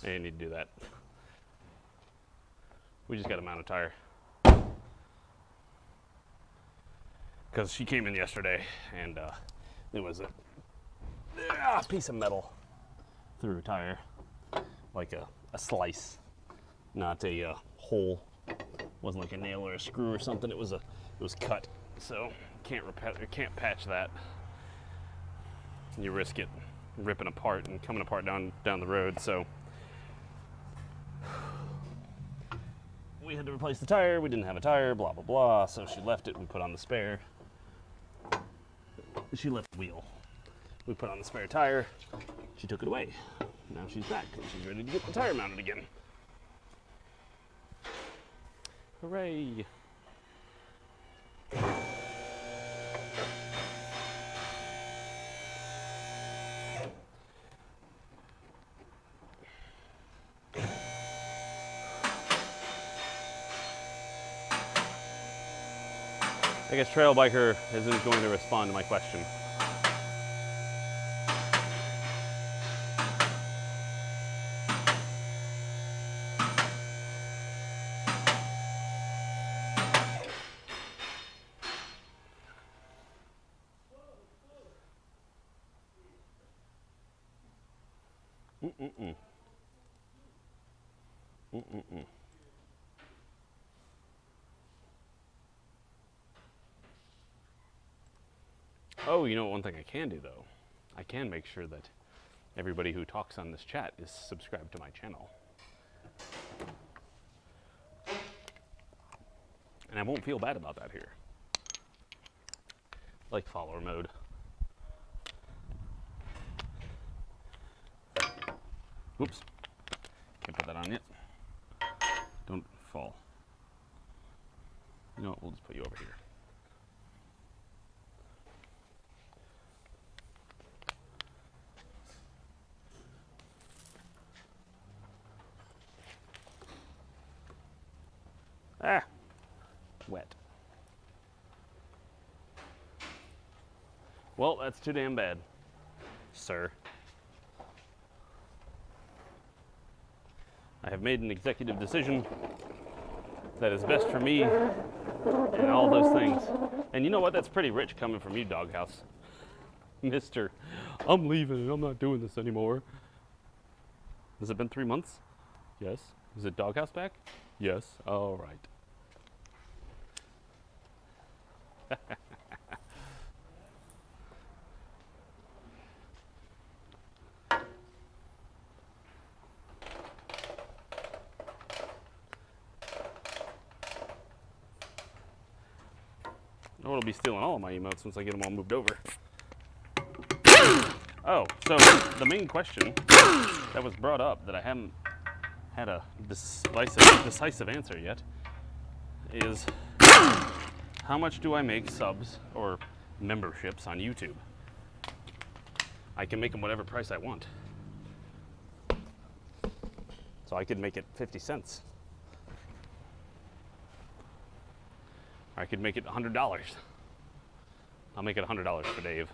I didn't need to do that. We just got to mount a tire. Because she came in yesterday and it was a piece of metal through a tire. Like a slice, not a hole. Wasn't like a nail or a screw or something. It was cut. So can't patch that. You risk it ripping apart and coming apart down the road. So we had to replace the tire. We didn't have a tire. Blah blah blah. So she left it. We put on the spare. She left the wheel. We put on the spare tire. She took it away. Now she's back and she's ready to get the tire mounted again. Hooray! I guess Trail Biker isn't going to respond to my question. Oh, you know one thing I can do though? I can make sure that everybody who talks on this chat is subscribed to my channel. And I won't feel bad about that here. Like follower mode. Whoops. Can't put that on yet. Don't fall. You know what, we'll just put you over here. Ah, wet. Well, that's too damn bad, sir. I have made an executive decision that is best for me and all those things. And you know what? That's pretty rich coming from you, Doghouse. Mister, I'm leaving and I'm not doing this anymore. Has it been 3 months? Yes. Is it Doghouse back? Yes. All right. I will be stealing all of my emotes once I get them all moved over. Oh, so the main question that was brought up that I haven't had a decisive answer yet is how much do I make subs or memberships on YouTube? I can make them whatever price I want. So I could make it 50 cents. Or I could make it $100. I'll make it $100 for Dave.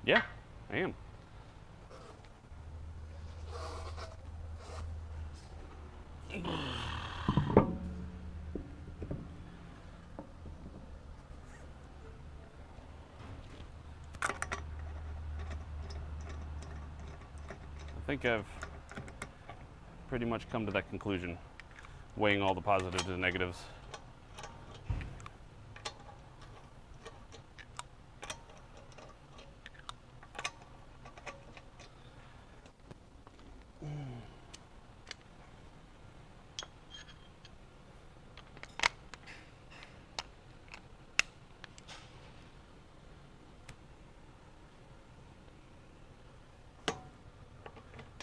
Yeah, I am. I think I've pretty much come to that conclusion, weighing all the positives and negatives.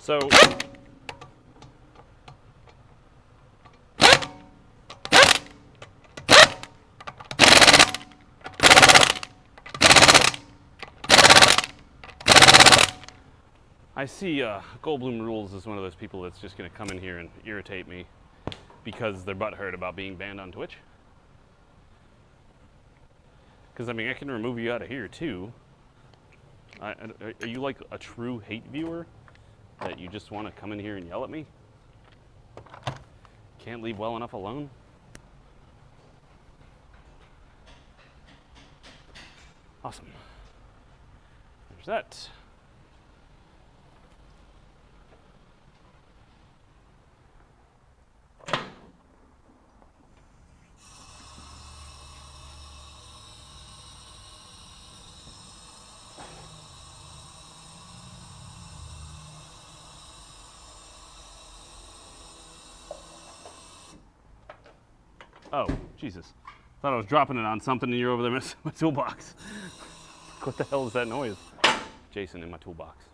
So I see Goldblum Rules is one of those people that's just going to come in here and irritate me because they're butthurt about being banned on Twitch. Because, I mean, I can remove you out of here, too. Are you like a true hate viewer that you just want to come in here and yell at me? Can't leave well enough alone? Awesome. There's that. Oh, Jesus. Thought I was dropping it on something and you're over there messing with my toolbox. What the hell is that noise? Jason in my toolbox.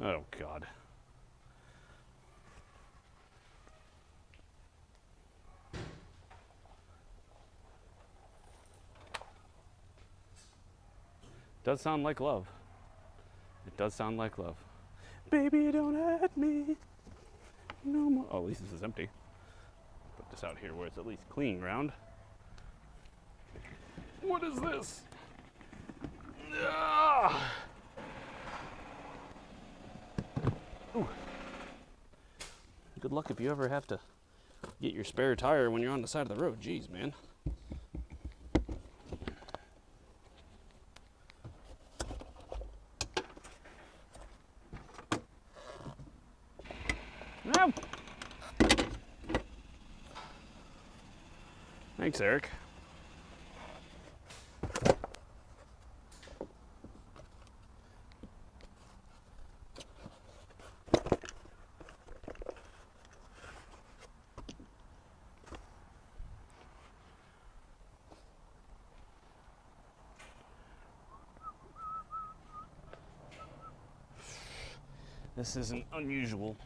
Oh, God. Does sound like love. It does sound like love. Baby, don't hurt me no more. Oh, at least this is empty. Put this out here where it's at least clean ground. What is this? Ah! Ooh. Good luck if you ever have to get your spare tire when you're on the side of the road. Jeez, man. No. Thanks, Eric. This isn't unusual.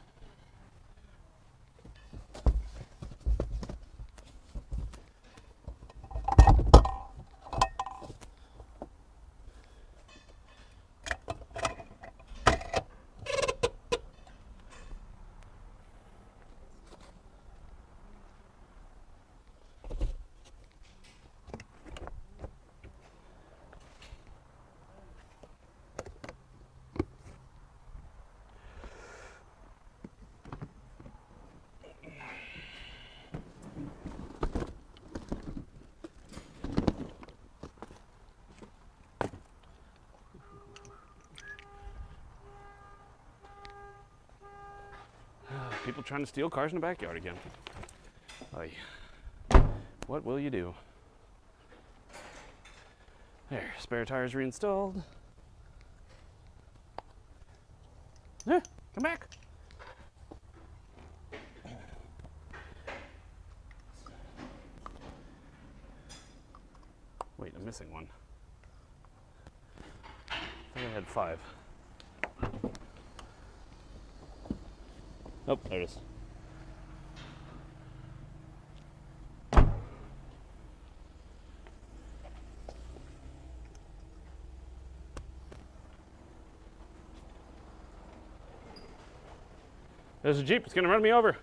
People trying to steal cars in the backyard again. Oy. What will you do? There, spare tires reinstalled. Yeah, come back. Wait, I'm missing one. I thought I had 5. Oh, there it is. There's a Jeep. It's going to run me over.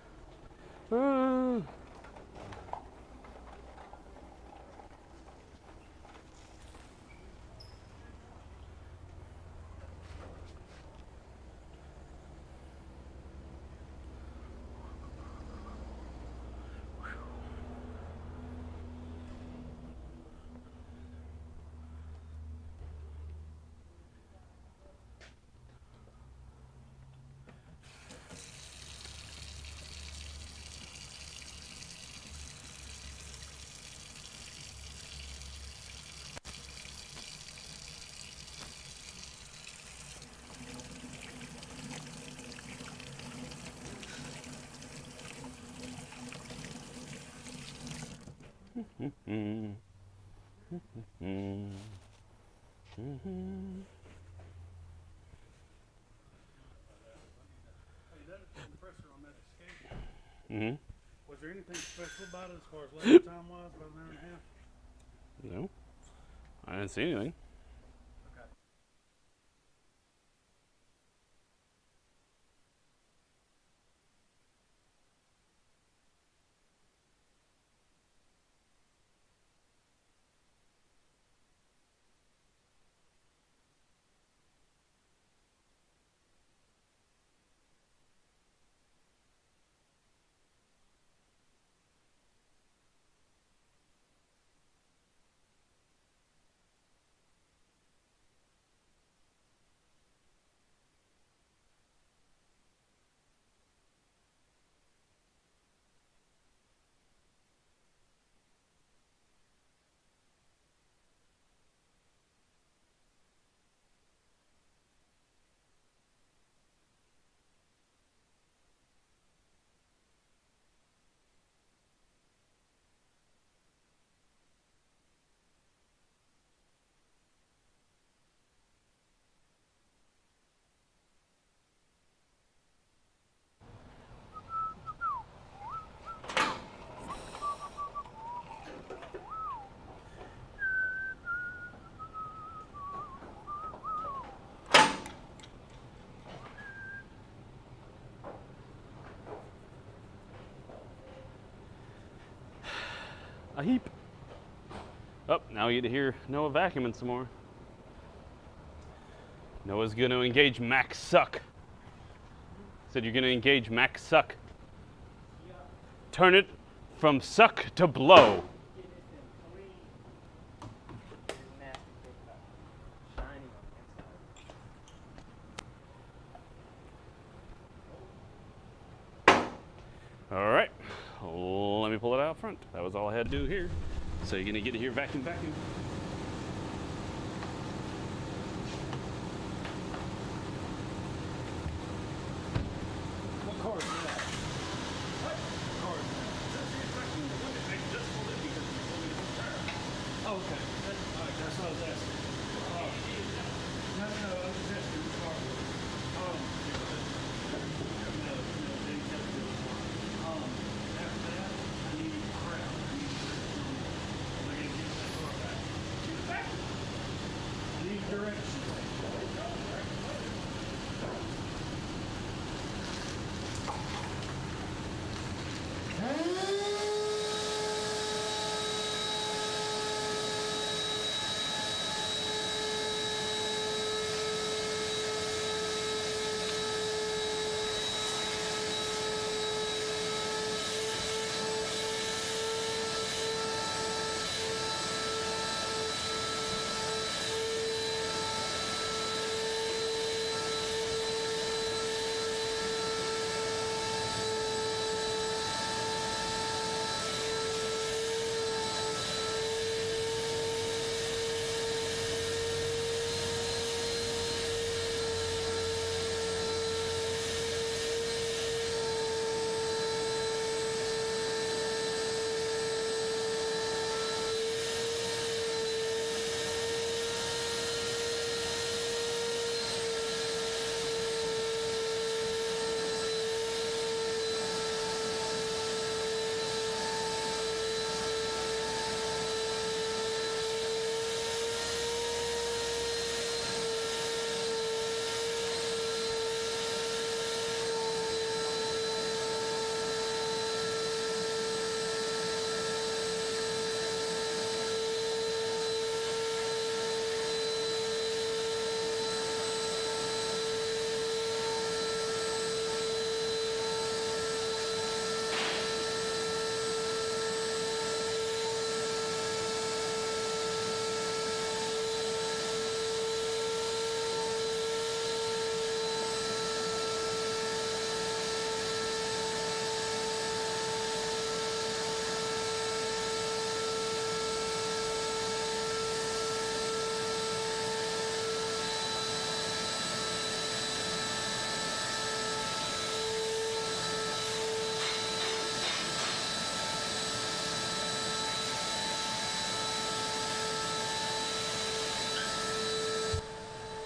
Mm-hmm. Was there anything special about it as far as lap time was, about an hour and a half? No, I didn't see anything. Okay. A heap. Oh, now you get to hear Noah vacuuming some more. Noah's going to engage Max Suck. Said you're going to engage Max Suck. Turn it from suck to blow. All right, let me pull it out front. That was all I had to do here. So you're going to get to hear vacuum. What car is that? What car is that? That's the vacuum. The one that makes just pulled in because you told me to turn. Oh, okay. All right, that's what I was asking. No, I was just asking which car it was. After that, I need crap. I need I'm going to get that car back. Get it back. I need directions.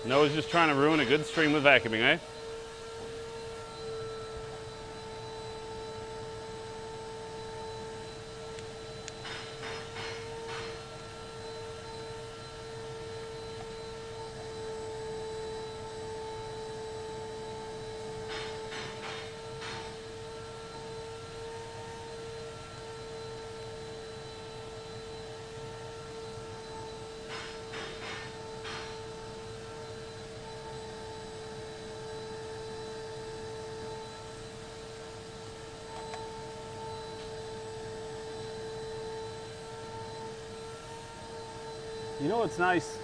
Noah's just trying to ruin a good stream with vacuuming, eh? You know what's nice?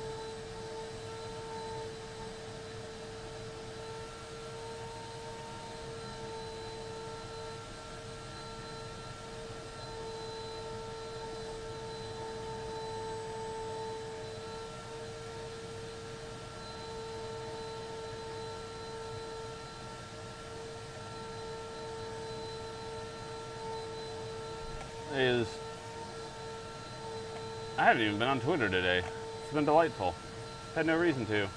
Is I haven't even been on Twitter today. It's been delightful. Had no reason to.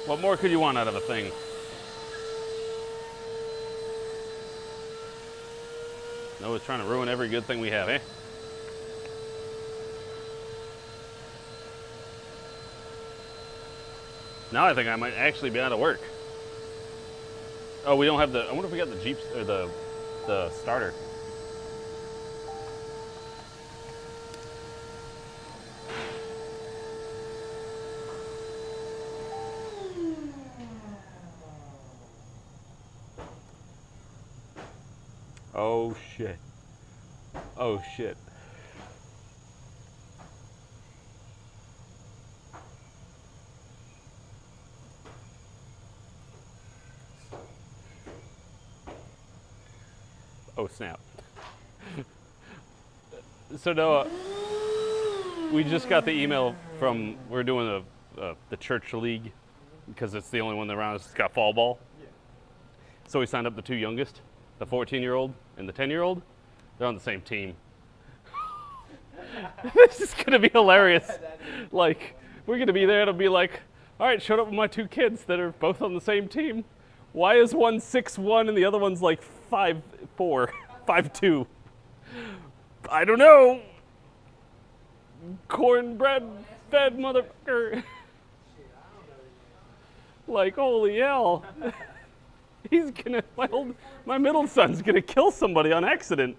What more could you want out of a thing? Noah's trying to ruin every good thing we have, eh? Now I think I might actually be out of work. Oh, we don't have the. I wonder if we got the Jeep or the starter. Oh shit. Oh shit. Oh snap. So Noah, we just got the email from, we're doing the church league because it's the only one around us that's got fall ball. So we signed up the two youngest, the 14-year-old and the 10-year-old. They're on the same team. This is gonna be hilarious. Like, we're gonna be there, it'll be like, all right, showed up with my two kids that are both on the same team. Why is one 6'1" and the other one's like 5'4", 5'2"? I don't know. Cornbread fed motherfucker. Like, holy hell. He's gonna, my middle son's gonna kill somebody on accident.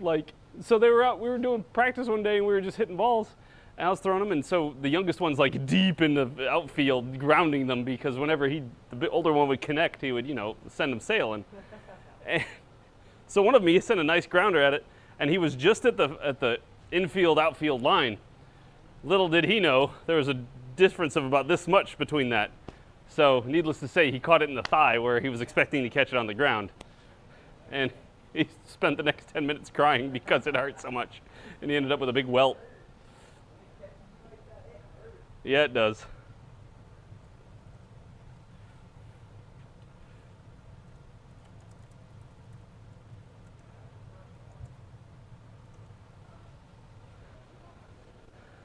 Like, so they were out, we were doing practice one day and we were just hitting balls. And I was throwing them, and so the youngest one's like deep in the outfield grounding them because whenever the older one would connect, he would, send them sailing. And so one of them, he sent a nice grounder at it, and he was just at the infield outfield line. Little did he know there was a difference of about this much between that. So needless to say, he caught it in the thigh where he was expecting to catch it on the ground. And he spent the next 10 minutes crying because it hurt so much. And he ended up with a big welt. Yeah, it does.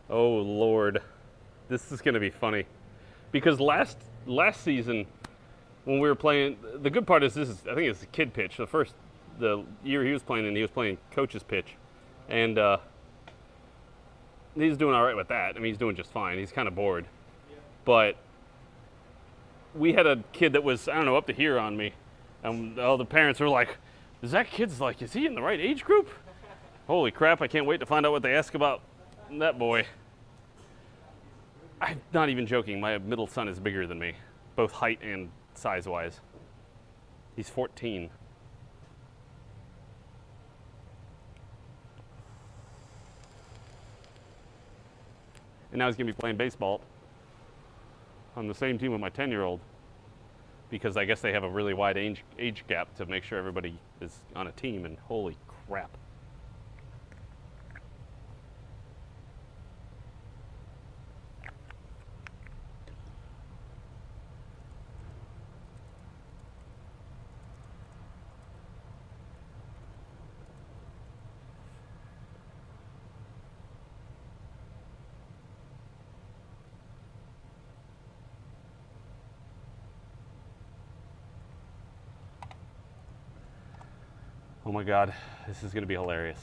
Oh Lord, this is going to be funny, because last season when we were playing, the good part is I think it's the kid pitch. The year he was playing coach's pitch, and he's doing all right with that. I mean, he's doing just fine. He's kind of bored, but we had a kid that was, I don't know, up to here on me, and all the parents were like, "Is he in the right age group?" Holy crap! I can't wait to find out what they ask about that boy. I'm not even joking. My middle son is bigger than me, both height and size-wise. He's 14. And now he's going to be playing baseball on the same team with my 10-year-old, because I guess they have a really wide age gap to make sure everybody is on a team, and holy crap. Oh my God, this is going to be hilarious.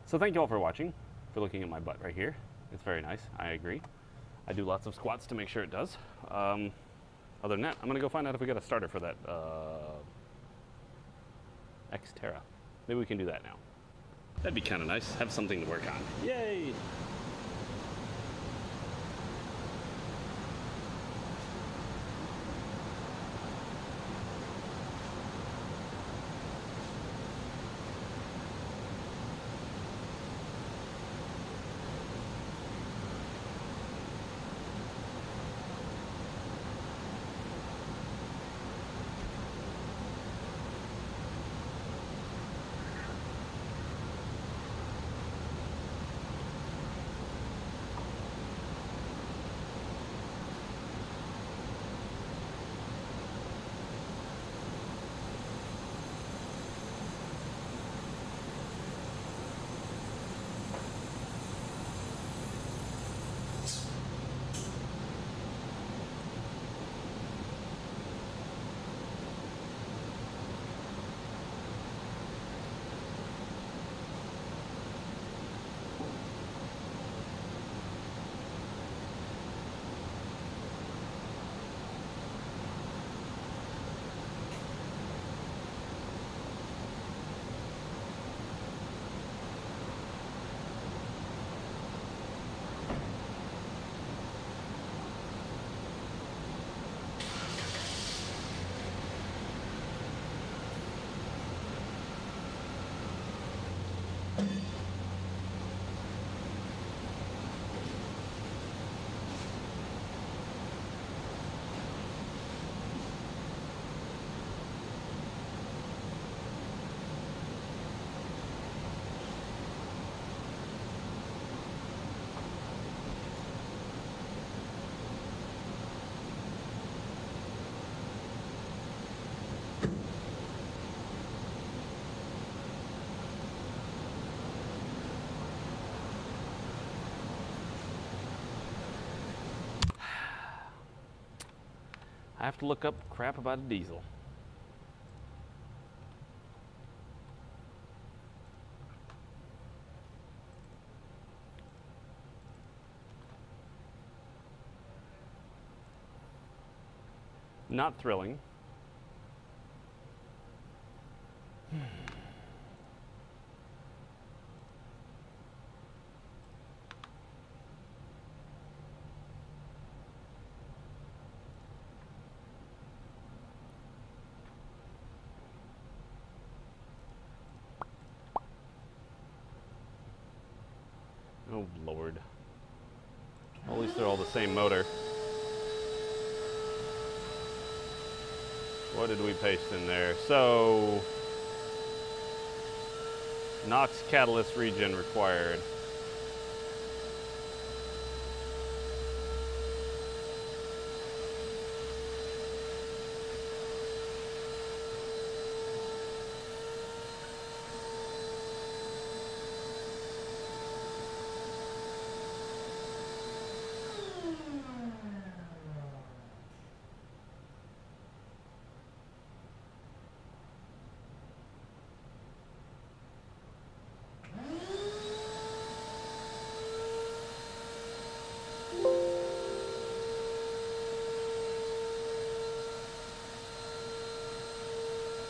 So thank you all for watching, for looking at my butt right here. It's very nice, I agree. I do lots of squats to make sure it does. Other than that, I'm gonna go find out if we got a starter for that Xterra. Maybe we can do that now. That'd be kind of nice, have something to work on. Yay! I have to look up crap about a diesel. Not thrilling. Oh, Lord. At least they're all the same motor. What did we paste in there? So, NOx catalyst regen required.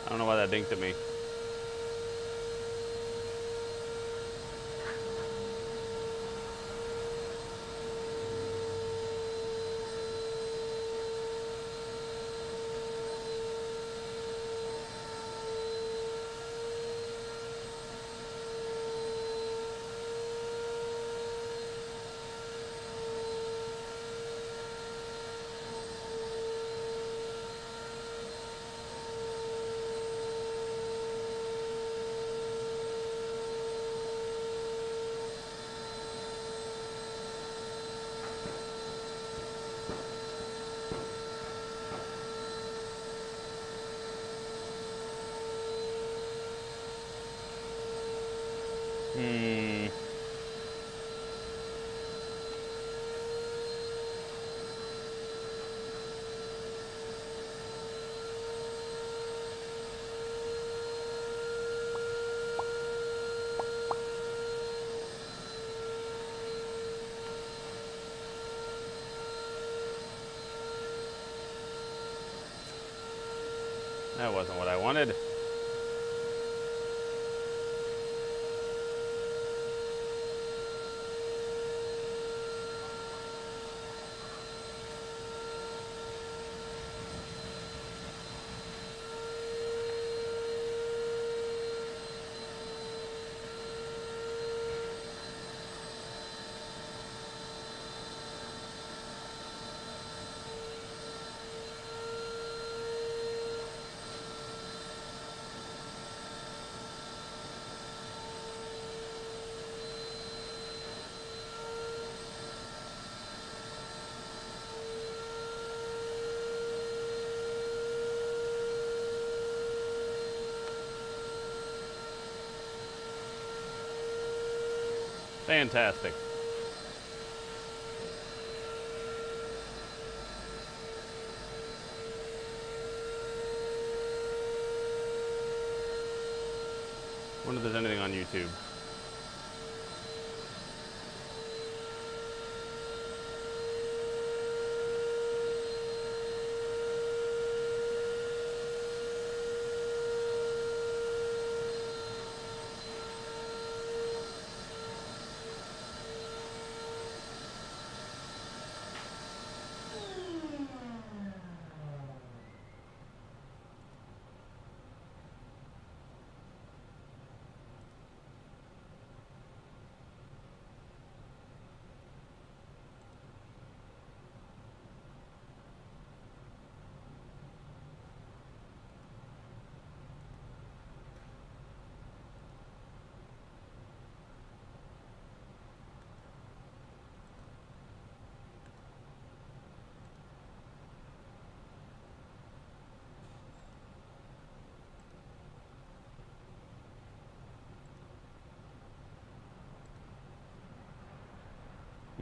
I don't know why that dinked at me. That wasn't what I wanted. Fantastic. Wonder if there's anything on YouTube.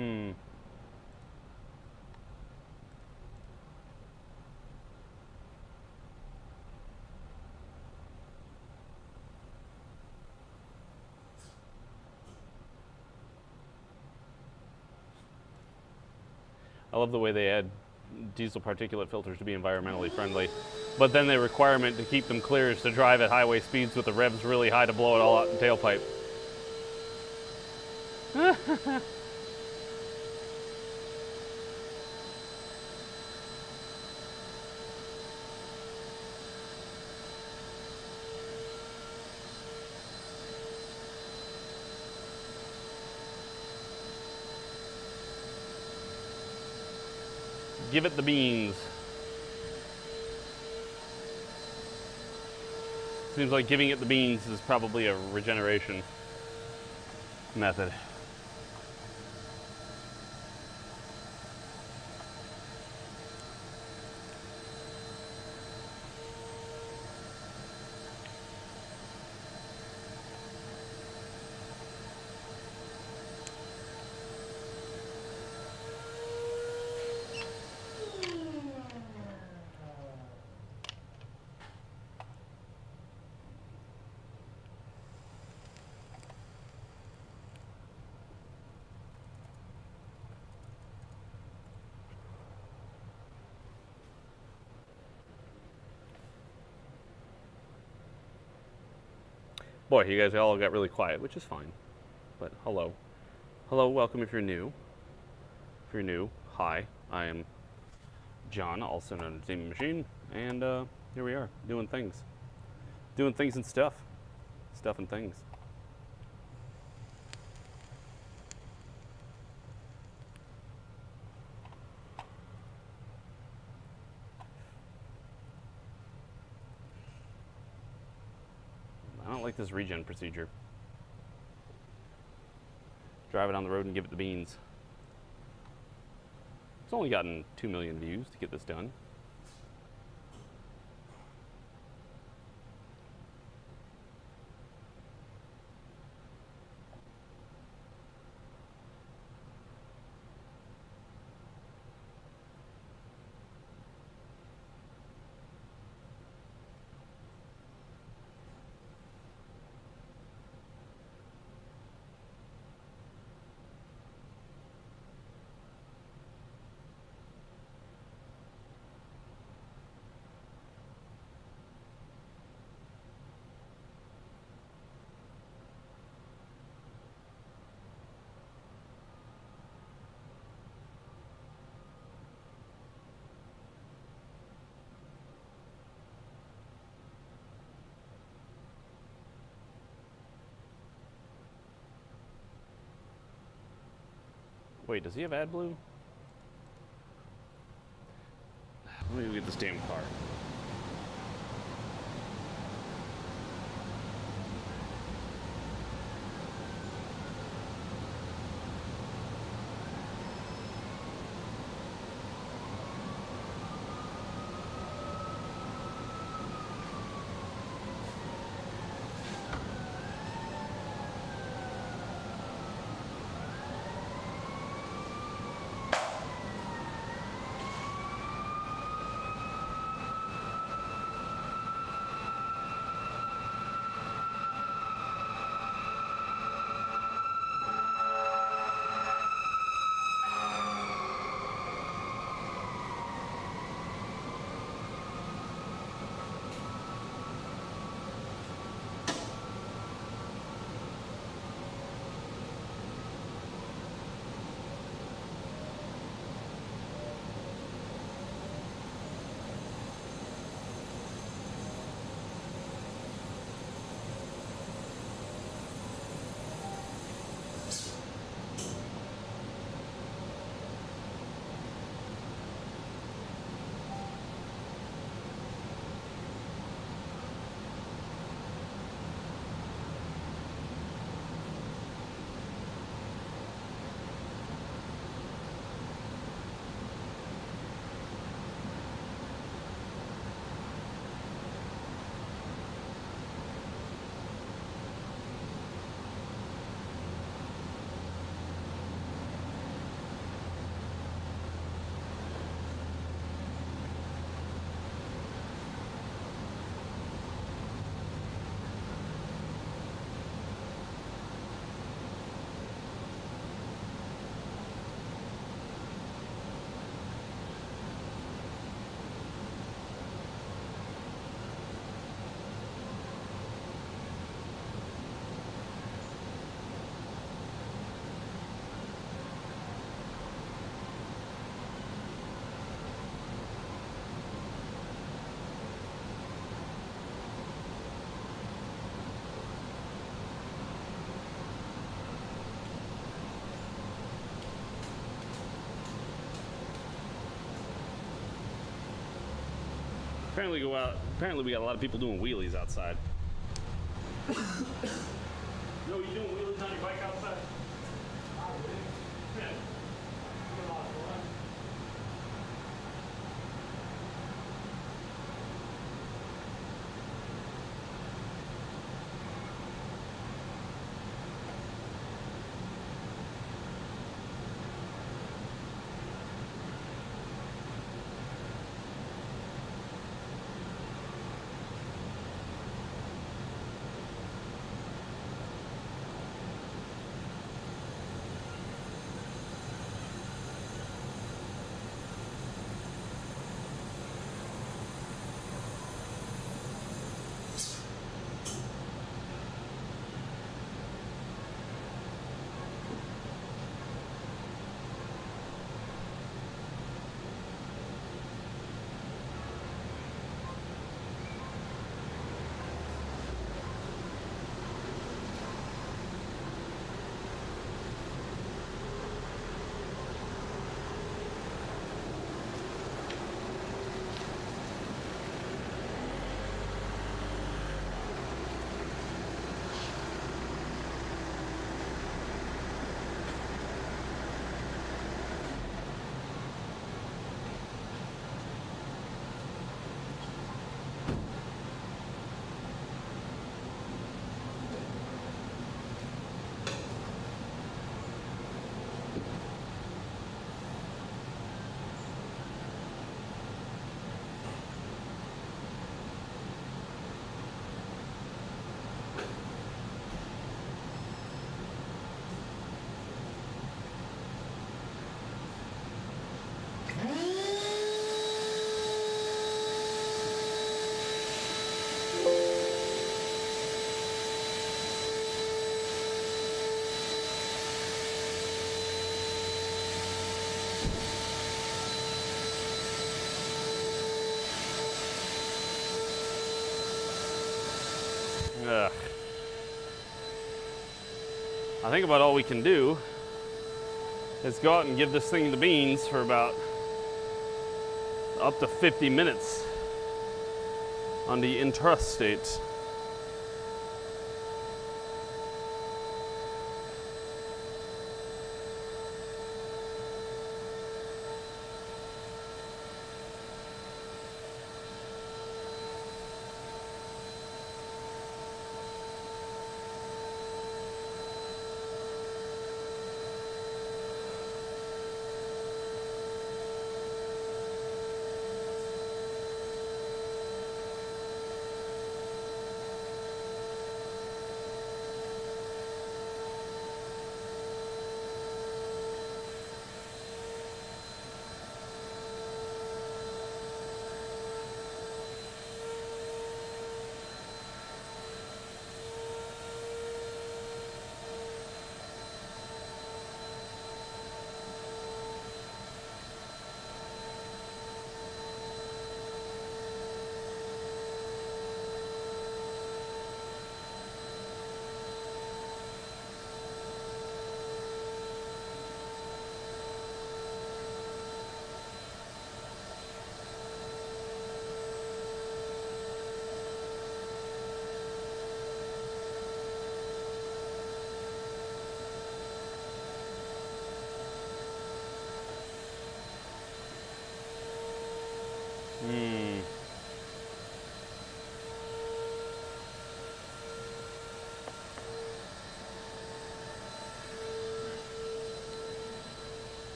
Hmm. I love the way they add diesel particulate filters to be environmentally friendly, but then the requirement to keep them clear is to drive at highway speeds with the revs really high to blow it all out in the tailpipe. Give it the beans. Seems like giving it the beans is probably a regeneration method. Boy, you guys all got really quiet, which is fine. But hello. Hello, welcome if you're new. If you're new, hi. I am John, also known as Demon Machine, and here we are, doing things. Doing things and stuff. Stuff and things. I don't like this regen procedure. Drive it on the road and give it the beans. It's only gotten 2 million views to get this done. Wait, does he have AdBlue? Let me go get this damn car. Apparently we got a lot of people doing wheelies outside. Yo, you doing wheelies on your bike outside? Yeah. Come on, boy. Ugh. I think about all we can do is go out and give this thing the beans for about up to 50 minutes on the interstate.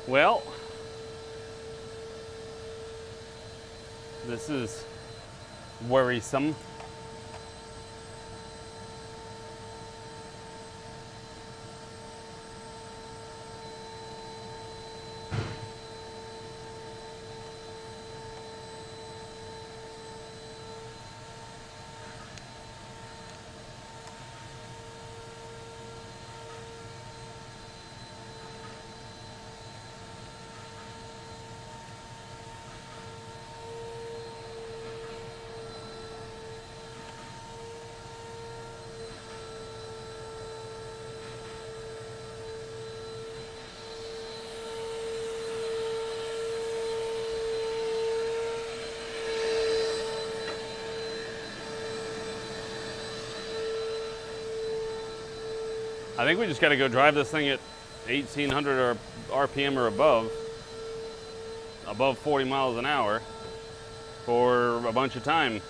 Well, this is worrisome. I think we just got to go drive this thing at 1,800 RPM or above 40 miles an hour for a bunch of time.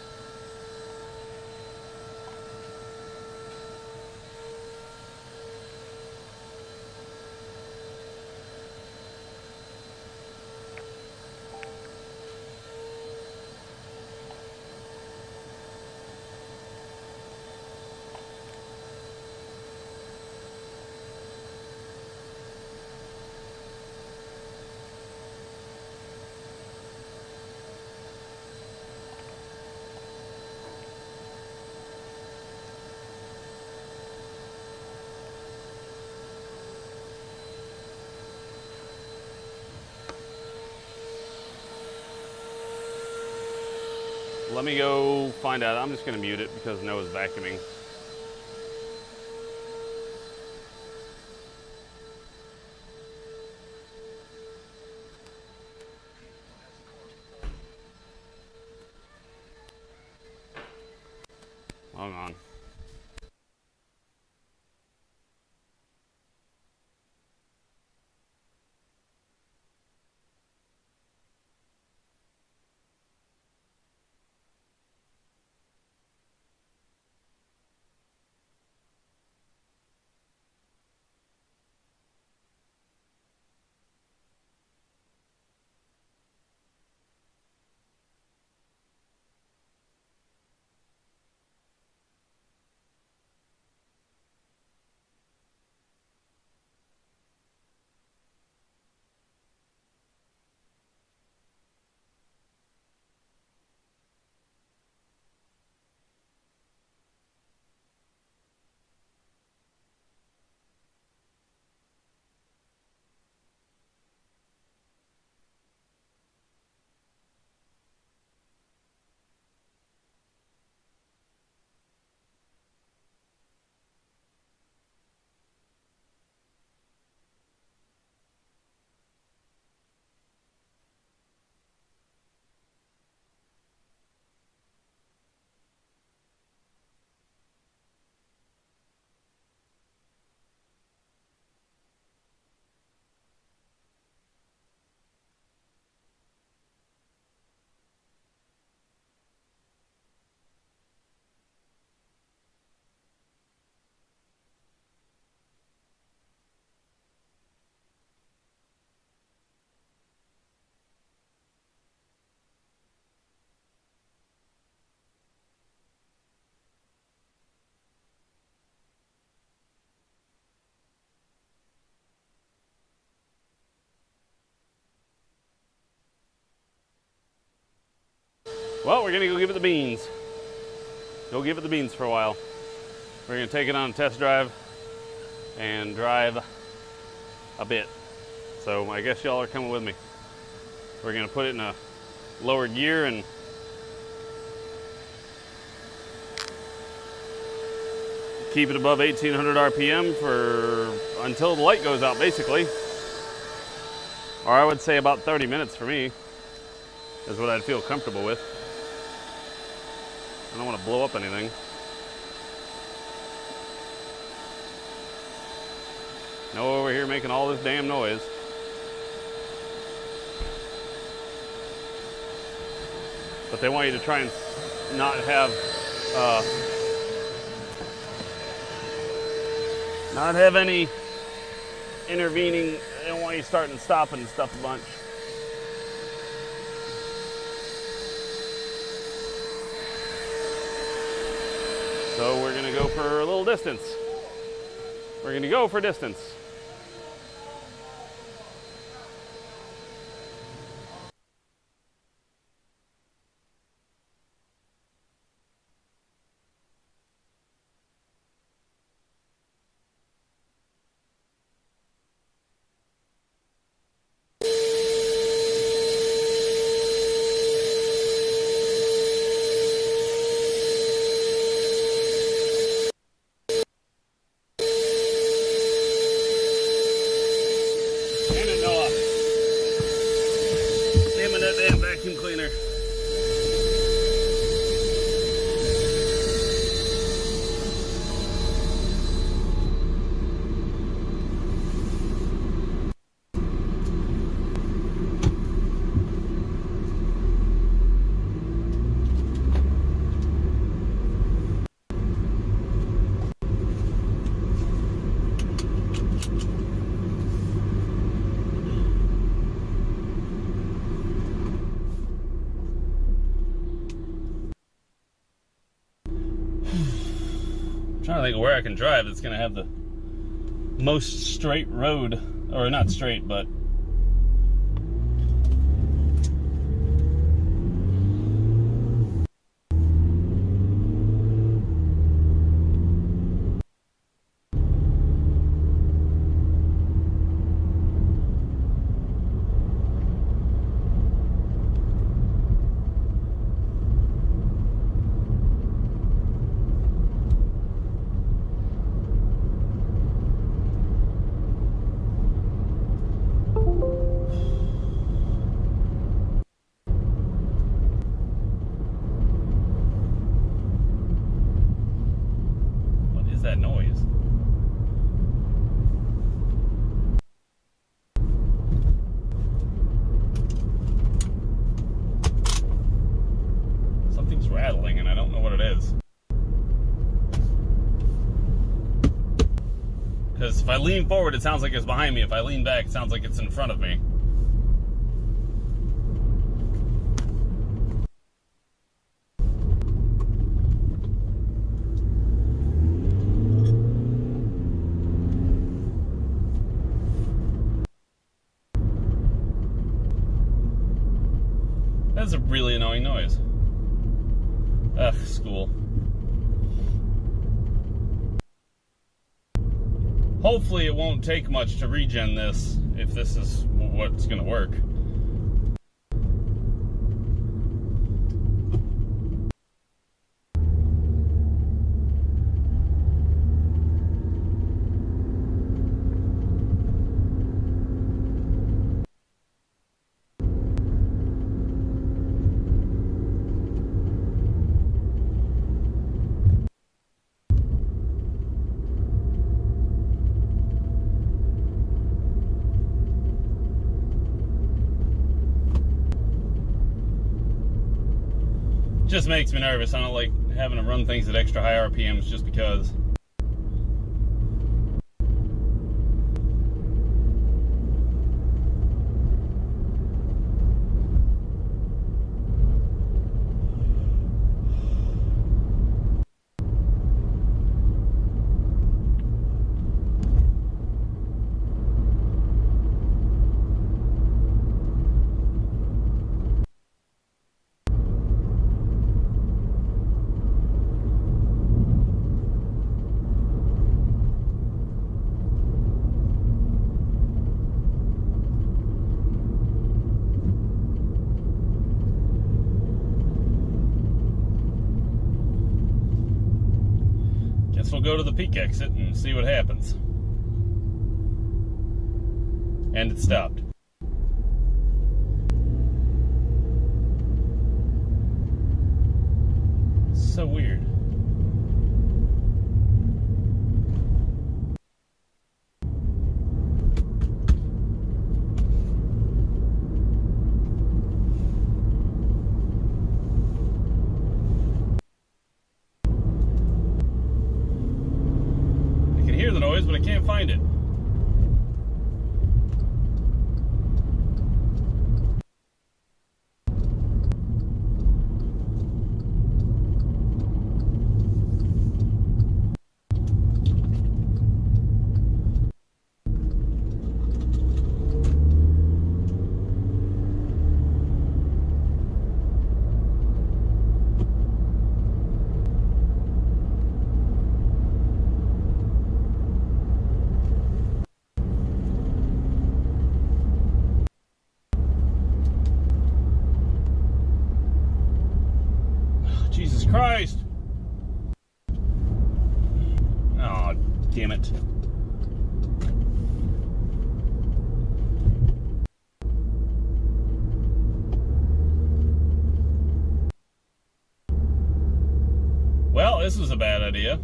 Let me go find out. I'm just going to mute it because Noah's vacuuming. Hang on. Well, we're gonna go give it the beans. Go give it the beans for a while. We're gonna take it on a test drive and drive a bit. So I guess y'all are coming with me. We're gonna put it in a lower gear and keep it above 1800 RPM for until the light goes out, basically. Or I would say about 30 minutes for me is what I'd feel comfortable with. I don't want to blow up anything. No over here making all this damn noise. But they want you to try and not have any intervening. They don't want you starting and stopping and stuff a bunch. So we're gonna go for a little distance. We're gonna go for distance. Damn it, Noah. Damn it, that damn vacuum cleaner. Trying to think of where I can drive that's gonna have the most straight road, or not straight, but what is that noise? Something's rattling and I don't know what it is. Because if I lean forward, it sounds like it's behind me. If I lean back, it sounds like it's in front of me. That's a really annoying noise. Ugh, school. Hopefully it won't take much to regen this, if this is what's gonna work. Just makes me nervous. I don't like having to run things at extra high RPMs just because. go to the peak exit and see what happens. And it stopped. So weird. I can hear the noise, but I can't find it. Jesus Christ! Oh, damn it. Well, this was a bad idea.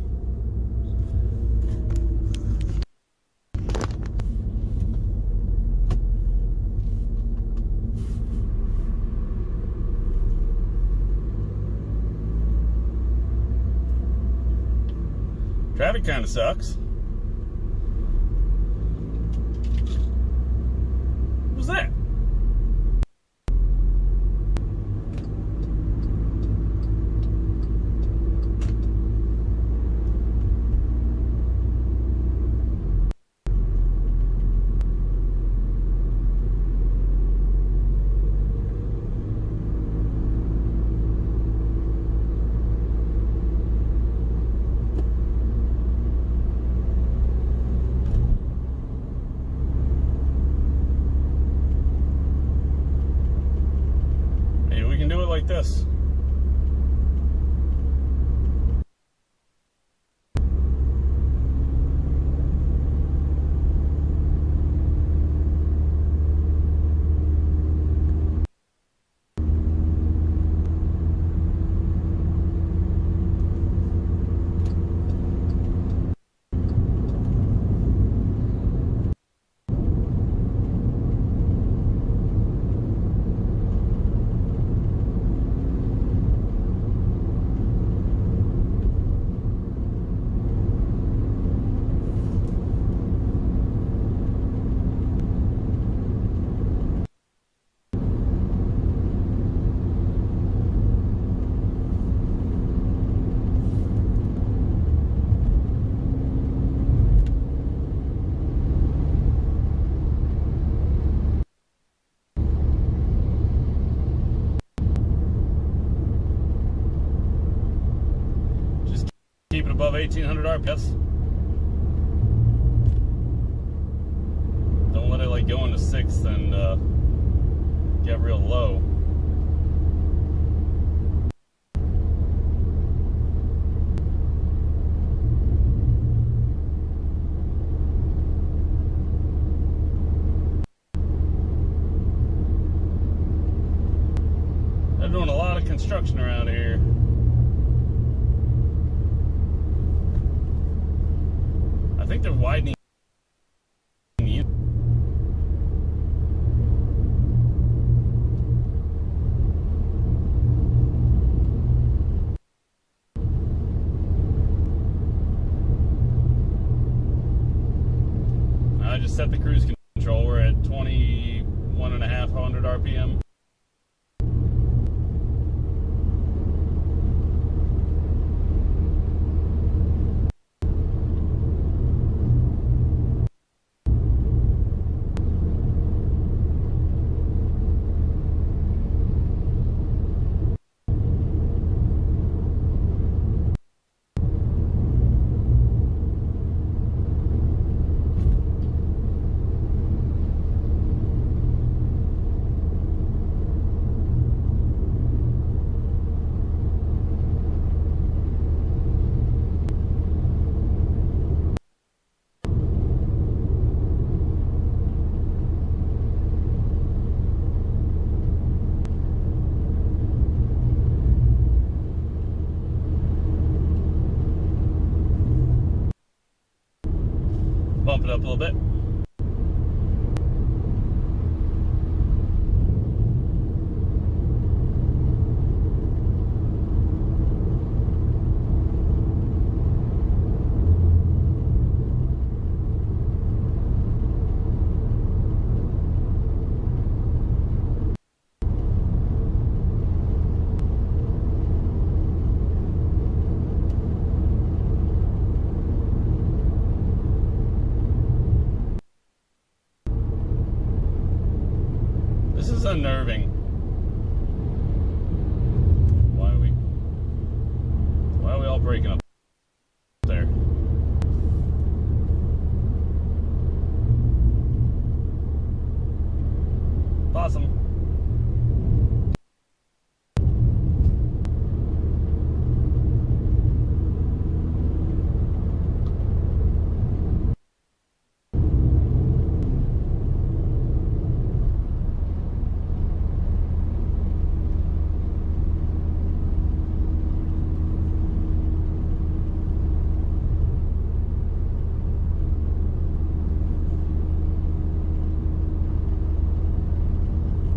Traffic kind of sucks. What was that? Like this. Keep it above 1800 RPS. Don't let it like go into sixth and get real low. They're doing a lot of construction around here. I think they're widening the I just set the cruise control. We're at 21,500 RPM. bump it up a little bit. This is unnerving. Why are we all breaking up there? Awesome.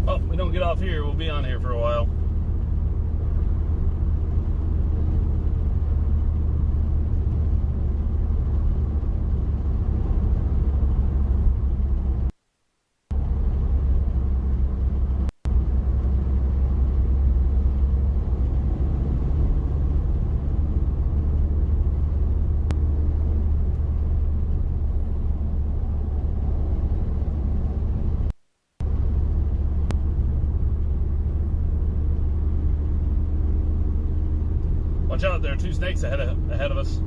Oh, we don't get off here, we'll be on here for a while. Watch out, there are two snakes ahead of us.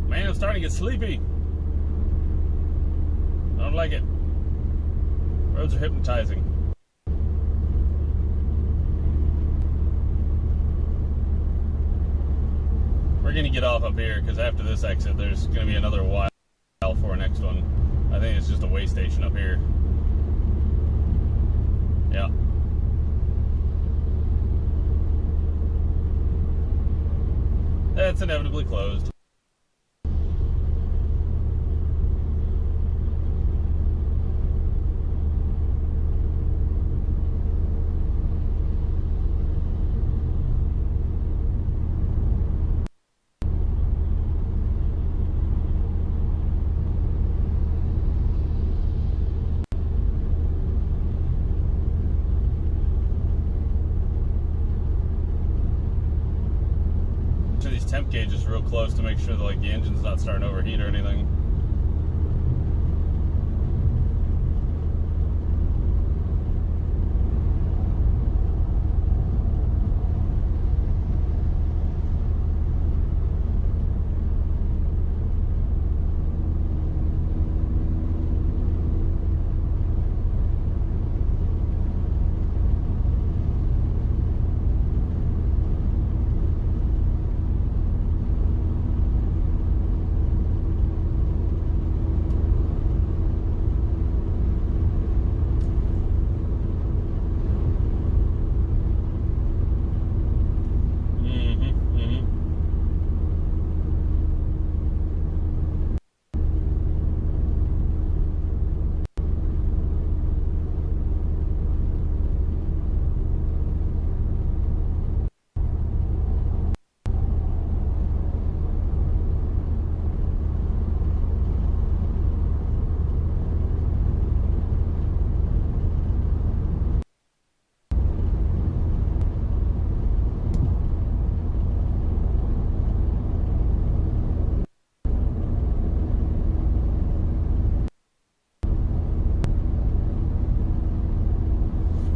Man, I'm starting to get sleepy. I don't like it. Roads are hypnotizing. We're gonna get off up here because after this exit there's gonna be another while for our next one. I think it's just a way station up here. Yeah. That's inevitably closed. These temp gauges real close to make sure that like the engine's not starting to overheat or anything.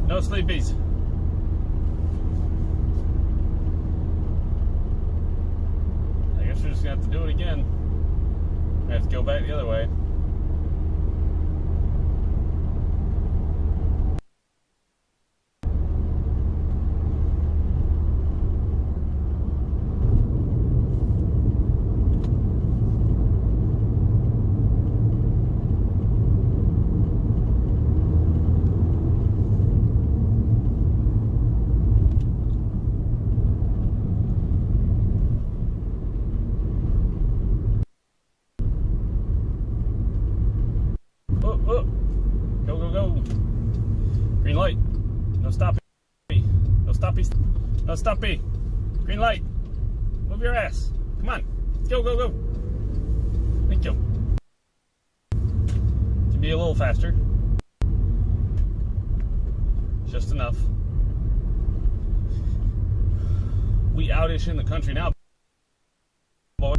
No sleepies. I guess we're just gonna have to do it again. I have to go back the other way. Oh, oh. Go, go, go. Green light. No stopping. No stoppy. No stoppy. Green light. Move your ass. Come on. Let's go, go, go. Thank you. To be a little faster. Just enough. We outish in the country now, boy.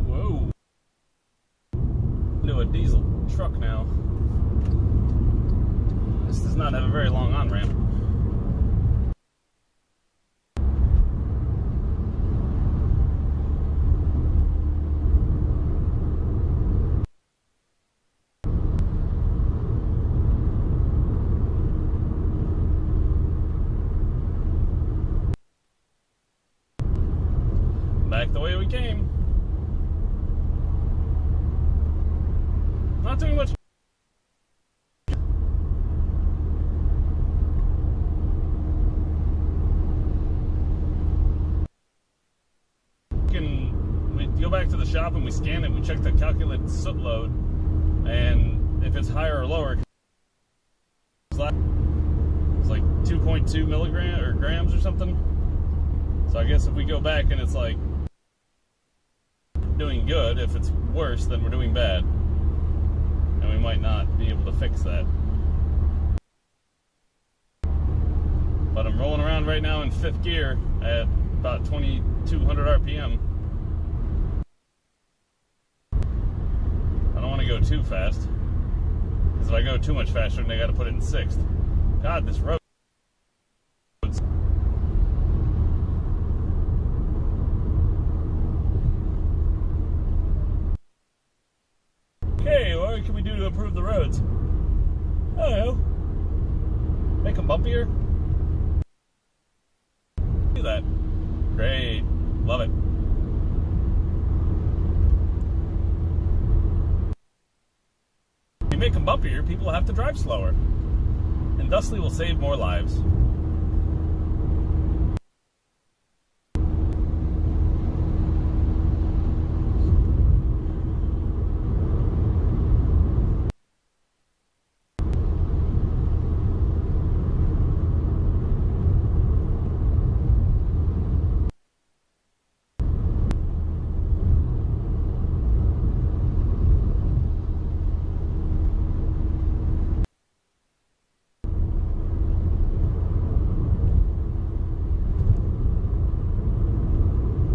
Whoa. Into a diesel truck now. This does not have a very long on-ramp. Back the way we came. Not doing much. We go back to the shop and we scan it. We check the calculated soot load, and if it's higher or lower, it's like 2.2 milligrams or grams or something. So I guess if we go back and it's like doing good, if it's worse, then we're doing bad, and we might not be able to fix that. But I'm rolling around right now in 5th gear at about 2,200 RPM. I don't want to go too fast, because if I go too much faster, then I got to put it in 6th. God, this road. Okay, what can we do to improve the roads? I don't know. Make them bumpier? Do that. Great. Love it. If you make them bumpier, people will have to drive slower, and thusly will save more lives.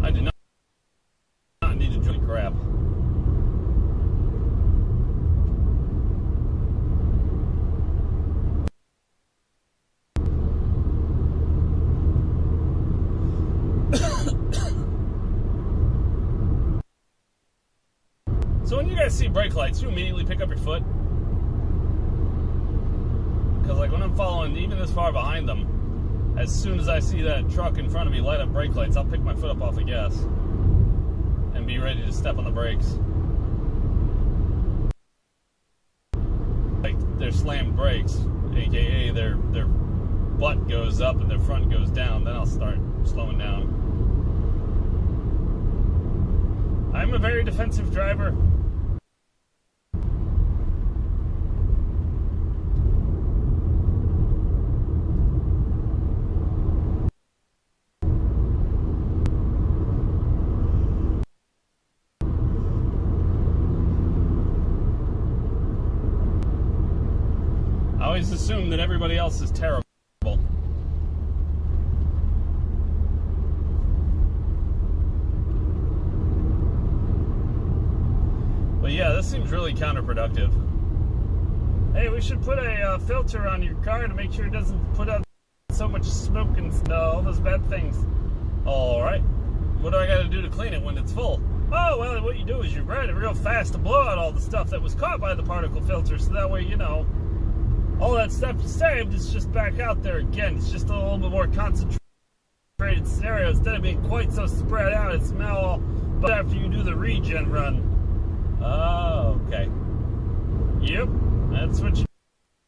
I do not need to drink crap. So when you guys see brake lights, you immediately pick up your foot? Because like when I'm following even this far behind them, as soon as I see that truck in front of me light up brake lights, I'll pick my foot up off the gas and be ready to step on the brakes. Like they're slammed brakes, aka their butt goes up and their front goes down, then I'll start slowing down. I'm a very defensive driver. always assume that everybody else is terrible. But yeah, this seems really counterproductive. Hey, we should put a filter on your car to make sure it doesn't put out so much smoke and all those bad things. Alright. What do I gotta do to clean it when it's full? Oh, well, what you do is you ride it real fast to blow out all the stuff that was caught by the particle filter, so that way, you know, all that stuff you saved is just back out there again. It's just a little bit more concentrated scenario. Instead of being quite so spread out, it's now all but after you do the regen run. Oh, okay. Yep, that's what you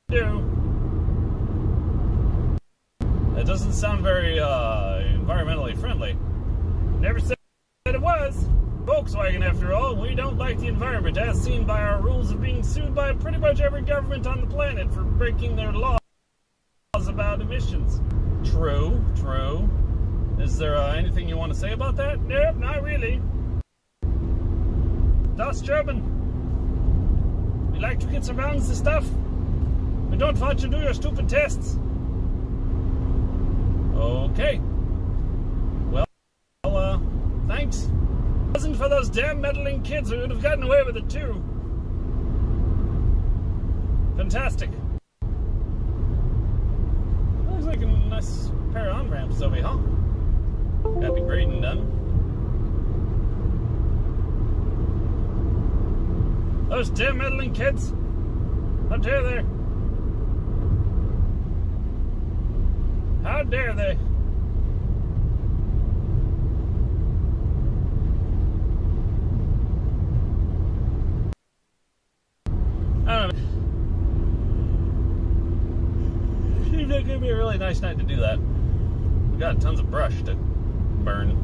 do. That doesn't sound very environmentally friendly. Never said it was. Volkswagen, after all, we don't like the environment, as seen by our rules of being sued by pretty much every government on the planet for breaking their laws about emissions. True, true. Is there anything you want to say about that? Nope, not really. Das German. We like to get around the stuff. We don't want to do your stupid tests. Okay. Well, Thanks. If it wasn't for those damn meddling kids, we would have gotten away with it too. Fantastic. looks like a nice pair of on-ramps over here, huh? Got the grading done. Those damn meddling kids. How dare they? How dare they? I don't know. Seems like it'd be a really nice night to do that. We got tons of brush to burn.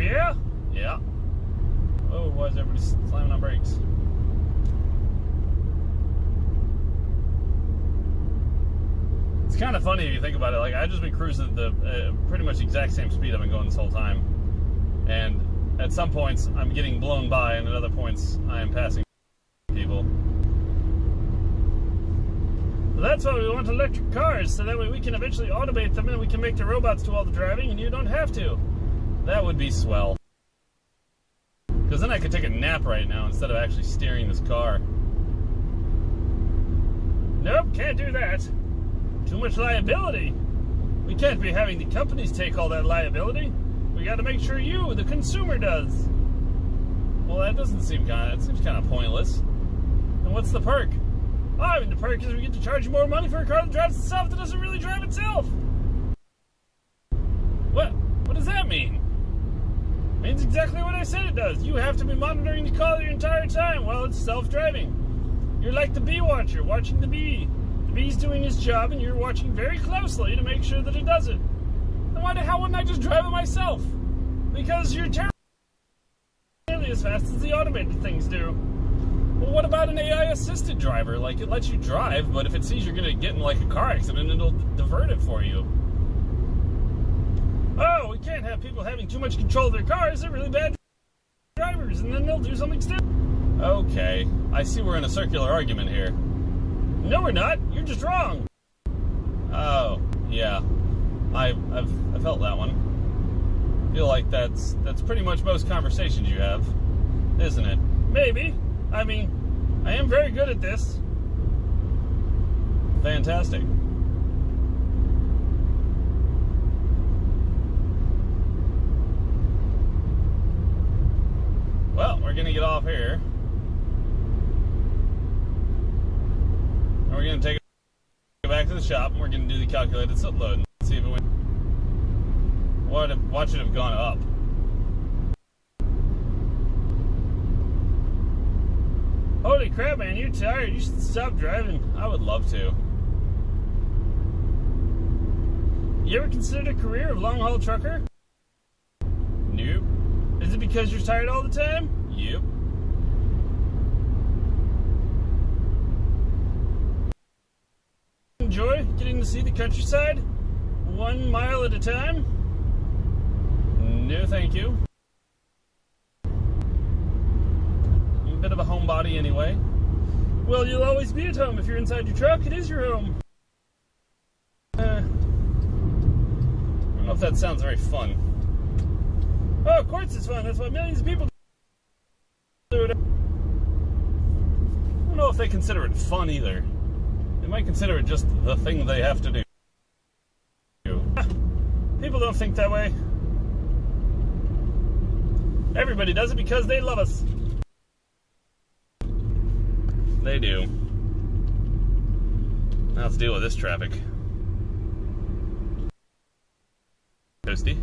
Yeah? Yeah. Oh, why is everybody slamming on brakes? It's kind of funny if you think about it. Like, I've just been cruising at the pretty much exact same speed I've been going this whole time. And at some points, I'm getting blown by, and at other points, I am passing people. Well, that's why we want electric cars, so that way we can eventually automate them and we can make the robots do all the driving and you don't have to. That would be swell. Because then I could take a nap right now instead of actually steering this car. Nope, can't do that. Too much liability. We can't be having the companies take all that liability. We got to make sure you, the consumer, does. Well, that doesn't seem that seems kind of pointless. And what's the perk? Oh, I mean, the perk is we get to charge you more money for a car that drives itself that doesn't really drive itself. What does that mean? Means exactly what I said it does. You have to be monitoring the car the entire time while it's self-driving. You're like the bee watcher, watching the bee. The bee's doing his job, and you're watching very closely to make sure that it does it. Then why the hell wouldn't I just drive it myself? Because you're terribly nearly as fast as the automated things do. Well, what about an AI-assisted driver? Like, it lets you drive, but if it sees you're going to get in, like, a car accident, it'll divert it for you. Oh, we can't have people having too much control of their cars. They're really bad drivers, and then they'll do something stupid. Okay, I see we're in a circular argument here. No, we're not. You're just wrong. Oh, yeah. I felt that one. I feel like that's pretty much most conversations you have, isn't it? Maybe. I mean, I am very good at this. Fantastic. Well, we're going to get off here. And we're going to take it back to the shop, and we're going to do the calculated slip load and see if it went. What should have gone up? Holy Holy crap, man, you're tired. You should stop driving. I would love to. You ever considered a career of long-haul trucker? Nope. Is it because you're tired all the time? Yep. Enjoy getting to see the countryside 1 mile at a time? No, thank you. I'm a bit of a homebody anyway. Well, you'll always be at home if you're inside your truck. It is your home. I don't know if that sounds very fun. Oh, of course it's fun. That's what millions of people do. I don't know if they consider it fun either. They might consider it just the thing they have to do. People don't think that way. Everybody does it because they love us. They do. Now let's deal with this traffic. Toasty.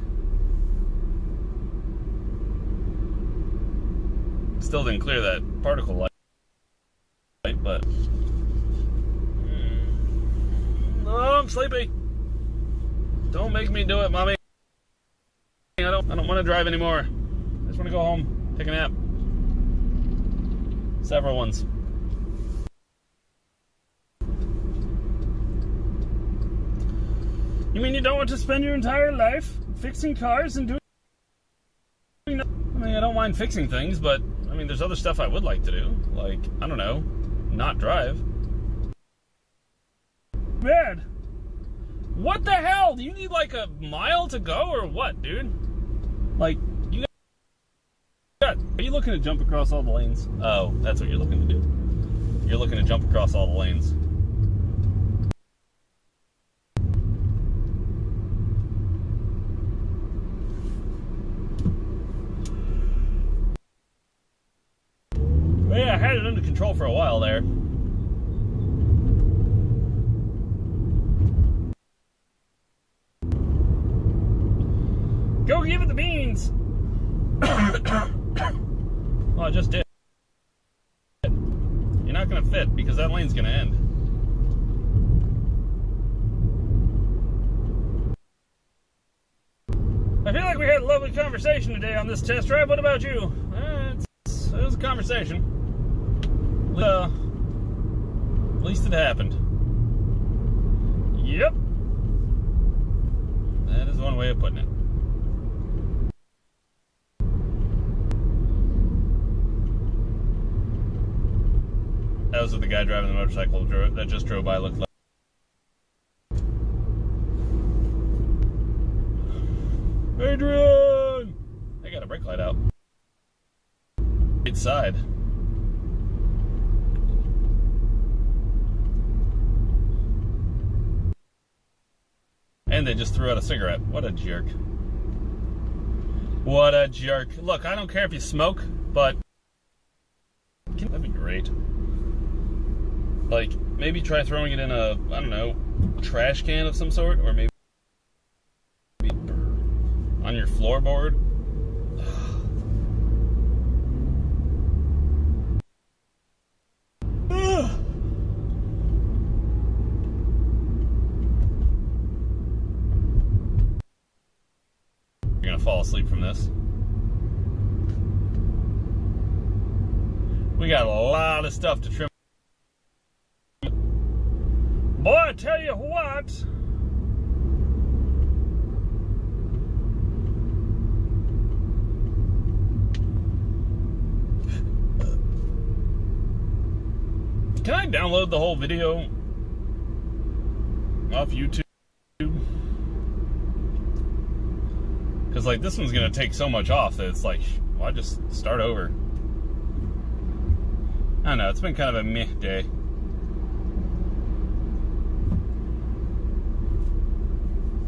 Still didn't clear that particle light, but no, I'm sleepy. Don't make me do it, mommy. I don't want to drive anymore. I just want to go home, take a nap. Several ones. You mean you don't want to spend your entire life fixing cars and doing... I mean, I don't mind fixing things, but I mean, there's other stuff I would like to do. Like, I don't know, not drive. Bad. What the hell? Do you need like a mile to go or what, dude? Like, you got... Are you looking to jump across all the lanes? Oh, that's what you're looking to do. You're looking to jump across all the lanes. Yeah, I had it under control for a while there. Go give it the beans. Well, I just did. You're not going to fit because that lane's going to end. I feel like we had a lovely conversation today on this test drive. What about you? It was a conversation. At least it happened. Yep. That is one way of putting it. That was what the guy driving the motorcycle that just drove by looked like. Adrian! They got a brake light out. Right side. And they just threw out a cigarette. What a jerk. What a jerk. Look, I don't care if you smoke, but that'd be great. Like, maybe try throwing it in a, I don't know, trash can of some sort, or maybe on your floorboard. You're gonna fall asleep from this. We got a lot of stuff to trim. Boy, I tell you what. Can I download the whole video off YouTube? Because, like, this one's going to take so much off that it's like, why just start over? I don't know, it's been kind of a meh day.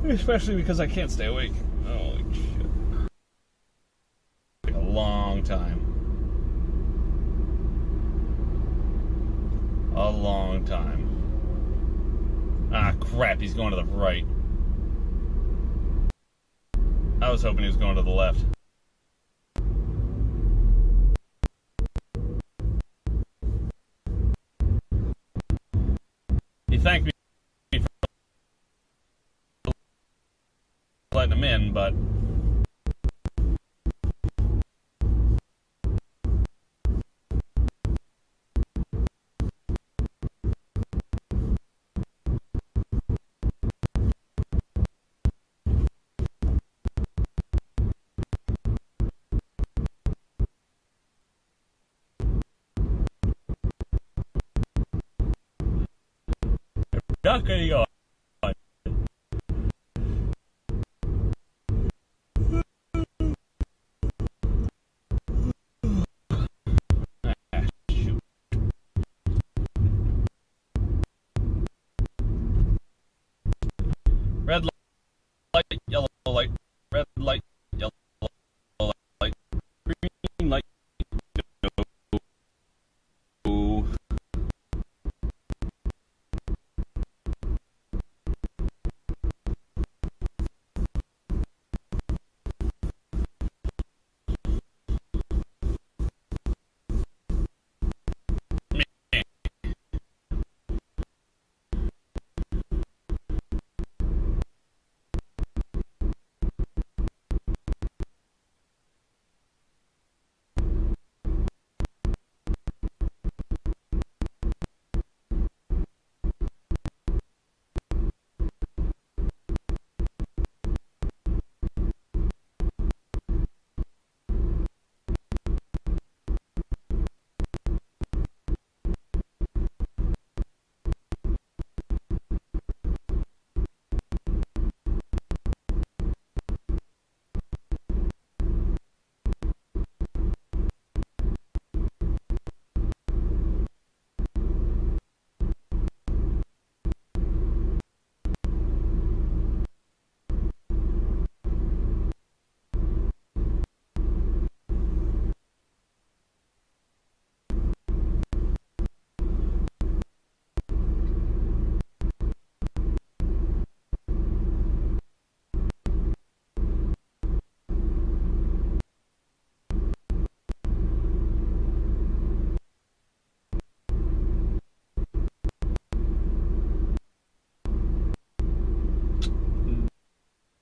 Especially because I can't stay awake. Holy shit. Take a long time. A long time. Ah, crap, he's going to the right. I was hoping he was going to the left. thanked me for letting him in, but Duck, there you go. Shoot. Red light, yellow light, red light, yellow light, green light. Go.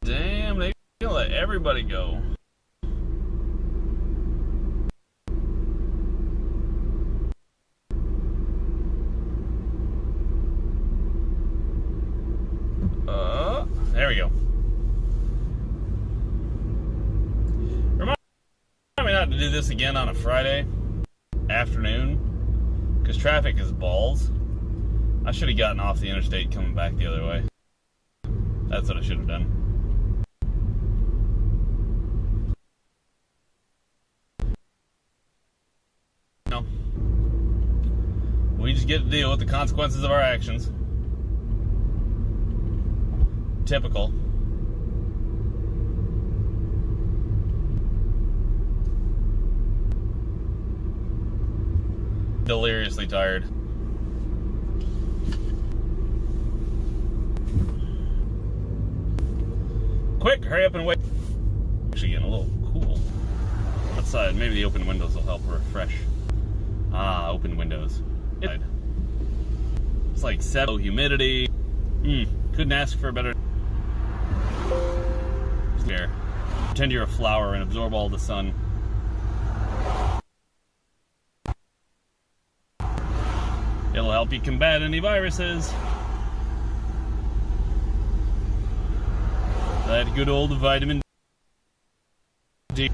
Damn, they gonna let everybody go. There we go. Remind me not to do this again on a Friday afternoon, because traffic is balls. I should have gotten off the interstate coming back the other way. That's what I should have done. No. We just get to deal with the consequences of our actions. Typical. Deliriously tired. Quick, hurry up and wait. Actually getting a little cool outside. Maybe the open windows will help refresh. Ah, open windows. It's like 7 humidity. Couldn't ask for a better. Here, pretend you're a flower and absorb all the sun. It'll help you combat any viruses. That good old vitamin D.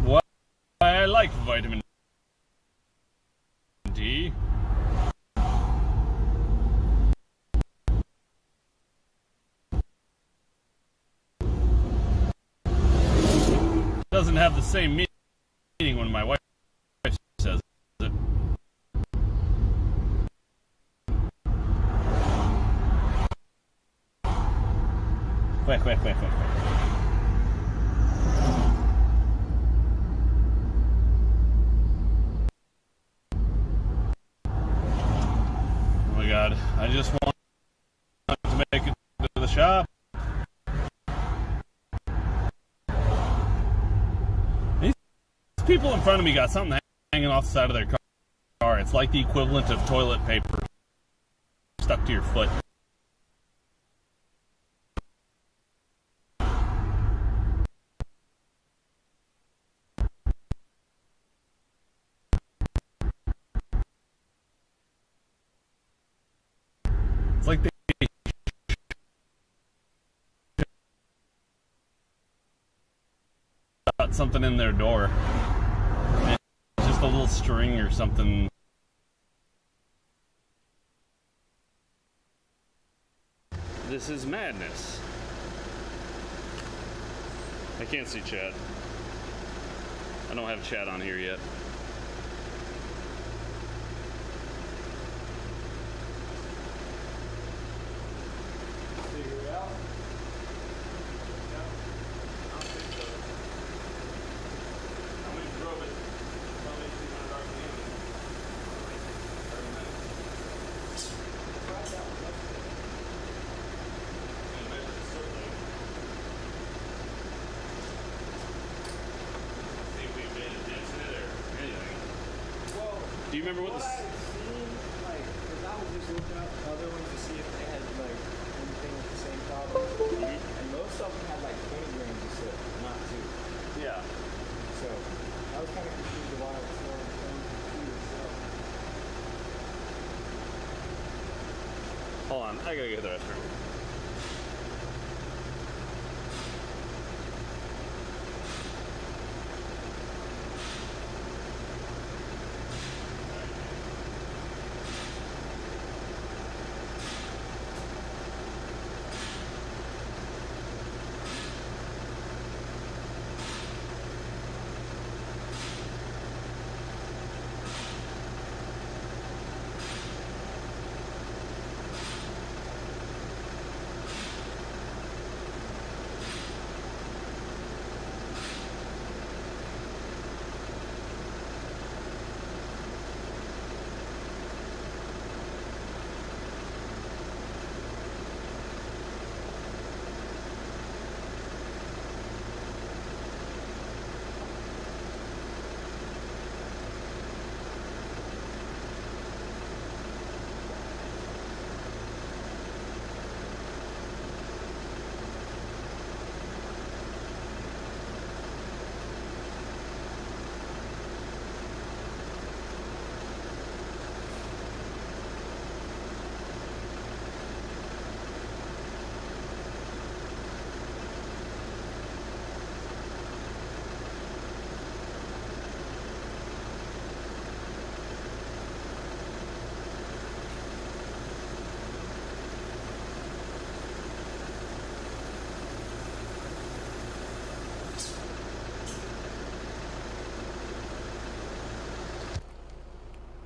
Why I like vitamin D. Doesn't have the same meaning when my wife says it. Quick. Oh my god, I just want to make it to the shop. people in front of me got something hanging off the side of their car. It's like the equivalent of toilet paper stuck to your foot. It's like they got something in their door. It's just a little string or something. This is madness. I can't see chat. I don't have chat on here yet. Figure it out. Do you remember what What this? I've seen, like, because I was just looking up other ones to see if they had, like, anything with the same problem. And most of them had, like, 20 grams of soot, not 2. Yeah. So, I was kind of confused why it was only 22 so. Hold on, I gotta get to the restroom.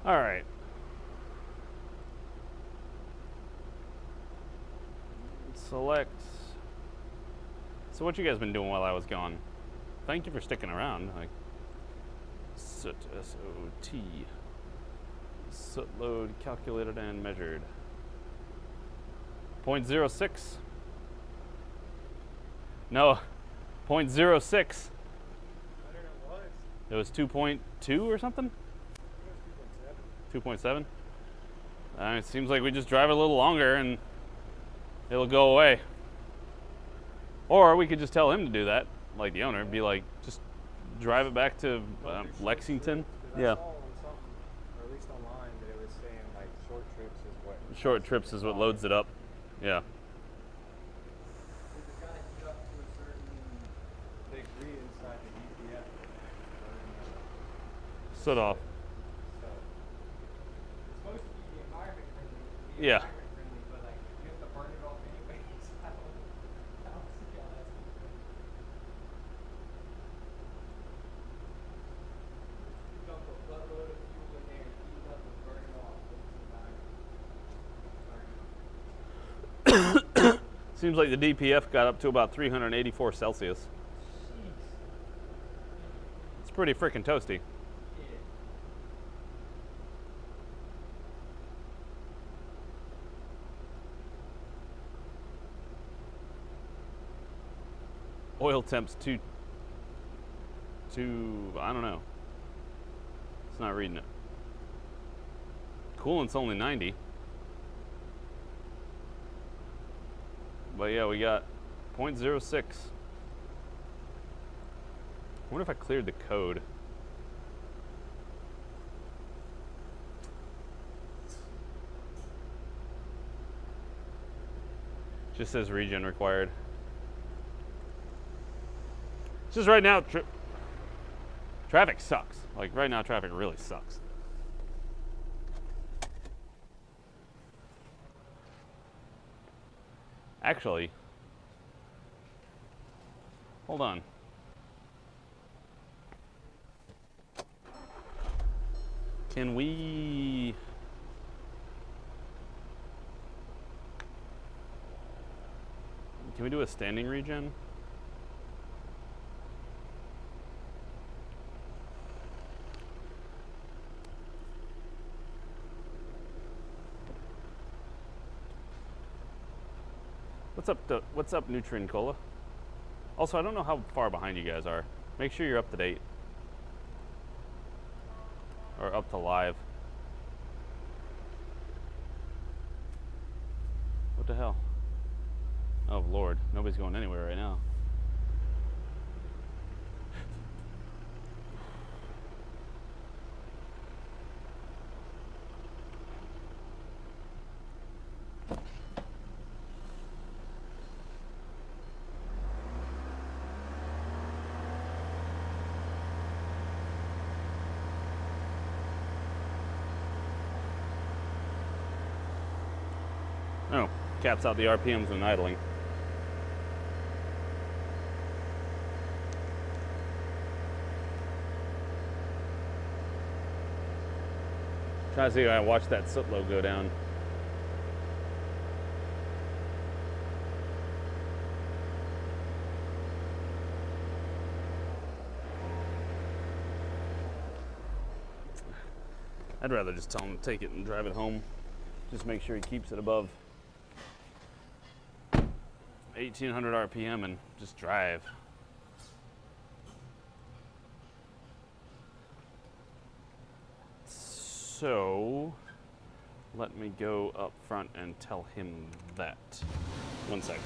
All right. Select. So what you guys been doing while I was gone? Thank you for sticking around. Like soot, S-O-T. Soot load calculated and measured. 0.06. No, 0.06. I don't know what. It was 2.2 or something? 2.7. 2.7. It seems like we just drive a little longer and it'll go away. Or we could just tell him to do that, like the owner, be like, just drive it back to Lexington. Yeah. I saw on something, or at least online, that it was saying, like, short trips is what. Short trips is what loads it up. Yeah. It's got to heat up to a certain degree inside the DPF. Soot off. So, it's supposed to be the environment friendly. Yeah. But, like, you have to burn it off anyway. So I don't see how that's going to be. Dump a buttload of fuel in there, heat it up, and burn it off. Seems like the DPF got up to about 384 Celsius. Jeez. It's pretty freaking toasty. Yeah. Oil temps I don't know, It's not reading it. Coolant's only 90. But yeah, we got 0.06. I wonder if I cleared the code. Just says regen required. It's just right now, traffic sucks. Like right now, traffic really sucks. Actually, hold on. Can we do a standing regen? What's up, Nutrient Cola? Also, I don't know how far behind you guys are. Make sure you're up to date. Or up to live. What the hell? Oh Lord, nobody's going anywhere right now. Oh, caps out the RPMs when idling. Try to see if I watch that soot low go down. I'd rather just tell him to take it and drive it home. Just make sure he keeps it above 1800 RPM and just drive. So, let me go up front and tell him that. 1 second.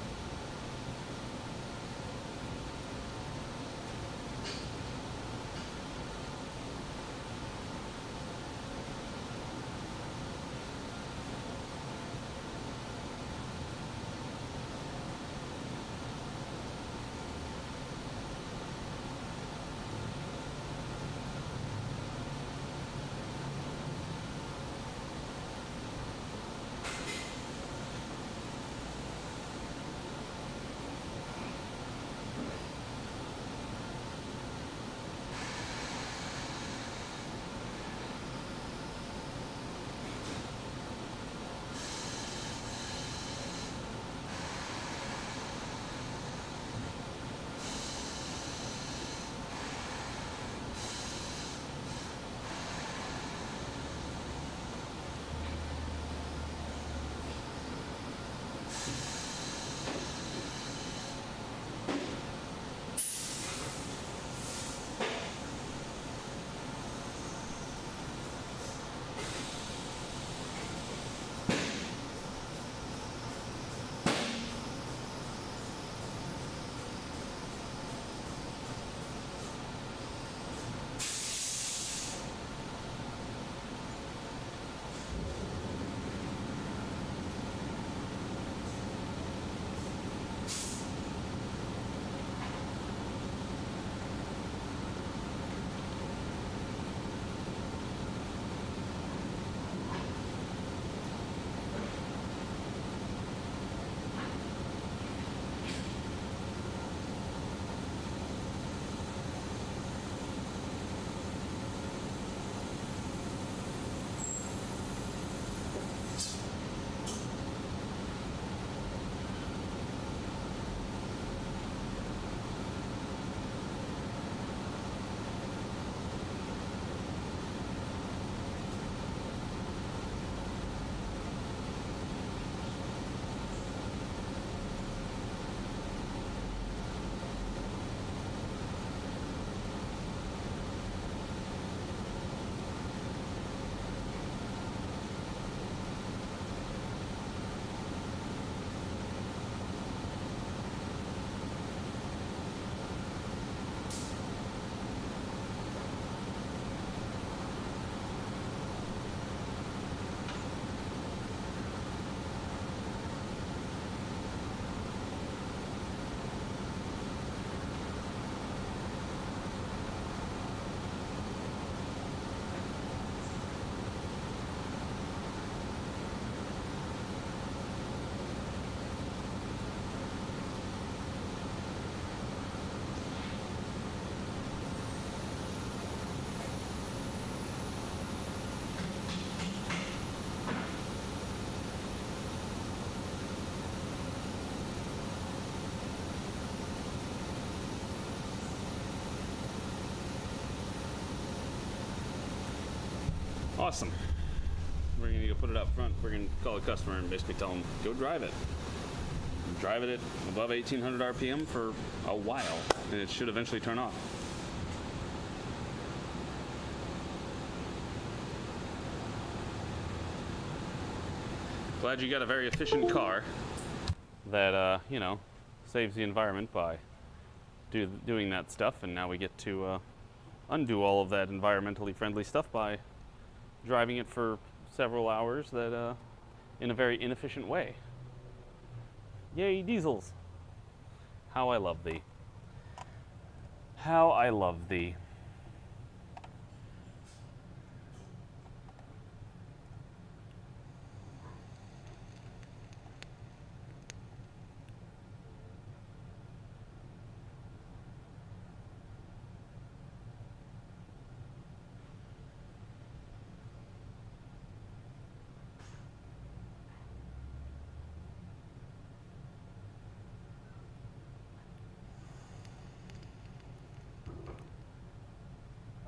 awesome. We're going to need to put it up front. We're going to call a customer and basically tell them, go drive it. Drive it at above 1800 RPM for a while, and it should eventually turn off. Glad you got a very efficient car that, you know, saves the environment by doing that stuff, and now we get to undo all of that environmentally friendly stuff by driving it for several hours that in a very inefficient way. Yay, diesels! How I love thee. How I love thee.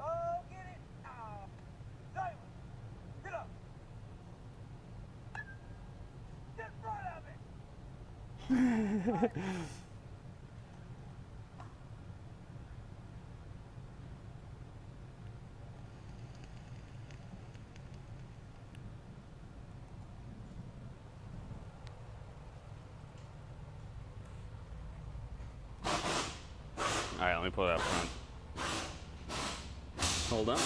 Oh, get it! Oh, Simon, get up! Get in front of it! Alright, let me pull it up front. Hold on.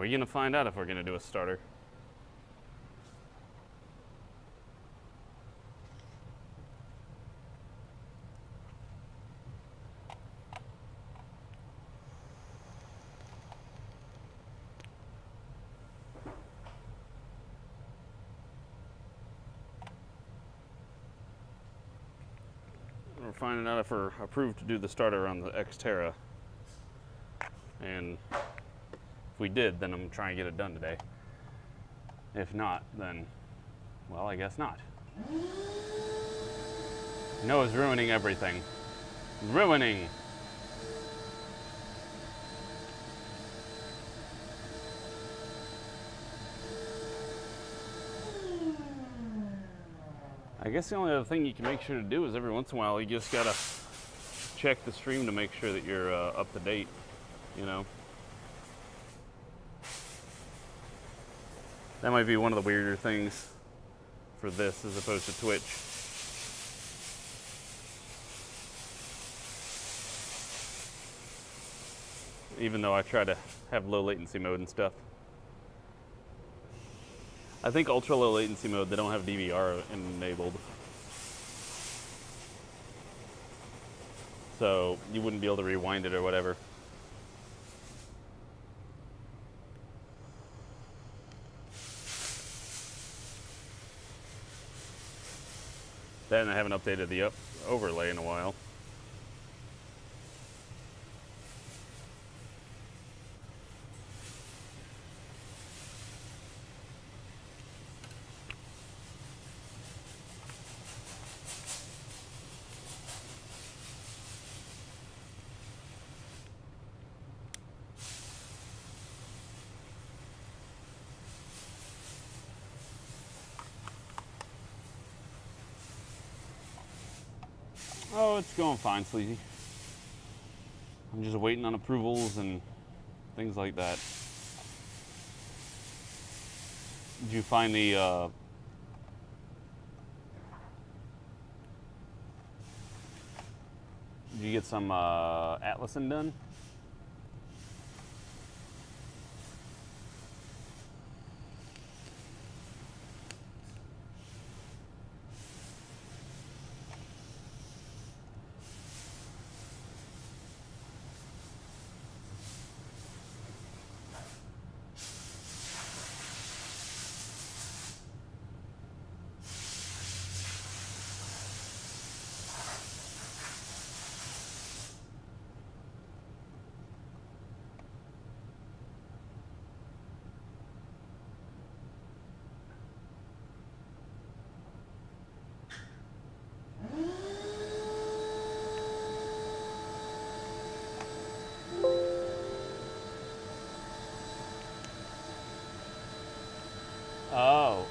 We're gonna find out if we're gonna do a starter. We're finding out if we're approved to do the starter on the Xterra. And if we did, then I'm trying to get it done today. If not, then, well, I guess not. Noah's ruining everything. Ruining. I guess the only other thing you can make sure to do is every once in a while you just gotta check the stream to make sure that you're up to date, you know. That might be one of the weirder things for this as opposed to Twitch. Even though I try to have low latency mode and stuff. I think ultra low latency mode, they don't have DVR enabled. So you wouldn't be able to rewind it or whatever. Then I haven't updated the overlay in a while. Oh, it's going fine, Sleazy. I'm just waiting on approvals and things like that. Did you find the did you get some Atlasin done? Oh.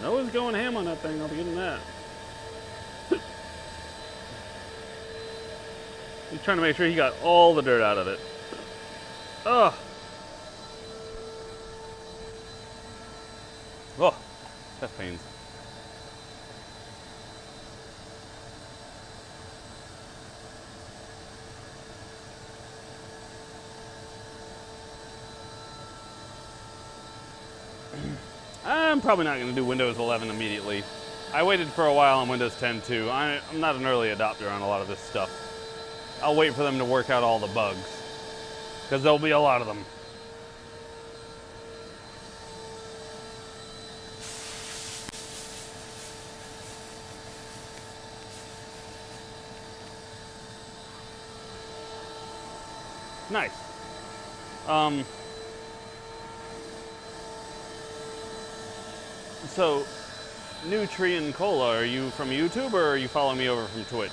Noah's going ham on that thing, I'll be getting that. He's trying to make sure he got all the dirt out of it. Ugh. Oh, chest pains. I'm probably not going to do Windows 11 immediately. I waited for a while on Windows 10 too. I'm not an early adopter on a lot of this stuff. I'll wait for them to work out all the bugs, because there'll be a lot of them. Nice. So, Nutrien Cola, are you from YouTube or are you following me over from Twitch?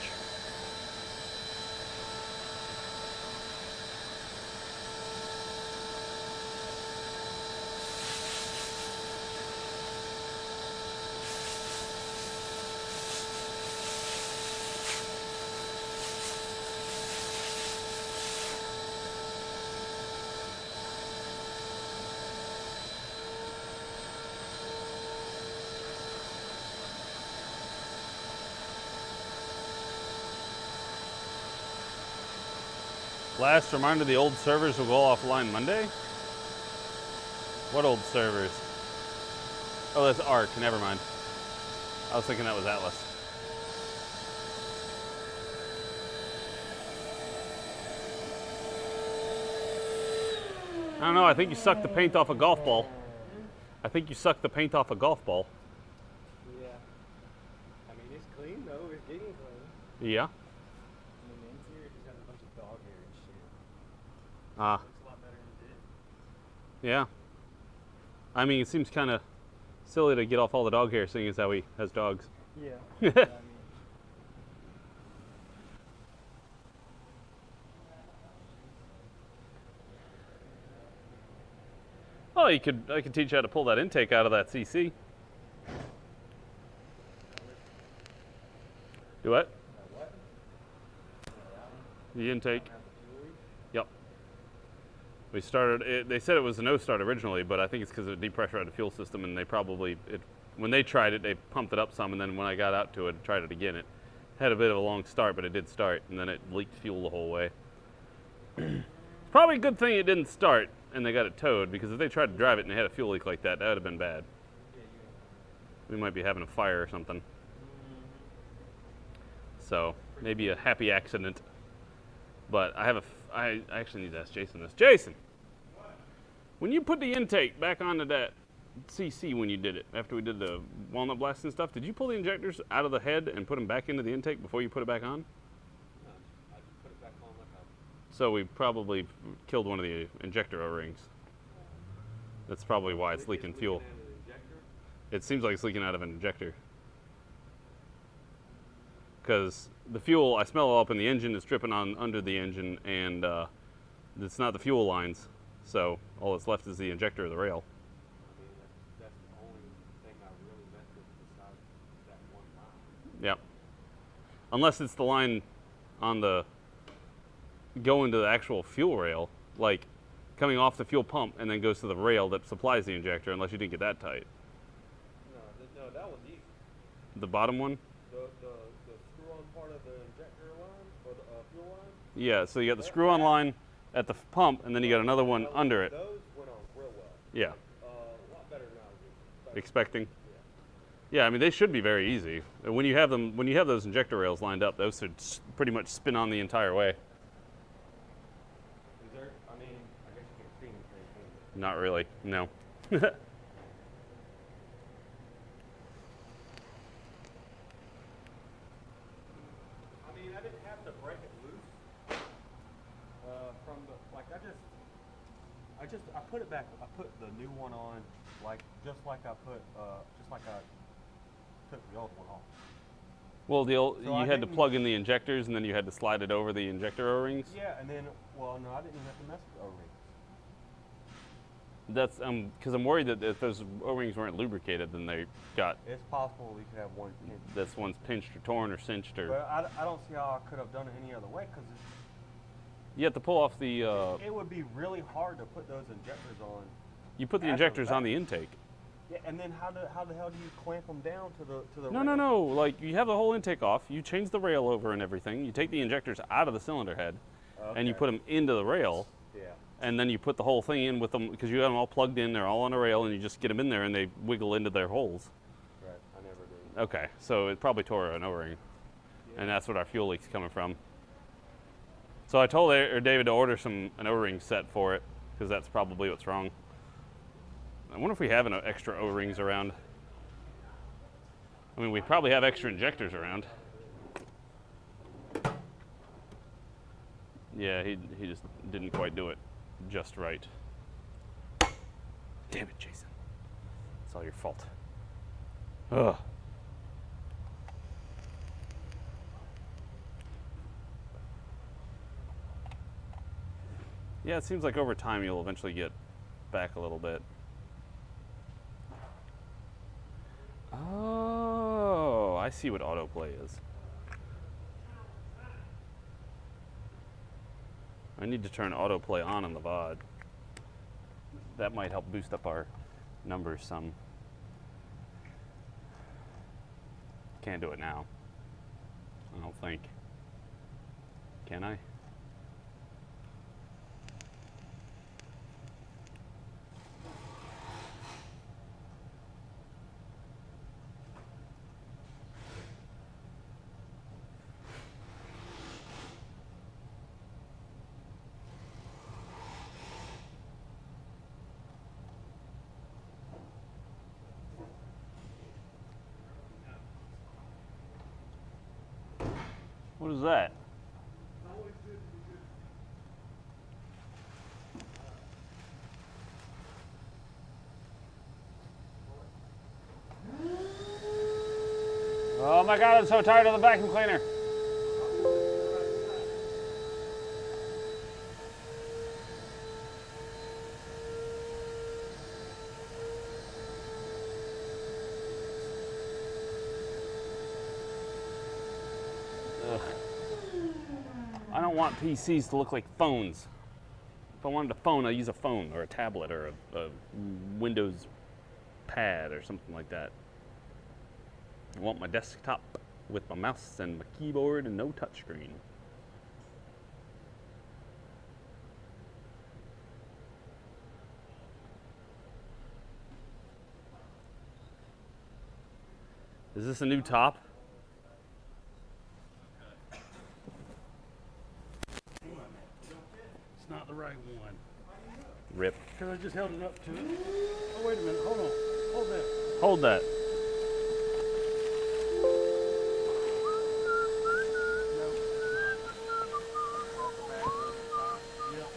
Last reminder, the old servers will go offline Monday? What old servers? Oh, that's Arc, never mind. I was thinking that was Atlas. I don't know, I think you sucked the paint off a golf ball. I think you sucked the paint off a golf ball. Yeah. I mean, it's clean though. It's getting clean. Yeah. I mean, the interior just has a bunch of dog hair and shit. Ah. Looks a lot better than it did. Yeah. I mean, it seems kind of silly to get off all the dog hair, seeing as how he has dogs. Yeah. I mean, Oh, I could teach you how to pull that intake out of that CC. Do what? The intake. Yep. We started. They said it was a no start originally, but I think it's because of the depressurized fuel system, and they probably when they tried it, they pumped it up some, and then when I got out to it, tried it again, it had a bit of a long start, but it did start, and then it leaked fuel the whole way. Probably a good thing it didn't start, and they got it towed, because if they tried to drive it and they had a fuel leak like that, that would have been bad. We might be having a fire or something. So maybe a happy accident. But I actually need to ask Jason this. Jason, when you put the intake back onto that CC when you did it, after we did the walnut blast and stuff, did you pull the injectors out of the head and put them back into the intake before you put it back on? No, I just put it back on like a. So we probably killed one of the injector O-rings. That's probably why it's leaking fuel. Leaking out of the injector? It seems like it's leaking out of an injector. Because the fuel, I smell it up in the engine, it's dripping on under the engine, and it's not the fuel lines. So all that's left is the injector of the rail. I mean, that's the only thing I really messed with besides that one line. Yep. Unless it's the line on the going to the actual fuel rail, like coming off the fuel pump and then goes to the rail that supplies the injector, unless you didn't get that tight. No, that was easy. The bottom one? The screw-on part of the injector line or the fuel line. Yeah, so you got the screw-on line at the pump, and then you got another one under it. Those went on real well. Yeah, A lot better than I was expecting. Yeah, I mean, they should be very easy. When you have them, when you have those injector rails lined up, those should pretty much spin on the entire way. Is there? I mean, I guess you can't see anything. Not really, no. I mean, I didn't have to break it loose from the like. I put it back. I put the new one on just like I took the old one off. Well, So I you had to didn't- plug in the injectors, and then you had to slide it over the injector O-rings. Yeah, and then no, I didn't even have to mess with the O-rings. That's because I'm worried that if those O-rings weren't lubricated, then they got It's possible we could have one pinch. this one's pinched or torn or cinched or. But I don't see how I could have done it any other way because You have to pull off the. it would be really hard to put those injectors on. You put the After injectors on that. the intake. Yeah, and then how the hell do you clamp them down to the? No, rail? no. Like you have the whole intake off. You change the rail over and everything. You take the injectors out of the cylinder head, and you Okay. put them into the rail. Yeah. And then you put the whole thing in with them because you have them all plugged in. They're all on a rail, and you just get them in there, and they wiggle into their holes. Right. I never did. Okay, so it probably tore an O-ring, and that's what our fuel leak's coming from. So I told David to order an O-ring set for it because that's probably what's wrong. I wonder if we have extra O-rings around. I mean, we probably have extra injectors around. Yeah, he just didn't quite do it just right. Damn it, Jason. It's all your fault. Ugh. Yeah, it seems like over time you'll eventually get back a little bit. Oh, I see what autoplay is. I need to turn autoplay on in the VOD. That might help boost up our numbers some. Can't do it now. I don't think. Can I? What is that? Always good to be good. Oh my God, I'm so tired of the vacuum cleaner. Ugh. I don't want PCs to look like phones. If I wanted a phone, I'd use a phone or a tablet or a Windows pad or something like that. I want my desktop with my mouse and my keyboard and no touchscreen. Is this a new top? It's not the right one. Rip. Because I just held it up to it. Oh, wait a minute. Hold on. Hold that. Hold that. No, it's not. Yep.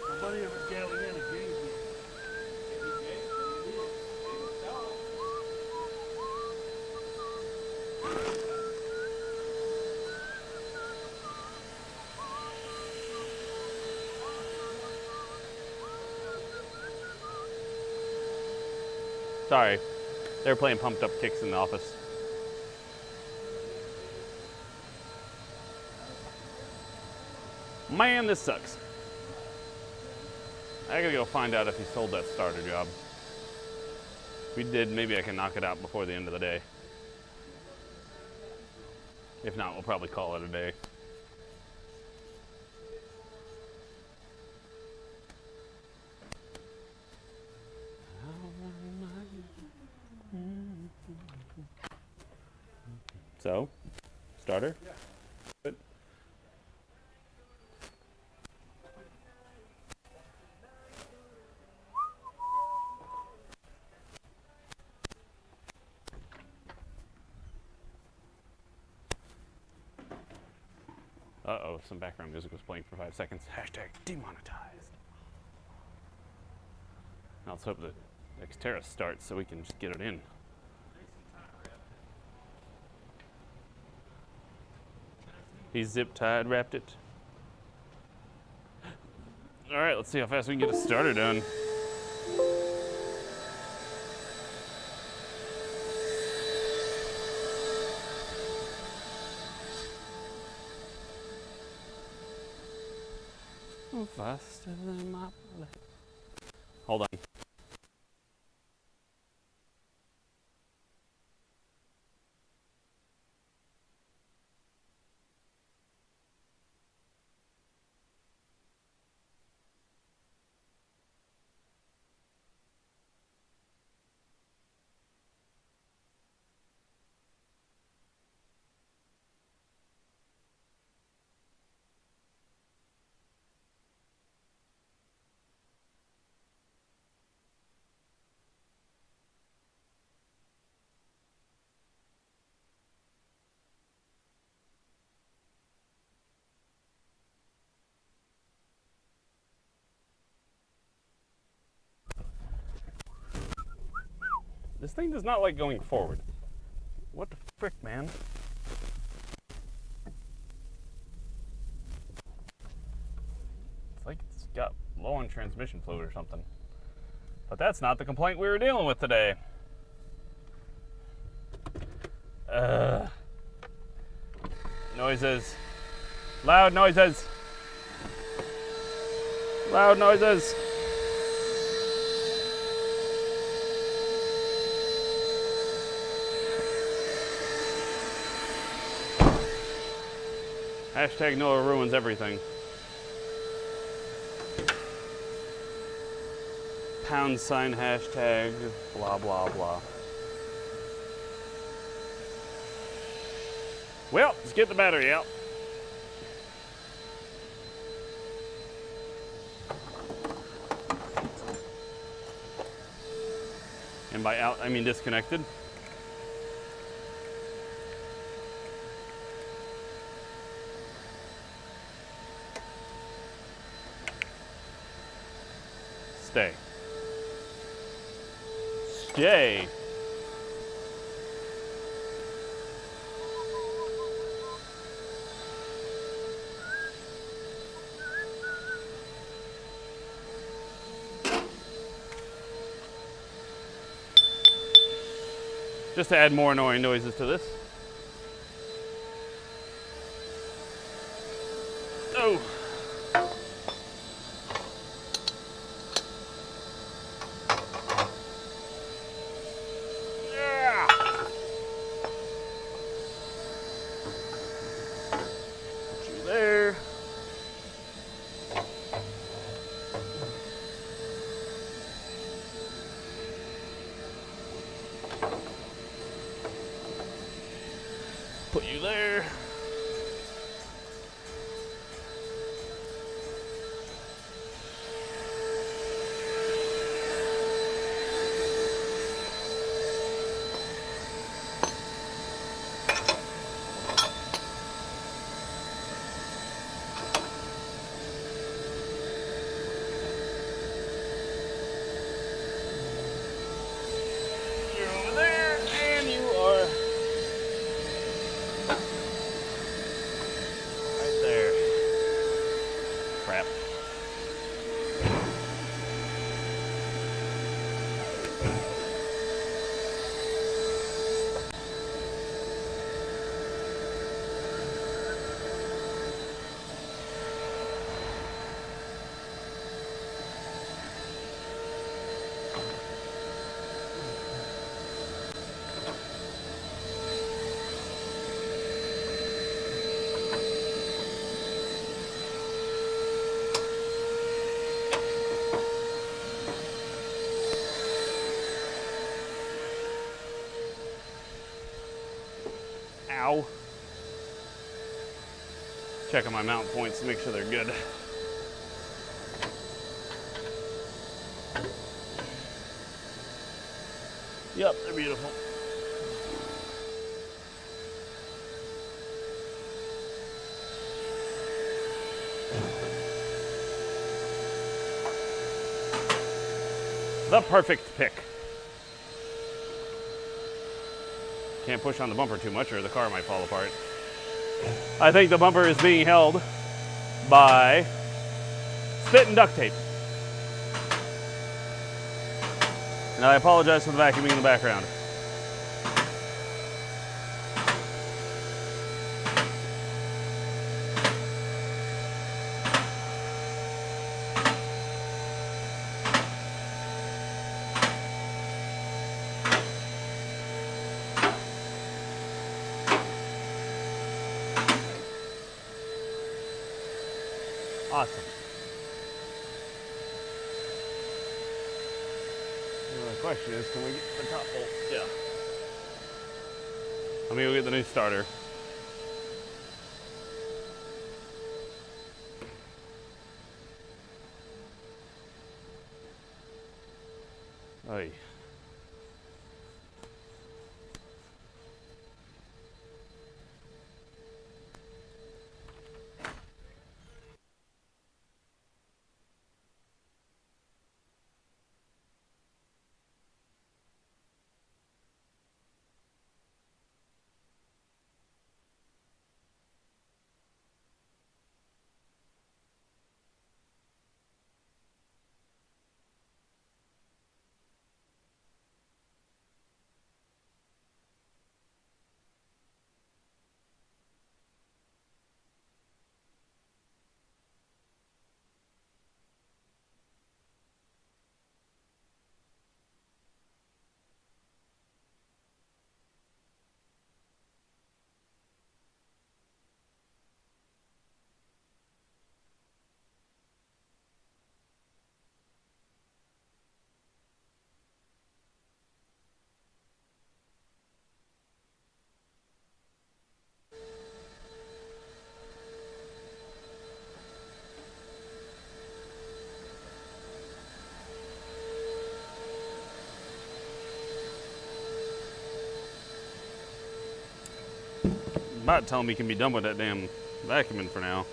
My buddy over at Galliana gave me. Sorry. They were playing Pumped Up Kicks in the office. Man, this sucks. I gotta go find out if he sold that starter job. If we did, maybe I can knock it out before the end of the day. If not, we'll probably call it a day. So, starter? Yeah. Good. Uh-oh, some background music was playing for 5 seconds. Hashtag demonetized. Now let's hope that Xterra starts so we can just get it in. He zip tied wrapped it. All right, let's see how fast we can get a starter done. Faster than my bullet. Hold on. This thing does not like going forward. What the frick, man? It's like it's got low on transmission fluid or something. But that's not the complaint we were dealing with today. Noises. Loud noises. Loud noises. Hashtag Noah ruins everything. Pound sign hashtag blah blah blah. Well, let's get the battery out. And by out, I mean disconnected. Stay. Stay. Just to add more annoying noises to this. Oh. Yeah. Put you there. Put you there. You're over there, and you are right there. Crap. Ow. Checking my mount points to make sure they're good. Yep, they're beautiful. The perfect pick. Can't push on the bumper too much or the car might fall apart. I think the bumper is being held by spit and duct tape. And I apologize for the vacuuming in the background. Awesome. The question is, can we get the top bolt? Yeah. Let me go get the new starter. Oy. About telling me he can be done with that damn vacuuming for now.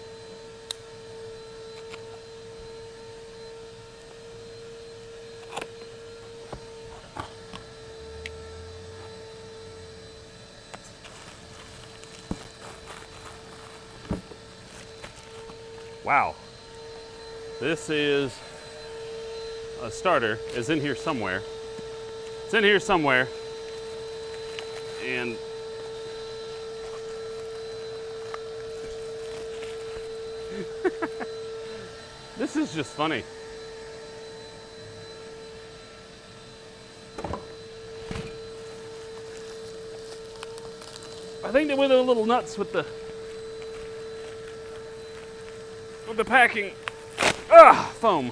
Wow. This is a starter. It's in here somewhere. It's in here somewhere. And this is just funny. I think they were a little nuts with the packing. Ah, foam.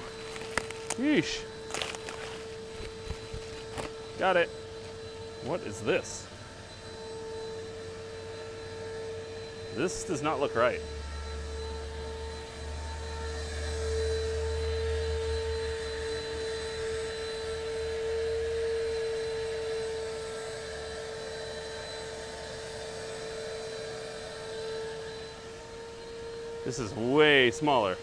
Yeesh. Got it. What is this? This does not look right. This is way smaller.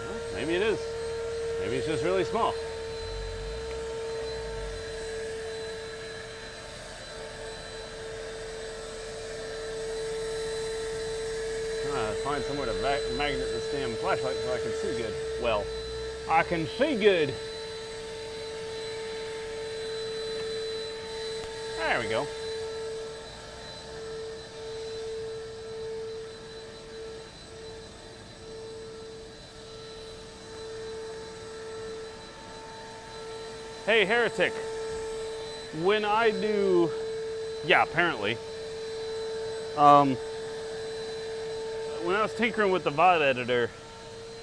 Well, maybe it is. Maybe it's just really small. Find somewhere to magnet this damn flashlight so I can see good. Well, I can see good. There we go. Hey, Heretic. When I do, yeah, apparently. When I was tinkering with the VOD editor,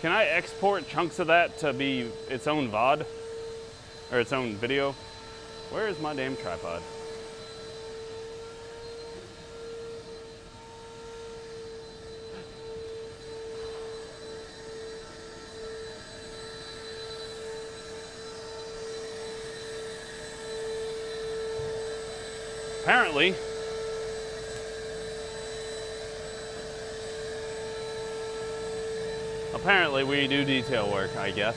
can I export chunks of that to be its own VOD? Or its own video? Where is my damn tripod? Apparently, we do detail work, I guess.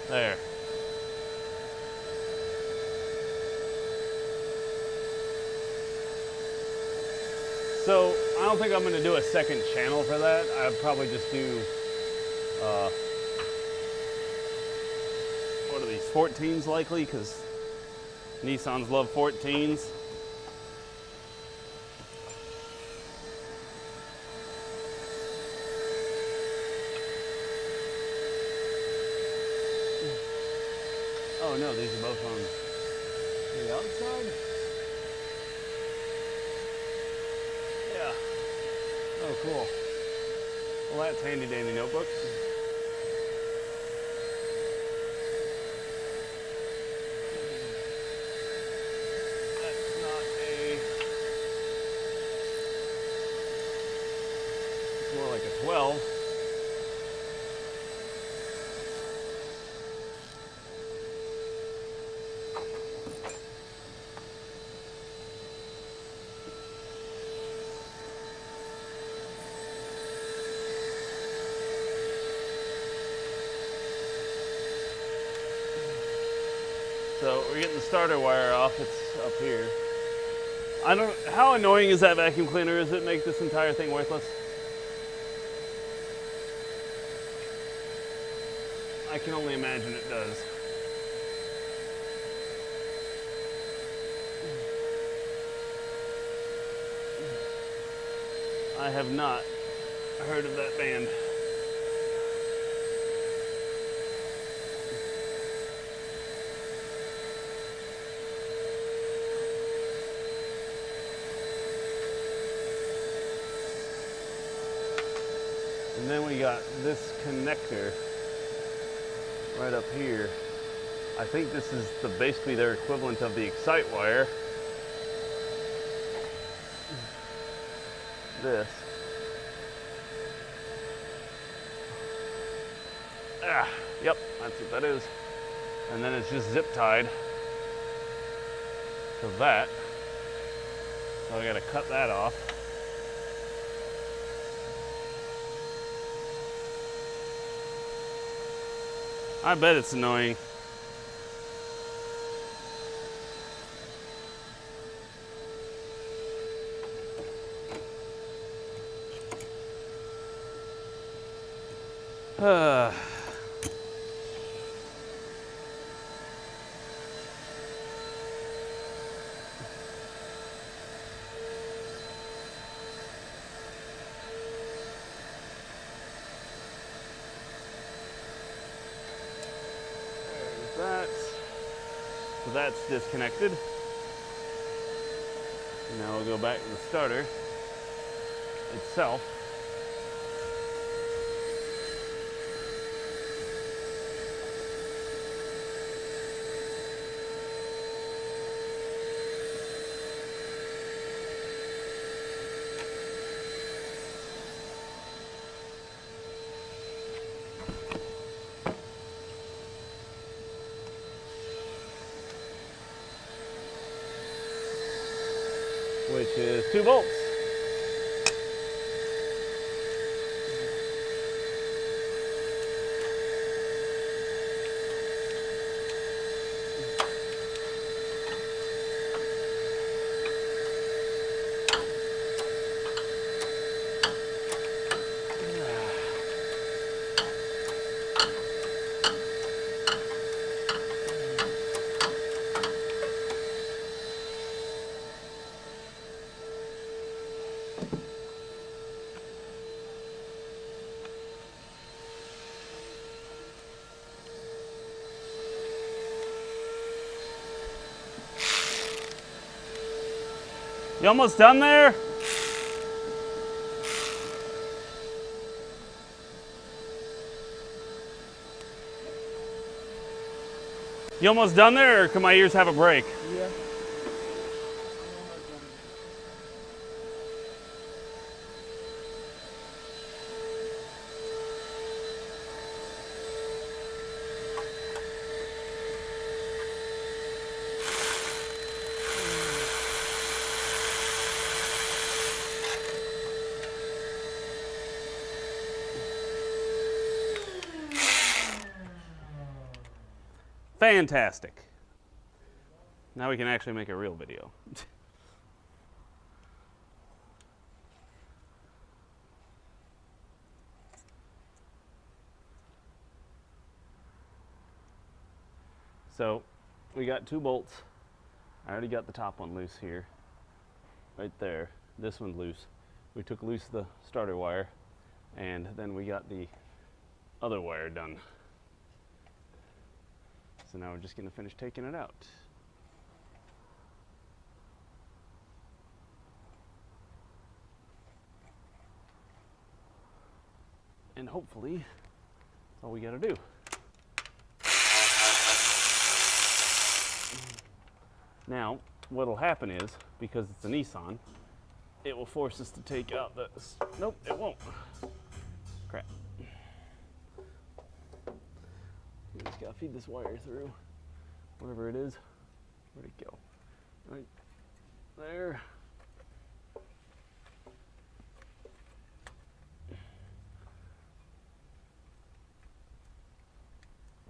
There. So, I don't think I'm going to do a second channel for that. I'd probably just do, what are these, 14s likely? Because Nissans love 14s. Oh no, these are both on the outside? Yeah. Oh, cool. Well, that's handy dandy notebooks. That's not a... It's more like a 12. So we're getting the starter wire off, it's up here. How annoying is that vacuum cleaner? Does it make this entire thing worthless? I can only imagine it does. I have not heard of that band. And then we got this connector right up here. I think this is basically their equivalent of the excite wire. This. Yep, that's what that is. And then it's just zip tied to that. So I gotta cut that off. I bet it's annoying. That. So that's disconnected. Now we'll go back to the starter itself. Which is 2 bolts. You almost done there? You almost done there, or can my ears have a break? Yeah. Fantastic. Now we can actually make a real video. So we got 2 bolts. I already got the top one loose here. Right there. This one's loose. We took loose the starter wire, and then we got the other wire done. So now we're just going to finish taking it out. And hopefully, that's all we got to do. Now, what'll happen is, because it's a Nissan, it will force us to take out this. Nope, it won't. Crap. You just gotta feed this wire through, whatever it is. Where'd it go? Right there.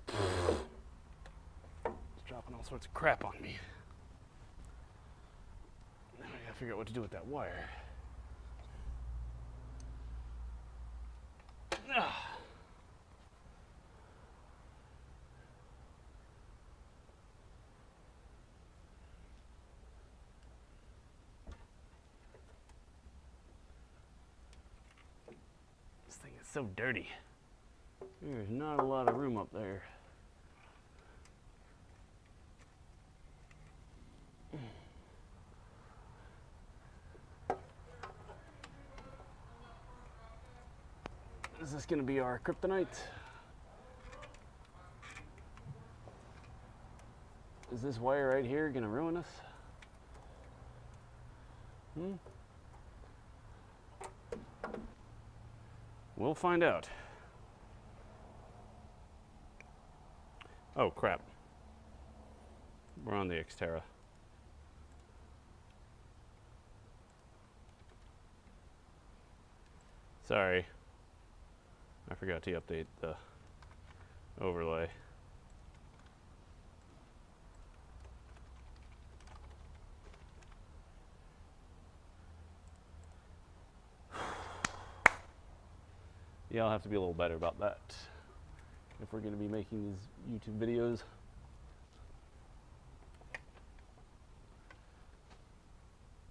It's dropping all sorts of crap on me. Now I gotta figure out what to do with that wire. This thing is so dirty. There's not a lot of room up there. Is this going to be our kryptonite? Is this wire right here going to ruin us? We'll find out. Oh, crap. We're on the Xterra. Sorry. I forgot to update the overlay. Yeah, I'll have to be a little better about that if we're going to be making these YouTube videos.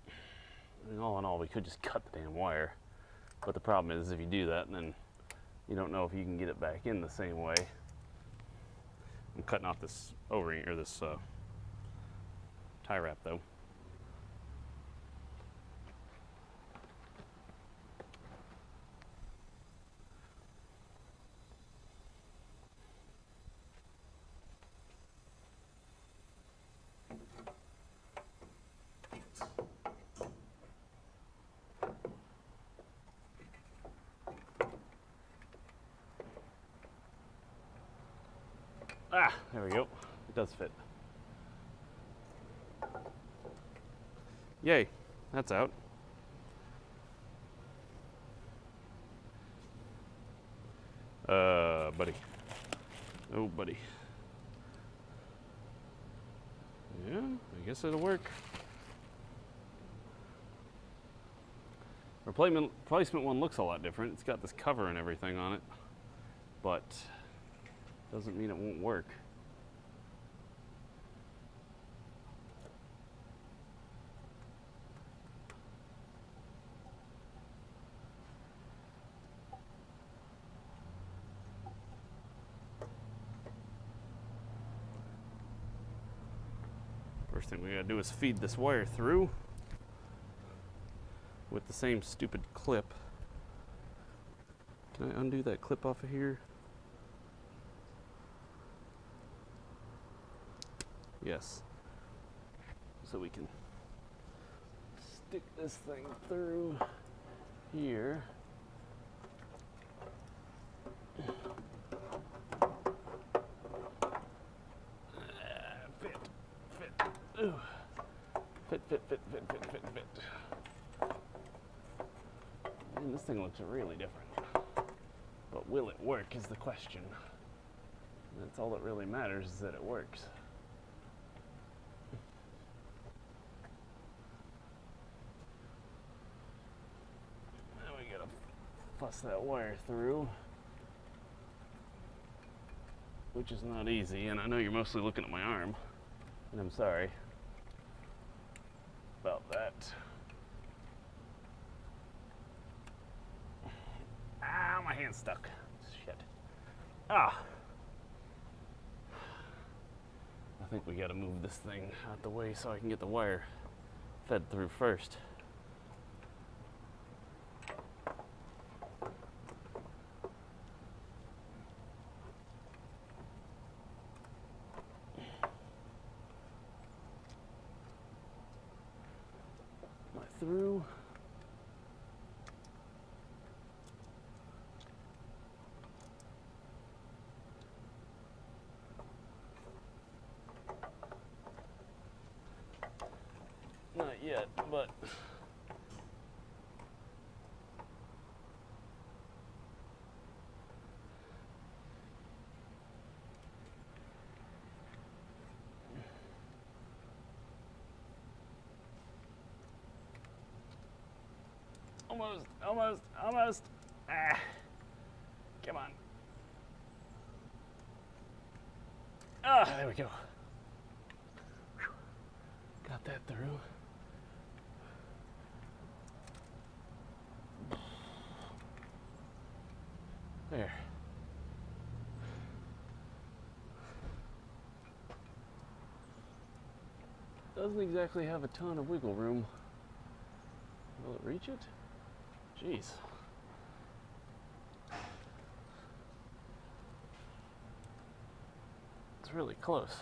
I mean, all in all, we could just cut the damn wire. But the problem is, if you do that, then you don't know if you can get it back in the same way. I'm cutting off this O-ring, or this tie wrap, though. Ah, there we go. It does fit. Yay, that's out. Buddy. Oh, buddy. Yeah, I guess it'll work. Replacement one looks a lot different. It's got this cover and everything on it, but doesn't mean it won't work. First thing we gotta do is feed this wire through with the same stupid clip. Can I undo that clip off of here? Yes. So we can stick this thing through here. Ooh. Fit. Man, this thing looks really different. But will it work is the question. That's all that really matters, is that it works. Now we gotta fuss that wire through, which is not easy, and I know you're mostly looking at my arm, and I'm sorry about that. Ah, my hand's stuck. Shit. Ah. I think we gotta move this thing out the way so I can get the wire fed through first. Through. Not yet, but almost. Ah, come on. Ah, there we go. Whew. Got that through. There. Doesn't exactly have a ton of wiggle room. Will it reach it? Jeez. It's really close.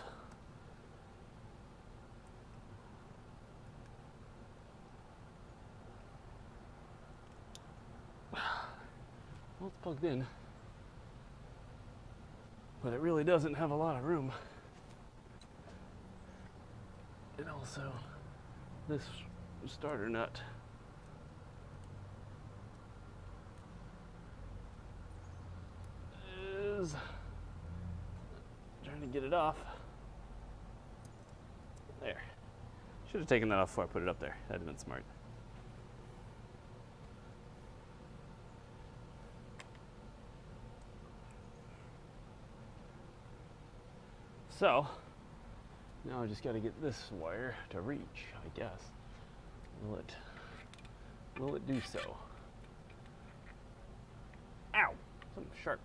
Well, it's plugged in. but it really doesn't have a lot of room. And also, this starter nut is trying to get it off. There. Should have taken that off before I put it up there. That'd have been smart. So, now I just got to get this wire to reach, I guess. Will it do so? Ow! Something sharp.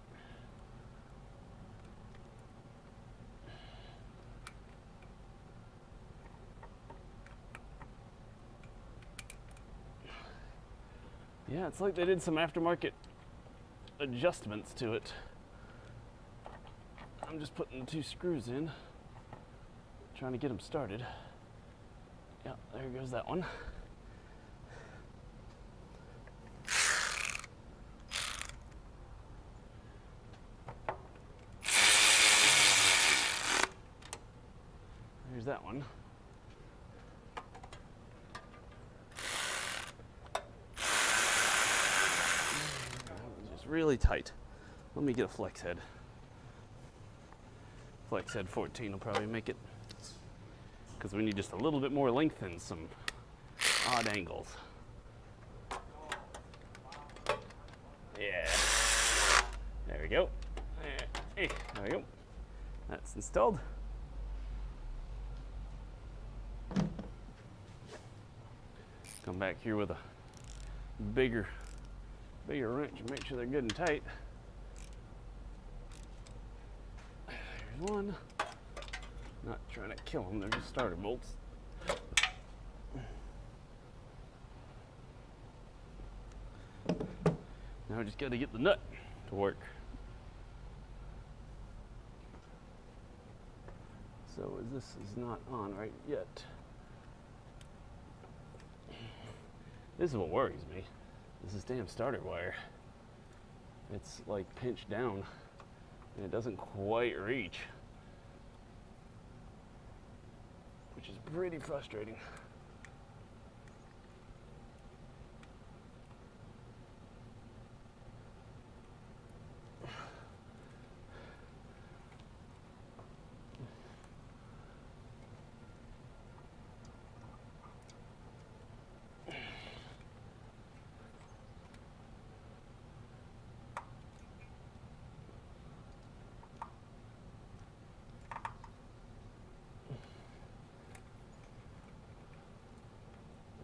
Yeah, it's like they did some aftermarket adjustments to it. I'm just putting the 2 screws in, trying to get them started. Yeah, there goes that one. There's that one. Just really tight. Let me get a flex head. Flex head 14 will probably make it, because we need just a little bit more length and some odd angles. Yeah. There we go. There we go. That's installed. Come back here with a bigger wrench and make sure they're good and tight. There's one. Not trying to kill them, they're just starter bolts. Now we just got to get the nut to work. So this is not on right yet. This is what worries me. This is damn starter wire. It's like pinched down and it doesn't quite reach, which is pretty frustrating.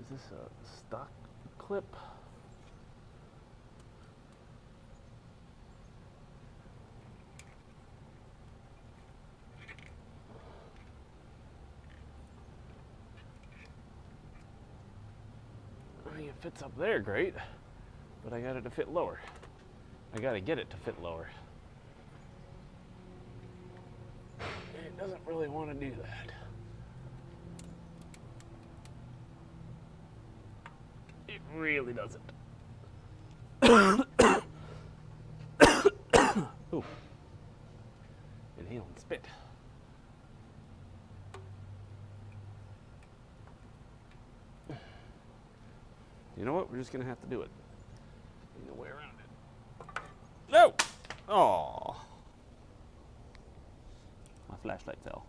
Is this a stock clip? I mean, it fits up there great, but I got it to fit lower. I got to get it to fit lower. And it doesn't really want to do that. It really doesn't. Ooh. Inhale and spit. You know what? We're just going to have to do it. Ain't no way around it. No! Oh. My flashlight fell.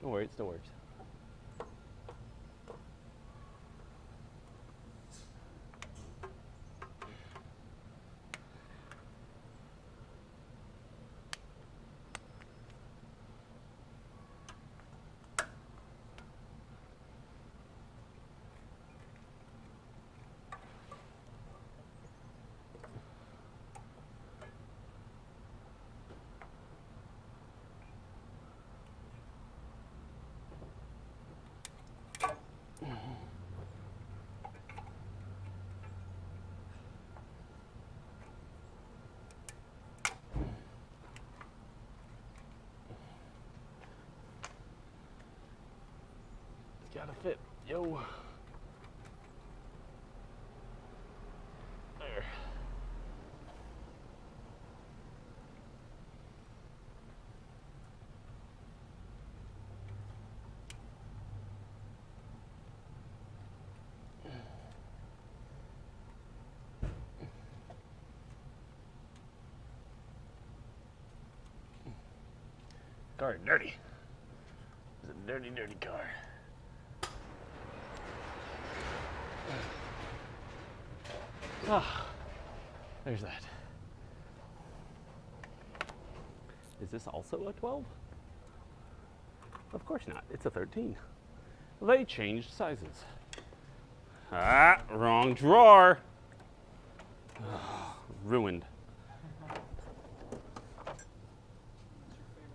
Don't worry, it still works. Gotta fit, yo. There. Car is dirty. It's a dirty, dirty car. Ah, there's that. Is this also a 12? Of course not. It's a 13. They changed sizes. Ah, wrong drawer. Ah, ruined.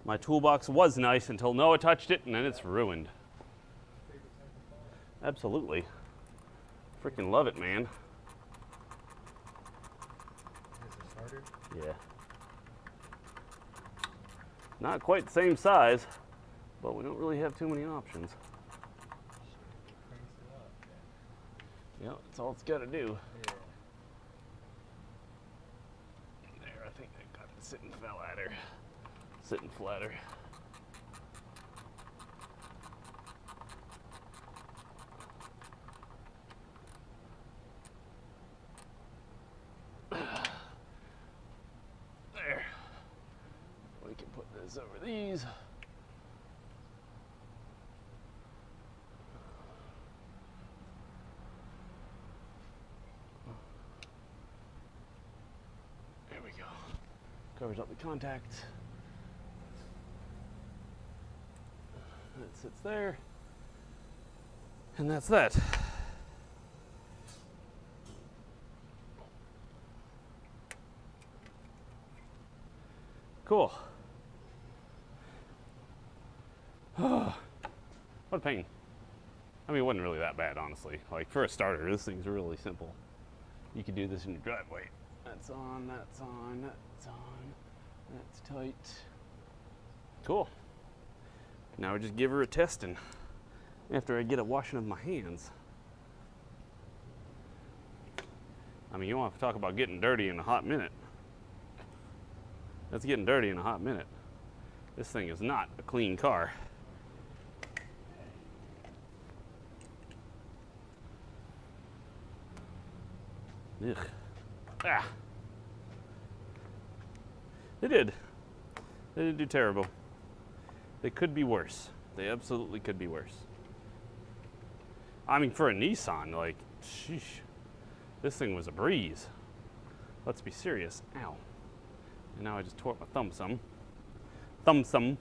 My toolbox was nice until Noah touched it, and then it's ruined. Absolutely. Freaking love it, man. Yeah. Not quite the same size, but we don't really have too many options. Yep, that's all it's got to do. There, I think I got it sitting flatter. Sitting flatter. There. We can put this over these. There we go. Covers up the contacts. That sits there. And that's that. Cool. What a pain. I mean, it wasn't really that bad, honestly. Like, for a starter, this thing's really simple. You could do this in your driveway. That's on, that's on, that's on, that's tight. Cool. Now I just give her a testing after I get a washing of my hands. I mean, you want to talk about getting dirty in a hot minute. That's getting dirty in a hot minute. This thing is not a clean car. Ugh. Ah. They did. They didn't do terrible. They could be worse. They absolutely could be worse. I mean, for a Nissan, like, sheesh. This thing was a breeze. Let's be serious. Ow. And now I just tore up my thumb some. Thumb some.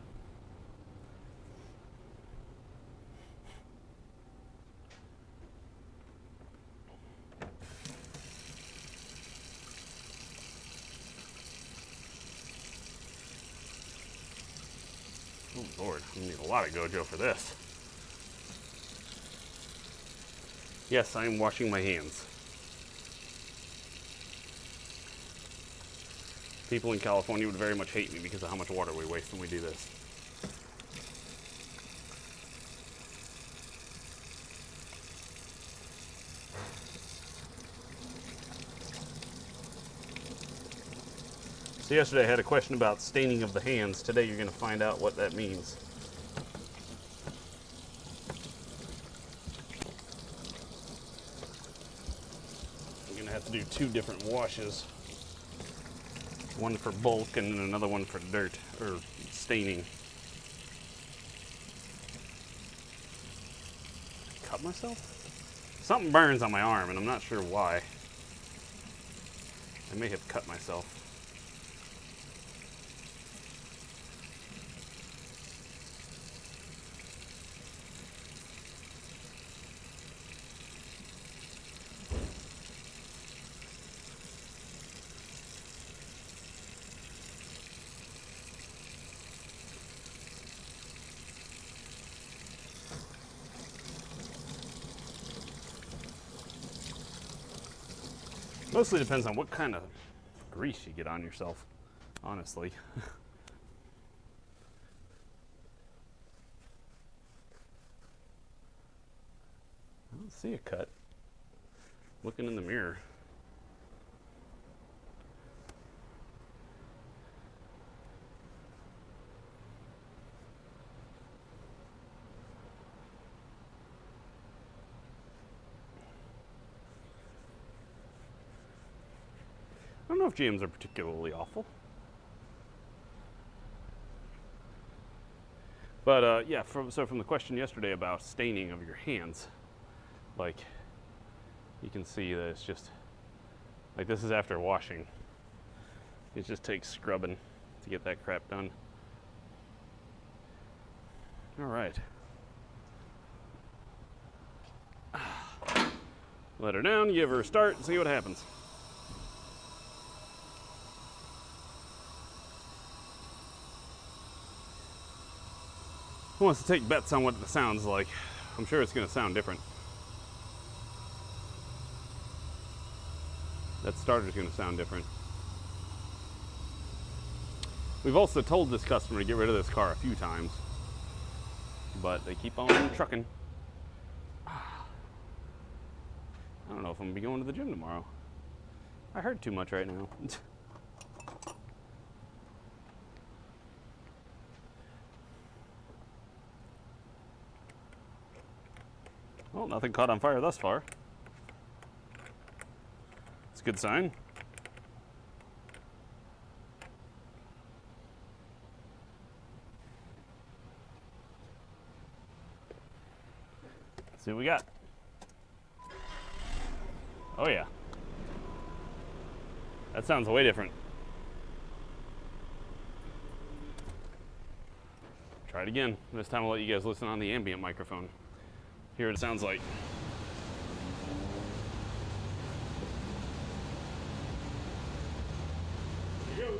Oh Lord, I need a lot of Gojo for this. Yes, I am washing my hands. People in California would very much hate me because of how much water we waste when we do this. So yesterday I had a question about staining of the hands. Today you're going to find out what that means. I'm going to have to do 2 different washes. One for bulk and then another one for dirt, or staining. Cut myself? Something burns on my arm and I'm not sure why. I may have cut myself. Mostly depends on what kind of grease you get on yourself, honestly. I don't see a cut. Looking in the mirror. I don't know if GMs are particularly awful. But yeah, from the question yesterday about staining of your hands, like you can see that it's just like this is after washing. It just takes scrubbing to get that crap done. All right. Let her down, give her a start, and see what happens. Who wants to take bets on what it sounds like? I'm sure it's going to sound different. That starter's going to sound different. We've also told this customer to get rid of this car a few times, but they keep on trucking. I don't know if I'm going to be going to the gym tomorrow. I hurt too much right now. Well, nothing caught on fire thus far. It's a good sign. Let's see what we got. Oh yeah. That sounds way different. Try it again. This time I'll let you guys listen on the ambient microphone. Hear what it sounds like. Here you go.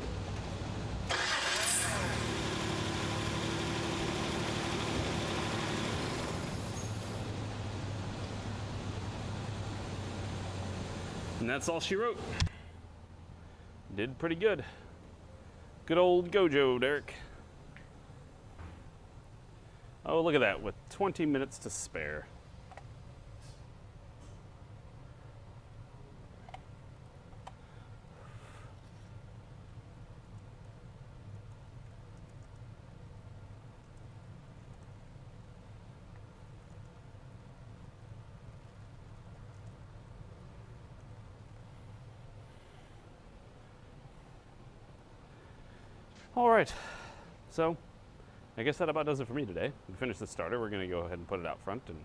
And that's all she wrote. Did pretty good. Good old Gojo, Derek. Oh, look at that, with 20 minutes to spare. All right, so I guess that about does it for me today. We finished the starter. We're going to go ahead and put it out front and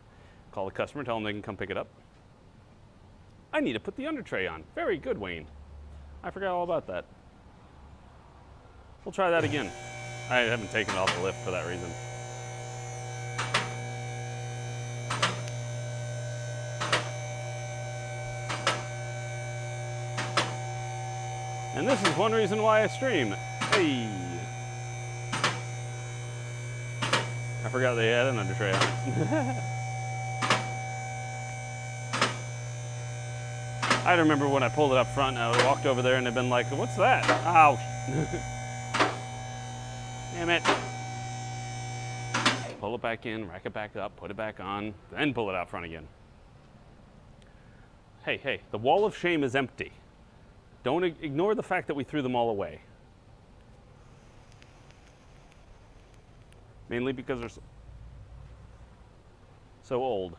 call the customer, tell them they can come pick it up. I need to put the under tray on. Very good, Wayne. I forgot all about that. We'll try that again. I haven't taken it off the lift for that reason. And this is one reason why I stream. Hey! I forgot they had an under tray on it. I remember when I pulled it up front and I walked over there and they'd been like, what's that? Ow! Damn it. Pull it back in, rack it back up, put it back on, then pull it out front again. Hey, the wall of shame is empty. Don't ignore the fact that we threw them all away. Mainly because they're so old.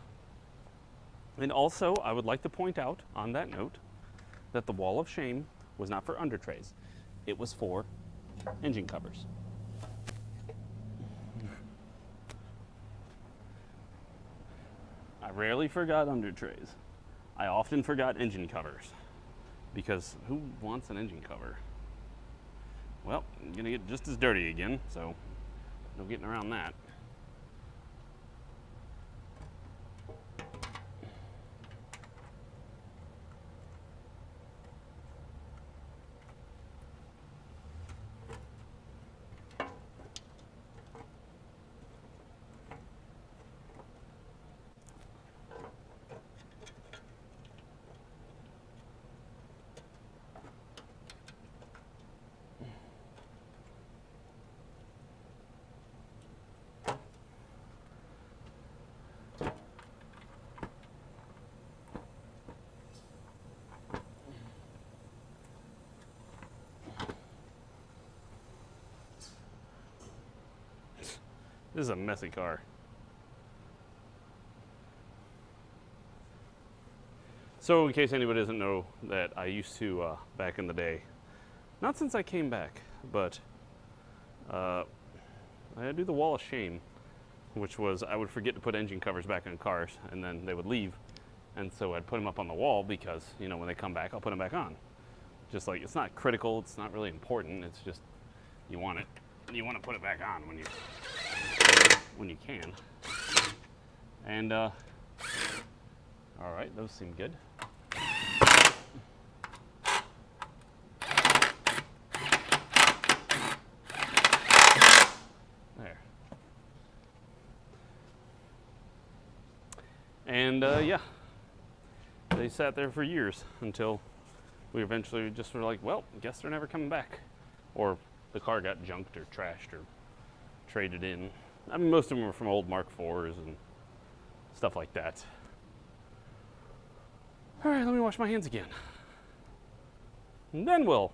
And also, I would like to point out on that note that the wall of shame was not for under trays. It was for engine covers. I rarely forgot under trays. I often forgot engine covers. Because who wants an engine cover? Well, I'm gonna get just as dirty again, so no getting around that. This is a messy car. So in case anybody doesn't know that I used to, back in the day, not since I came back, but I do the wall of shame. which was I would forget to put engine covers back on cars, and then they would leave. And so I'd put them up on the wall because, you know, when they come back, I'll put them back on. Just like, it's not critical, it's not really important, it's just, you want it, and you want to put it back on when you can. And, all right, those seem good. There. And, yeah, they sat there for years until we eventually just were like, well, I guess they're never coming back. Or the car got junked or trashed or traded in. I mean, most of them were from old Mark IVs and stuff like that. All right, let me wash my hands again. And then we'll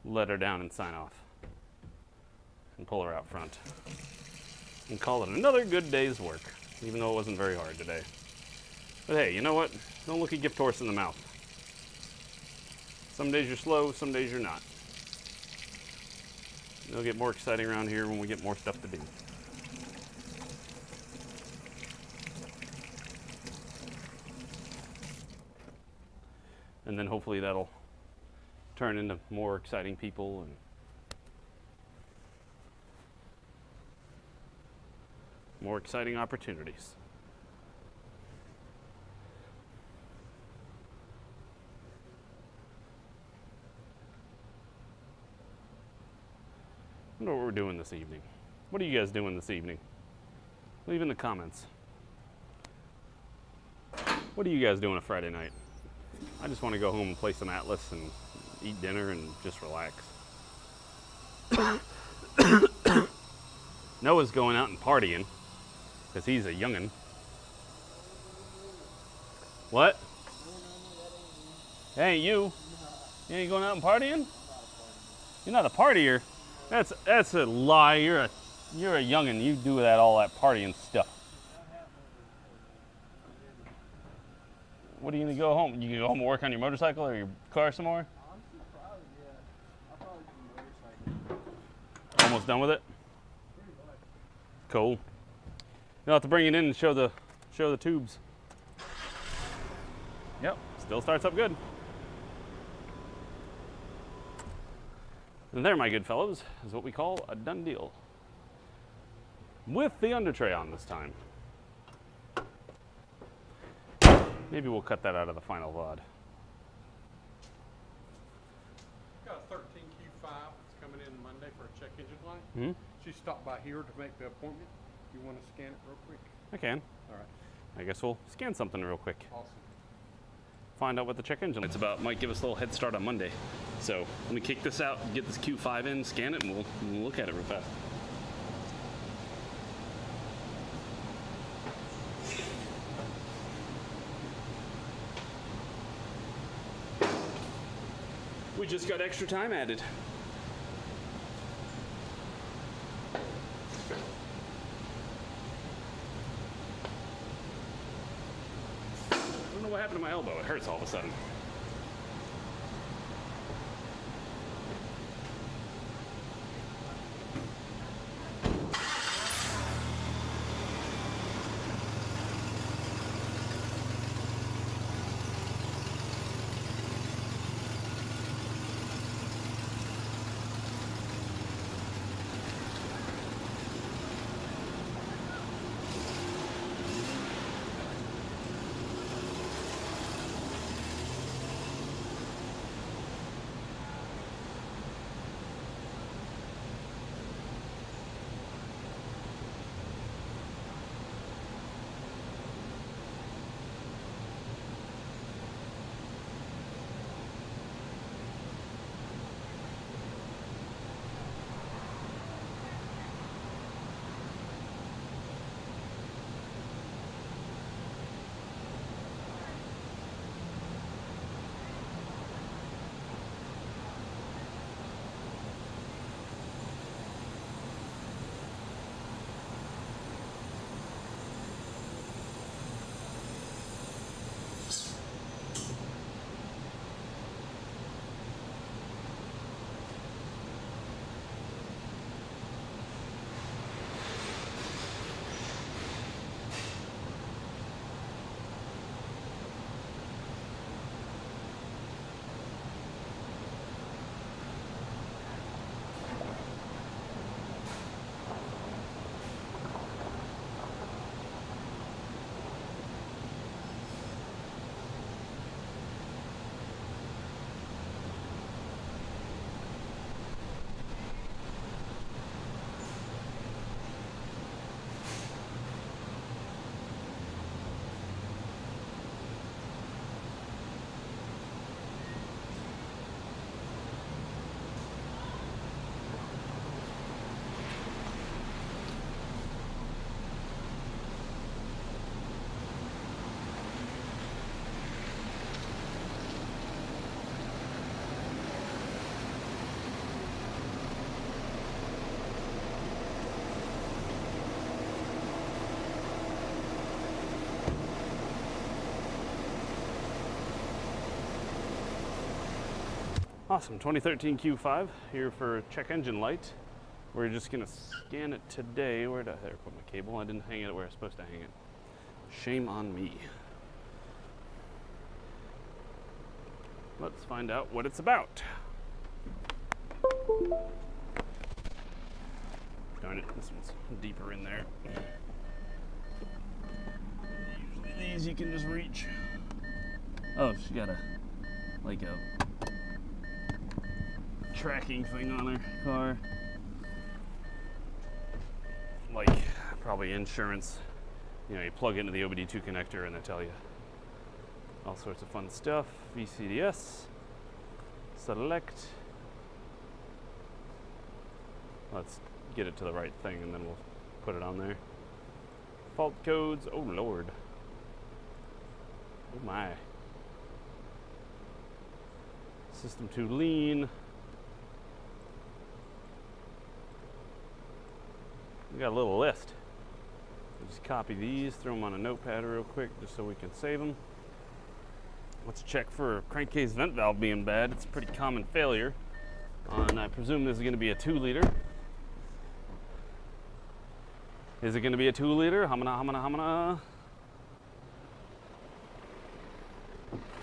let her down and sign off. And pull her out front. And call it another good day's work, even though it wasn't very hard today. But hey, you know what? Don't look a gift horse in the mouth. Some days you're slow, some days you're not. It'll get more exciting around here when we get more stuff to do. And then hopefully that'll turn into more exciting people and more exciting opportunities. I wonder what we're doing this evening. What are you guys doing this evening? Leave in the comments. What are you guys doing a Friday night? I just want to go home and play some Atlas and eat dinner and just relax. Noah's going out and partying because he's a youngin'. What? Hey, you? You ain't going out and partying? You're not a partier. That's a lie. You're a youngin'. You do all that partying stuff. What are you gonna go home? You can go home and work on your motorcycle or your car some more? Honestly, probably, yeah. I'll probably do the motorcycle. Almost done with it? Cool. You'll have to bring it in and show the tubes. Yep, still starts up good. And there, my good fellows, is what we call a done deal. With the under tray on this time. Maybe we'll cut that out of the final VOD. Got a 13Q5 that's coming in Monday for a check engine light. Hmm? She stopped by here to make the appointment. You want to scan it real quick? I can. All right. I guess we'll scan something real quick. Awesome. Find out what the check engine it's about. Might give us a little head start on Monday. So let me kick this out, get this Q5 in, scan it, and we'll look at it real fast. We just got extra time added. I don't know what happened to my elbow. It hurts all of a sudden. Awesome, 2013 Q5 here for check engine light. We're just gonna scan it today. Where did I put my cable? I didn't hang it where I was supposed to hang it. Shame on me. Let's find out what it's about. Darn it, this one's deeper in there. Usually these you can just reach. Oh, she got a tracking thing on her car. Like probably insurance. You know, you plug into the OBD2 connector and they tell you all sorts of fun stuff. VCDS. Select. Let's get it to the right thing and then we'll put it on there. Fault codes. Oh Lord. Oh my. System too lean. We got a little list. We'll just copy these, throw them on a notepad real quick just so we can save them. Let's check for crankcase vent valve being bad. It's a pretty common failure. And I presume this is going to be a 2-liter. Is it going to be a 2-liter? Hamana.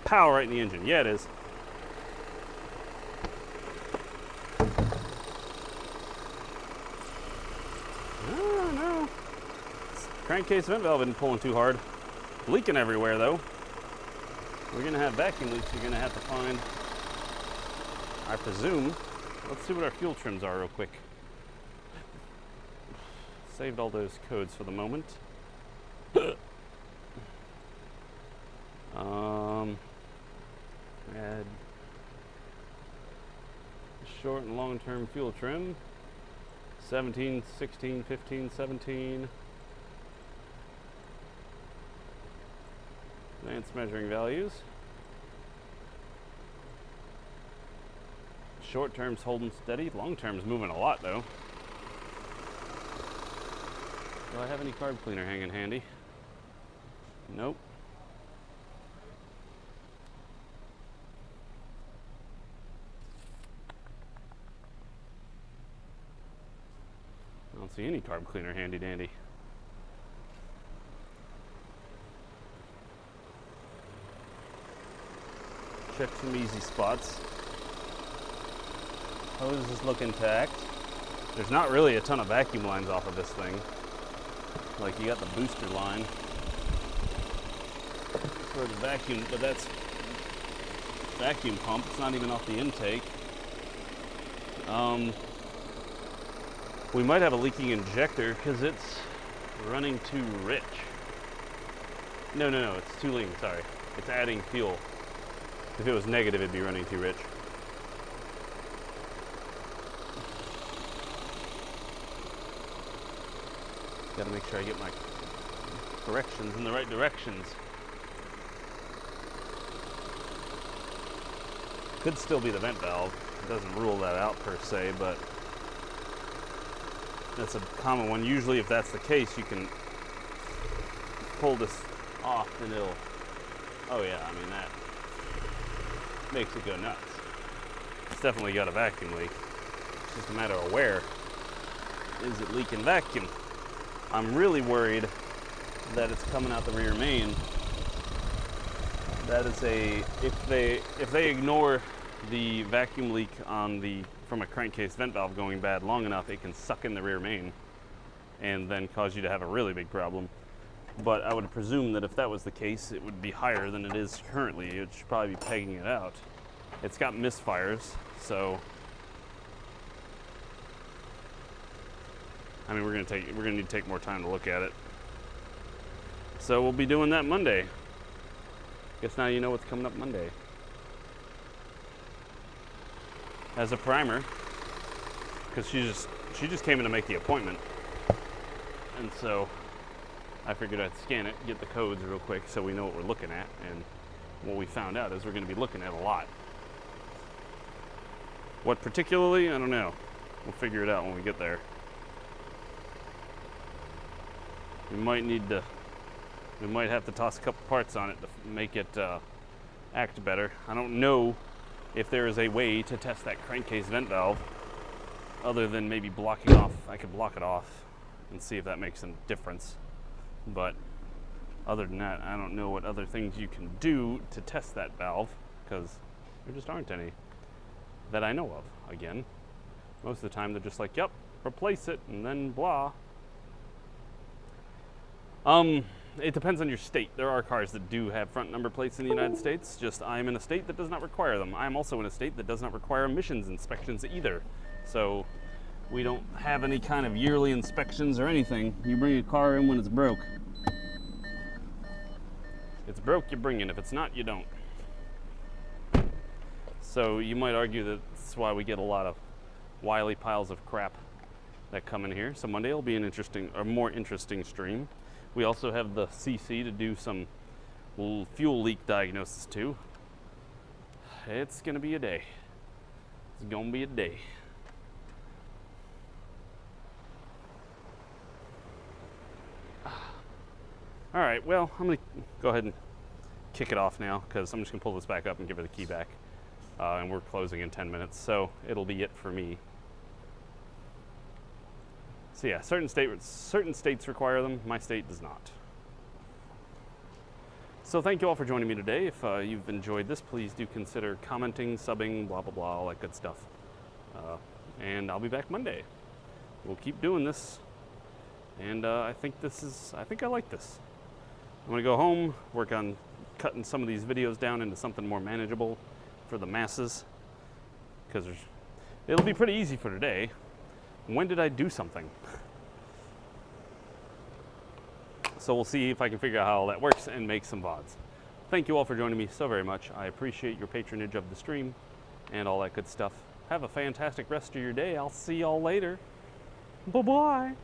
Pow, right in the engine. Yeah, it is. No. Crankcase vent valve isn't pulling too hard. Leaking everywhere though. We're gonna have vacuum leaks you're gonna have to find, I presume. Let's see what our fuel trims are real quick. Saved all those codes for the moment. Add short and long-term fuel trim. 17, 16, 15, 17. Advanced measuring values. Short term's holding steady. Long term's moving a lot though. Do I have any carb cleaner hanging handy? Nope. I don't see any carb cleaner handy dandy. Check some easy spots. Hoses look intact. There's not really a ton of vacuum lines off of this thing. Like you got the booster line for the vacuum, but that's vacuum pump. It's not even off the intake. We might have a leaking injector because it's running too rich. No, it's too lean, sorry. It's adding fuel. If it was negative, it'd be running too rich. Gotta make sure I get my corrections in the right directions. Could still be the vent valve. It doesn't rule that out per se, but that's a common one. Usually if that's the case, you can pull this off and it'll, oh yeah, I mean that makes it go nuts. It's definitely got a vacuum leak. It's just a matter of where is it leaking vacuum. I'm really worried that it's coming out the rear main. That is if they ignore the vacuum leak on from a crankcase vent valve going bad long enough, it can suck in the rear main and then cause you to have a really big problem. But I would presume that if that was the case, it would be higher than it is currently. It should probably be pegging it out. It's got misfires, so I mean we're gonna need to take more time to look at it. So we'll be doing that Monday. Guess now you know what's coming up Monday. As a primer, because she just came in to make the appointment, and so I figured I'd scan it, get the codes real quick so we know what we're looking at. And what we found out is we're going to be looking at a lot. What particularly, I don't know. We'll figure it out when we get there. We might have to toss a couple parts on it to make it act better. I don't know if there is a way to test that crankcase vent valve other than maybe blocking off. I could block it off and see if that makes a difference. But other than that, I don't know what other things you can do to test that valve, because there just aren't any that I know of. Again, most of the time they're just like, yep, replace it, and then blah. It depends on your state. There are cars that do have front number plates in the United States, just I'm in a state that does not require them. I'm also in a state that does not require emissions inspections either. So we don't have any kind of yearly inspections or anything. You bring a car in when it's broke. It's broke, you bring it. If it's not, you don't. So you might argue that that's why we get a lot of wily piles of crap that come in here. So Monday will be an interesting, or more interesting stream. We also have the CC to do some fuel leak diagnosis too. It's gonna be a day. It's gonna be a day. All right, well, I'm gonna go ahead and kick it off now, because I'm just gonna pull this back up and give her the key back. And we're closing in 10 minutes, so it'll be it for me. So yeah, certain states require them. My state does not. So thank you all for joining me today. If you've enjoyed this, please do consider commenting, subbing, blah, blah, blah, all that good stuff. And I'll be back Monday. We'll keep doing this. And I think I like this. I'm gonna go home, work on cutting some of these videos down into something more manageable for the masses, because it'll be pretty easy for today. When did I do something? So we'll see if I can figure out how all that works and make some VODs. Thank you all for joining me so very much. I appreciate your patronage of the stream and all that good stuff. Have a fantastic rest of your day. I'll see y'all later. Bye-bye.